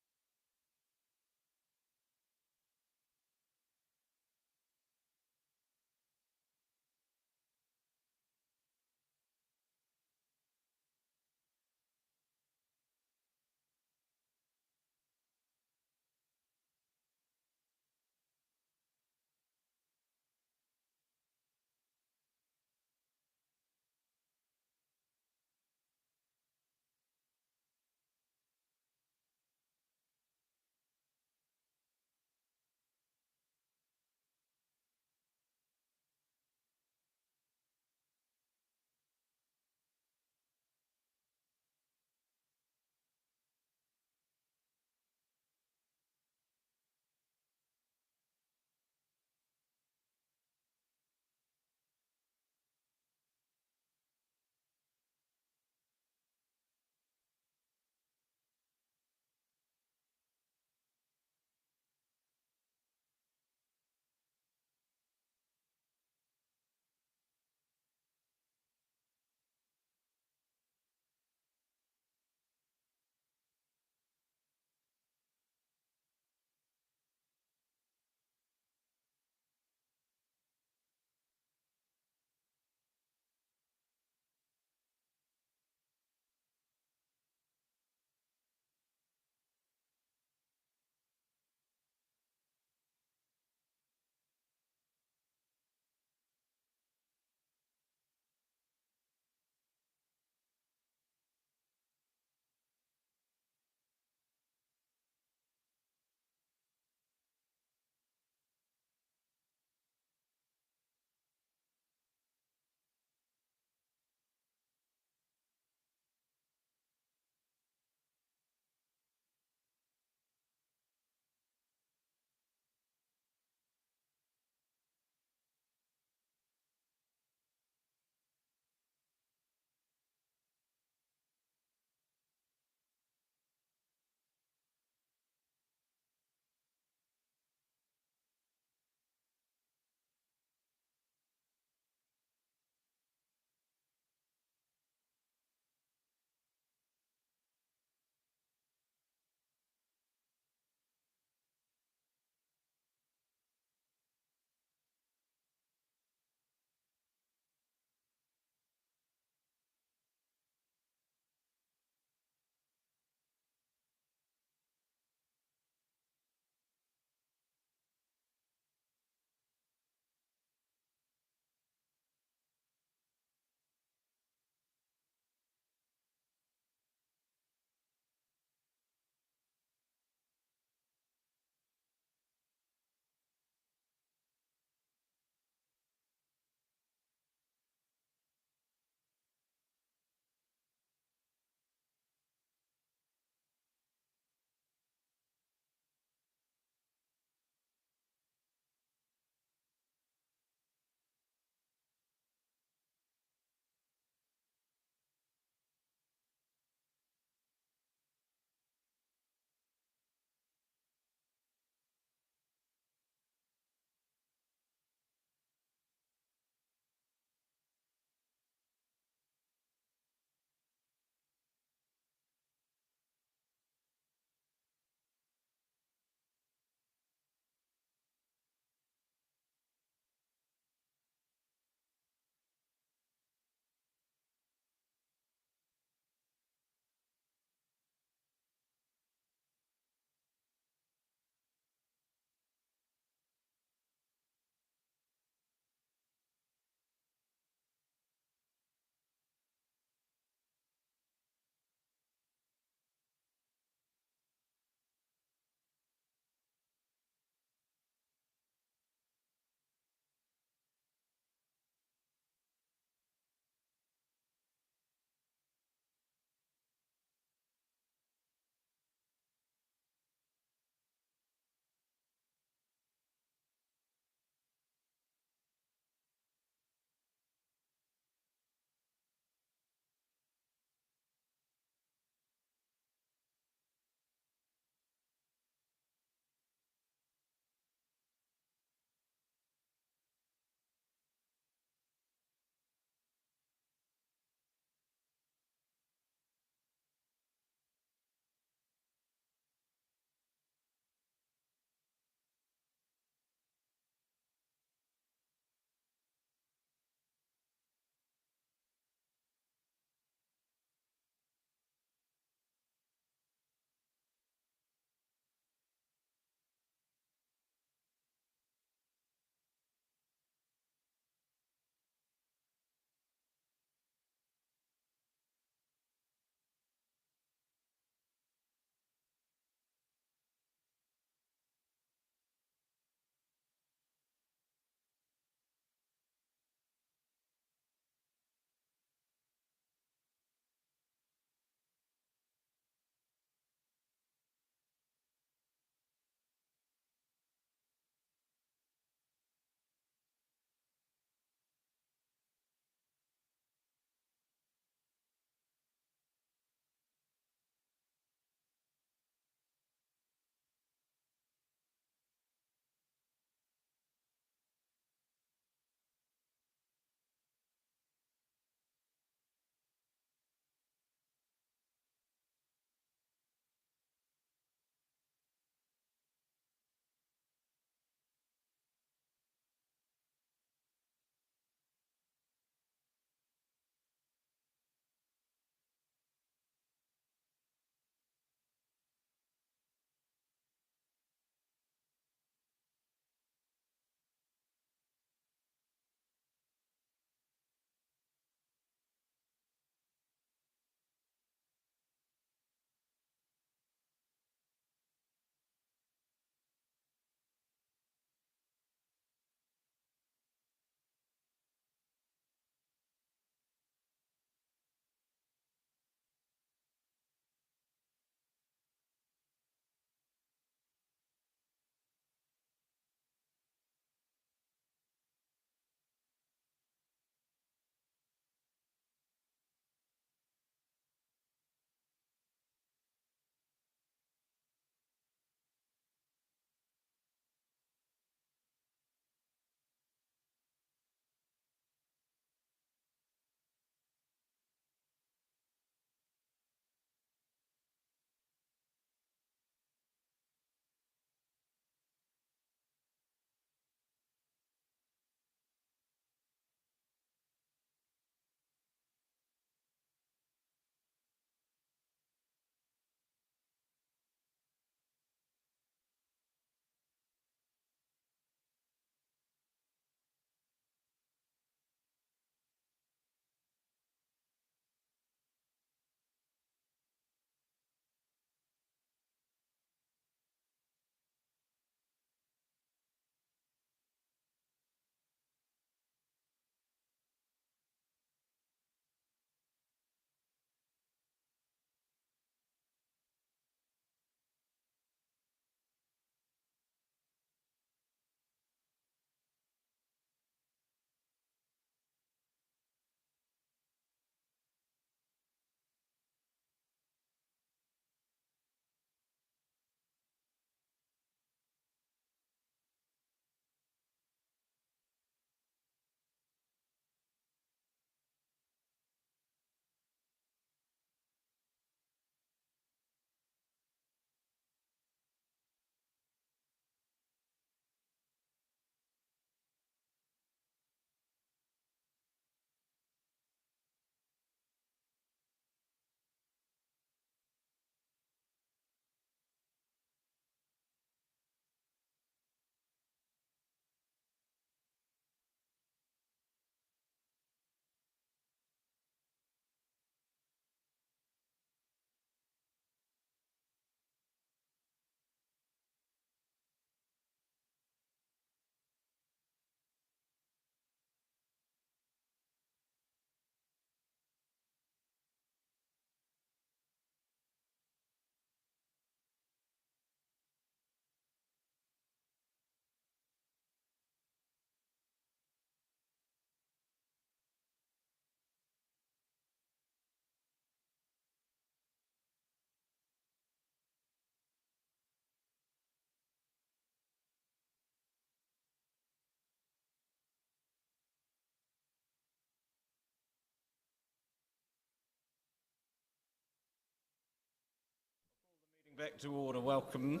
Back to order, welcome.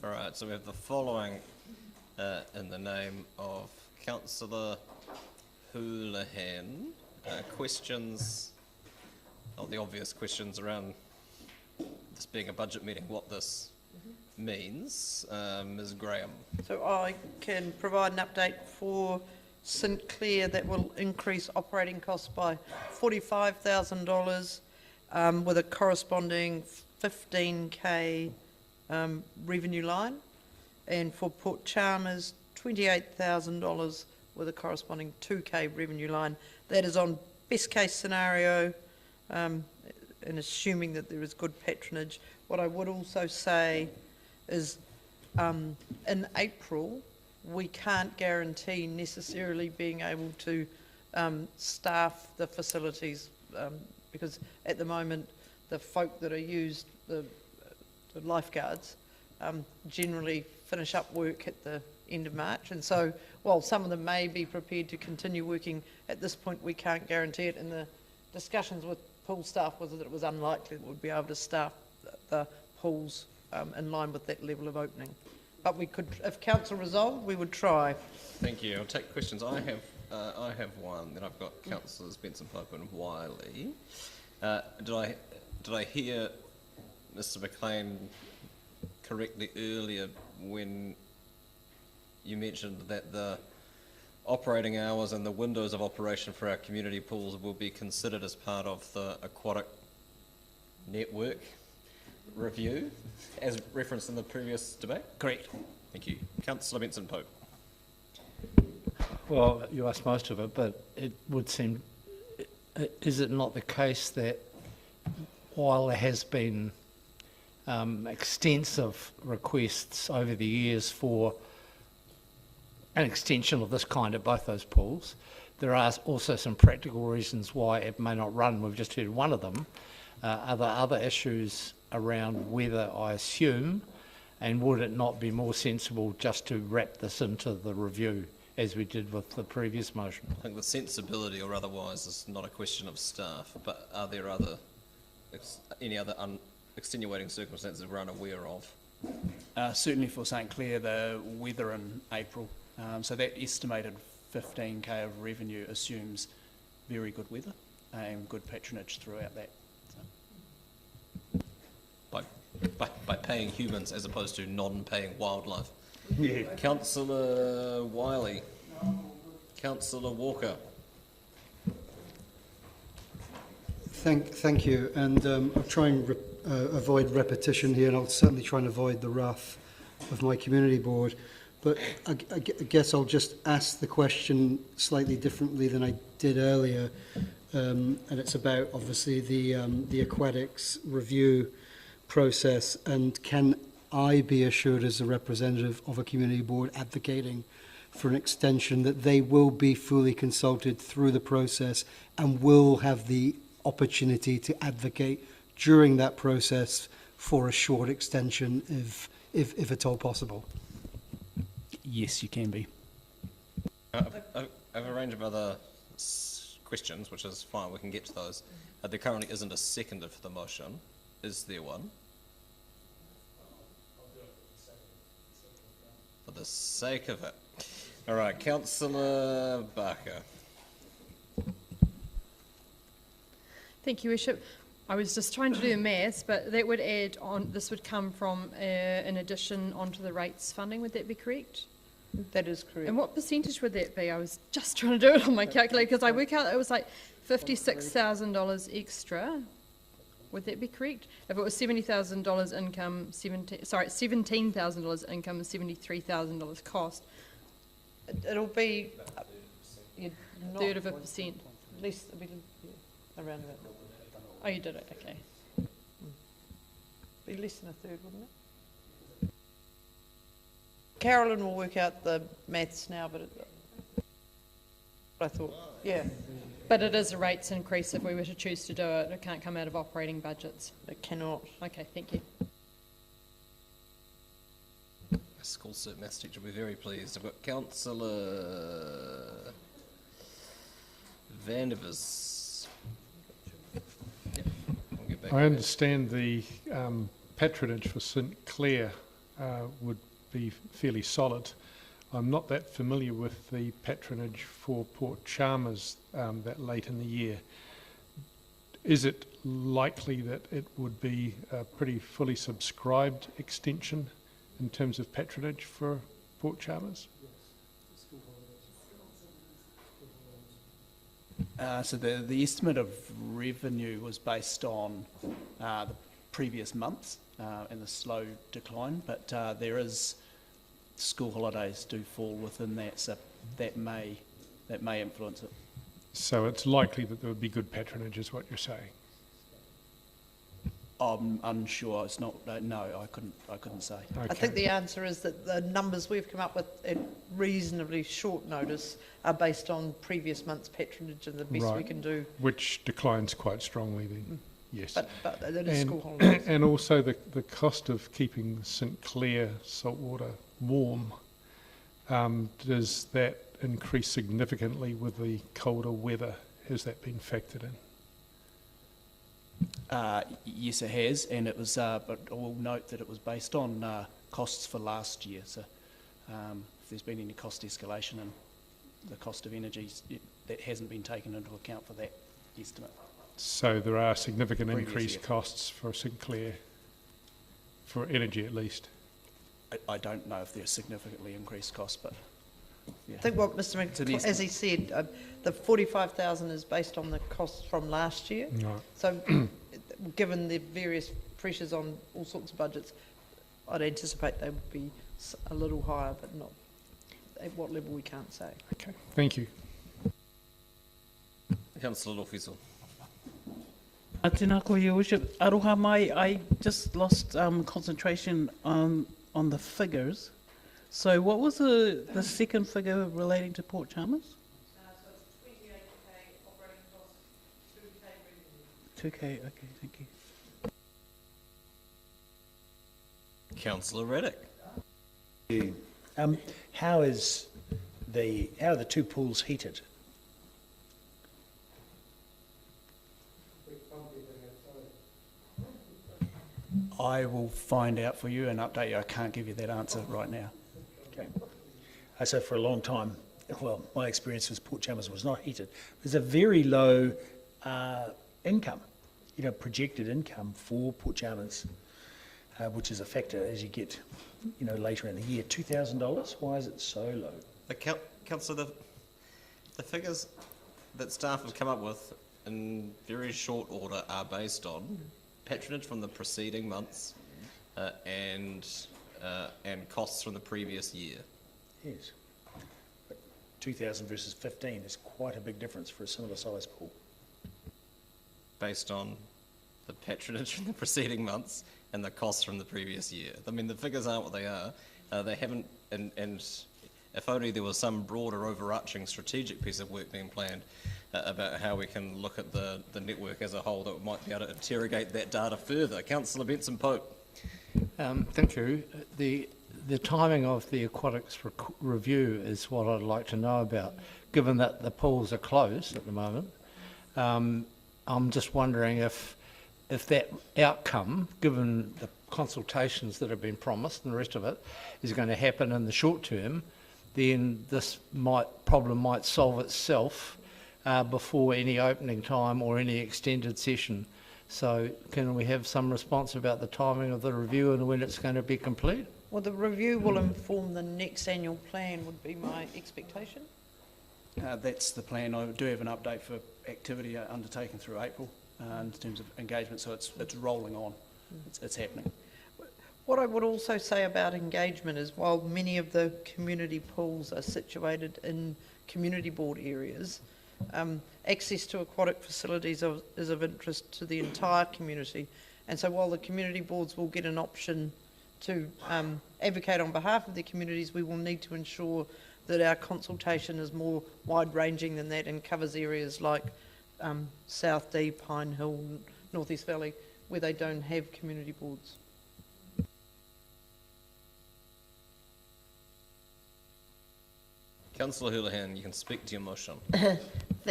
All right, so we have the following in the name of Councillor Houlihan. Questions, the obvious questions around this being a budget meeting, what this means. Ms Graham. So I can provide an update for St Clair that will increase operating costs by $45,000 with a corresponding 15k revenue line, and for Port Chalmers $28,000 with a corresponding 2k revenue line. That is on best case scenario and assuming that there is good patronage. What I would also say is in April we can't guarantee necessarily being able to staff the facilities because at the moment the folk that are used, the lifeguards, generally finish up work at the end of March, and so while some of them may be prepared to continue working, at this point we can't guarantee it, and the discussions with pool staff was that it was unlikely that we'd be able to staff the pools in line with that level of opening. But we could, if council resolved, we would try. Thank you. I'll take questions. I have one. Then I've got Councillors Benson, Pope and Wiley. Did I hear Mr McLean correctly earlier when you mentioned that the operating hours and the windows of operation for our community pools will be considered as part of the aquatic network review, as referenced in the previous debate? Correct. Thank you. Councillor Benson Pope. Well, you asked most of it, but it would seem, is it not the case that while there has been extensive requests over the years for an extension of this kind at both those pools, there are also some practical reasons why it may not run? We've just heard one of them. Are there other issues around weather, I assume, and would it not be more sensible just to wrap this into the review as we did with the previous motion? I think the sensibility or otherwise is not a question of staff, but are there any other extenuating circumstances we're unaware of? Certainly for St Clair, the weather in April. So that estimated 15k of revenue assumes very good weather and good patronage throughout that. By paying humans as opposed to non-paying wildlife. Yeah. Councillor Wiley. Councillor Walker. Thank you, and I'll try and avoid repetition here, and I'll certainly try and avoid the wrath of my community board. But I guess I'll just ask the question slightly differently than I did earlier, and it's about obviously the aquatics review process, and can I be assured as a representative of a community board advocating for an extension that they will be fully consulted through the process and will have the opportunity to advocate during that process for a short extension if at all possible? Yes, you can be. I have a range of other questions, which is fine, we can get to those. There currently isn't a seconder for the motion. Is there one? For the sake of it. All right, Councillor Barker. Thank you, Bishop. I was just trying to do the maths, but that would add on, this would come from an addition onto the rates funding, would that be correct? That is correct. And what percentage would that be? I was just trying to do it on my calculator because I work out it was like $56,000 extra. Would that be correct? If it was $70,000 income, $17,000 income and $73,000 cost. It'll be a third of a percent. Less, around about. Oh, you did it. Okay. Be less than a third, wouldn't it? Carolyn will work out the maths now, but I thought, yeah. But it is a rates increase if we were to choose to do it. It can't come out of operating budgets. It cannot. Okay, thank you. A school cert maths teacher will be very pleased. I've got Councillor Vandevers. We'll get back I to understand the patronage for St Clair would be fairly solid. I'm not that familiar with the patronage for Port Chalmers that late in the year. Is it likely that it would be a pretty fully subscribed extension in terms of patronage for Port Chalmers? So the estimate of revenue was based on the previous months and the slow decline, but there is school holidays do fall within that, so that may influence it. So it's likely that there would be good patronage, is what you're saying? I'm unsure. It's not. No, I couldn't say. I think the answer is that the numbers we've come up with at reasonably short notice are based on previous month's patronage and the best we can do. Which declines quite strongly then, yes. But that is school holidays. And also the cost of keeping St Clair saltwater warm, does that increase significantly with the colder weather? Has that been factored in? Yes, it has, and it was. But I will note that it was based on costs for last year. So, if there's been any cost escalation and the cost of energy, that hasn't been taken into account for that estimate. So there are significant Previous increased year. costs for St Clair, for energy at least. I don't know if there's significantly increased costs, but yeah. I think what Mr. Mc, as he said, the 45,000 is based on the costs from last year. Right. So, given the various pressures on all sorts of budgets, I'd anticipate they would be a little higher, but not at what level we can't say. Okay, thank you. Councillor Lofiso. Tēnā koe, Your Worship. Aroha mai, I just lost concentration on the figures. So what was the second figure relating to Port Chalmers? So it's 28k operating costs, 2k revenue. 2k, okay, thank you. Councillor Reddick. How are the two pools heated? I will find out for you and update you. I can't give you that answer right now. Okay. So for a long time, well, my experience was Port Chalmers was not heated. There's a very low income, projected income for Port Chalmers, which is a factor as you get, later in the year. $2,000. Why is it so low? Councillor, the figures that staff have come up with in very short order are based on patronage from the preceding months and costs from the previous year. Yes. But 2,000 versus 15 is quite a big difference for a similar size pool. Based on the patronage from the preceding months and the costs from the previous year. I mean, the figures aren't what they are. They haven't, and if only there was some broader overarching strategic piece of work being planned about how we can look at the network as a whole that might be able to interrogate that data further. Councillor Benson-Pope. Thank you. The timing of the aquatics review is what I'd like to know about, given that the pools are closed at the moment. I'm just wondering if that outcome, given the consultations that have been promised and the rest of it, is going to happen in the short term, then this problem might solve itself before any opening time or any extended session. So can we have some response about the timing of the review and when it's going to be complete? Well, the review will inform the next annual plan, would be my expectation. That's the plan. I do have an update for activity undertaken through April in terms of engagement, so it's rolling on. It's happening. What I would also say about engagement is while many of the community pools are situated in community board areas, access to aquatic facilities is of interest to the entire community. And so while the community boards will get an option to advocate on behalf of their communities, we will need to ensure that our consultation is more wide-ranging than that and covers areas like South Dee, Pine Hill, North East Valley, where they don't have community boards. Councillor Houlihan, you can speak to your motion.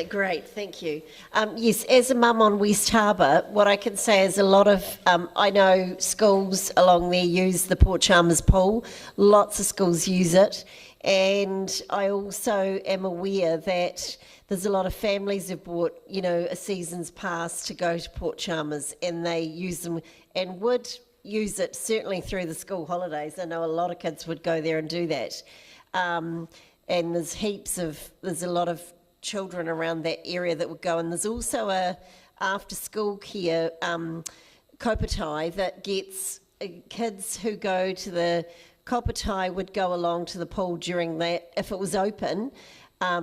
Great, thank you. Yes, as a mum on West Harbour, what I can say is a lot of, I know schools along there use the Port Chalmers pool. Lots of schools use it. And I also am aware that there's a lot of families who've bought, you know, a season's pass to go to Port Chalmers, and they use them and would use it certainly through the school holidays. I know a lot of kids would go there and do that. And there's a lot of children around that area that would go, and there's also a after school care kopatai that gets kids who go to the kopatai would go along to the pool during that, if it was open,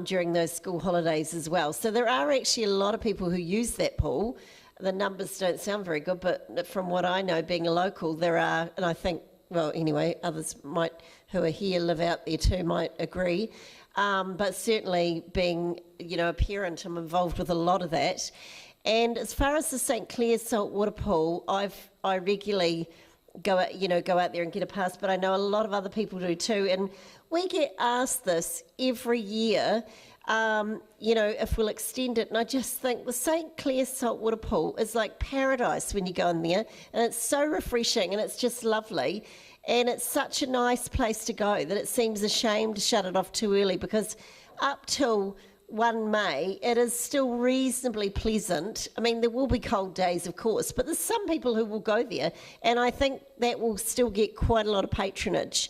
during those school holidays as well. So there are actually a lot of people who use that pool. The numbers don't sound very good, but from what I know, being a local, there are, and I think, well, anyway, others might who are here live out there too might agree. But certainly being, you know, a parent, I'm involved with a lot of that. And as far as the St Clair saltwater pool, I regularly go out there and get a pass, but I know a lot of other people do too. And we get asked this every year, you know, if we'll extend it. And I just think the St Clair saltwater pool is like paradise when you go in there, and it's so refreshing and it's just lovely. And it's such a nice place to go that it seems a shame to shut it off too early, because up till 1 May, it is still reasonably pleasant. I mean, there will be cold days, of course, but there's some people who will go there, and I think that will still get quite a lot of patronage.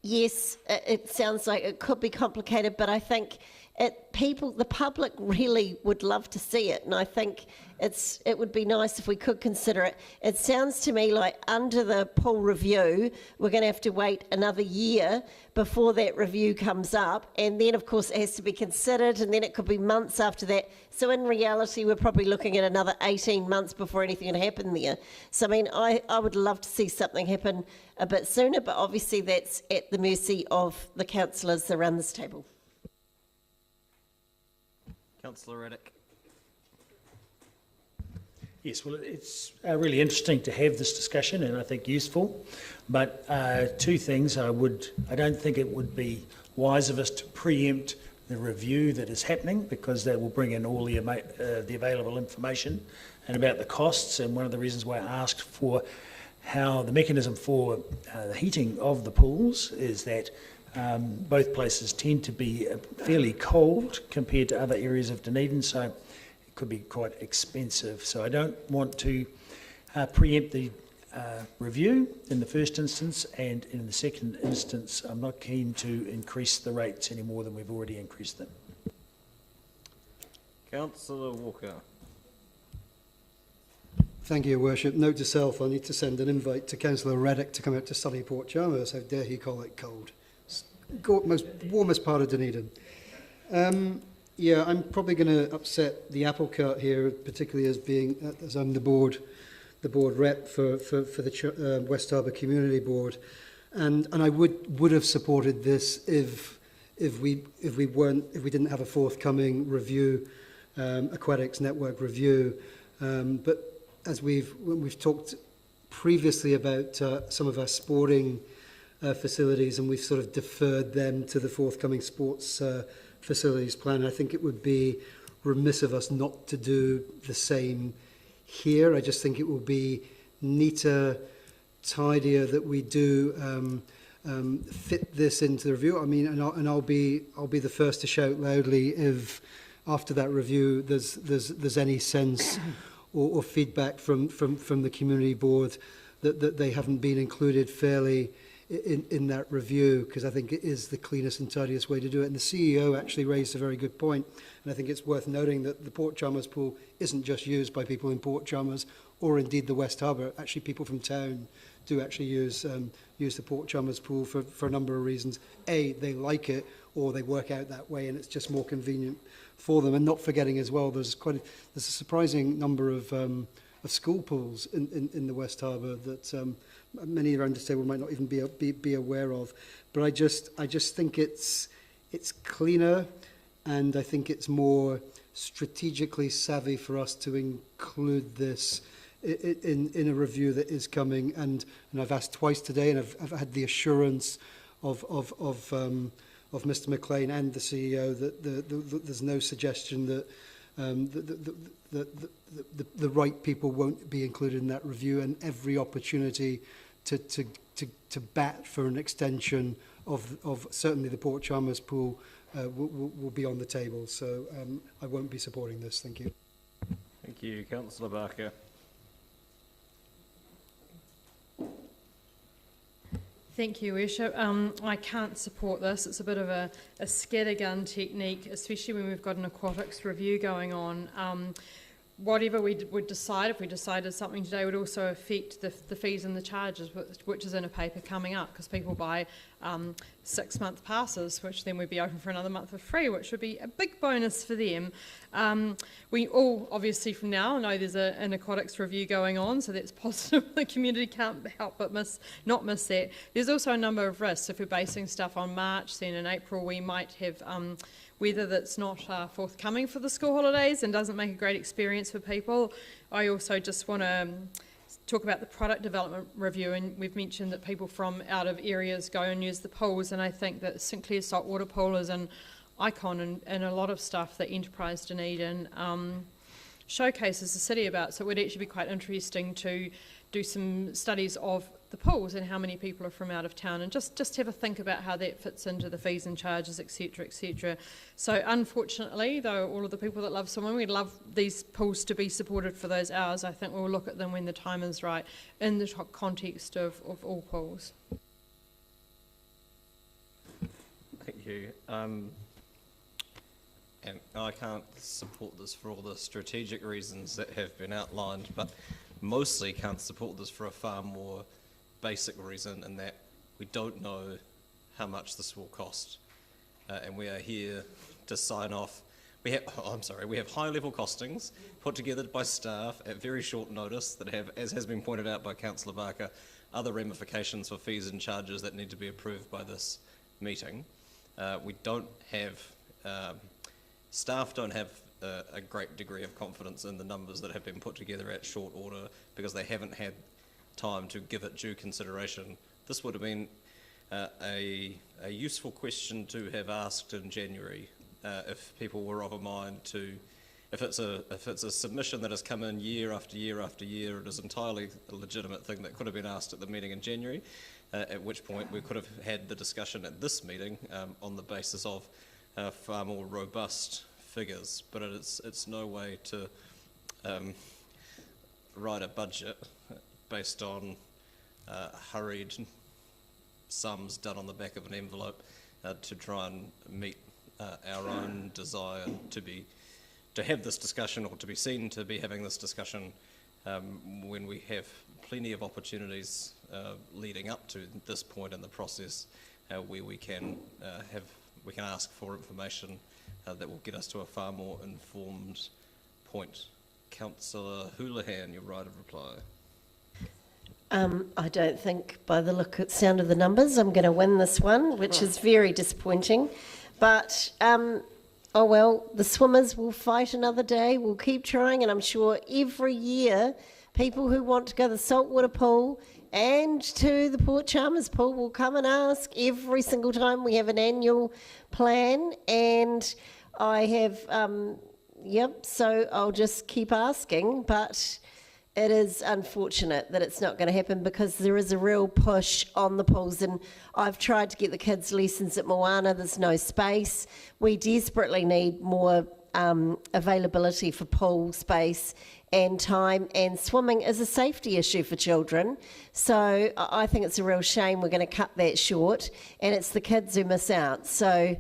Yes, it sounds like it could be complicated, but I think the public really would love to see it, and I think it would be nice if we could consider it. It sounds to me like under the pool review, we're going to have to wait another year before that review comes up, and then of course it has to be considered, and then it could be months after that. So in reality, we're probably looking at another 18 months before anything can happen there. So I mean, I would love to see something happen a bit sooner, but obviously that's at the mercy of the councillors around this table. Councillor Raddick. Yes, well, it's really interesting to have this discussion, and I think useful. But two things: I don't think it would be wise of us to preempt the review that is happening, because that will bring in all the available information and about the costs. And one of the reasons why I asked for how the mechanism for the heating of the pools is that both places tend to be fairly cold compared to other areas of Dunedin, so it could be quite expensive. So I don't want to preempt the review in the first instance, and in the second instance, I'm not keen to increase the rates any more than we've already increased them. Councillor Walker. Thank you, Your Worship. Note to self, I need to send an invite to Councillor Raddick to come out to sunny Port Chalmers. How dare he call it cold? Most warmest part of Dunedin. Yeah, I'm probably going to upset the apple cart here, particularly as I'm the board rep for the West Harbour Community Board, and I would have supported this if we didn't have a forthcoming review, aquatics network review, but as we've talked previously about some of our sporting facilities, and we've sort of deferred them to the forthcoming sports facilities plan. I think it would be remiss of us not to do the same here. I just think it will be neater, tidier that we do fit this into the review. I mean, and I'll be the first to shout loudly if after that review there's any sense or feedback from the community board that they haven't been included fairly in that review, because I think it is the cleanest and tidiest way to do it. And the CEO actually raised a very good point, and I think it's worth noting that the Port Chalmers pool isn't just used by people in Port Chalmers or indeed the West Harbour. Actually, people from town do actually use the Port Chalmers pool for a number of reasons. A, they like it, or they work out that way and it's just more convenient for them. And not forgetting as well, there's a surprising number of school pools in the West Harbour that many around this table might not even be aware of. But I just think it's cleaner, and I think it's more strategically savvy for us to include this in a review that is coming. And I've asked twice today, and I've had the assurance of Mr McLean and the CEO that there's no suggestion that the right people won't be included in that review, and every opportunity to bat for an extension of certainly the Port Chalmers pool will be on the table. So I won't be supporting this. Thank you. Thank you, Councillor Barker. Thank you, Worship. I can't support this. It's a bit of a scattergun technique, especially when we've got an aquatics review going on. Whatever we would decide, if we decided something today, would also affect the fees and the charges, which is in a paper coming up, because people buy 6-month passes, which then would be open for another month for free, which would be a big bonus for them. We all, obviously, from now know there's an aquatics review going on, so that's positive. The community can't help but not miss that. There's also a number of risks. If we're basing stuff on March, then in April we might have weather that's not forthcoming for the school holidays and doesn't make a great experience for people. I also just want to talk about the product development review, and we've mentioned that people from out of areas go and use the pools, and I think that Sinclair Saltwater Pool is an icon and a lot of stuff that Enterprise Dunedin showcases the city about. So it would actually be quite interesting to do some studies of the pools and how many people are from out of town, and just have a think about how that fits into the fees and charges, etc., etc. So unfortunately, though, all of the people that love swimming, we'd love these pools to be supported for those hours. I think we'll look at them when the time is right in the context of all pools. Thank you. And I can't support this for all the strategic reasons that have been outlined, but mostly can't support this for a far more basic reason, in that we don't know how much this will cost, and we are here to sign off. We have high-level costings put together by staff at very short notice that have, as has been pointed out by Councillor Barker, other ramifications for fees and charges that need to be approved by this meeting. We don't have staff don't have a great degree of confidence in the numbers that have been put together at short order, because they haven't had time to give it due consideration. This would have been a useful question to have asked in January, if people were of a mind to, if it's a submission that has come in year after year after year, it is entirely a legitimate thing that could have been asked at the meeting in January, at which point we could have had the discussion at this meeting on the basis of far more robust figures. But it's no way to write a budget based on hurried sums done on the back of an envelope to try and meet our own desire to have this discussion, or to be seen to be having this discussion, when we have plenty of opportunities leading up to this point in the process where we can ask for information that will get us to a far more informed point. Councillor Houlihan, your right of reply. I don't think, by the sound of the numbers, I'm going to win this one, which is very disappointing. But, oh well, the swimmers will fight another day. We'll keep trying, and I'm sure every year people who want to go to the saltwater pool and to the Port Chalmers pool will come and ask every single time we have an annual plan. And I have, so I'll just keep asking, but it is unfortunate that it's not going to happen, because there is a real push on the pools, and I've tried to get the kids lessons at Moana. There's no space. We desperately need more availability for pool space and time, and swimming is a safety issue for children. So I think it's a real shame we're going to cut that short, and it's the kids who miss out. So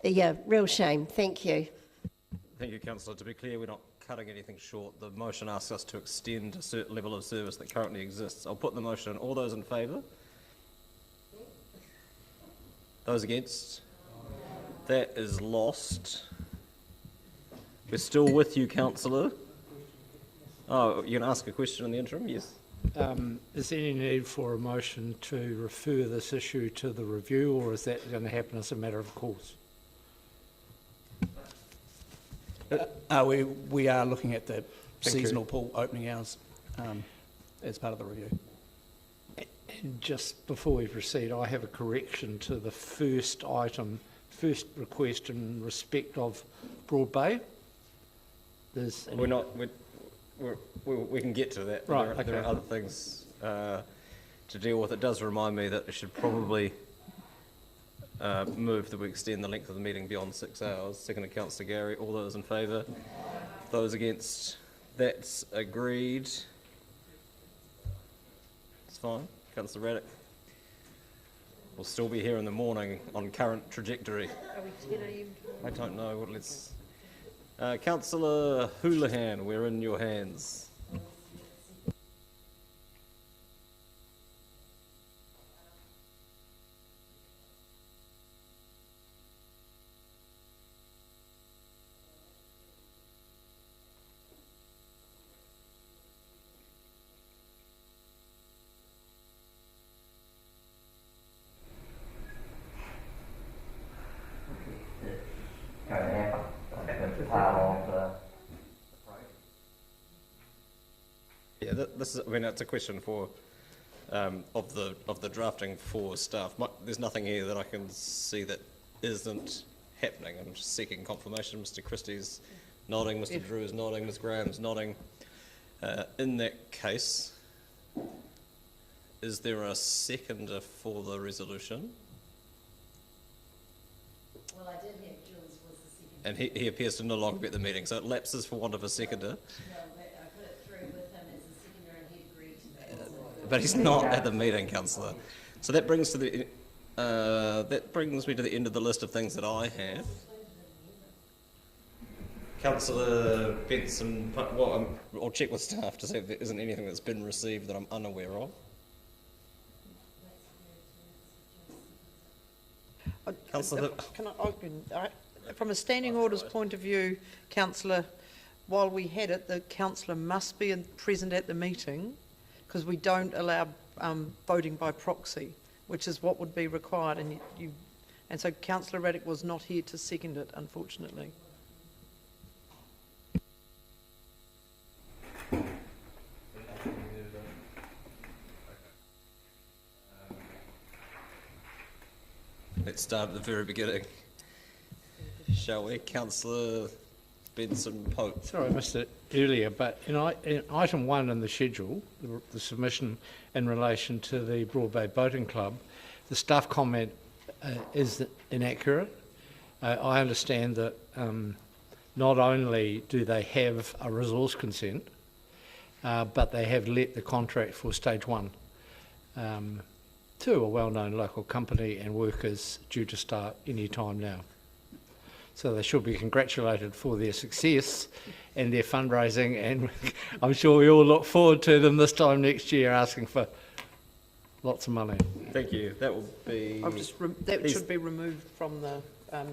yeah, real shame. Thank you. Thank you, Councillor. To be clear, we're not cutting anything short. The motion asks us to extend a certain level of service that currently exists. I'll put the motion. All those in favour? Those against? That is lost. We're still with you, Councillor. Oh, you're going to ask a question in the interim? Yes. Is there any need for a motion to refer this issue to the review, or is that going to happen as a matter of course? We are looking at the seasonal pool opening hours as part of the review. And just before we proceed, I have a correction to the first item first request in respect of Broad Bay. We're not. We can get to that. Right. There are other things to deal with. It does remind me that it should probably move that we extend the length of the meeting beyond 6 hours. Seconded, Councillor Gary. All those in favour? Those against? That's agreed. It's fine. Councillor Raddick. We'll still be here in the morning on current trajectory. Are we 10 a.m? I don't know. Well, let's. Councillor Houlihan, we're in your hands. Yeah, this is. I mean, it's a question for of the drafting for staff. There's nothing here that I can see that isn't happening. I'm just seeking confirmation. Mr. Christie's nodding. Mr. Drew is nodding. Ms. Graham's nodding. In that case, is there a seconder for the resolution? Well, I did have Jules was the seconder. And he appears to no longer be at the meeting, so it lapses for want of a seconder. No, but I put it through with him as a seconder and he agreed to that. But he's not at the meeting, Councillor. So that brings to the that brings me to the end of the list of things that I have. Councillor Benson, well, I'll check with staff to see if there isn't anything that's been received that I'm unaware of. Councillor, from a standing orders point of view, Councillor, while we had it, the councillor must be present at the meeting because we don't allow voting by proxy, which is what would be required. And so Councillor Raddick was not here to second it, unfortunately. Let's start at the very beginning, shall we? Councillor Benson Pope. Sorry, I missed it earlier, but in item 1 in the schedule, the submission in relation to the Broad Bay Boating Club, the staff comment is inaccurate. I understand that not only do they have a resource consent, but they have let the contract for stage 1 to a well-known local company, and work is due to start any time now. So they should be congratulated for their success and their fundraising, and I'm sure we all look forward to them this time next year asking for lots of money. Thank you. That will be... that should be removed from the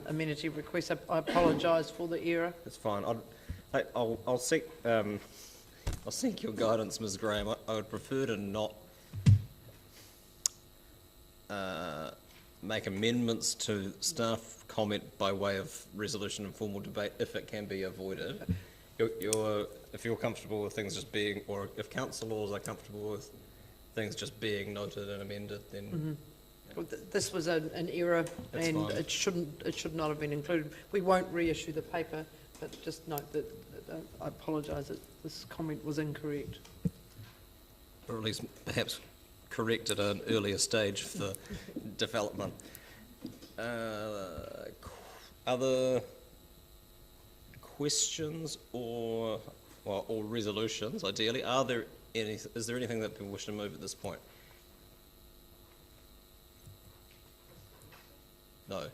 amenity request. I apologise for the error. That's fine. I'll seek your guidance, Ms. Graham. I would prefer to not make amendments to staff comment by way of resolution and formal debate if it can be avoided. If you're comfortable with things just being, or if councillors are comfortable with things just being noted and amended, then... Well, this was an error. That's and fine. it should not have been included. We won't reissue the paper, but just note that I apologise that this comment was incorrect. Or at least perhaps correct at an earlier stage of the development. Other questions or resolutions, ideally? Is there anything that people wish to move at this point? No.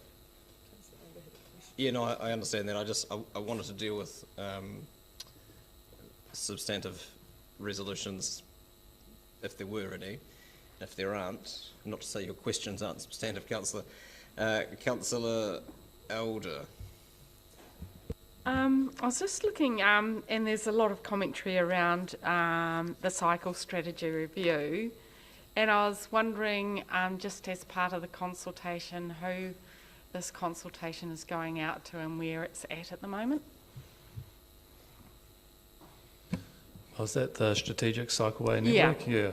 Yeah, no, I understand that. I wanted to deal with substantive resolutions if there were any. If there aren't, not to say your questions aren't substantive, Councillor. Councillor Elder. I was just looking, and there's a lot of commentary around the cycle strategy review, and I was wondering, just as part of the consultation, who this consultation is going out to and where it's at the moment? Was that the strategic cycleway network? Yeah.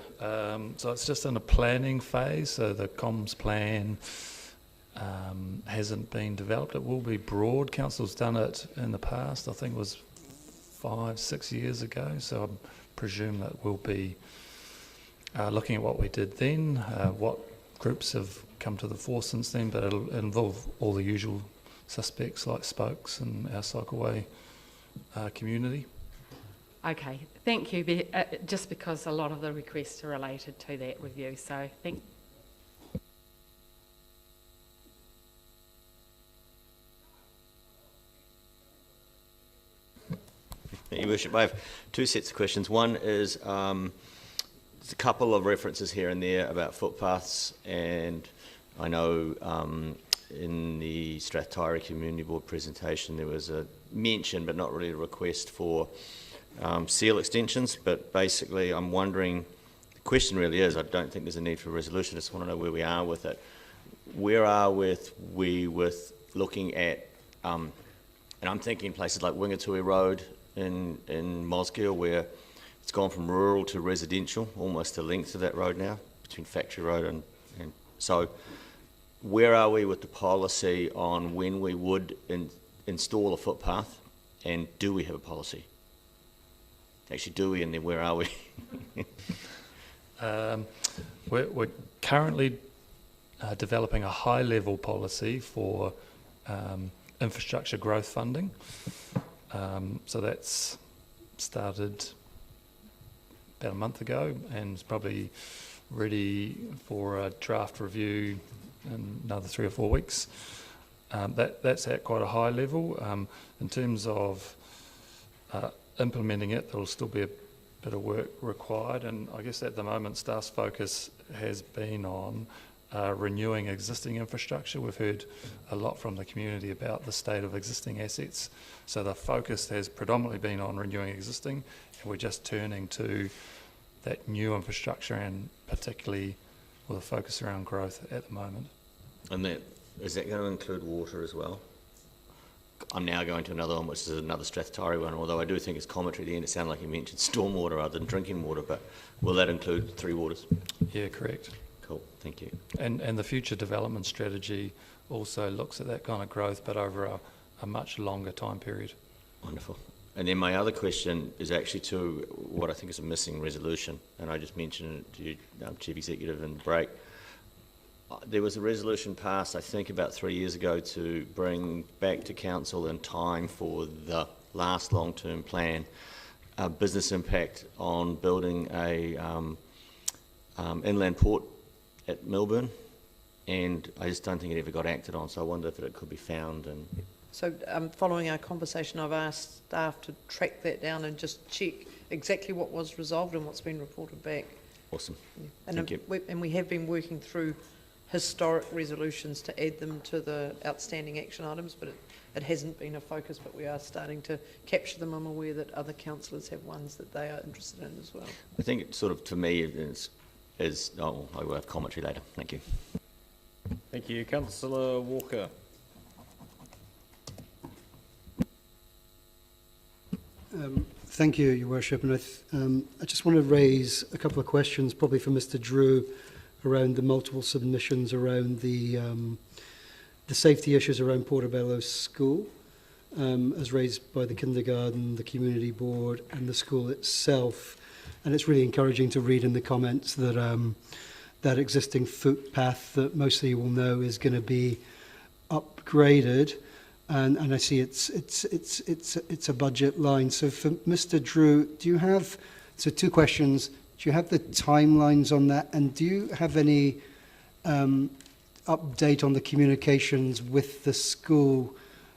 So it's just in a planning phase. So the comms plan, hasn't been developed. It will be broad. Council's done it in the past. I think it was 5-6 years ago. So I presume that we'll be looking at what we did then, what groups have come to the fore since then, but it'll involve all the usual suspects like Spokes and our Cycleway community. Okay, thank you. Just because a lot of the requests are related to that review, so thank. Your Worship, I have two sets of questions. One is there's a couple of references here and there about footpaths, and I know in the Strathtyre Community Board presentation there was a mention, but not really a request for seal extensions. But basically I'm wondering, the question really is, I don't think there's a need for a resolution, I just want to know where we are with it. Where are we with looking at, and I'm thinking places like Wingatui Road in Mosgiel, where it's gone from rural to residential, almost the length of that road now, between Factory Road and so where are we with the policy on when we would install a footpath, and do we have a policy? Actually, do we, and then where are we? We're currently developing a high-level policy for infrastructure growth funding. So that's started about a month ago and is probably ready for a draft review in another 3 or 4 weeks. That's at quite a high level. In terms of implementing it, there will still be a bit of work required, and I guess at the moment staff's focus has been on renewing existing infrastructure. We've heard a lot from the community about the state of existing assets, so the focus has predominantly been on renewing existing, and we're just turning to that new infrastructure, and particularly with a focus around growth at the moment. And is that going to include water as well? I'm now going to another one, which is another Strathtyre one, although I do think it's commentary at the end. It sounded like you mentioned stormwater rather than drinking water, but will that include Three Waters? Yeah, correct. Cool, thank you. And the future development strategy also looks at that kind of growth, but over a much longer time period. Wonderful. And then my other question is actually to what I think is a missing resolution, and I just mentioned it to you, Chief Executive, in the break. There was a resolution passed, I think, about 3 years ago to bring back to Council in time for the last long-term plan business impact on building a inland port at Melbourne, and I just don't think it ever got acted on, so I wonder if it could be found. And So following our conversation, I've asked staff to track that down and just check exactly what was resolved and what's been reported back. Awesome. Yeah. Thank you. And we have been working through historic resolutions to add them to the outstanding action items, but it hasn't been a focus, but we are starting to capture them. I'm aware that other councillors have ones that they are interested in as well. I think it sort of, to me, oh, I will have commentary later. Thank you. Thank you. Councillor Walker. Thank you, Your Worship. And I just want to raise a couple of questions, probably for Mr. Drew, around the multiple submissions around the safety issues around Portobello School, as raised by the kindergarten, the community board, and the school itself. And it's really encouraging to read in the comments that that existing footpath that most of you will know is going to be upgraded. And I see it's a budget line. So for Mr. Drew, do you have, so 2 questions, do you have the timelines on that, and do you have any update on the communications with the school,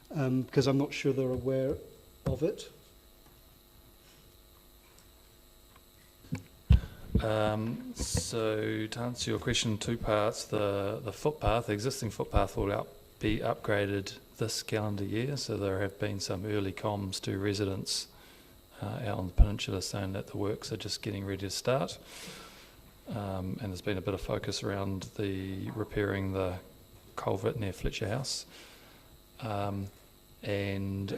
because I'm not sure they're aware of it? So to answer your question in 2 parts, the footpath, the existing footpath will be upgraded this calendar year, so there have been some early comms to residents out on the Peninsula saying that the works are just getting ready to start, and there's been a bit of focus around the repairing the culvert near Fletcher House, and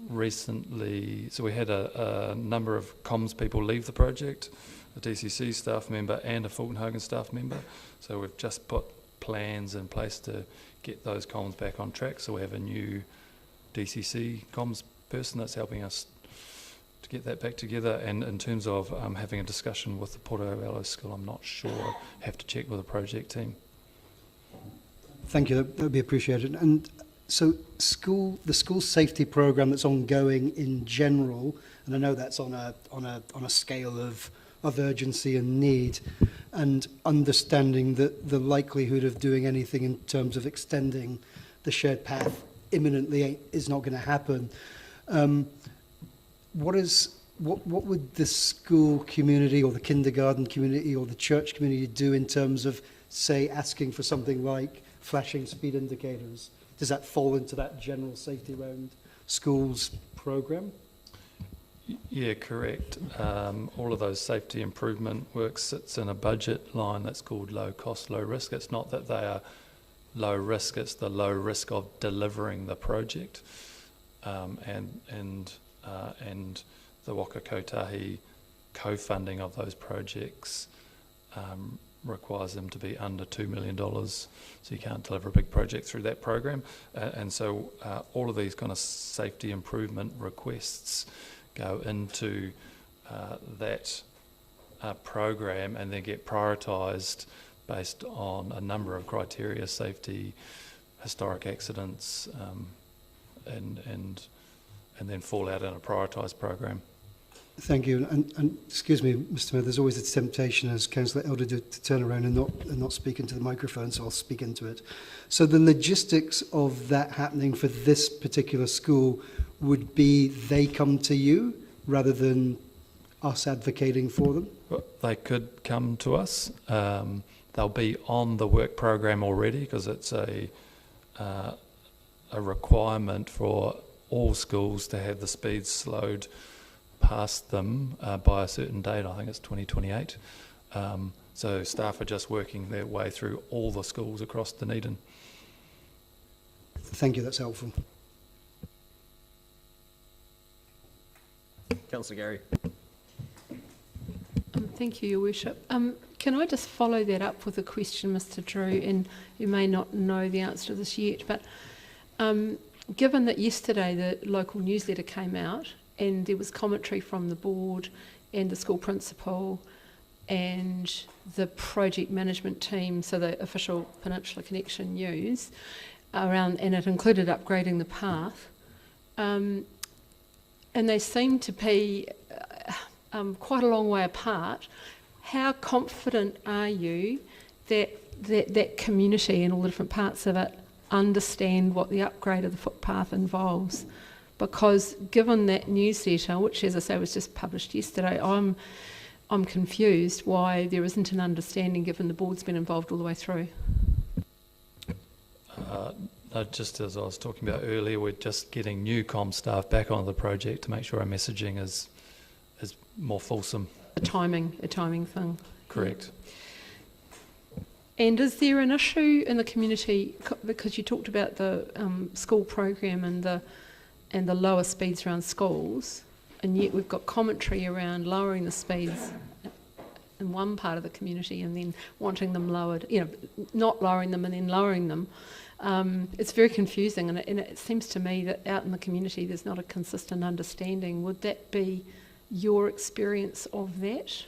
recently, so we had a number of comms people leave the project, a DCC staff member and a Fulton Hogan staff member, so we've just put plans in place to get those comms back on track. So we have a new DCC comms person that's helping us to get that back together. And in terms of having a discussion with the Portobello School, I'm not sure. Have to check with the project team. Thank you. That would be appreciated. And so the school safety program that's ongoing in general, and I know that's on a scale of urgency and need, and understanding that the likelihood of doing anything in terms of extending the shared path imminently is not going to happen. What would the school community or the kindergarten community or the church community do in terms of, say, asking for something like flashing speed indicators? Does that fall into that general safety around schools program? Yeah, correct. All of those safety improvement work sits in a budget line that's called low cost, low risk. It's not that they are low risk, it's the low risk of delivering the project. And the Waka Kotahi co-funding of those projects requires them to be under $2 million, so you can't deliver a big project through that program. And so all of these kind of safety improvement requests go into that program and then get prioritised based on a number of criteria: safety, historic accidents, and then fall out in a prioritised program. Thank you. And excuse me, Mr. Mayor, there's always a temptation as Councillor Elder to turn around and not speak into the microphone, so I'll speak into it. So the logistics of that happening for this particular school would be they come to you rather than us advocating for them? Well, they could come to us. They'll be on the work program already because it's a requirement for all schools to have the speeds slowed past them by a certain date. I think it's 2028. So staff are just working their way through all the schools across Dunedin. Thank you, that's helpful. Councillor Gary. Thank you, Your Worship. Can I just follow that up with a question, Mr. Drew? And you may not know the answer to this yet, but given that yesterday the local newsletter came out and there was commentary from the board and the school principal and the project management team, so the official Peninsula Connection news, around, and it included upgrading the path, and they seem to be quite a long way apart. How confident are you that that community and all the different parts of it understand what the upgrade of the footpath involves? Because given that newsletter, which, as I say, was just published yesterday, I'm confused why there isn't an understanding given the board's been involved all the way through. Just as I was talking about earlier, we're just getting new comm staff back on the project to make sure our messaging is more fulsome. A timing thing. Correct. And is there an issue in the community, because you talked about the school program and the lower speeds around schools, and yet we've got commentary around lowering the speeds in one part of the community and then wanting them lowered, not lowering them and then lowering them. It's very confusing, and it seems to me that out in the community there's not a consistent understanding. Would that be your experience of that?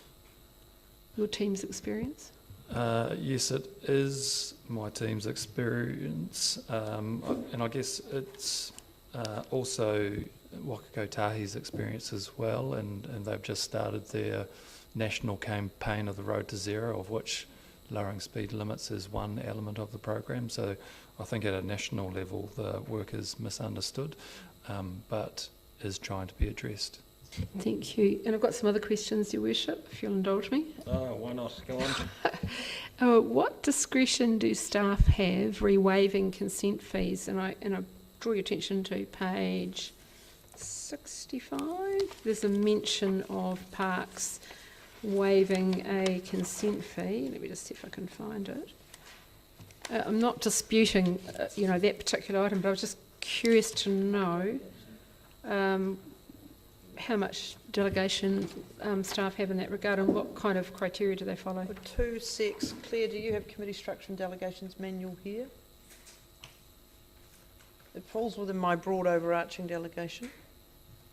Your team's experience? Yes, it is my team's experience, and I guess it's also Waka Kotahi's experience as well, and they've just started their national campaign of the Road to Zero, of which lowering speed limits is one element of the program. So I think at a national level the work is misunderstood, but is trying to be addressed. Thank you. And I've got some other questions, Your Worship, if you'll indulge me. Oh, why not? Go on. What discretion do staff have re-waiving consent fees? And I draw your attention to page 65. There's a mention of Parks waiving a consent fee. Let me just see if I can find it. I'm not disputing, that particular item, but I was just curious to know how much delegation staff have in that regard, and what kind of criteria do they follow? For 2.6, Claire, do you have committee structure and delegations manual here? It falls within my broad overarching delegation,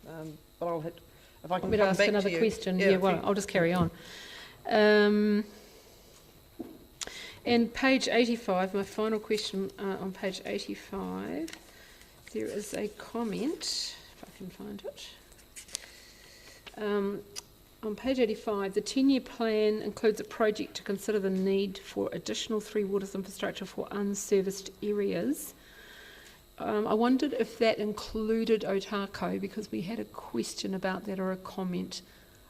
but I'll hit, if I can Want me to come ask back another to you. question? Yeah, Yeah, well, I'll just carry on. And page 85, my final question on page 85, there is a comment, if I can find it. On page 85, the 10-year plan includes a project to consider the need for additional Three Waters infrastructure for unserviced areas. I wondered if that included Otago, because we had a question about that, or a comment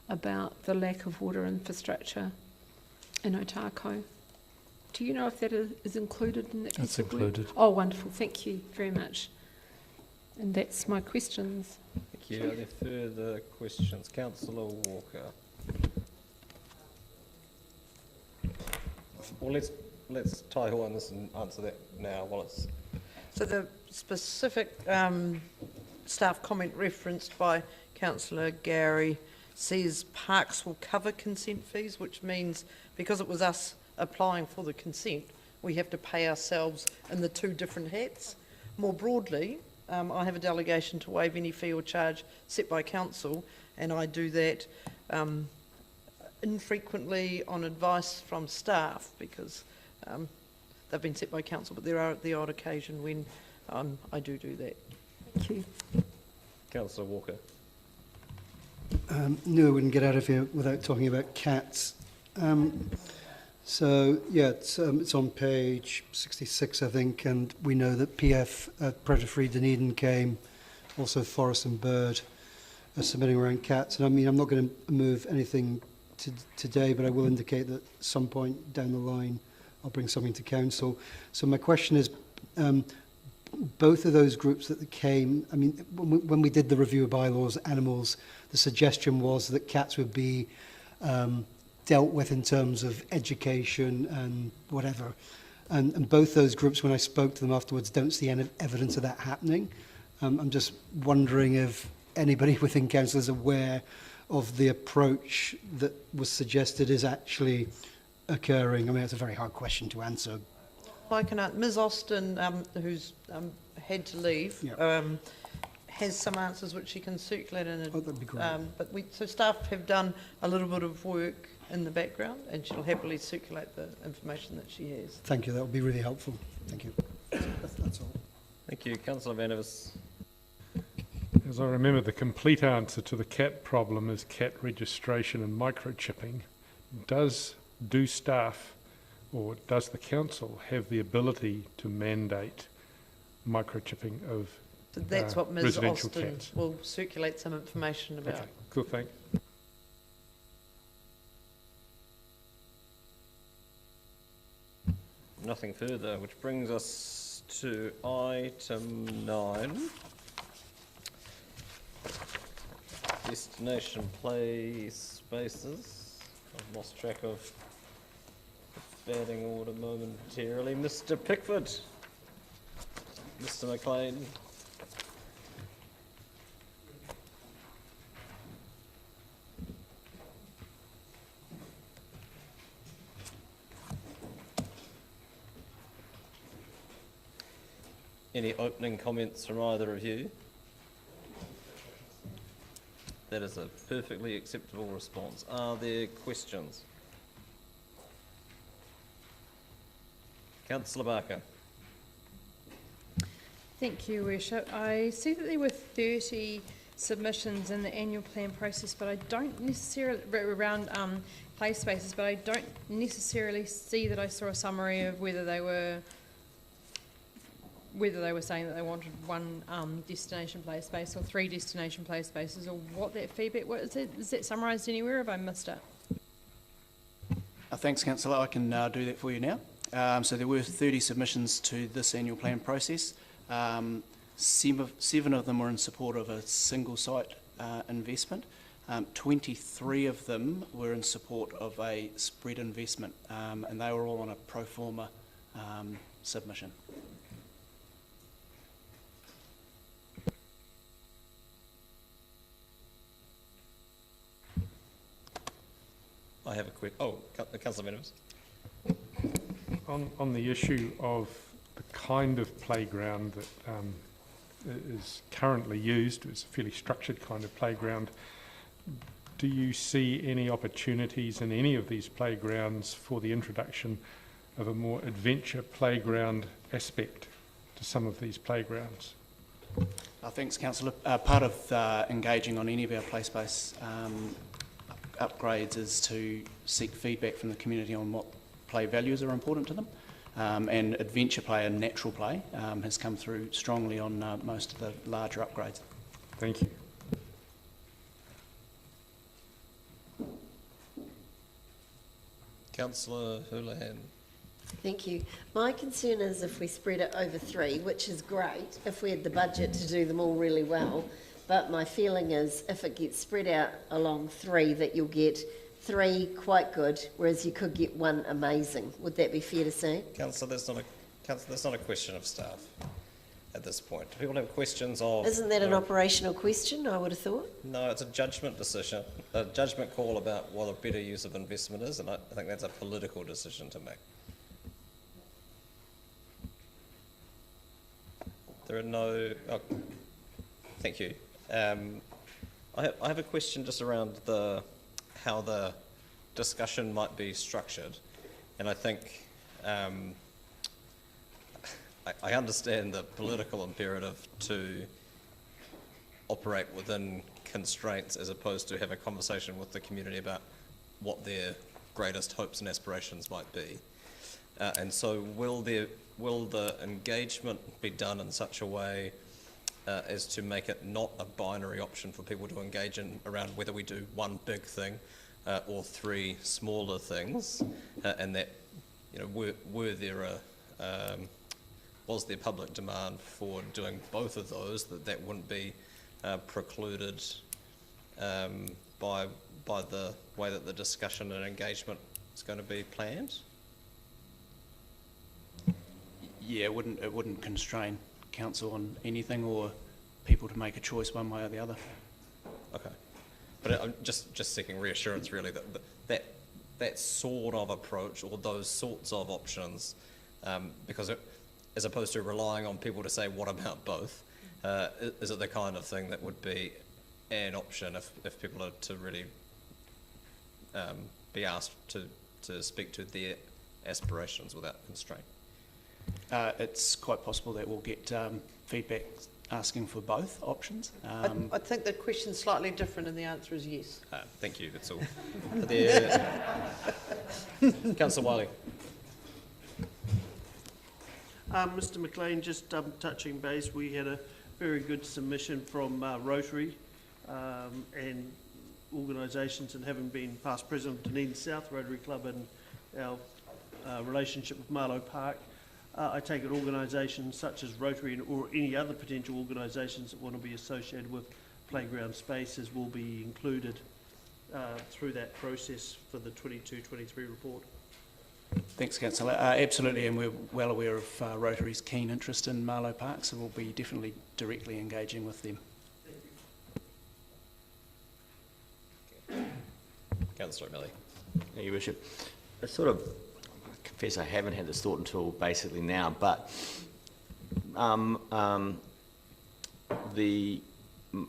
about the lack of water infrastructure in Otago. Do you know if that is included in that? It's included. Oh, wonderful. Thank you very much. And that's my questions. Thank you. Are there further questions? Councillor Walker. Well, let's tie on this and answer that now while it's... So the specific staff comment referenced by Councillor Gary says parks will cover consent fees, which means because it was us applying for the consent, we have to pay ourselves in the two different hats. More broadly, I have a delegation to waive any fee or charge set by council, and I do that infrequently on advice from staff, because they've been set by council, but there are the odd occasion when I do that. Thank you. Councillor Walker. No, I wouldn't get out of here without talking about cats. So, yeah, it's on page 66, I think, and we know that PF, Predator-Free Dunedin came, also Forest and Bird are submitting around cats. And I mean, I'm not going to move anything today, but I will indicate that at some point down the line, I'll bring something to council. So my question is, both of those groups that came, I mean, when we did the review of bylaws, animals, the suggestion was that cats would be dealt with in terms of education and whatever. And both those groups, when I spoke to them afterwards, don't see any evidence of that happening. I'm just wondering if anybody within council is aware of the approach that was suggested is actually occurring. I mean, it's a very hard question to answer. I can, Ms. Austin, who's had to leave, has some answers which she can circulate in. That'd be great. So staff have done a little bit of work in the background, and she'll happily circulate the information that she has. Thank you. That would be really helpful. Thank you. That's all. Thank you. Councillor Vandervis. As I remember, the complete answer to the cat problem is cat registration and microchipping. Do staff or does the council have the ability to mandate microchipping of So that's what Ms. residential Austin cats? will circulate some information about. Okay, cool, thanks. Nothing further, which brings us to item 9. Destination play spaces. I've lost track of the batting order momentarily. Mr. Pickford. Mr. McLean. Any opening comments from either of you? That is a perfectly acceptable response. Are there questions? Councillor Barker. Thank you, Worship. I see that there were 30 submissions in the annual plan process, but I don't necessarily, around play spaces, but I don't necessarily see that I saw a summary of whether they were saying that they wanted one destination play space or 3 destination play spaces, or what that feedback was. Is that summarised anywhere? Have I missed it? Thanks, Councillor. I can do that for you now. So there were 30 submissions to this annual plan process. 7 of them were in support of a single site investment. 23 of them were in support of a spread investment, and they were all on a pro forma submission. I have a quick. Oh, Councillor Venables. On the issue of the kind of playground that is currently used, it's a fairly structured kind of playground, do you see any opportunities in any of these playgrounds for the introduction of a more adventure playground aspect to some of these playgrounds? Thanks, Councillor. Part of engaging on any of our play space upgrades is to seek feedback from the community on what play values are important to them. And adventure play and natural play has come through strongly on most of the larger upgrades. Thank you. Councillor Houlihan. Thank you. My concern is if we spread it over 3, which is great, if we had the budget to do them all really well, but my feeling is if it gets spread out along 3, that you'll get 3 quite good, whereas you could get 1 amazing. Would that be fair to say? Councillor, that's not a question of staff at this point. Do people have questions of... Isn't that an operational question, I would have thought? No, it's a judgment decision, a judgment call about what a better use of investment is, and I think that's a political decision to make. There are no... Oh, thank you. I have a question just around how the discussion might be structured, and I think I understand the political imperative to operate within constraints as opposed to have a conversation with the community about what their greatest hopes and aspirations might be. And so will the engagement be done in such a way as to make it not a binary option for people to engage in around whether we do 1 big thing or 3 smaller things, and that, you know, was there public demand for doing both of those, that wouldn't be precluded by the way that the discussion and engagement is going to be planned? Yeah, it wouldn't constrain council on anything or people to make a choice one way or the other. Okay, but I'm just seeking reassurance really that sort of approach or those sorts of options, because as opposed to relying on people to say what about both, is it the kind of thing that would be an option if people are to really be asked to speak to their aspirations without constraint? It's quite possible that we'll get feedback asking for both options. I think the question's slightly different and the answer is yes. Thank you, that's all. Councillor Wiley. Mr McLean, just touching base, we had a very good submission from Rotary and organisations, and having been past president of Dunedin South Rotary Club and our relationship with Marlow Park, I take it organisations such as Rotary or any other potential organisations that want to be associated with playground spaces will be included through that process for the 22-23 report. Thanks, Councillor. Absolutely, and we're well aware of Rotary's keen interest in Marlow Park, so we'll be definitely directly engaging with them. Councillor O'Malley. Thank you, Bishop. I confess I haven't had this thought until basically now, but the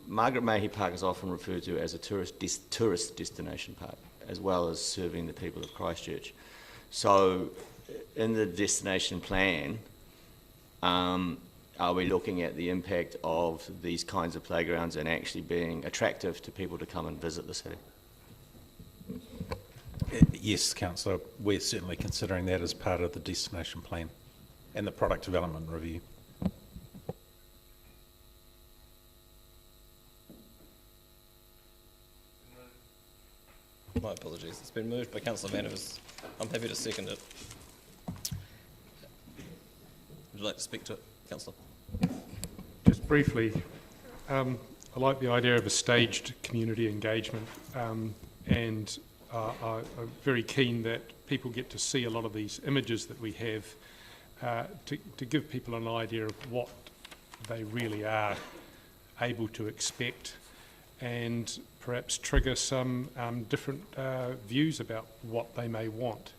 Margaret Mayhew Park is often referred to as a tourist destination park, as well as serving the people of Christchurch. So in the destination plan, are we looking at the impact of these kinds of playgrounds and actually being attractive to people to come and visit the city? Yes, Councillor, we're certainly considering that as part of the destination plan and the product development review. My apologies. It's been moved by Councillor Vandervis. I'm happy to second it. Would you like to speak to it, Councillor? Just briefly, I like the idea of a staged community engagement, and I'm very keen that people get to see a lot of these images that we have to give people an idea of what they really are able to expect and perhaps trigger some different views about what they may want.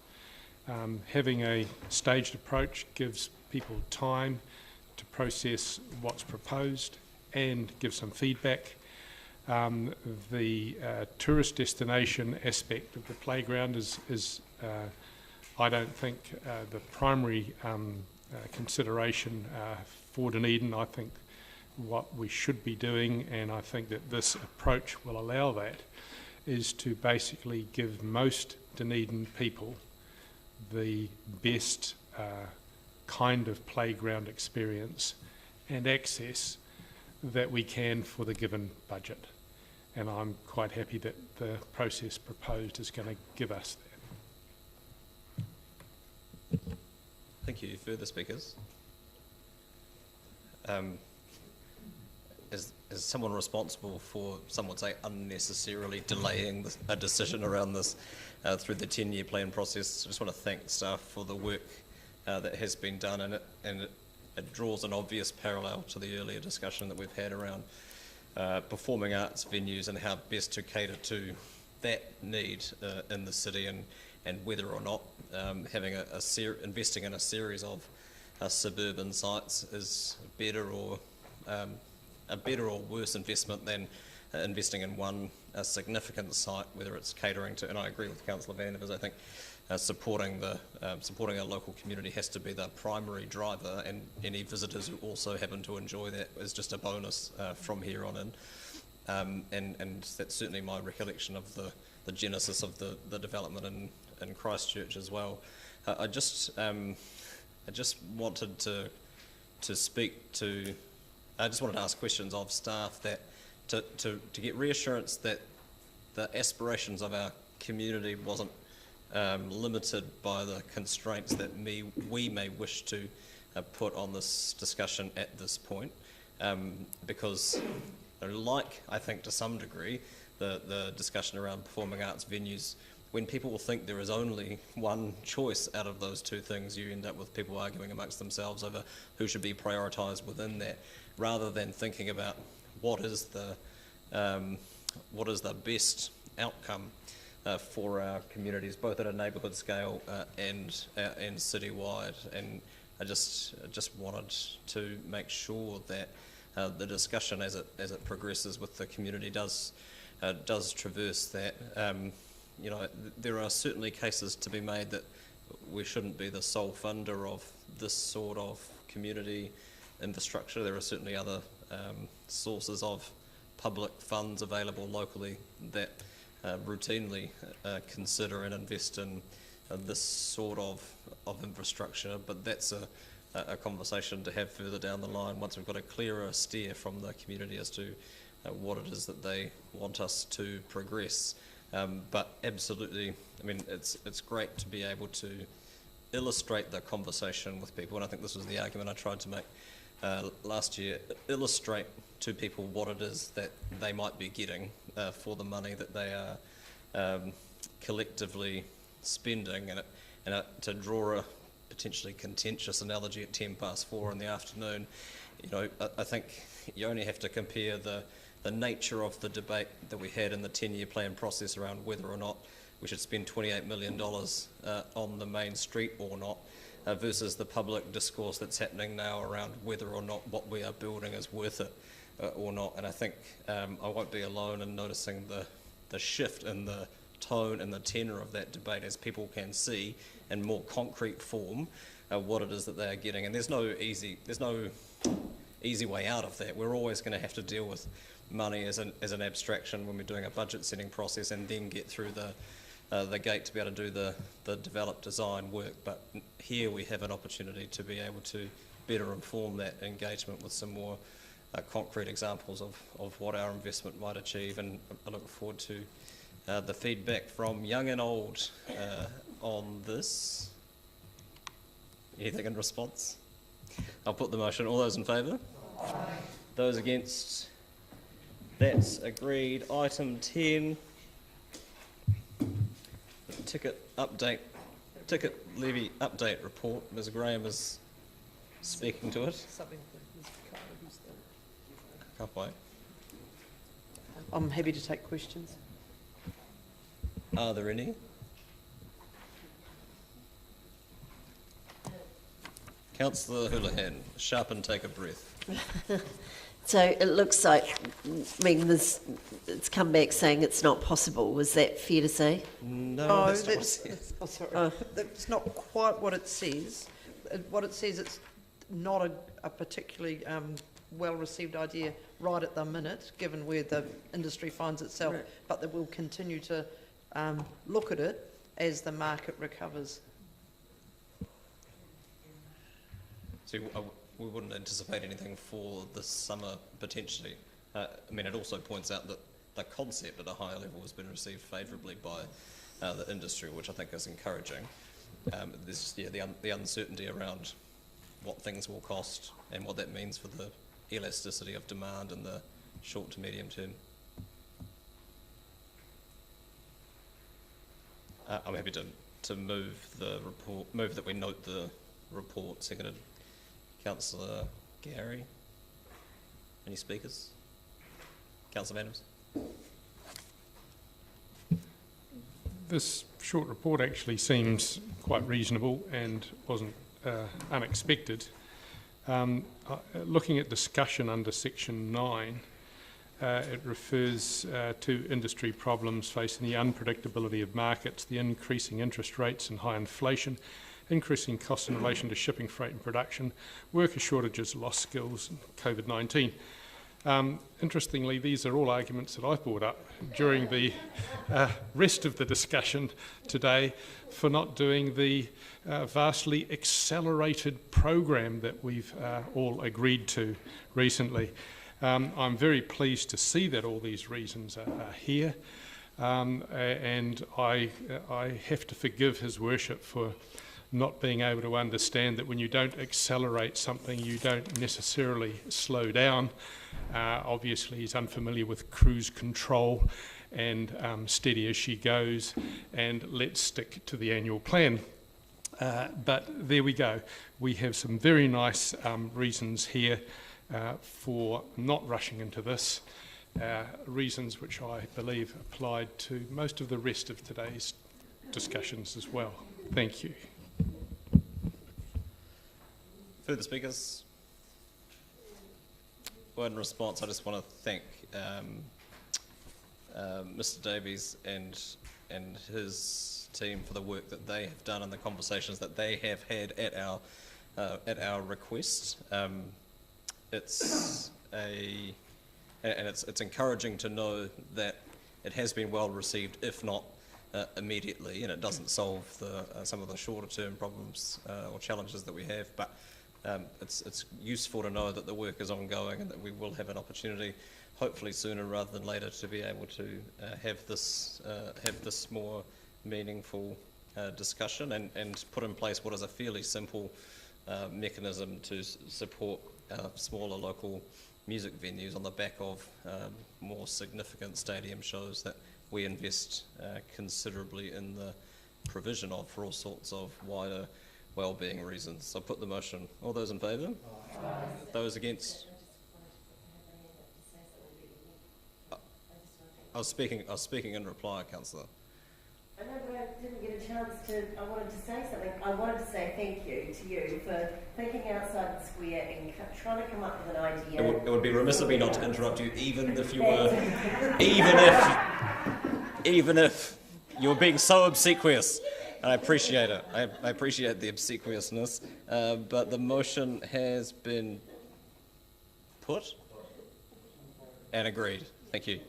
Having a staged approach gives people time to process what's proposed and give some feedback. The tourist destination aspect of the playground is I don't think, the primary consideration for Dunedin. I think what we should be doing, and I think that this approach will allow that, is to basically give most Dunedin people the best kind of playground experience and access that we can for the given budget. And I'm quite happy that the process proposed is going to give us that. Thank you. Further speakers? As someone responsible for, some would say, unnecessarily delaying a decision around this through the 10-year plan process, I just want to thank staff for the work that has been done, and it draws an obvious parallel to the earlier discussion that we've had around performing arts venues and how best to cater to that need in the city, and whether or not having investing in a series of suburban sites is better or a better or worse investment than investing in one significant site, whether it's catering to, and I agree with Councillor Vandevers, I think supporting our local community has to be the primary driver, and any visitors who also happen to enjoy that is just a bonus from here on in. And that's certainly my recollection of the genesis of the development in Christchurch as well. I just wanted to speak to. I just wanted to ask questions of staff that to get reassurance that the aspirations of our community wasn't limited by the constraints that we may wish to put on this discussion at this point, because like I think to some degree the discussion around performing arts venues, when people think there is only one choice out of those two things, you end up with people arguing amongst themselves over who should be prioritised within that, rather than thinking about what is the best outcome for our communities, both at a neighbourhood scale and citywide. And I just wanted to make sure that the discussion as it progresses with the community does traverse that. There are certainly cases to be made that we shouldn't be the sole funder of this sort of community infrastructure. There are certainly other sources of public funds available locally that routinely consider and invest in this sort of infrastructure, but that's a conversation to have further down the line once we've got a clearer steer from the community as to what it is that they want us to progress. But absolutely, I mean, it's great to be able to illustrate the conversation with people, and I think this was the argument I tried to make last year, illustrate to people what it is that they might be getting for the money that they are collectively spending, and to draw a potentially contentious analogy at 4:10 in the afternoon, I think you only have to compare the nature of the debate that we had in the 10-year plan process around whether or not we should spend $28 million on the main street or not, versus the public discourse that's happening now around whether or not what we are building is worth it or not. And I think I won't be alone in noticing the shift in the tone and the tenor of that debate, as people can see in more concrete form what it is that they are getting. And there's no easy way out of that. We're always going to have to deal with money as an abstraction when we're doing a budget setting process, and then get through the gate to be able to do the developed design work. But here we have an opportunity to be able to better inform that engagement with some more concrete examples of what our investment might achieve, and I look forward to the feedback from young and old on this. Anything in response? I'll put the motion. All those in favour? Aye. Those against? That's agreed. Item 10. Ticket levy update report. Ms Graham is speaking to it. Can't wait. I'm happy to take questions. Are there any? Councillor Houlihan, sharpen, take a breath. So it looks like, it's come back saying it's not possible. Was that fair to say? No, that's not what it says. Sorry. That's not quite what it says. What it says, it's not a particularly well-received idea right at the minute, given where the industry finds itself, Right. but that we'll continue to look at it as the market recovers. So we wouldn't anticipate anything for this summer, potentially. I mean, it also points out that the concept at a higher level has been received favourably by the industry, which I think is encouraging. There's just, the uncertainty around what things will cost and what that means for the elasticity of demand in the short to medium term. I'm happy to move the report, move that we note the report. Seconded. Councillor Gary. Any speakers? Councillor Adams. This short report actually seems quite reasonable and wasn't unexpected. Looking at discussion under section 9, it refers to industry problems facing the unpredictability of markets, the increasing interest rates and high inflation, increasing costs in relation to shipping, freight and production, worker shortages, lost skills, and COVID-19. Interestingly, these are all arguments that I've brought up during the rest of the discussion today for not doing the vastly accelerated program that we've all agreed to recently. I'm very pleased to see that all these reasons are here, and I have to forgive His Worship for not being able to understand that when you don't accelerate something, you don't necessarily slow down. Obviously, he's unfamiliar with cruise control and steady as she goes, and let's stick to the annual plan. But there we go. We have some very nice reasons here for not rushing into this, reasons which I believe applied to most of the rest of today's discussions as well. Thank you. Further speakers? Well, in response, I just want to thank Mr. Davies and his team for the work that they have done and the conversations that they have had at our request. It's encouraging to know that it has been well received, if not immediately, and it doesn't solve some of the shorter term problems or challenges that we have, but it's useful to know that the work is ongoing and that we will have an opportunity, hopefully sooner rather than later, to be able to have this more meaningful discussion and put in place what is a fairly simple mechanism to support smaller local music venues on the back of more significant stadium shows that we invest considerably in the provision of for all sorts of wider well-being reasons. So I put the motion. All those in favour? Those against? I was speaking in reply, Councillor. I know, but I didn't get a chance to. I wanted to say something. I wanted to say thank you to you for thinking outside the square and trying to come up with an idea. It would be remiss of me not to interrupt you, even if you were being so obsequious. And I appreciate it. I appreciate the obsequiousness. But the motion has been put and agreed. Thank you.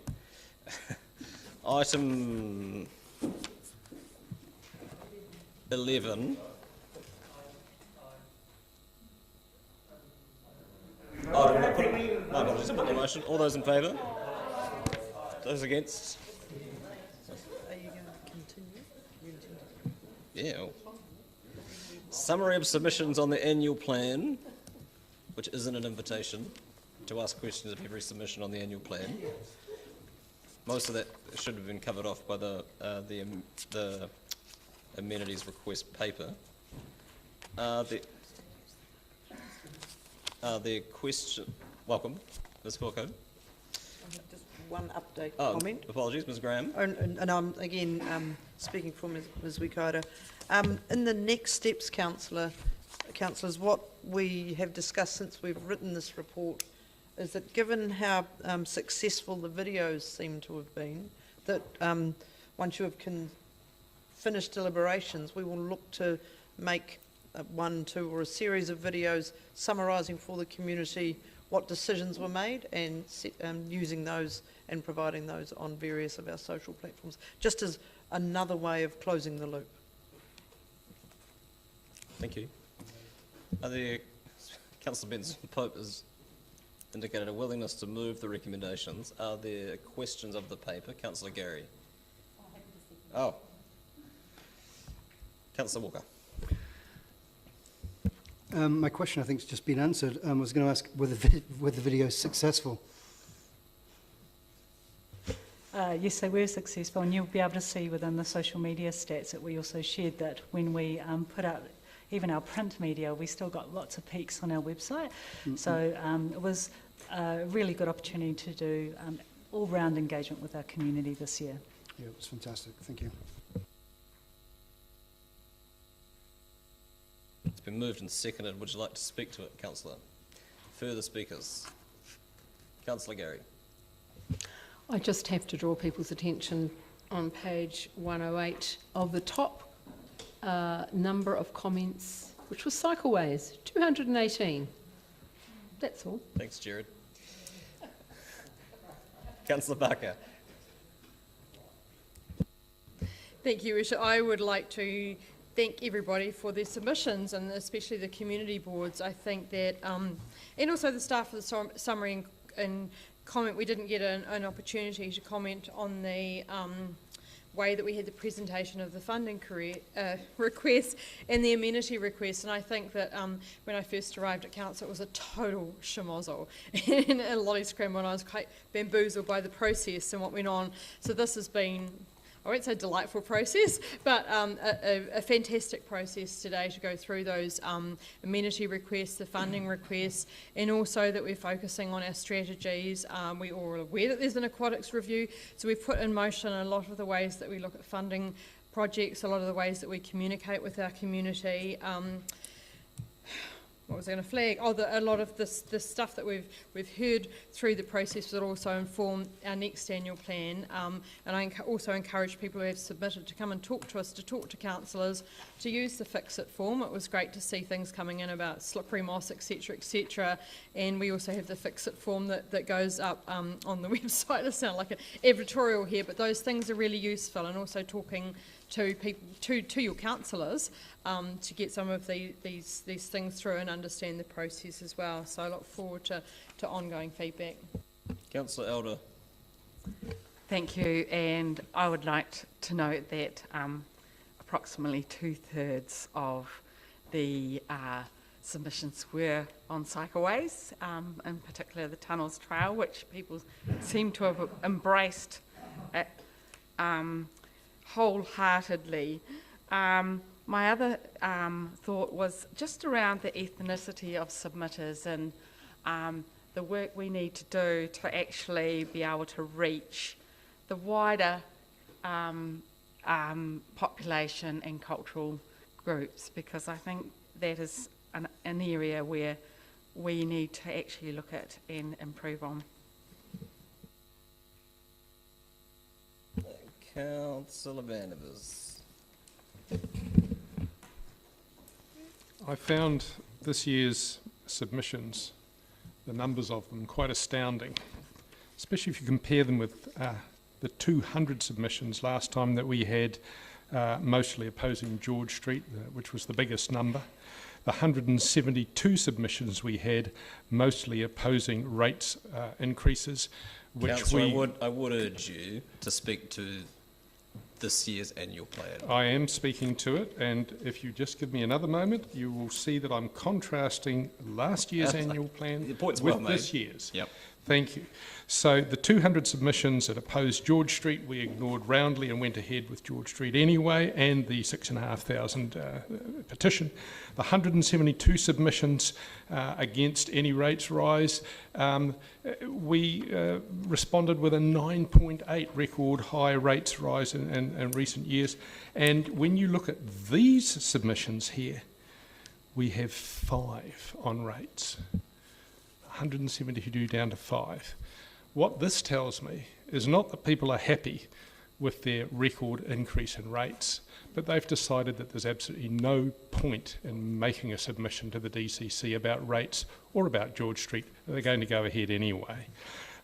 Item 11. Oh, did I put it? My apologies, I put the motion. All those in favour? Those against? Are you going to continue? Yeah. Summary of submissions on the annual plan, which isn't an invitation to ask questions of every submission on the annual plan. Most of that should have been covered off by the amenities request paper. The question. Welcome, Ms. Corco. one update comment. Apologies, Ms Graham. And I'm, again, speaking for Ms Wikaira. In the next steps, councillors, what we have discussed since we've written this report is that given how successful the videos seem to have been, that once you have finished deliberations, we will look to make one, two or a series of videos summarising for the community what decisions were made and using those and providing those on various of our social platforms, just as another way of closing the loop. Thank you. Are there, Councillor Benson Pope has indicated a willingness to move the recommendations. Are there questions of the paper? Councillor Gary. Oh. Councillor Walker. My question, I think, has just been answered. I was going to ask were the videos successful? Yes, they were successful, and you'll be able to see within the social media stats that we also shared that when we put out even our print media, we still got lots of peaks on our website. Mm-hmm. So it was a really good opportunity to do all-round engagement with our community this year. Yeah, it was fantastic. Thank you. It's been moved and seconded. Would you like to speak to it, Councillor? Further speakers? Councillor Gary. I just have to draw people's attention on page 108 of the top number of comments, which was cycleways, 218. That's all. Thanks, Jared. Councillor Barker. Thank you, Risha. I would like to thank everybody for their submissions, and especially the community boards. I think that, and also the staff for the summary and comment. We didn't get an opportunity to comment on the way that we had the presentation of the funding request and the amenity request, and I think that when I first arrived at council it was a total schmozzle and a lolly scramble, and I was quite bamboozled by the process and what went on. So this has been, I won't say delightful process, but a fantastic process today to go through those amenity requests, the funding requests, and also that we're focusing on our strategies. We're all aware that there's an aquatics review, so we've put in motion a lot of the ways that we look at funding projects, a lot of the ways that we communicate with our community. What was I going to flag? Oh, a lot of this stuff that we've heard through the process will also inform our next annual plan. And I also encourage people who have submitted to come and talk to us, to talk to councillors, to use the Fix-It form. It was great to see things coming in about slippery moss, etc., etc. And we also have the Fix-It form that goes up on the website. I sound like an editorial here, but those things are really useful, and also talking to people, to your councillors, to get some of these things through and understand the process as well. So I look forward to ongoing feedback. Councillor Elder. Thank you, and I would like to note that approximately 2/3 of the submissions were on cycleways, in particular the Tunnels Trail, which people seem to have embraced wholeheartedly. My other thought was just around the ethnicity of submitters and the work we need to do to actually be able to reach the wider population and cultural groups, because I think that is an area where we need to actually look at and improve on. Councillor Vandevers. I found this year's submissions, the numbers of them, quite astounding, especially if you compare them with the 200 submissions last time that we had, mostly opposing George Street, which was the biggest number. The 172 submissions we had, mostly opposing rates increases, which Councillor, I would urge you to speak to this year's annual plan. I am speaking to it, and if you just give me another moment, you will see that I'm contrasting last year's annual plan with this year's. Yep. Thank you. So the 200 submissions that opposed George Street, we ignored roundly and went ahead with George Street anyway, and the 6,500 petition. The 172 submissions against any rates rise, we responded with a 9.8 record high rates rise in recent years. And when you look at these submissions here, we have 5 on rates. 172 down to 5. What this tells me is not that people are happy with their record increase in rates, but they've decided that there's absolutely no point in making a submission to the DCC about rates or about George Street. They're going to go ahead anyway.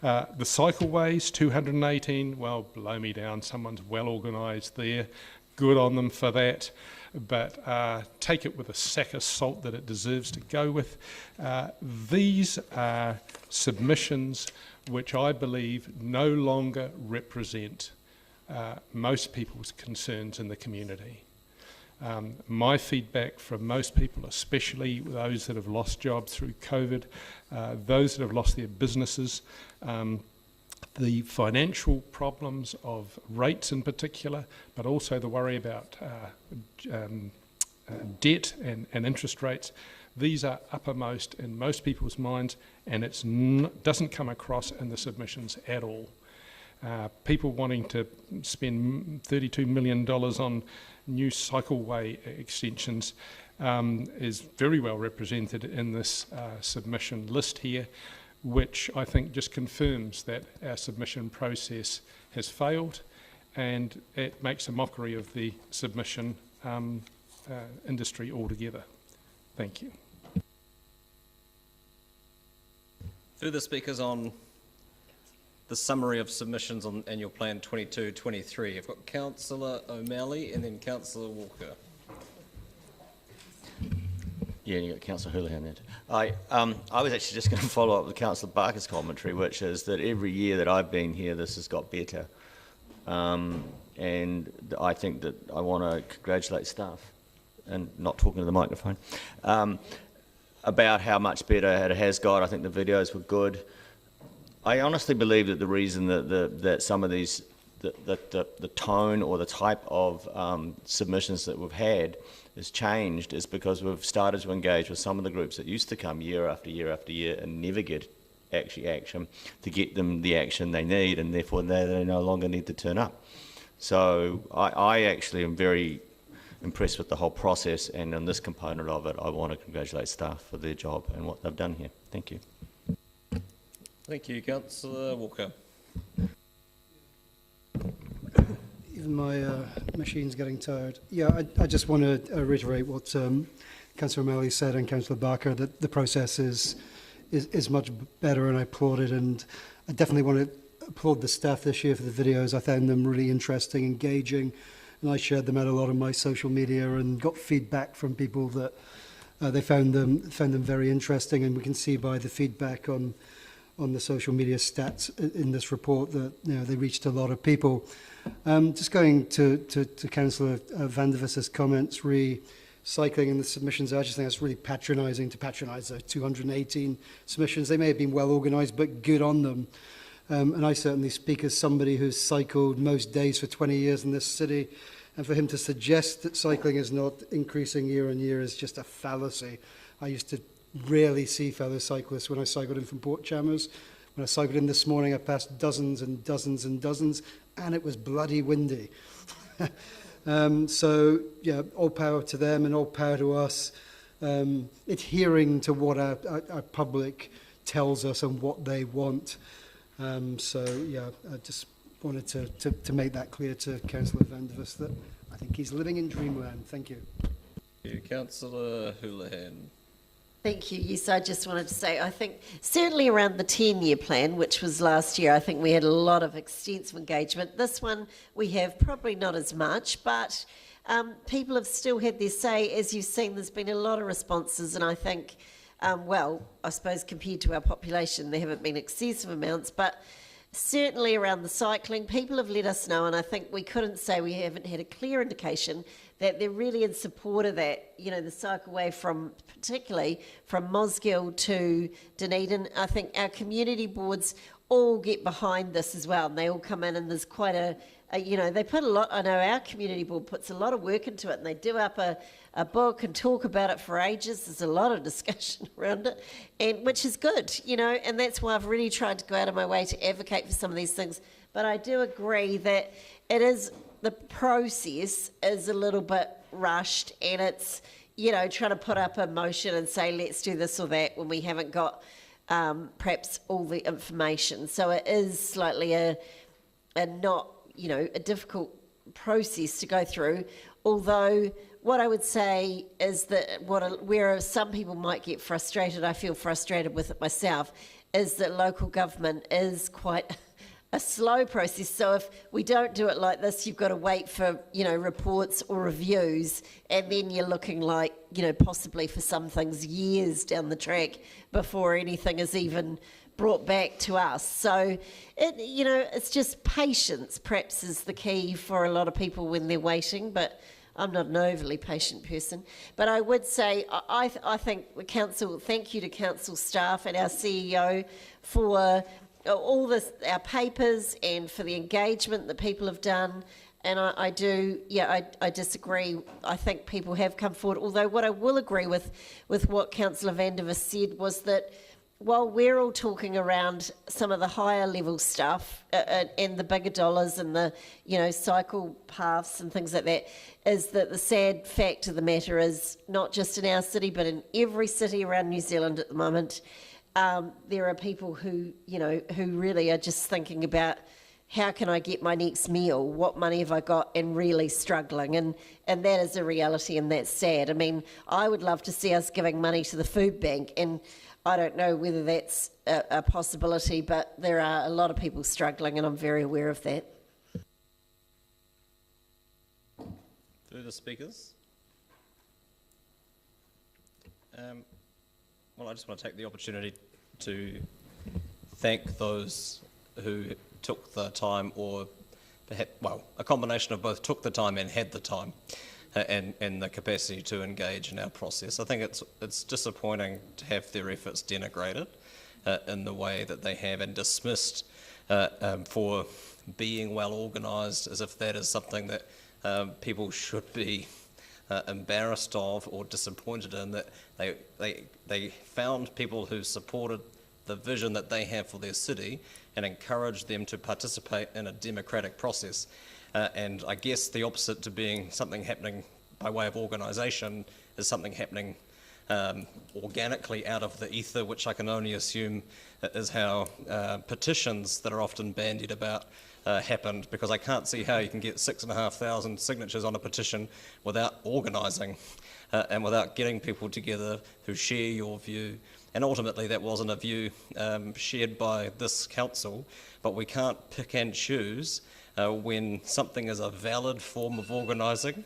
The cycleways, 218, well, blow me down, someone's well organised there. Good on them for that. But take it with a sack of salt that it deserves to go with. These are submissions which I believe no longer represent most people's concerns in the community. My feedback from most people, especially those that have lost jobs through COVID, those that have lost their businesses, the financial problems of rates in particular, but also the worry about debt and interest rates, these are uppermost in most people's minds, and it doesn't come across in the submissions at all. People wanting to spend $32 million on new cycleway extensions is very well represented in this submission list here, which I think just confirms that our submission process has failed, and it makes a mockery of the submission industry altogether. Thank you. Further speakers on the summary of submissions on Annual Plan 22-23. I've got Councillor O'Malley and then Councillor Walker. Yeah, and you got Councillor Houlihan there. I was actually just going to follow up with Councillor Barker's commentary, which is that every year that I've been here, this has got better. And I think that I want to congratulate staff, and not talking to the microphone, about how much better it has got. I think the videos were good. I honestly believe that the reason that some of these, the tone or the type of submissions that we've had has changed is because we've started to engage with some of the groups that used to come year after year after year and never get action to get them the action they need, and therefore they no longer need to turn up. So I actually am very impressed with the whole process, and on this component of it, I want to congratulate staff for their job and what they've done here. Thank you. Thank you, Councillor Walker. Even my machine's getting tired. Yeah, I just want to reiterate what Councillor O'Malley said and Councillor Barker, that the process is much better, and I applaud it. And I definitely want to applaud the staff this year for the videos. I found them really interesting, engaging, and I shared them out a lot on my social media and got feedback from people that they found them very interesting. And we can see by the feedback on the social media stats in this report that they reached a lot of people. Just going to Councillor Van der Vis's comments, recycling in the submissions, I just think it's really patronising to patronise those 218 submissions. They may have been well organised, but good on them. And I certainly speak as somebody who's cycled most days for 20 years in this city, and for him to suggest that cycling is not increasing year on year is just a fallacy. I used to rarely see fellow cyclists when I cycled in from Port Chalmers. When I cycled in this morning, I passed dozens and dozens and dozens, and it was bloody windy. So, yeah, all power to them and all power to us, adhering to what our public tells us and what they want. So, yeah, I just wanted to make that clear to Councillor Van der Vis that I think he's living in dreamland. Thank you. Thank you, Councillor Houlihan. Thank you. Yes, I just wanted to say, I think certainly around the 10-year plan, which was last year, I think we had a lot of extensive engagement. This one we have probably not as much, but people have still had their say. As you've seen, there's been a lot of responses, and I think, well, I suppose compared to our population, there haven't been excessive amounts, but certainly around the cycling, people have let us know, and I think we couldn't say we haven't had a clear indication that they're really in support of that, you know, the cycleway from, particularly from Mosgiel to Dunedin. I think our community boards all get behind this as well, and they all come in, and there's quite a you know, they put a lot, I know our community board puts a lot of work into it, and they do up a book and talk about it for ages. There's a lot of discussion around it, and which is good, you know, and that's why I've really tried to go out of my way to advocate for some of these things. But I do agree that it is, the process is a little bit rushed, and it's, you know, trying to put up a motion and say, let's do this or that when we haven't got perhaps all the information. So it is slightly a not, you know, a difficult process to go through, although what I would say is that where some people might get frustrated, I feel frustrated with it myself, is that local government is quite a slow process. So if we don't do it like this, you've got to wait for, you know, reports or reviews, and then you're looking like, you know, possibly for some things years down the track before anything is even brought back to us. So, you know, it's just patience perhaps is the key for a lot of people when they're waiting, but I'm not an overly patient person. But I would say, I think the council, thank you to council staff and our CEO for all this, our papers, and for the engagement that people have done. And I disagree. I think people have come forward, although what I will agree with what Councillor Vandervis said was that while we're all talking around some of the higher level stuff and the bigger dollars and the, you know, cycle paths and things like that, is that the sad fact of the matter is not just in our city but in every city around New Zealand at the moment, there are people who, you know, who really are just thinking about how can I get my next meal, what money have I got, and really struggling, and that is a reality, and that's sad. I mean, I would love to see us giving money to the food bank, and I don't know whether that's a possibility, but there are a lot of people struggling, and I'm very aware of that. Further speakers? Well, I just want to take the opportunity to thank those who took the time, or perhaps, well, a combination of both took the time and had the time and the capacity to engage in our process. I think it's disappointing to have their efforts denigrated in the way that they have, and dismissed for being well organised, as if that is something that people should be embarrassed of or disappointed in, that they found people who supported the vision that they have for their city and encouraged them to participate in a democratic process. And I guess the opposite to being something happening by way of organisation is something happening organically out of the ether, which I can only assume is how petitions that are often bandied about happened, because I can't see how you can get 6,500 signatures on a petition without organising and without getting people together who share your view. And ultimately that wasn't a view shared by this council, but we can't pick and choose when something is a valid form of organising.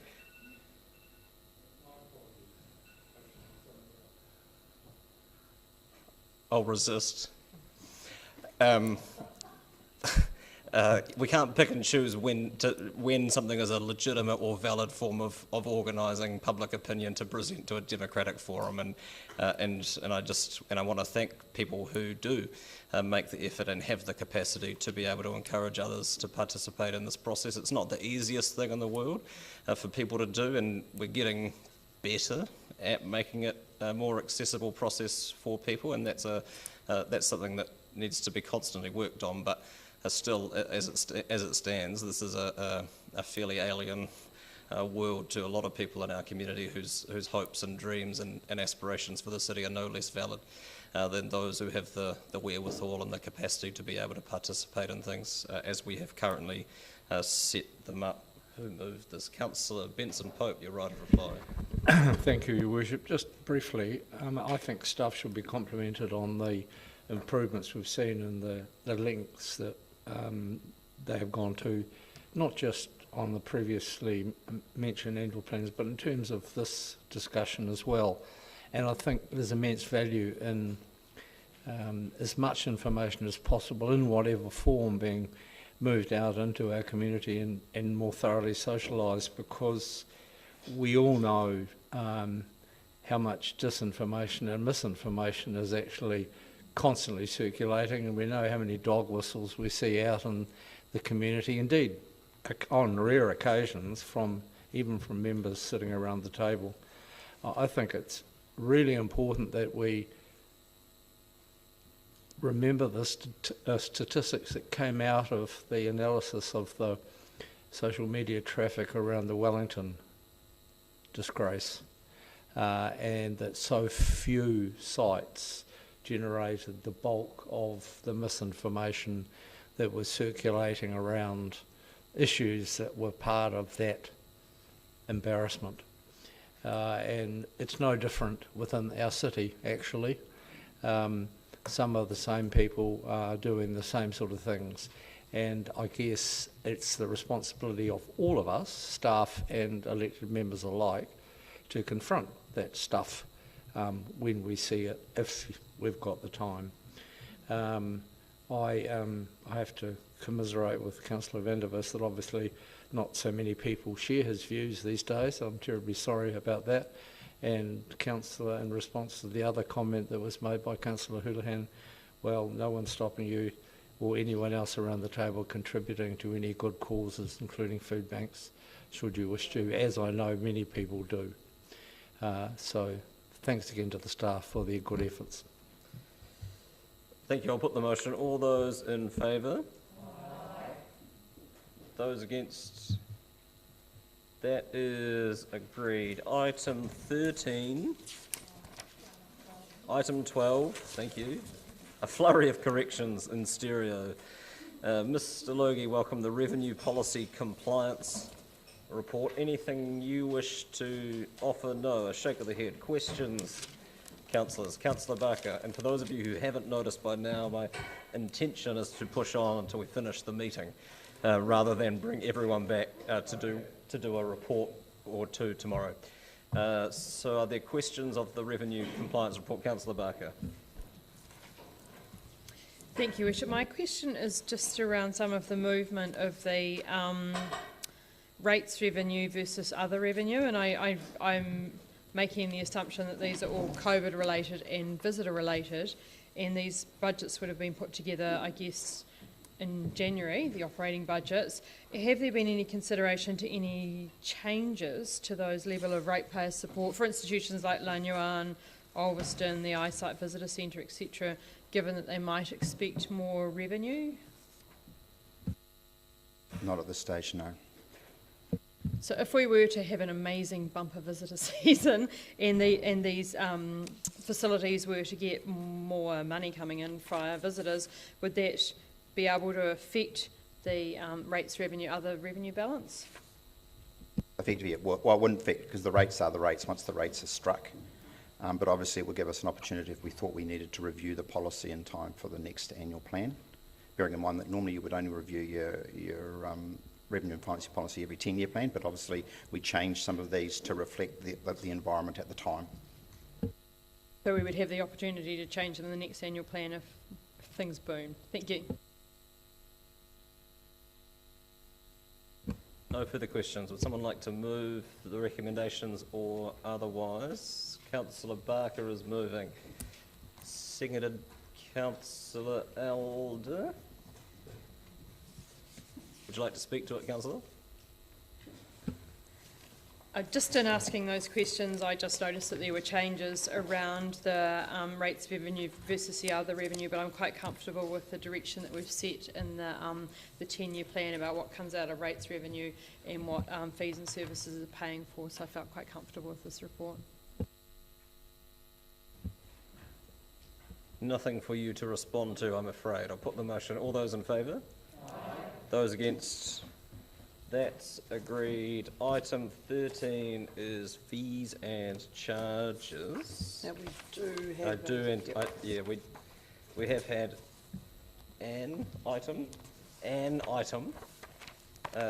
I'll resist. We can't pick and choose when something is a legitimate or valid form of organising public opinion to present to a democratic forum, and I want to thank people who do make the effort and have the capacity to be able to encourage others to participate in this process. It's not the easiest thing in the world for people to do, and we're getting better at making it a more accessible process for people, and that's something that needs to be constantly worked on. But still, as it stands, this is a fairly alien world to a lot of people in our community whose hopes and dreams and aspirations for the city are no less valid than those who have the wherewithal and the capacity to be able to participate in things as we have currently set them up. Who moved this? Councillor Benson Pope, you're right of reply. Thank you, Your Worship. Just briefly, I think staff should be complimented on the improvements we've seen and the lengths that they have gone to, not just on the previously mentioned annual plans, but in terms of this discussion as well. And I think there's immense value in as much information as possible in whatever form being moved out into our community and more thoroughly socialised, because we all know how much disinformation and misinformation is actually constantly circulating, and we know how many dog whistles we see out in the community, indeed on rare occasions even from members sitting around the table. I think it's really important that we remember the statistics that came out of the analysis of the social media traffic around the Wellington disgrace, and that so few sites generated the bulk of the misinformation that was circulating around issues that were part of that embarrassment. And it's no different within our city, actually. Some of the same people are doing the same sort of things. And I guess it's the responsibility of all of us, staff and elected members alike, to confront that stuff when we see it, if we've got the time. I have to commiserate with Councillor Vandervis that obviously not so many people share his views these days. I'm terribly sorry about that. And Councillor, in response to the other comment that was made by Councillor Houlihan, well, no one's stopping you or anyone else around the table contributing to any good causes, including food banks, should you wish to, as I know many people do. So thanks again to the staff for their good efforts. Thank you. I'll put the motion. All those in favour? Those against? That is agreed. Item 13. Item 12. Thank you. A flurry of corrections in stereo. Mr. Logie, welcome. The Revenue Policy Compliance Report. Anything you wish to offer? No. A shake of the head. Questions? Councillors. Councillor Barker. And for those of you who haven't noticed by now, my intention is to push on until we finish the meeting, rather than bring everyone back to do a report or two tomorrow. So are there questions of the Revenue Compliance Report? Councillor Barker. Thank you, Bishop. My question is just around some of the movement of the rates revenue versus other revenue, and I'm making the assumption that these are all COVID related and visitor related, and these budgets would have been put together, I guess, in January, the operating budgets. Have there been any consideration to any changes to those level of ratepayer support for institutions like Lanyuan, Ulverston, the Eyesight Visitor Centre, etc., given that they might expect more revenue? Not at this stage, no. So if we were to have an amazing bumper visitor season and these facilities were to get more money coming in via visitors, would that be able to affect the rates revenue, other revenue balance? Effectively, it wouldn't affect, because the rates are the rates once the rates are struck. But obviously it will give us an opportunity if we thought we needed to review the policy in time for the next annual plan, bearing in mind that normally you would only review your revenue and financing policy every 10-year plan, but obviously we changed some of these to reflect the environment at the time. So we would have the opportunity to change them in the next annual plan if things boom. Thank you. No further questions. Would someone like to move the recommendations or otherwise? Councillor Barker is moving. Seconded Councillor Elder. Would you like to speak to it, Councillor? Just in asking those questions, I just noticed that there were changes around the rates of revenue versus the other revenue, but I'm quite comfortable with the direction that we've set in the 10-year plan about what comes out of rates revenue and what fees and services are paying for, so I felt quite comfortable with this report. Nothing for you to respond to, I'm afraid. I'll put the motion. All those in favour? Aye. Those against? That's agreed. Item 13 is fees and charges. Now we do have... we have had an item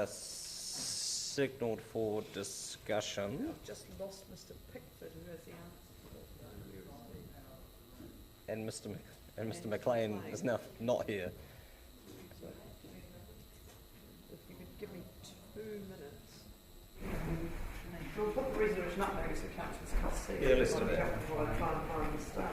signalled for discussion. I've just lost Mr Pickford, who has the answer. And Mr. And Mr. McLean is now not here. If you could give me 2 minutes. We'll put the resolution up maybe so councillors can see. Yeah, let's do that. While I try and find the stuff.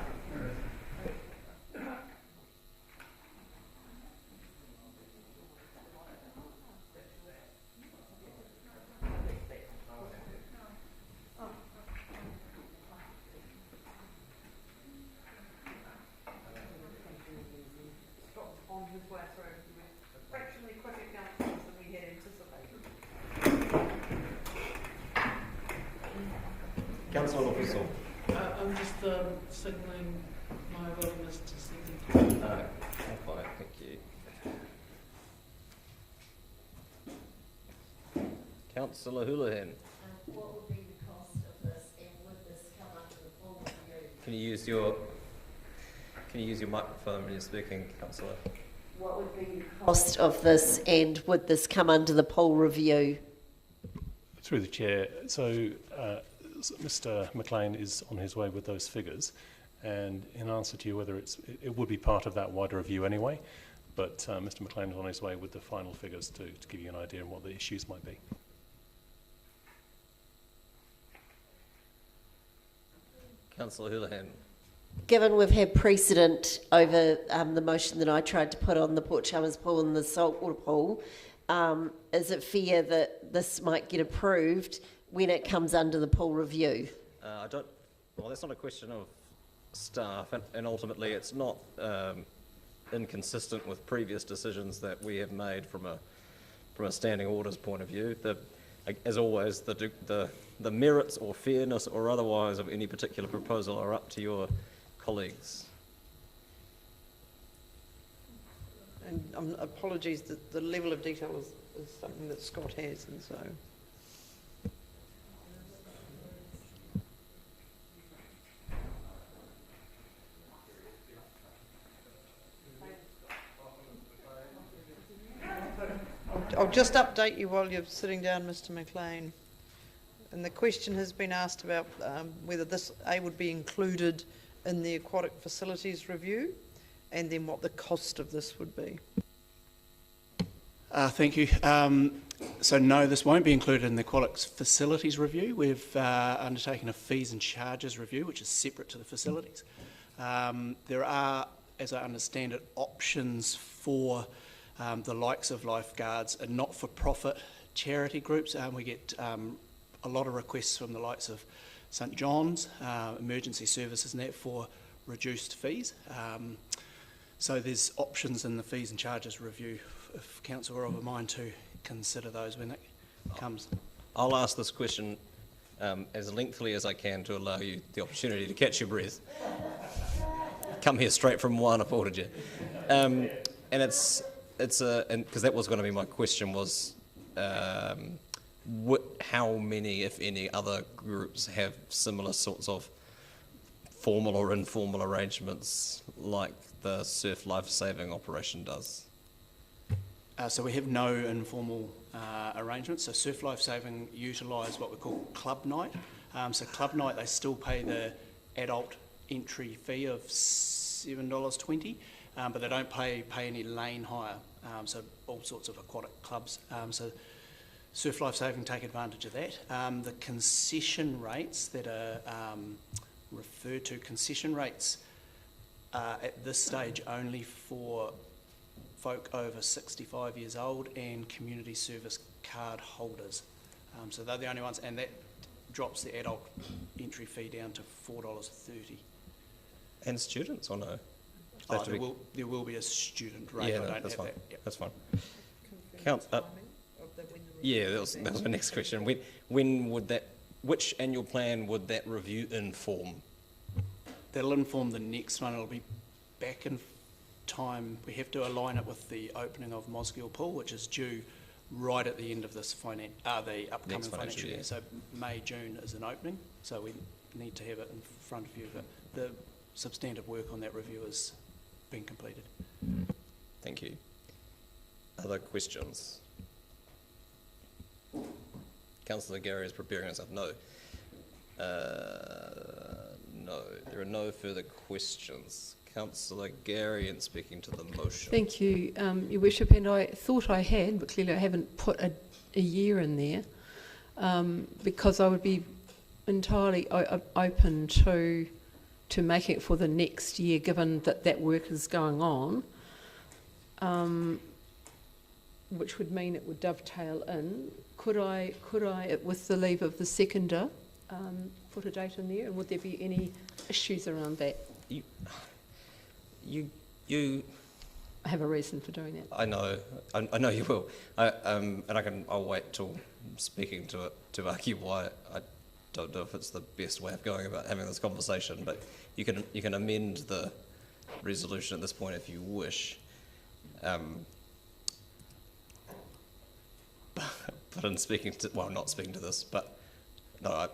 On his way through, he was fractionally quicker councillors than we had anticipated. Councillor Officer. I'm just signalling my willingness to second. Fine, thank you. Councillor Houlihan. What would be the cost of this, and would this come under the full review? Can you use your microphone when you're speaking, Councillor? What would be the cost of this, and would this come under the poll review? Through the chair, so Mr. McLean is on his way with those figures, and in answer to you whether it would be part of that wider review anyway, but Mr. McLean is on his way with the final figures to give you an idea of what the issues might be. Councillor Houlihan. Given we've had precedent over the motion that I tried to put on the Port Chalmers pool and the saltwater pool, is it fair that this might get approved when it comes under the pool review? Well, that's not a question of staff, and ultimately it's not inconsistent with previous decisions that we have made from a standing orders point of view. As always, the merits or fairness or otherwise of any particular proposal are up to your colleagues. And apologies that the level of detail is something that Scott has, and so. I'll just update you while you're sitting down, Mr. McLean. And the question has been asked about whether this would be included in the aquatic facilities review, and then what the cost of this would be. Thank you. So no, this won't be included in the aquatic facilities review. We've undertaken a fees and charges review, which is separate to the facilities. There are, as I understand it, options for the likes of lifeguards and not-for-profit charity groups. We get a lot of requests from the likes of St John's, emergency services and that for reduced fees. So there's options in the fees and charges review if council are of a mind to consider those when it comes. I'll ask this question as lengthily as I can to allow you the opportunity to catch your breath. Come here straight from one, I applauded you. And it's because that was going to be my question was how many, if any, other groups have similar sorts of formal or informal arrangements like the surf life-saving operation does? So we have no informal arrangements. So Surf Life Saving utilise what we call club night. So club night, they still pay the adult entry fee of $7.20, but they don't pay any lane hire. So all sorts of aquatic clubs. So Surf Life Saving take advantage of that. The concession rates that are referred to, concession rates are at this stage only for folk over 65 years old and community service card holders. So they're the only ones, and that drops the adult entry fee down to $4.30. And students, or no? There will be a student rate. Yeah, I don't that's have fine. that. Yep. That's fine. Yeah, that was my next question. When would that? Which annual plan would that review inform? That'll inform the next one. It'll be back in time. We have to align it with the opening of Mosgiel Pool, which is due right at the end of this the upcoming financial year. So May, June is an opening. So we need to have it in front of you. But the substantive work on that review has been completed. Thank you. Other questions? Councillor Gary is preparing himself. No. No. There are no further questions. Councillor Gary in speaking to the motion. Thank you, Your Worship, and I thought I had, but clearly I haven't put a year in there, because I would be entirely open to making it for the next year, given that work is going on, which would mean it would dovetail in. Could I, with the leave of the seconder, put a date in there, and would there be any issues around that? You I have a reason for doing that. I know you will. I'll wait till speaking to it to argue why. I don't know if it's the best way of going about having this conversation, but you can amend the resolution at this point if you wish. But in speaking to, well, not speaking to this, but no, I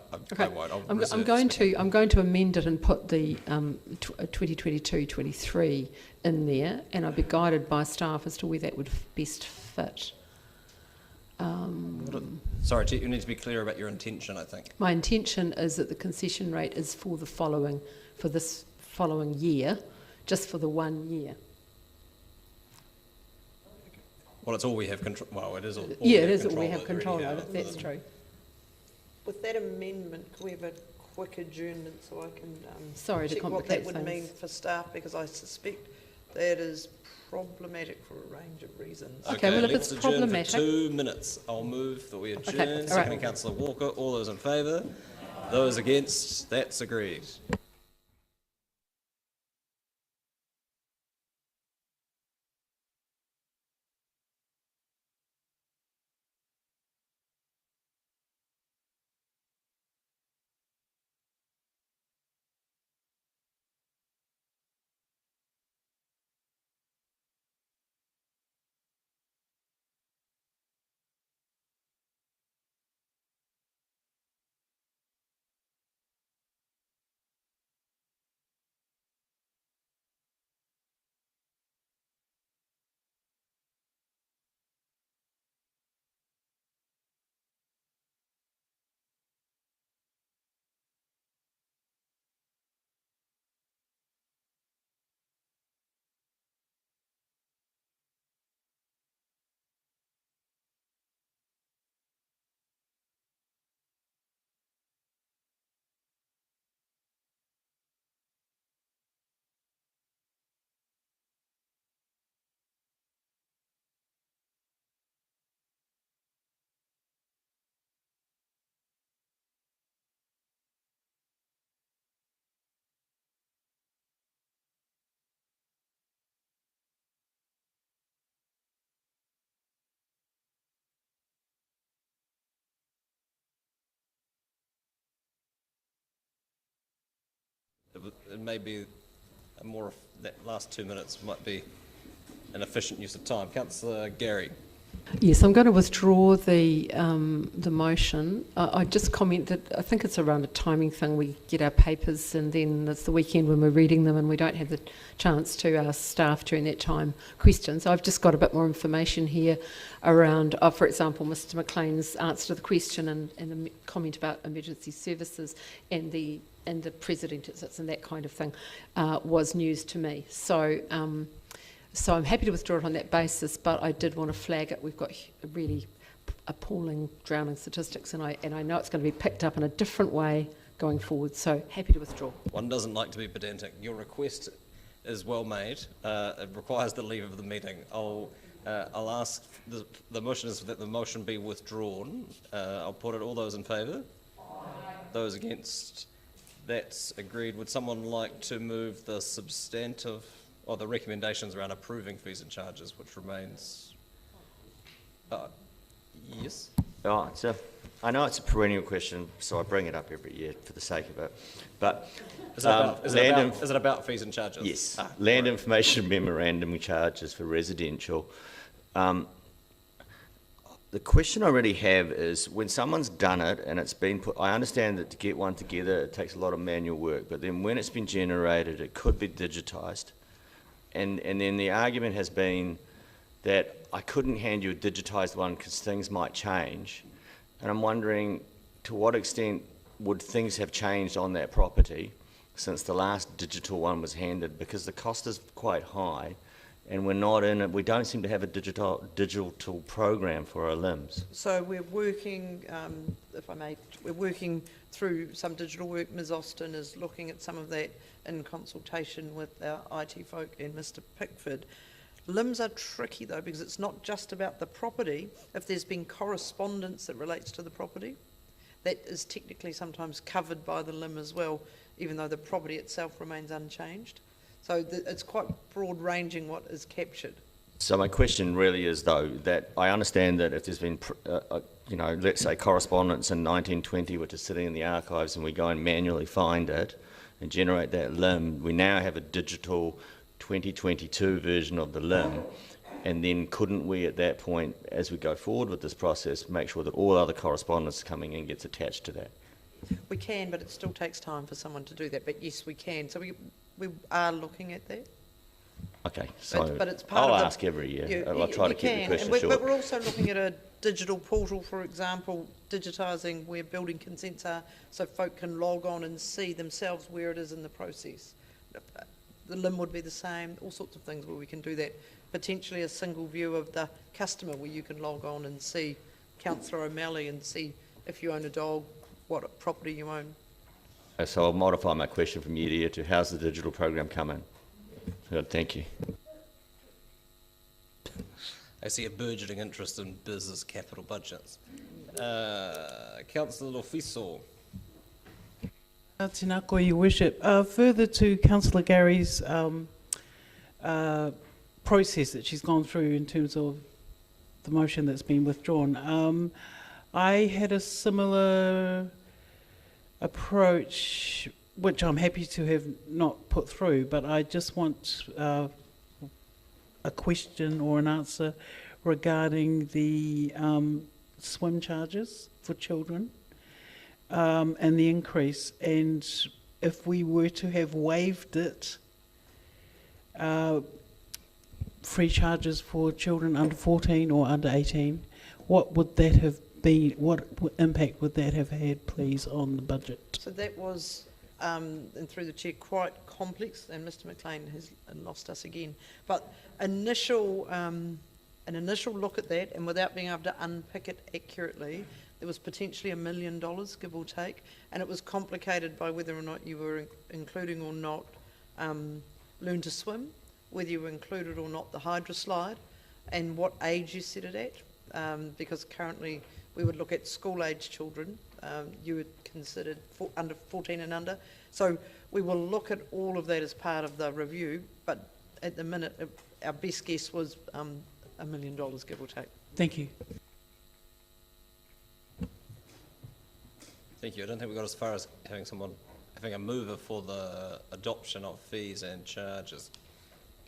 won't. I'm going to amend it and put the 2022-23 in there, and I'll be guided by staff as to where that would best fit. Sorry, you need to be clear about your intention, I think. My intention is that the concession rate is for this following year, just for the 1 year. Well, it's all we have control. Well, it is all. Yeah, it is all we have control over. That's true. With that amendment, can we have a quick adjournment so I can check what that would mean for staff, because I suspect that is problematic for a range of reasons. Okay, well, if it's problematic, for 2 minutes. I'll move that we adjourn. Okay, Seconding Councillor Walker. All those in favour? Those against? That's agreed. It may be that last 2 minutes might be an efficient use of time. Councillor Gary. Yes, I'm going to withdraw the motion. I just comment that I think it's around a timing thing. We get our papers and then it's the weekend when we're reading them and we don't have the chance to ask staff during that time questions. I've just got a bit more information here around, for example, Mr McLean's answer to the question and the comment about emergency services and the president and that kind of thing was news to me. So I'm happy to withdraw it on that basis, but I did want to flag it. We've got really appalling drowning statistics, and I know it's going to be picked up in a different way going forward, so happy to withdraw. One doesn't like to be pedantic. Your request is well made. It requires the leave of the meeting. I'll ask, the motion is that the motion be withdrawn. I'll put it, all those in favour? Those against? That's agreed. Would someone like to move the substantive, or the recommendations around approving fees and charges, which remains... yes? Oh, I know it's a perennial question, so I bring it up every year for the sake of it. But is it about fees and charges? Yes. Land information memorandum charges for residential. The question I really have is, when someone's done it and it's been put, I understand that to get one together it takes a lot of manual work, but then when it's been generated it could be digitised. And then the argument has been that I couldn't hand you a digitised one because things might change. And I'm wondering, to what extent would things have changed on that property since the last digital one was handed, because the cost is quite high, and we're not in it. We don't seem to have a digital program for our limbs. So we're working, if I may, we're working through some digital work. Ms Austin is looking at some of that in consultation with our IT folk and Mr Pickford. Limbs are tricky though, because it's not just about the property. If there's been correspondence that relates to the property, that is technically sometimes covered by the limb as well, even though the property itself remains unchanged. So it's quite broad ranging what is captured. So my question really is, though, that I understand that if there's been, you know, let's say correspondence in 1920 which is sitting in the archives, and we go and manually find it and generate that limb, we now have a digital 2022 version of the limb, and then couldn't we at that point, as we go forward with this process, make sure that all other correspondence coming in gets attached to that? We can, but it still takes time for someone to do that. But yes, we can. So we are looking at that. Okay, so but it's part I'll of ask every year. I'll try to keep the question short. But we're also looking at a digital portal, for example, digitising where building consents are, so folk can log on and see themselves where it is in the process. The limb would be the same, all sorts of things where we can do that. Potentially a single view of the customer where you can log on and see Councillor O'Malley and see if you own a dog, what property you own. So I'll modify my question from year to year to how's the digital program come in? Good, thank you. I see a burgeoning interest in business capital budgets. Councillor Lofiso. Tēnā koe, Your Worship. Further to Councillor Gary's process that she's gone through in terms of the motion that's been withdrawn, I had a similar approach, which I'm happy to have not put through, but I just want a question or an answer regarding the swim charges for children and the increase, and if we were to have waived it, free charges for children under 14 or under 18, what would that have been, what impact would that have had, please, on the budget? So that was, and through the chair, quite complex, and Mr McLean has lost us again. But an initial look at that, and without being able to unpick it accurately, there was potentially $1 million, give or take, and it was complicated by whether or not you were including or not learn to swim, whether you included or not the hydro slide, and what age you set it at, because currently we would look at school-age children. You would consider under 14 and under. So we will look at all of that as part of the review, but at the minute, our best guess was $1 million, give or take. Thank you. Thank you. I don't think we got as far as having a mover for the adoption of fees and charges.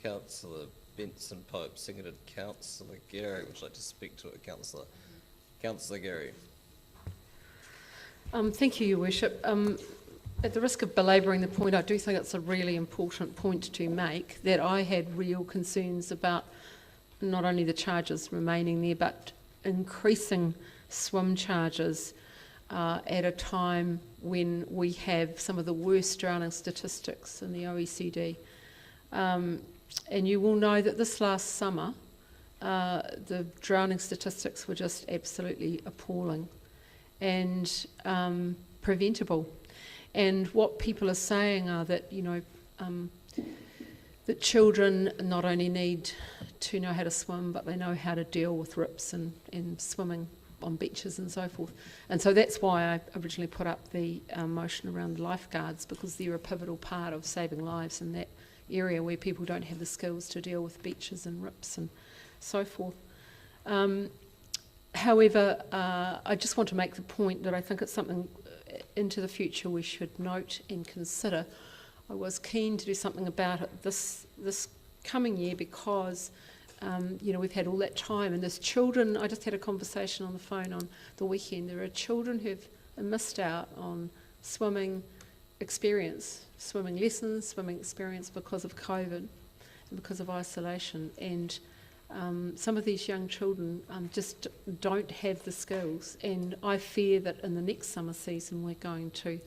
Councillor Benson Pope, seconded Councillor Gary. Would you like to speak to it, Councillor? Councillor Gary. Thank you, Your Worship. At the risk of belabouring the point, I do think it's a really important point to make, that I had real concerns about not only the charges remaining there, but increasing swim charges at a time when we have some of the worst drowning statistics in the OECD. And you will know that this last summer, the drowning statistics were just absolutely appalling and preventable. And what people are saying are that, you know, that children not only need to know how to swim, but they know how to deal with rips and swimming on beaches and so forth. And so that's why I originally put up the motion around the lifeguards, because they're a pivotal part of saving lives in that area where people don't have the skills to deal with beaches and rips and so forth. However, I just want to make the point that I think it's something into the future we should note and consider. I was keen to do something about it this coming year because you know, we've had all that time, and there's children. I just had a conversation on the phone on the weekend. There are children who've missed out on swimming experience, swimming lessons, swimming experience because of COVID and because of isolation. And some of these young children just don't have the skills. And I fear that in the next summer season we're going to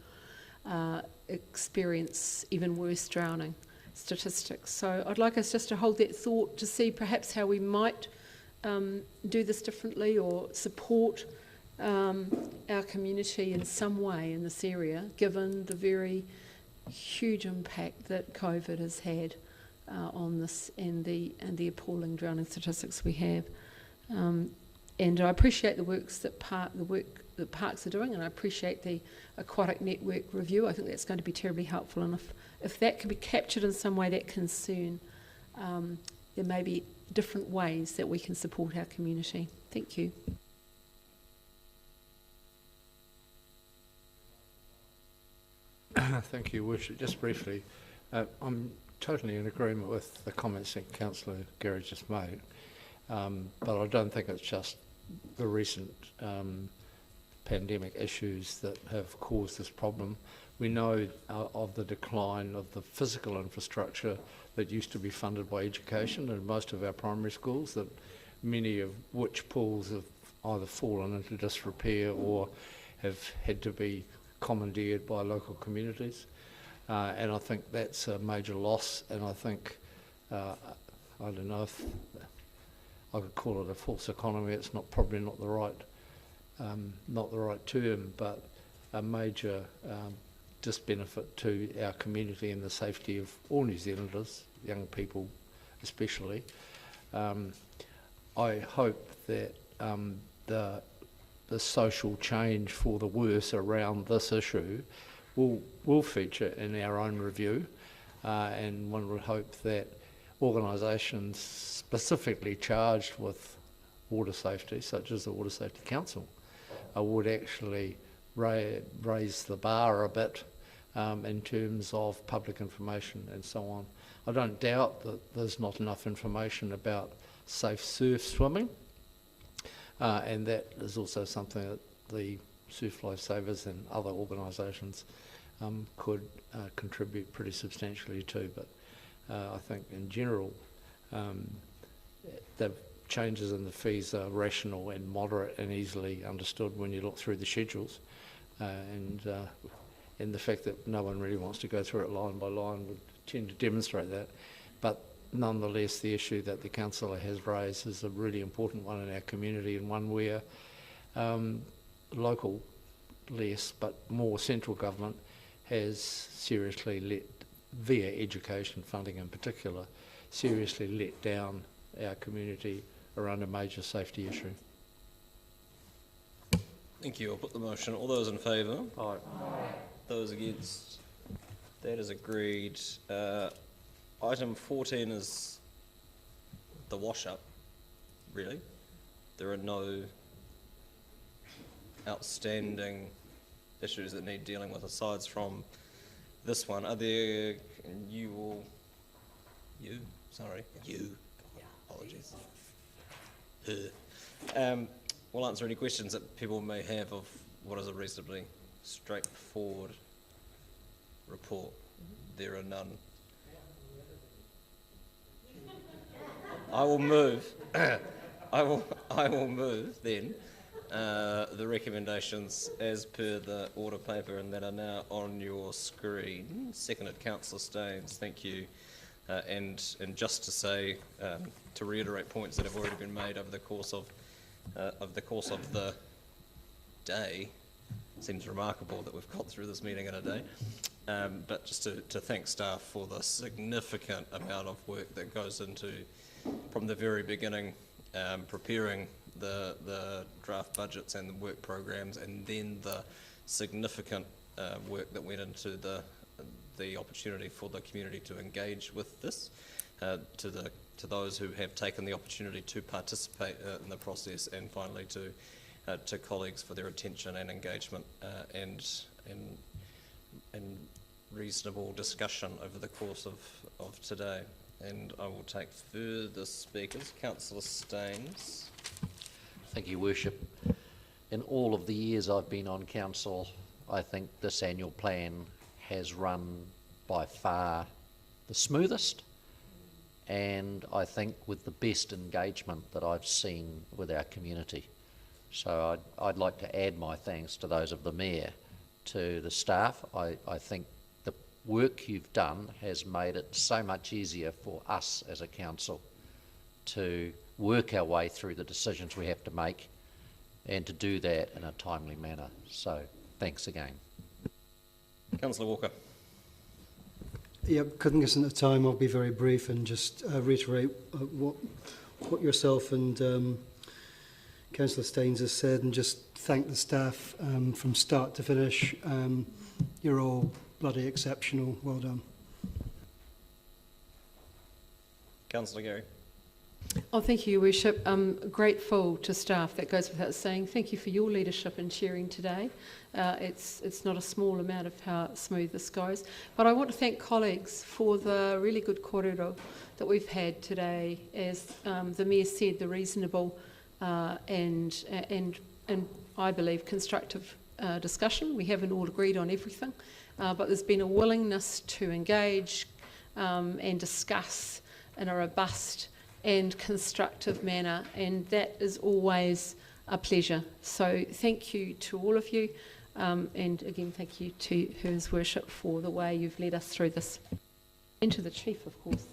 experience even worse drowning statistics. So I'd like us just to hold that thought to see perhaps how we might do this differently or support our community in some way in this area, given the very huge impact that COVID has had on this and the appalling drowning statistics we have. And I appreciate the work that parks are doing, and I appreciate the aquatic network review. I think that's going to be terribly helpful, and if that can be captured in some way, that concern, there may be different ways that we can support our community. Thank you. Thank you, Worship. Just briefly, I'm totally in agreement with the comments that Councillor Gary just made, but I don't think it's just the recent pandemic issues that have caused this problem. We know of the decline of the physical infrastructure that used to be funded by education in most of our primary schools, that many of which pools have either fallen into disrepair or have had to be commandeered by local communities. And I think that's a major loss, and I think, I don't know if I could call it a false economy. It's probably not the right term, but a major disbenefit to our community and the safety of all New Zealanders, young people especially. I hope that the social change for the worse around this issue will feature in our own review, and one would hope that organisations specifically charged with water safety, such as the Water Safety Council, would actually raise the bar a bit in terms of public information and so on. I don't doubt that there's not enough information about safe surf swimming, and that is also something that the Surf Lifesavers and other organisations could contribute pretty substantially to. But I think in general, the changes in the fees are rational and moderate and easily understood when you look through the schedules, and the fact that no one really wants to go through it line by line would tend to demonstrate that. But nonetheless, the issue that the councillor has raised is a really important one in our community, and one where local less, but more central government has seriously via education funding in particular, seriously let down our community around a major safety issue. Thank you. I'll put the motion. All those in favour? Aye. Those against? That is agreed. Item 14 is the wash-up, really. There are no outstanding issues that need dealing with aside from this one. Are there, apologies. We'll answer any questions that people may have of what is a reasonably straightforward report. There are none. I will move. I will move then the recommendations as per the order paper, and that are now on your screen. Seconded, Councillor Staines. Thank you. And just to say, to reiterate points that have already been made over the course of the day. Seems remarkable that we've got through this meeting in a day. But just to thank staff for the significant amount of work that goes into, from the very beginning, preparing the draft budgets and the work programs, and then the significant work that went into the opportunity for the community to engage with this, to those who have taken the opportunity to participate in the process, and finally to colleagues for their attention and engagement and reasonable discussion over the course of today. And I will take further speakers. Councillor Staines. Thank you, Worship. In all of the years I've been on council, I think this annual plan has run by far the smoothest, and I think with the best engagement that I've seen with our community. So I'd like to add my thanks to those of the Mayor to the staff. I think the work you've done has made it so much easier for us as a council to work our way through the decisions we have to make and to do that in a timely manner. So thanks again. Councillor Walker. Yeah, cutting us into time, I'll be very brief and just reiterate what yourself and Councillor Staines has said, and just thank the staff from start to finish. You're all bloody exceptional. Well done. Councillor Gary. Oh, thank you, Your Worship. I'm grateful to staff. That goes without saying. Thank you for your leadership in chairing today. It's not a small amount of how smooth this goes. But I want to thank colleagues for the really good kōrero that we've had today. As the Mayor said, the reasonable and I believe constructive discussion. We haven't all agreed on everything, but there's been a willingness to engage and discuss in a robust and constructive manner, and that is always a pleasure. So thank you to all of you, and again thank you to His Worship for the way you've led us through this, and to the Chief, of course.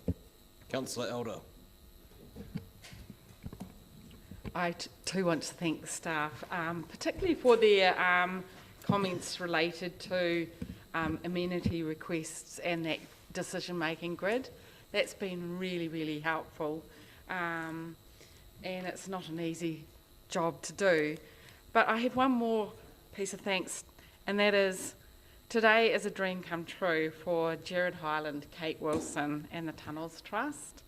Councillor Elder. I too want to thank the staff, particularly for their comments related to amenity requests and that decision-making grid. That's been really, really helpful. And it's not an easy job to do. But I have one more piece of thanks, and that is today is a dream come true for Gerard Highland, Kate Wilson and the Tunnels Trust,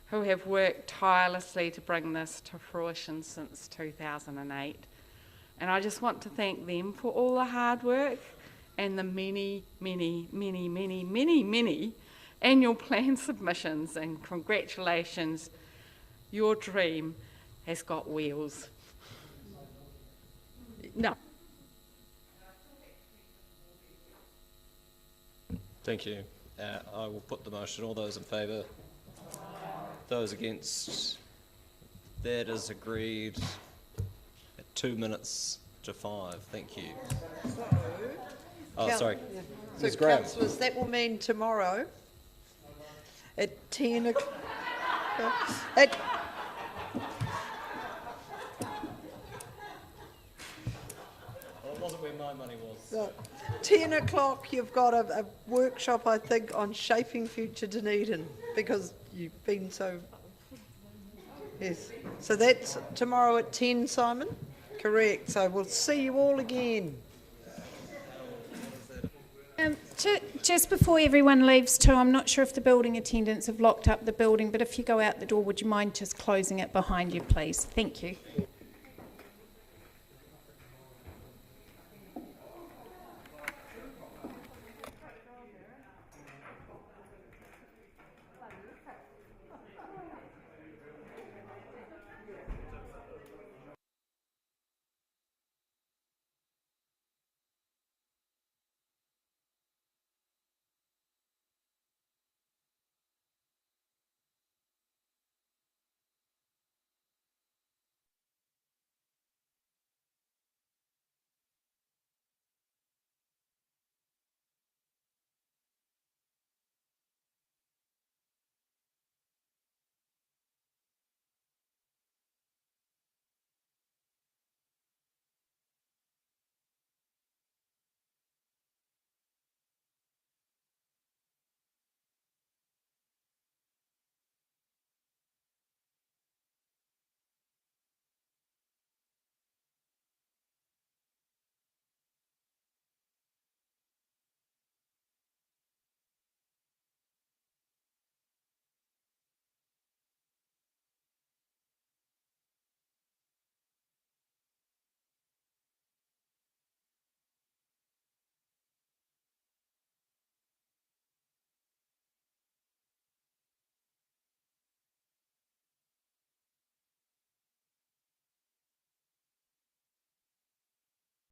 who have worked tirelessly to bring this to fruition since 2008. And I just want to thank them for all the hard work and the many, many, many, many, many, many annual plan submissions, and congratulations, your dream has got wheels. No. Thank you. I will put the motion. All those in favour? Those against? That is agreed at 2 minutes to 5. Thank you. Sorry. So, councillors, that will mean tomorrow at 10 o'clock. Well, it wasn't where my money was. So, 10 o'clock, you've got a workshop, I think, on shaping future Dunedin, because you've been so... Yes. So that's tomorrow at 10, Simon? Correct. So we'll see you all again. Just before everyone leaves too, I'm not sure if the building attendants have locked up the building, but if you go out the door, would you mind just closing it behind you, please? Thank you.